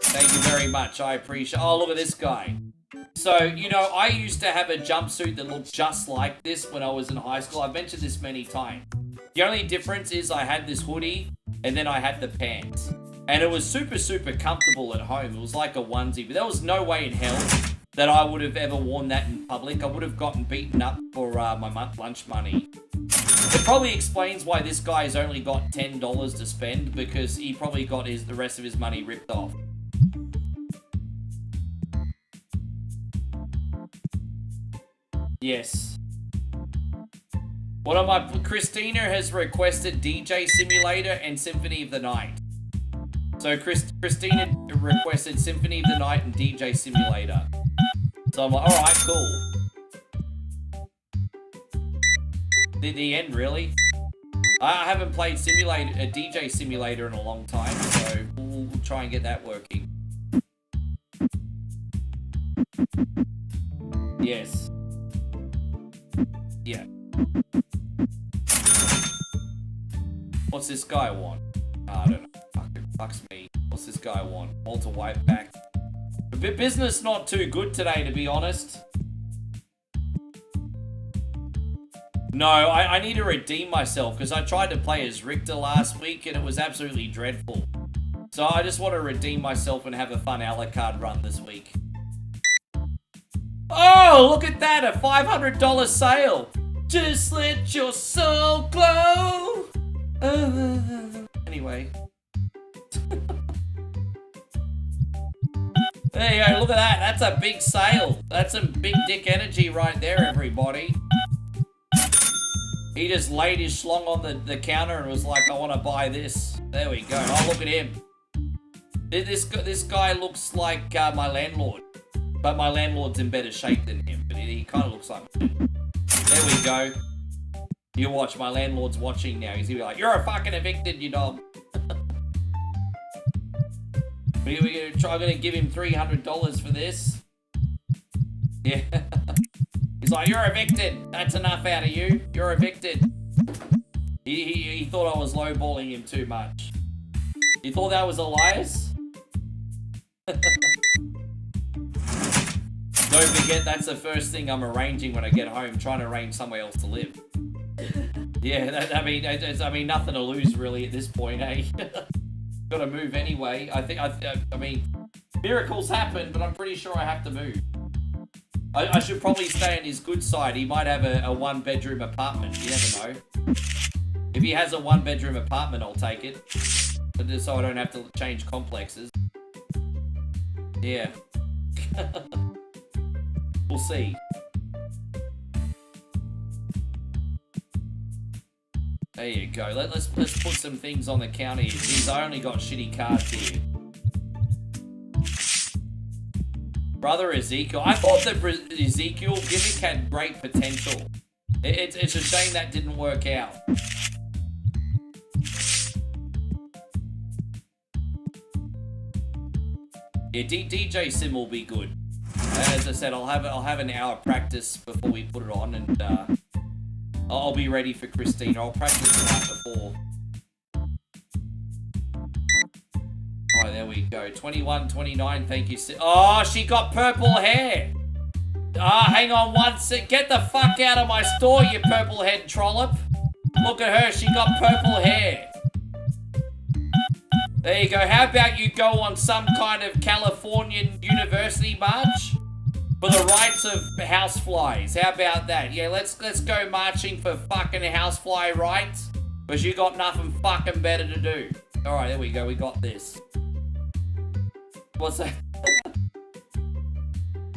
Thank you very much. I appreciate. Oh, look at this guy. So, you know, I used to have a jumpsuit that looked just like this when I was in high school. I've mentioned this many times. The only difference is I had this hoodie and then I had the pants. And it was super, super comfortable at home. It was like a onesie, but there was no way in hell that I would have ever worn that in public. I would have gotten beaten up for my lunch money. It probably explains why this guy's only got $10 to spend, because he probably got the rest of his money ripped off. Yes. One of my... Christina has requested DJ Simulator and Symphony of the Night. So Christina requested Symphony of the Night and DJ Simulator. So I'm like, alright, cool. The end, really? I haven't played a DJ Simulator in a long time, so we'll try and get that working. Yes. Yeah. What's this guy want? I don't know. Fucks me. What's this guy want? Walter Whiteback. Business not too good today, to be honest. No, I need to redeem myself, because I tried to play as Richter last week and it was absolutely dreadful. So I just want to redeem myself and have a fun Alucard run this week. Oh, look at that, a $500 sale. Just let your soul glow. Anyway. There you go, look at that. That's a big sale. That's some big dick energy right there, everybody. He just laid his schlong on the counter and was like, I want to buy this. There we go. Oh, look at him. This guy looks like my landlord. But my landlord's in better shape than him. But he kind of looks like me. There we go. You watch, my landlord's watching now. He's gonna be like, you're a fucking evicted, you dog. I'm gonna give him $300 for this. Yeah. He's like, you're evicted. That's enough out of you. You're evicted. He thought I was lowballing him too much. You thought that was Elias? Don't forget, that's the first thing I'm arranging when I get home, trying to arrange somewhere else to live. Yeah, I mean, nothing to lose really at this point, eh? Gotta move anyway. I mean, miracles happen, but I'm pretty sure I have to move. I should probably stay on his good side. He might have a one-bedroom apartment. You never know. If he has a one-bedroom apartment, I'll take it. But just so I don't have to change complexes. Yeah. We'll see. There you go. Let's put some things on the counter here. Jeez, I only got shitty cards here. Brother Ezekiel. I thought the Ezekiel gimmick had great potential. It's a shame that didn't work out. Yeah, DJ Sim will be good. As I said, I'll have an hour practice before we put it on, and I'll be ready for Christina. I'll practice the night before. Oh, there we go. 21, 29, thank you. Oh, she got purple hair. Ah, hang on one sec. Get the fuck out of my store, you purple head trollop. Look at her, she got purple hair. There you go. How about you go on some kind of Californian university march for the rights of houseflies? How about that? Yeah, let's go marching for fucking housefly rights, because you got nothing fucking better to do. All right, there we go. We got this. What's that?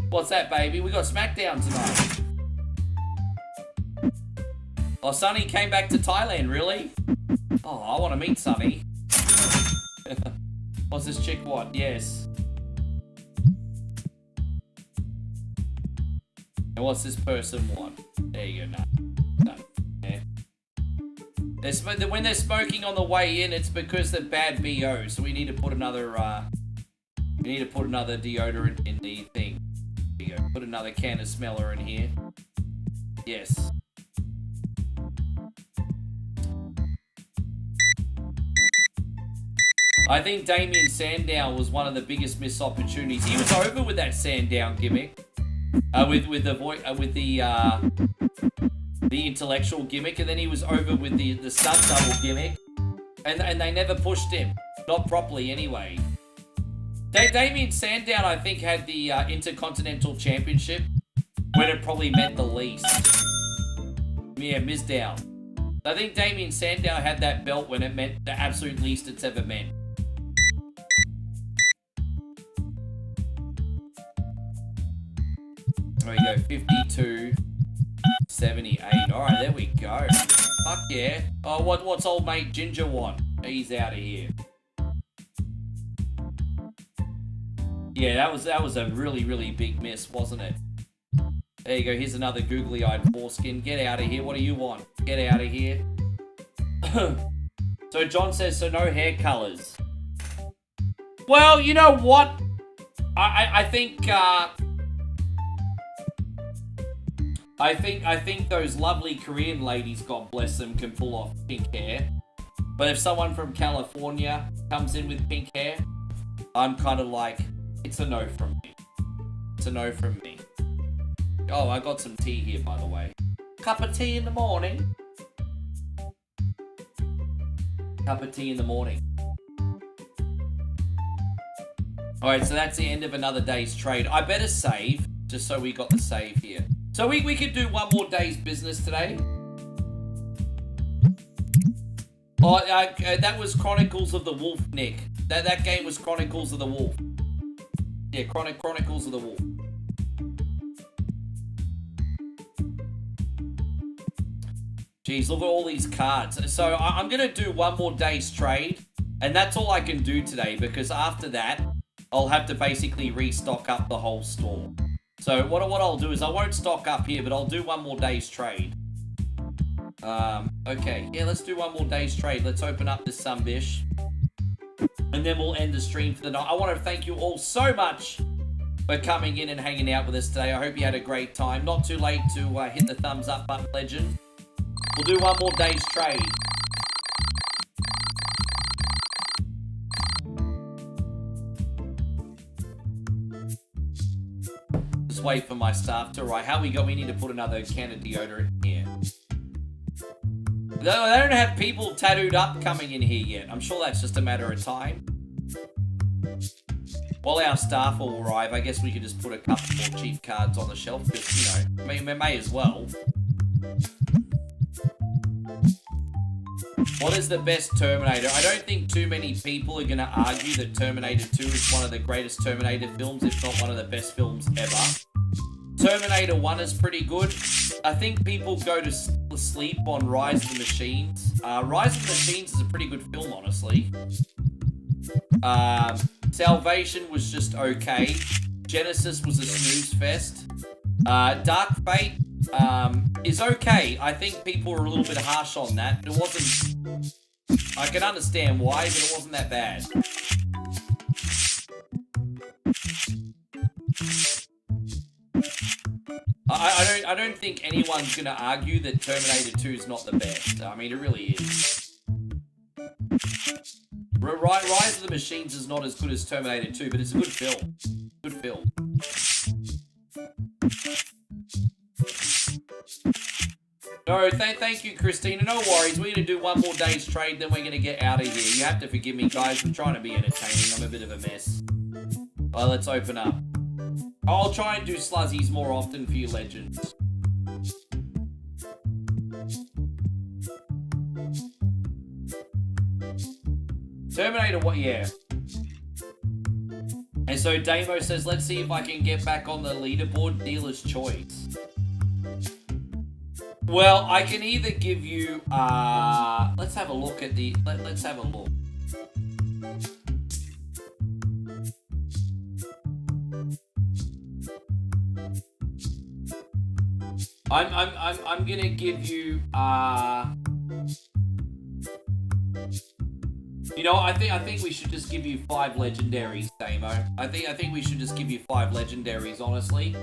What's that, baby? We got SmackDown tonight. Oh, Sonny came back to Thailand, really? Oh, I want to meet Sonny. What's this chick want? Yes. And what's this person want? There you go. No. Yeah. When they're smoking on the way in, it's because they're bad BO. So we need to put another. We need to put another deodorant in the thing. There you go. Put another can of smeller in here. Yes. I think Damien Sandown was one of the biggest missed opportunities. He was over with that Sandown gimmick, with the intellectual gimmick, and then he was over with the stunt double gimmick, and they never pushed him, not properly anyway. Damien Sandown, I think, had the Intercontinental Championship when it probably meant the least. Yeah, Mizdown. I think Damien Sandown had that belt when it meant the absolute least it's ever meant. There we go, 52, 78. All right, there we go. Fuck yeah. Oh, what's old mate Ginger want? He's out of here. Yeah, that was a really, really big miss, wasn't it? There you go. Here's another googly-eyed foreskin. Get out of here. What do you want? Get out of here. So John says, so no hair colors. Well, you know what? I think those lovely Korean ladies, God bless them, can pull off pink hair. But if someone from California comes in with pink hair, I'm kind of like, it's a no from me. It's a no from me. Oh, I got some tea here, by the way. Cup of tea in the morning. Cup of tea in the morning. Alright, so that's the end of another day's trade. I better save, just so we got the save here. So we could do one more day's business today. Oh, that was Chronicles of the Wolf, Nick. That game was Chronicles of the Wolf. Yeah, Chronicles of the Wolf. Jeez, look at all these cards. So I'm going to do one more day's trade, and that's all I can do today, because after that, I'll have to basically restock up the whole store. So what I'll do is I won't stock up here, but I'll do one more day's trade. Okay, yeah, let's do one more day's trade. Let's open up this sunbish, and then we'll end the stream for the night. I want to thank you all so much for coming in and hanging out with us today. I hope you had a great time. Not too late to hit the thumbs up button, legend. We'll do one more day's trade. Just wait for my staff to arrive. How we go? We need to put another can of deodorant in here. They don't have people tattooed up coming in here yet. I'm sure that's just a matter of time. While our staff will arrive, I guess we could just put a couple more cheap cards on the shelf. Because, you know, we may as well. What is the best Terminator? I don't think too many people are going to argue that Terminator 2 is one of the greatest Terminator films, if not one of the best films ever. Terminator 1 is pretty good. I think people go to sleep on Rise of the Machines. Rise of the Machines is a pretty good film, honestly. Salvation was just okay. Genesis was a snooze fest. Dark Fate is okay. I think people were a little bit harsh on that. It wasn't... I can understand why, but it wasn't that bad. I don't think anyone's gonna argue that Terminator 2 is not the best. I mean, it really is. Rise of the Machines is not as good as Terminator 2, but it's a good film. Good film. No, thank you, Christina. No worries. We're going to do one more day's trade, then we're going to get out of here. You have to forgive me, guys. I'm trying to be entertaining. I'm a bit of a mess. Well, let's open up. I'll try and do sluzzies more often for you legends. Terminator, what? Yeah. And so Damo says, let's see if I can get back on the leaderboard. Dealer's choice. Well, I can either give you, let's have a look at the, let's have a look. I'm gonna give you, you know, I think we should just give you 5 legendaries, Damo. I think we should just give you 5 legendaries, honestly.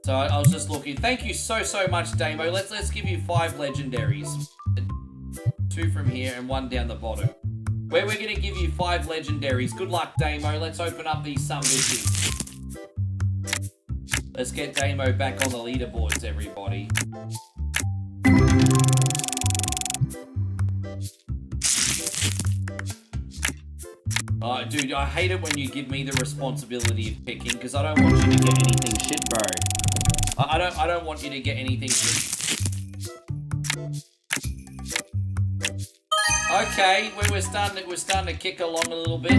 So I was just looking. Thank you so much, Damo. Let's give you 5 legendaries. 2 from here and 1 down the bottom. We're gonna give you 5 legendaries. Good luck, Damo. Let's open up these bitches. Let's get Damo back on the leaderboards, everybody. Dude, I hate it when you give me the responsibility of picking, because I don't want you to get anything shit, bro. I don't want you to get anything shit. Okay, we're starting to kick along a little bit.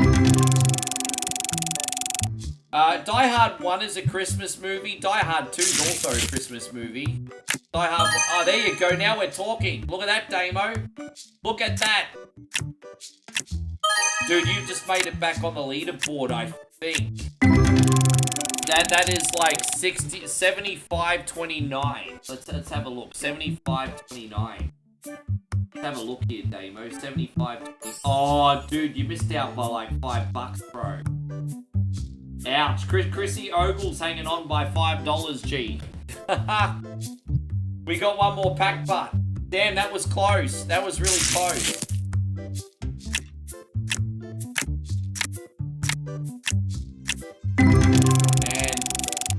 Die Hard 1 is a Christmas movie. Die Hard 2 is also a Christmas movie. Die Hard 1, oh, there you go. Now we're talking. Look at that, Damo. Look at that. Dude, you just made it back on the leaderboard, I think. That is like 75-29. Let's have a look. 75-29. Let's have a look here, Damo. 75. Oh, dude, you missed out by like $5, bro. Ouch. Chrissy Ogle's hanging on by $5, G. We got one more pack putt. Damn, that was close. That was really close.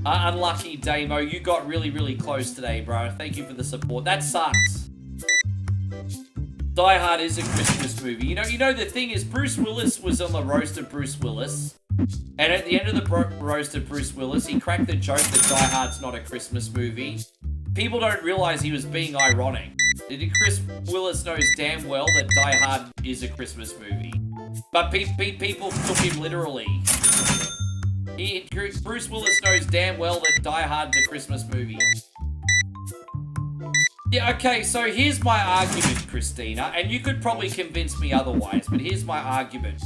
Unlucky, Damo. You got really close today, bro. Thank you for the support. That sucks. Die Hard is a Christmas movie. You know the thing is, Bruce Willis was on the roast of Bruce Willis. And at the end of the roast of Bruce Willis, he cracked the joke that Die Hard's not a Christmas movie. People don't realize he was being ironic. Chris Willis knows damn well that Die Hard is a Christmas movie. But people took him literally. Bruce Willis knows damn well that Die Hard's a Christmas movie. Yeah, okay, so here's my argument, Christina, and you could probably convince me otherwise, but here's my argument.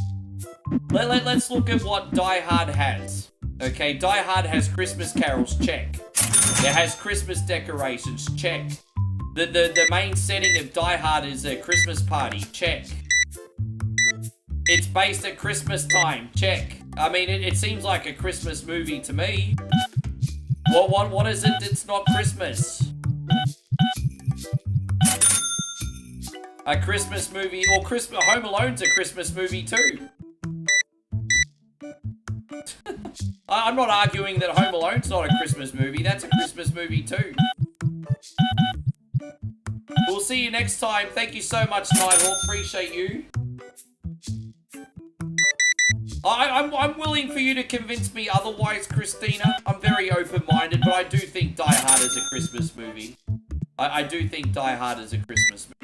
Let's look at what Die Hard has. Okay, Die Hard has Christmas carols, check. It has Christmas decorations, check. The main setting of Die Hard is a Christmas party, check. It's based at Christmas time, check. I mean, it seems like a Christmas movie to me. What is it that's not Christmas? A Christmas movie, or Home Alone's a Christmas movie too. I'm not arguing that Home Alone's not a Christmas movie. That's a Christmas movie too. We'll see you next time. Thank you so much, Nighthawk. Appreciate you. I'm willing for you to convince me otherwise, Christina. I'm very open-minded, but I do think Die Hard is a Christmas movie. I do think Die Hard is a Christmas movie.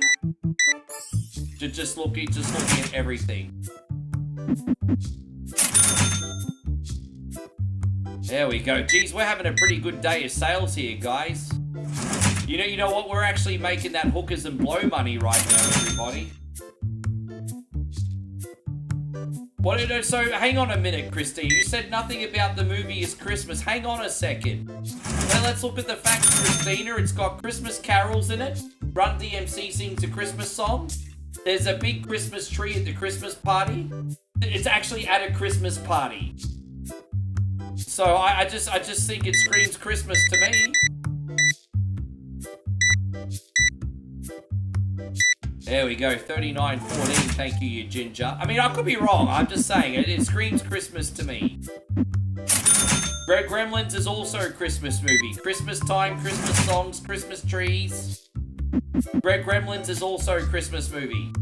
Just looking at everything. There we go. Geez, we're having a pretty good day of sales here, guys. You know what? We're actually making that hookers and blow money right now, everybody. So, hang on a minute, Christine. You said nothing about the movie is Christmas. Hang on a second. Well, let's look at the facts, Christina. It's got Christmas carols in it. Run DMC sings a Christmas song. There's a big Christmas tree at the Christmas party. It's actually at a Christmas party. So, I just think it screams Christmas to me. There we go, 39.14. Thank you, you ginger. I mean, I could be wrong. I'm just saying it screams Christmas to me. Gremlins is also a Christmas movie. Christmas time, Christmas songs, Christmas trees. Gremlins is also a Christmas movie.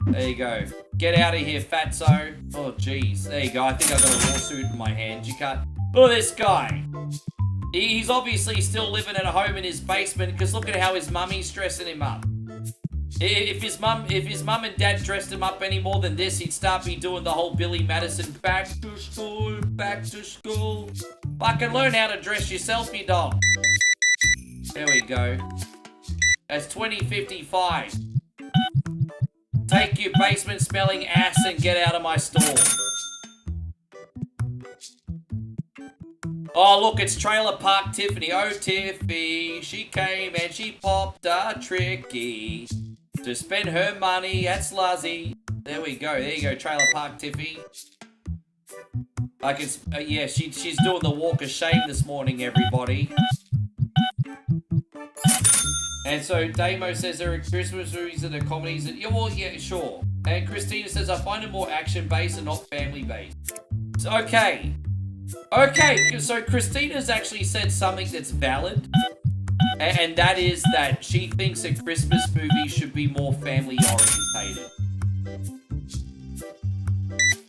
There you go. Get out of here, fatso. Oh, jeez. There you go. I think I got a lawsuit in my hand. You can't... Look at this guy. He's obviously still living at home in his basement because look at how his mummy's dressing him up. If his mum and dad dressed him up any more than this, he'd start me doing the whole Billy Madison back to school, back to school. Fucking learn how to dress yourself, you dog. There we go. That's 2055. Take your basement smelling ass and get out of my store. Oh, look, it's Trailer Park Tiffany. Oh, Tiffy, she came and she popped a tricky to spend her money at Sluzzy. There we go. There you go, Trailer Park Tiffy. Like it's, yeah, she's doing the walk of shame this morning, everybody. And so Damo says there are Christmas movies that are comedies. Yeah, well, yeah, sure. And Christina says I find it more action-based and not family-based. So, okay. Okay, so Christina's actually said something that's valid, and that is that she thinks a Christmas movie should be more family-orientated.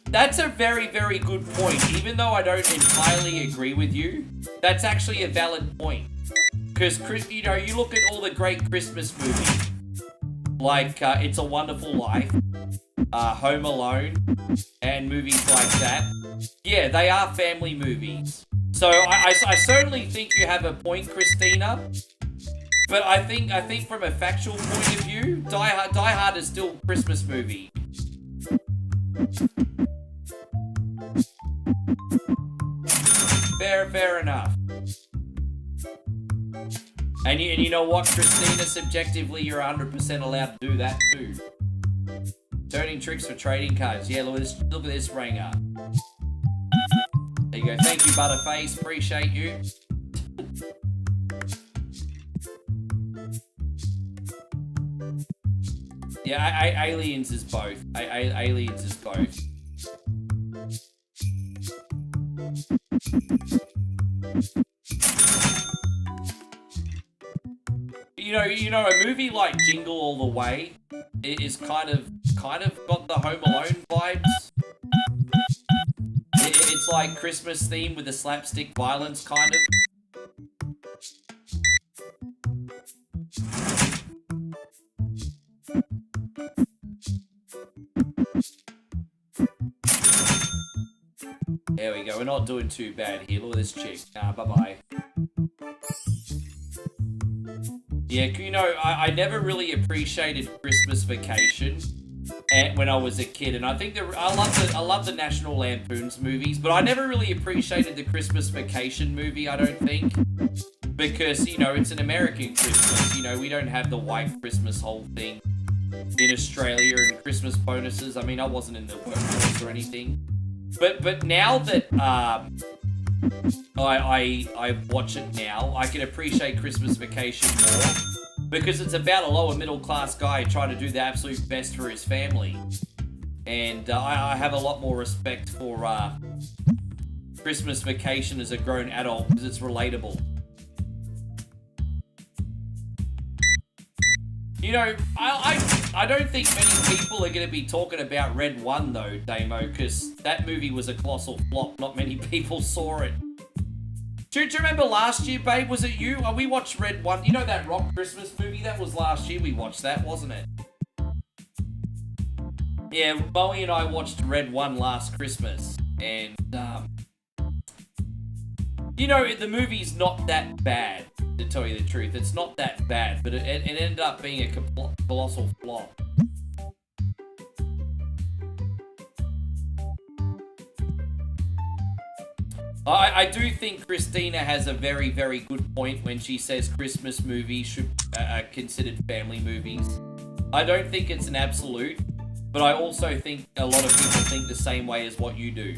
That's a very, very good point. Even though I don't entirely agree with you, that's actually a valid point. Because, you know, you look at all the great Christmas movies, like It's a Wonderful Life, Home Alone, and movies like that. Yeah, they are family movies. So I certainly think you have a point, Christina. But I think from a factual point of view, Die Hard is still a Christmas movie. Fair enough. And you know what, Christina? Subjectively, you're 100% allowed to do that too. Turning tricks for trading cards. Yeah, look at this ringer. There you go. Thank you, Butterface. Appreciate you. Yeah, Aliens is both. Aliens is both. You know, a movie like Jingle All the Way is kind of got the Home Alone vibes. It's like Christmas theme with the slapstick violence, kind of. There we go. We're not doing too bad here. Look at this chick. Bye-bye. Yeah, you know, I never really appreciated Christmas Vacation when I was a kid, and I think I love the National Lampoon's movies, but I never really appreciated the Christmas Vacation movie, I don't think, because, you know, it's an American Christmas. You know, we don't have the white Christmas whole thing in Australia and Christmas bonuses. I mean, I wasn't in the workforce or anything, but now that I watch it now, I can appreciate Christmas Vacation more, because it's about a lower middle class guy trying to do the absolute best for his family. And I have a lot more respect for Christmas Vacation as a grown adult, because it's relatable. You know, I don't think many people are going to be talking about Red 1 though, Damo, because that movie was a colossal flop. Not many people saw it. Do you remember last year, babe? Was it you? We watched Red 1. You know that Rock Christmas movie? That was last year we watched that, wasn't it? Yeah, Bowie and I watched Red 1 last Christmas. And, you know, the movie's not that bad, to tell you the truth. It's not that bad, but it ended up being a colossal flop. I do think Christina has a very, very good point when she says Christmas movies should are considered family movies. I don't think it's an absolute, but I also think a lot of people think the same way as what you do.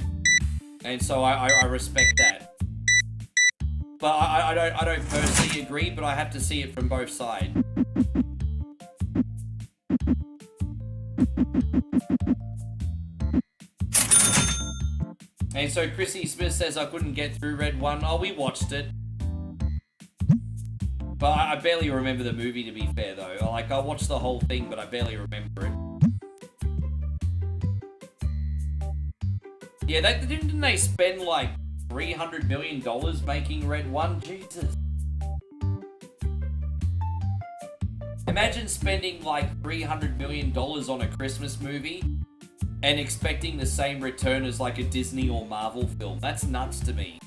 And so I respect that. But I don't personally agree, but I have to see it from both sides. And so Chrissy Smith says I couldn't get through Red 1. Oh, we watched it. But I barely remember the movie, to be fair, though. Like, I watched the whole thing, but I barely remember it. Yeah, didn't they spend, like, $300 million making Red 1? Jesus. Imagine spending, like, $300 million on a Christmas movie and expecting the same return as, like, a Disney or Marvel film. That's nuts to me.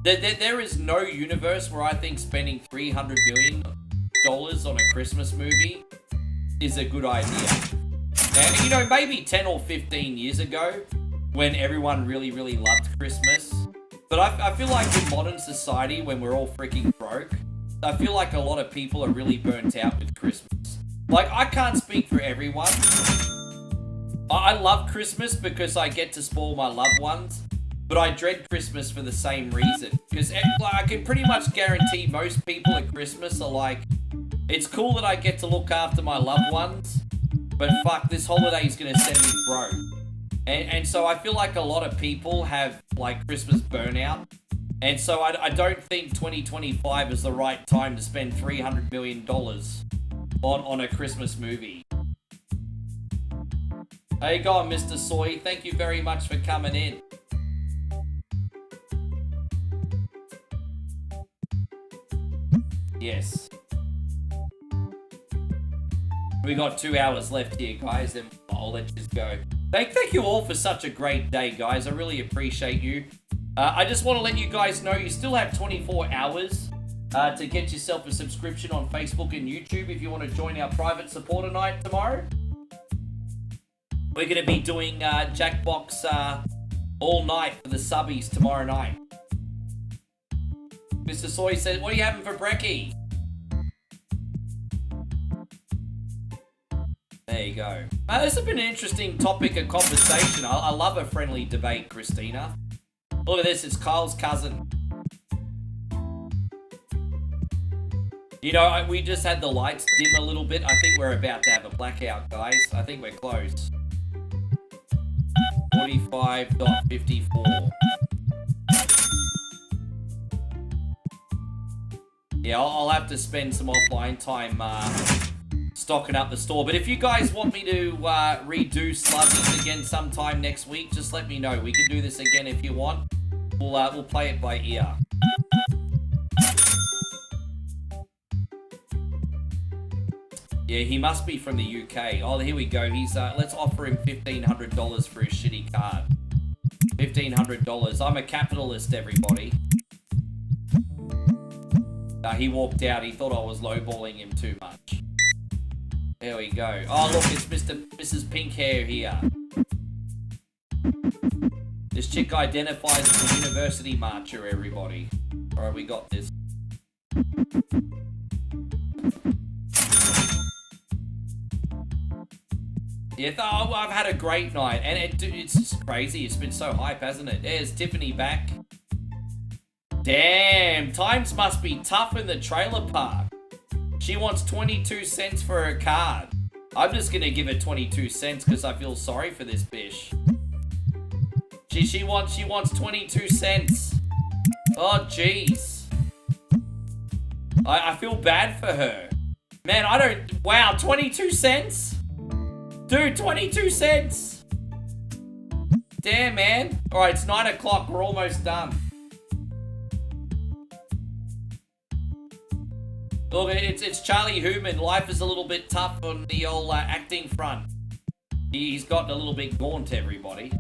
There is no universe where I think spending $300 million on a Christmas movie is a good idea. And, you know, maybe 10 or 15 years ago, when everyone really, really loved Christmas. But I feel like in modern society, when we're all freaking broke, I feel like a lot of people are really burnt out with Christmas. Like, I can't speak for everyone. I love Christmas because I get to spoil my loved ones. But I dread Christmas for the same reason. Because I can pretty much guarantee most people at Christmas are like, it's cool that I get to look after my loved ones, but fuck, this holiday is going to send me broke. And so I feel like a lot of people have, like, Christmas burnout. And so I don't think 2025 is the right time to spend $300 million on a Christmas movie. How you going, Mr. Soy? Thank you very much for coming in. Yes. We got 2 hours left here, guys, then I'll let you go. Thank you all for such a great day, guys. I really appreciate you. I just want to let you guys know you still have 24 hours to get yourself a subscription on Facebook and YouTube if you want to join our private supporter night tomorrow. We're going to be doing Jackbox all night for the subbies tomorrow night. Mr. Soy says, what are you having for brekkie? There you go. This has been an interesting topic of conversation. I love a friendly debate, Christina. Look at this, it's Kyle's cousin. You know, we just had the lights dim a little bit. I think we're about to have a blackout, guys. I think we're close. 45.54. Yeah, I'll have to spend some offline time stocking up the store. But if you guys want me to redo Sluggies again sometime next week, just let me know. We can do this again if you want. We'll play it by ear. Yeah, he must be from the UK. Oh, here we go. He's let's offer him $1,500 for his shitty card. $1,500. I'm a capitalist, everybody. He walked out. He thought I was lowballing him too much. There we go. Oh, look, it's Mrs. Pink Hair here. This chick identifies as a university marcher, everybody. Alright, we got this. Yeah, I've had a great night. And it's just crazy. It's been so hype, hasn't it? There's Tiffany back. Damn, times must be tough in the trailer park. She wants 22 cents for her card. I'm just gonna give her 22 cents because I feel sorry for this bitch. She wants 22 cents. Oh, jeez. I feel bad for her. Man, wow, 22 cents? Dude, 22 cents. Damn, man. Alright, it's 9 o'clock. We're almost done. Look, it's Charlie Human. Life is a little bit tough on the old acting front. He's gotten a little bit gaunt, everybody.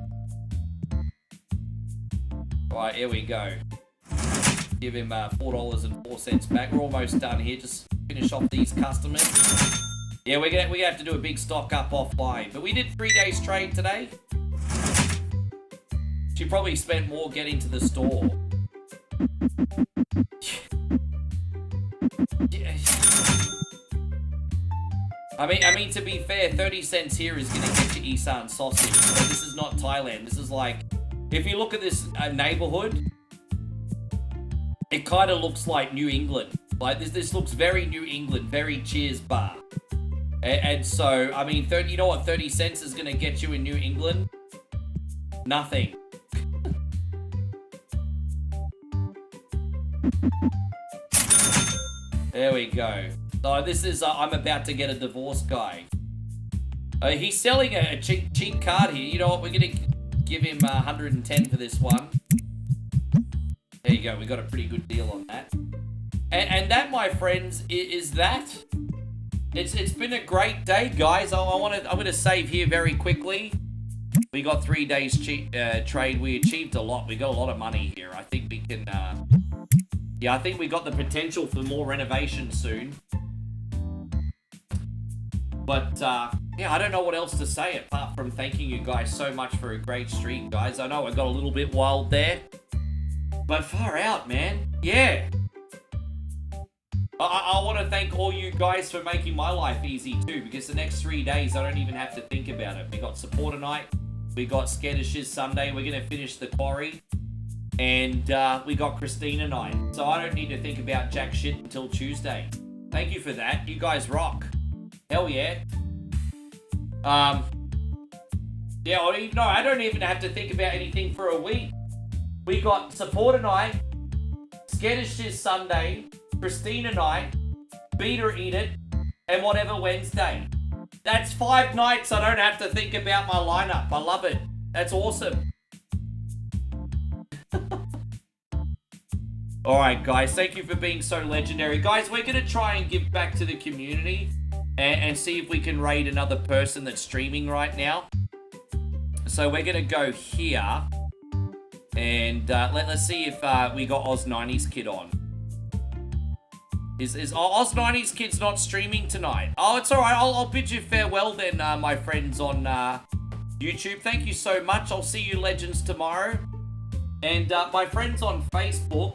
Alright, here we go. Give him $4.04 back. We're almost done here. Just finish off these customers. Yeah, we're gonna have to do a big stock up offline. But we did 3 days trade today. She probably spent more getting to the store. I mean, to be fair, 30 cents here is gonna get you Isan sausage. So this is not Thailand. This is like, if you look at this neighborhood, it kind of looks like New England. Like this looks very New England, very Cheers bar. And so, I mean, you know what 30 cents is going to get you in New England? Nothing. There we go. So this is, I'm about to get a divorce guy. He's selling a cheap card here. You know what? We're going to give him 110 for this one. There you go. We got a pretty good deal on that. And that, my friends, is that. It's been a great day, guys. I'm going to save here very quickly. We got 3 days trade. We achieved a lot. We got a lot of money here. I think we can... yeah, I think we got the potential for more renovation soon. But, yeah, I don't know what else to say apart from thanking you guys so much for a great stream, guys. I know I got a little bit wild there. But far out, man. Yeah. I want to thank all you guys for making my life easy too, because the next 3 days I don't even have to think about it. We got supporter night, we got Scared Shiz Sunday, we're going to finish the quarry, and we got Christina night. So I don't need to think about jack shit until Tuesday. Thank you for that. You guys rock. Hell yeah. Yeah, no, I don't even have to think about anything for a week. We got supporter night, Scared Shiz Sunday, Christina night, Beat or Eat It, and whatever Wednesday. That's 5 nights I don't have to think about my lineup. I love it. That's awesome. Alright guys, thank you for being so legendary. Guys, we're going to try and give back to the community and see if we can raid another person that's streaming right now. So we're going to go here and let's see if we got Oz90's kid on. Is Oz90's Kid's not streaming tonight? Oh, it's alright. I'll bid you farewell then, my friends on YouTube. Thank you so much. I'll see you legends tomorrow. And my friends on Facebook,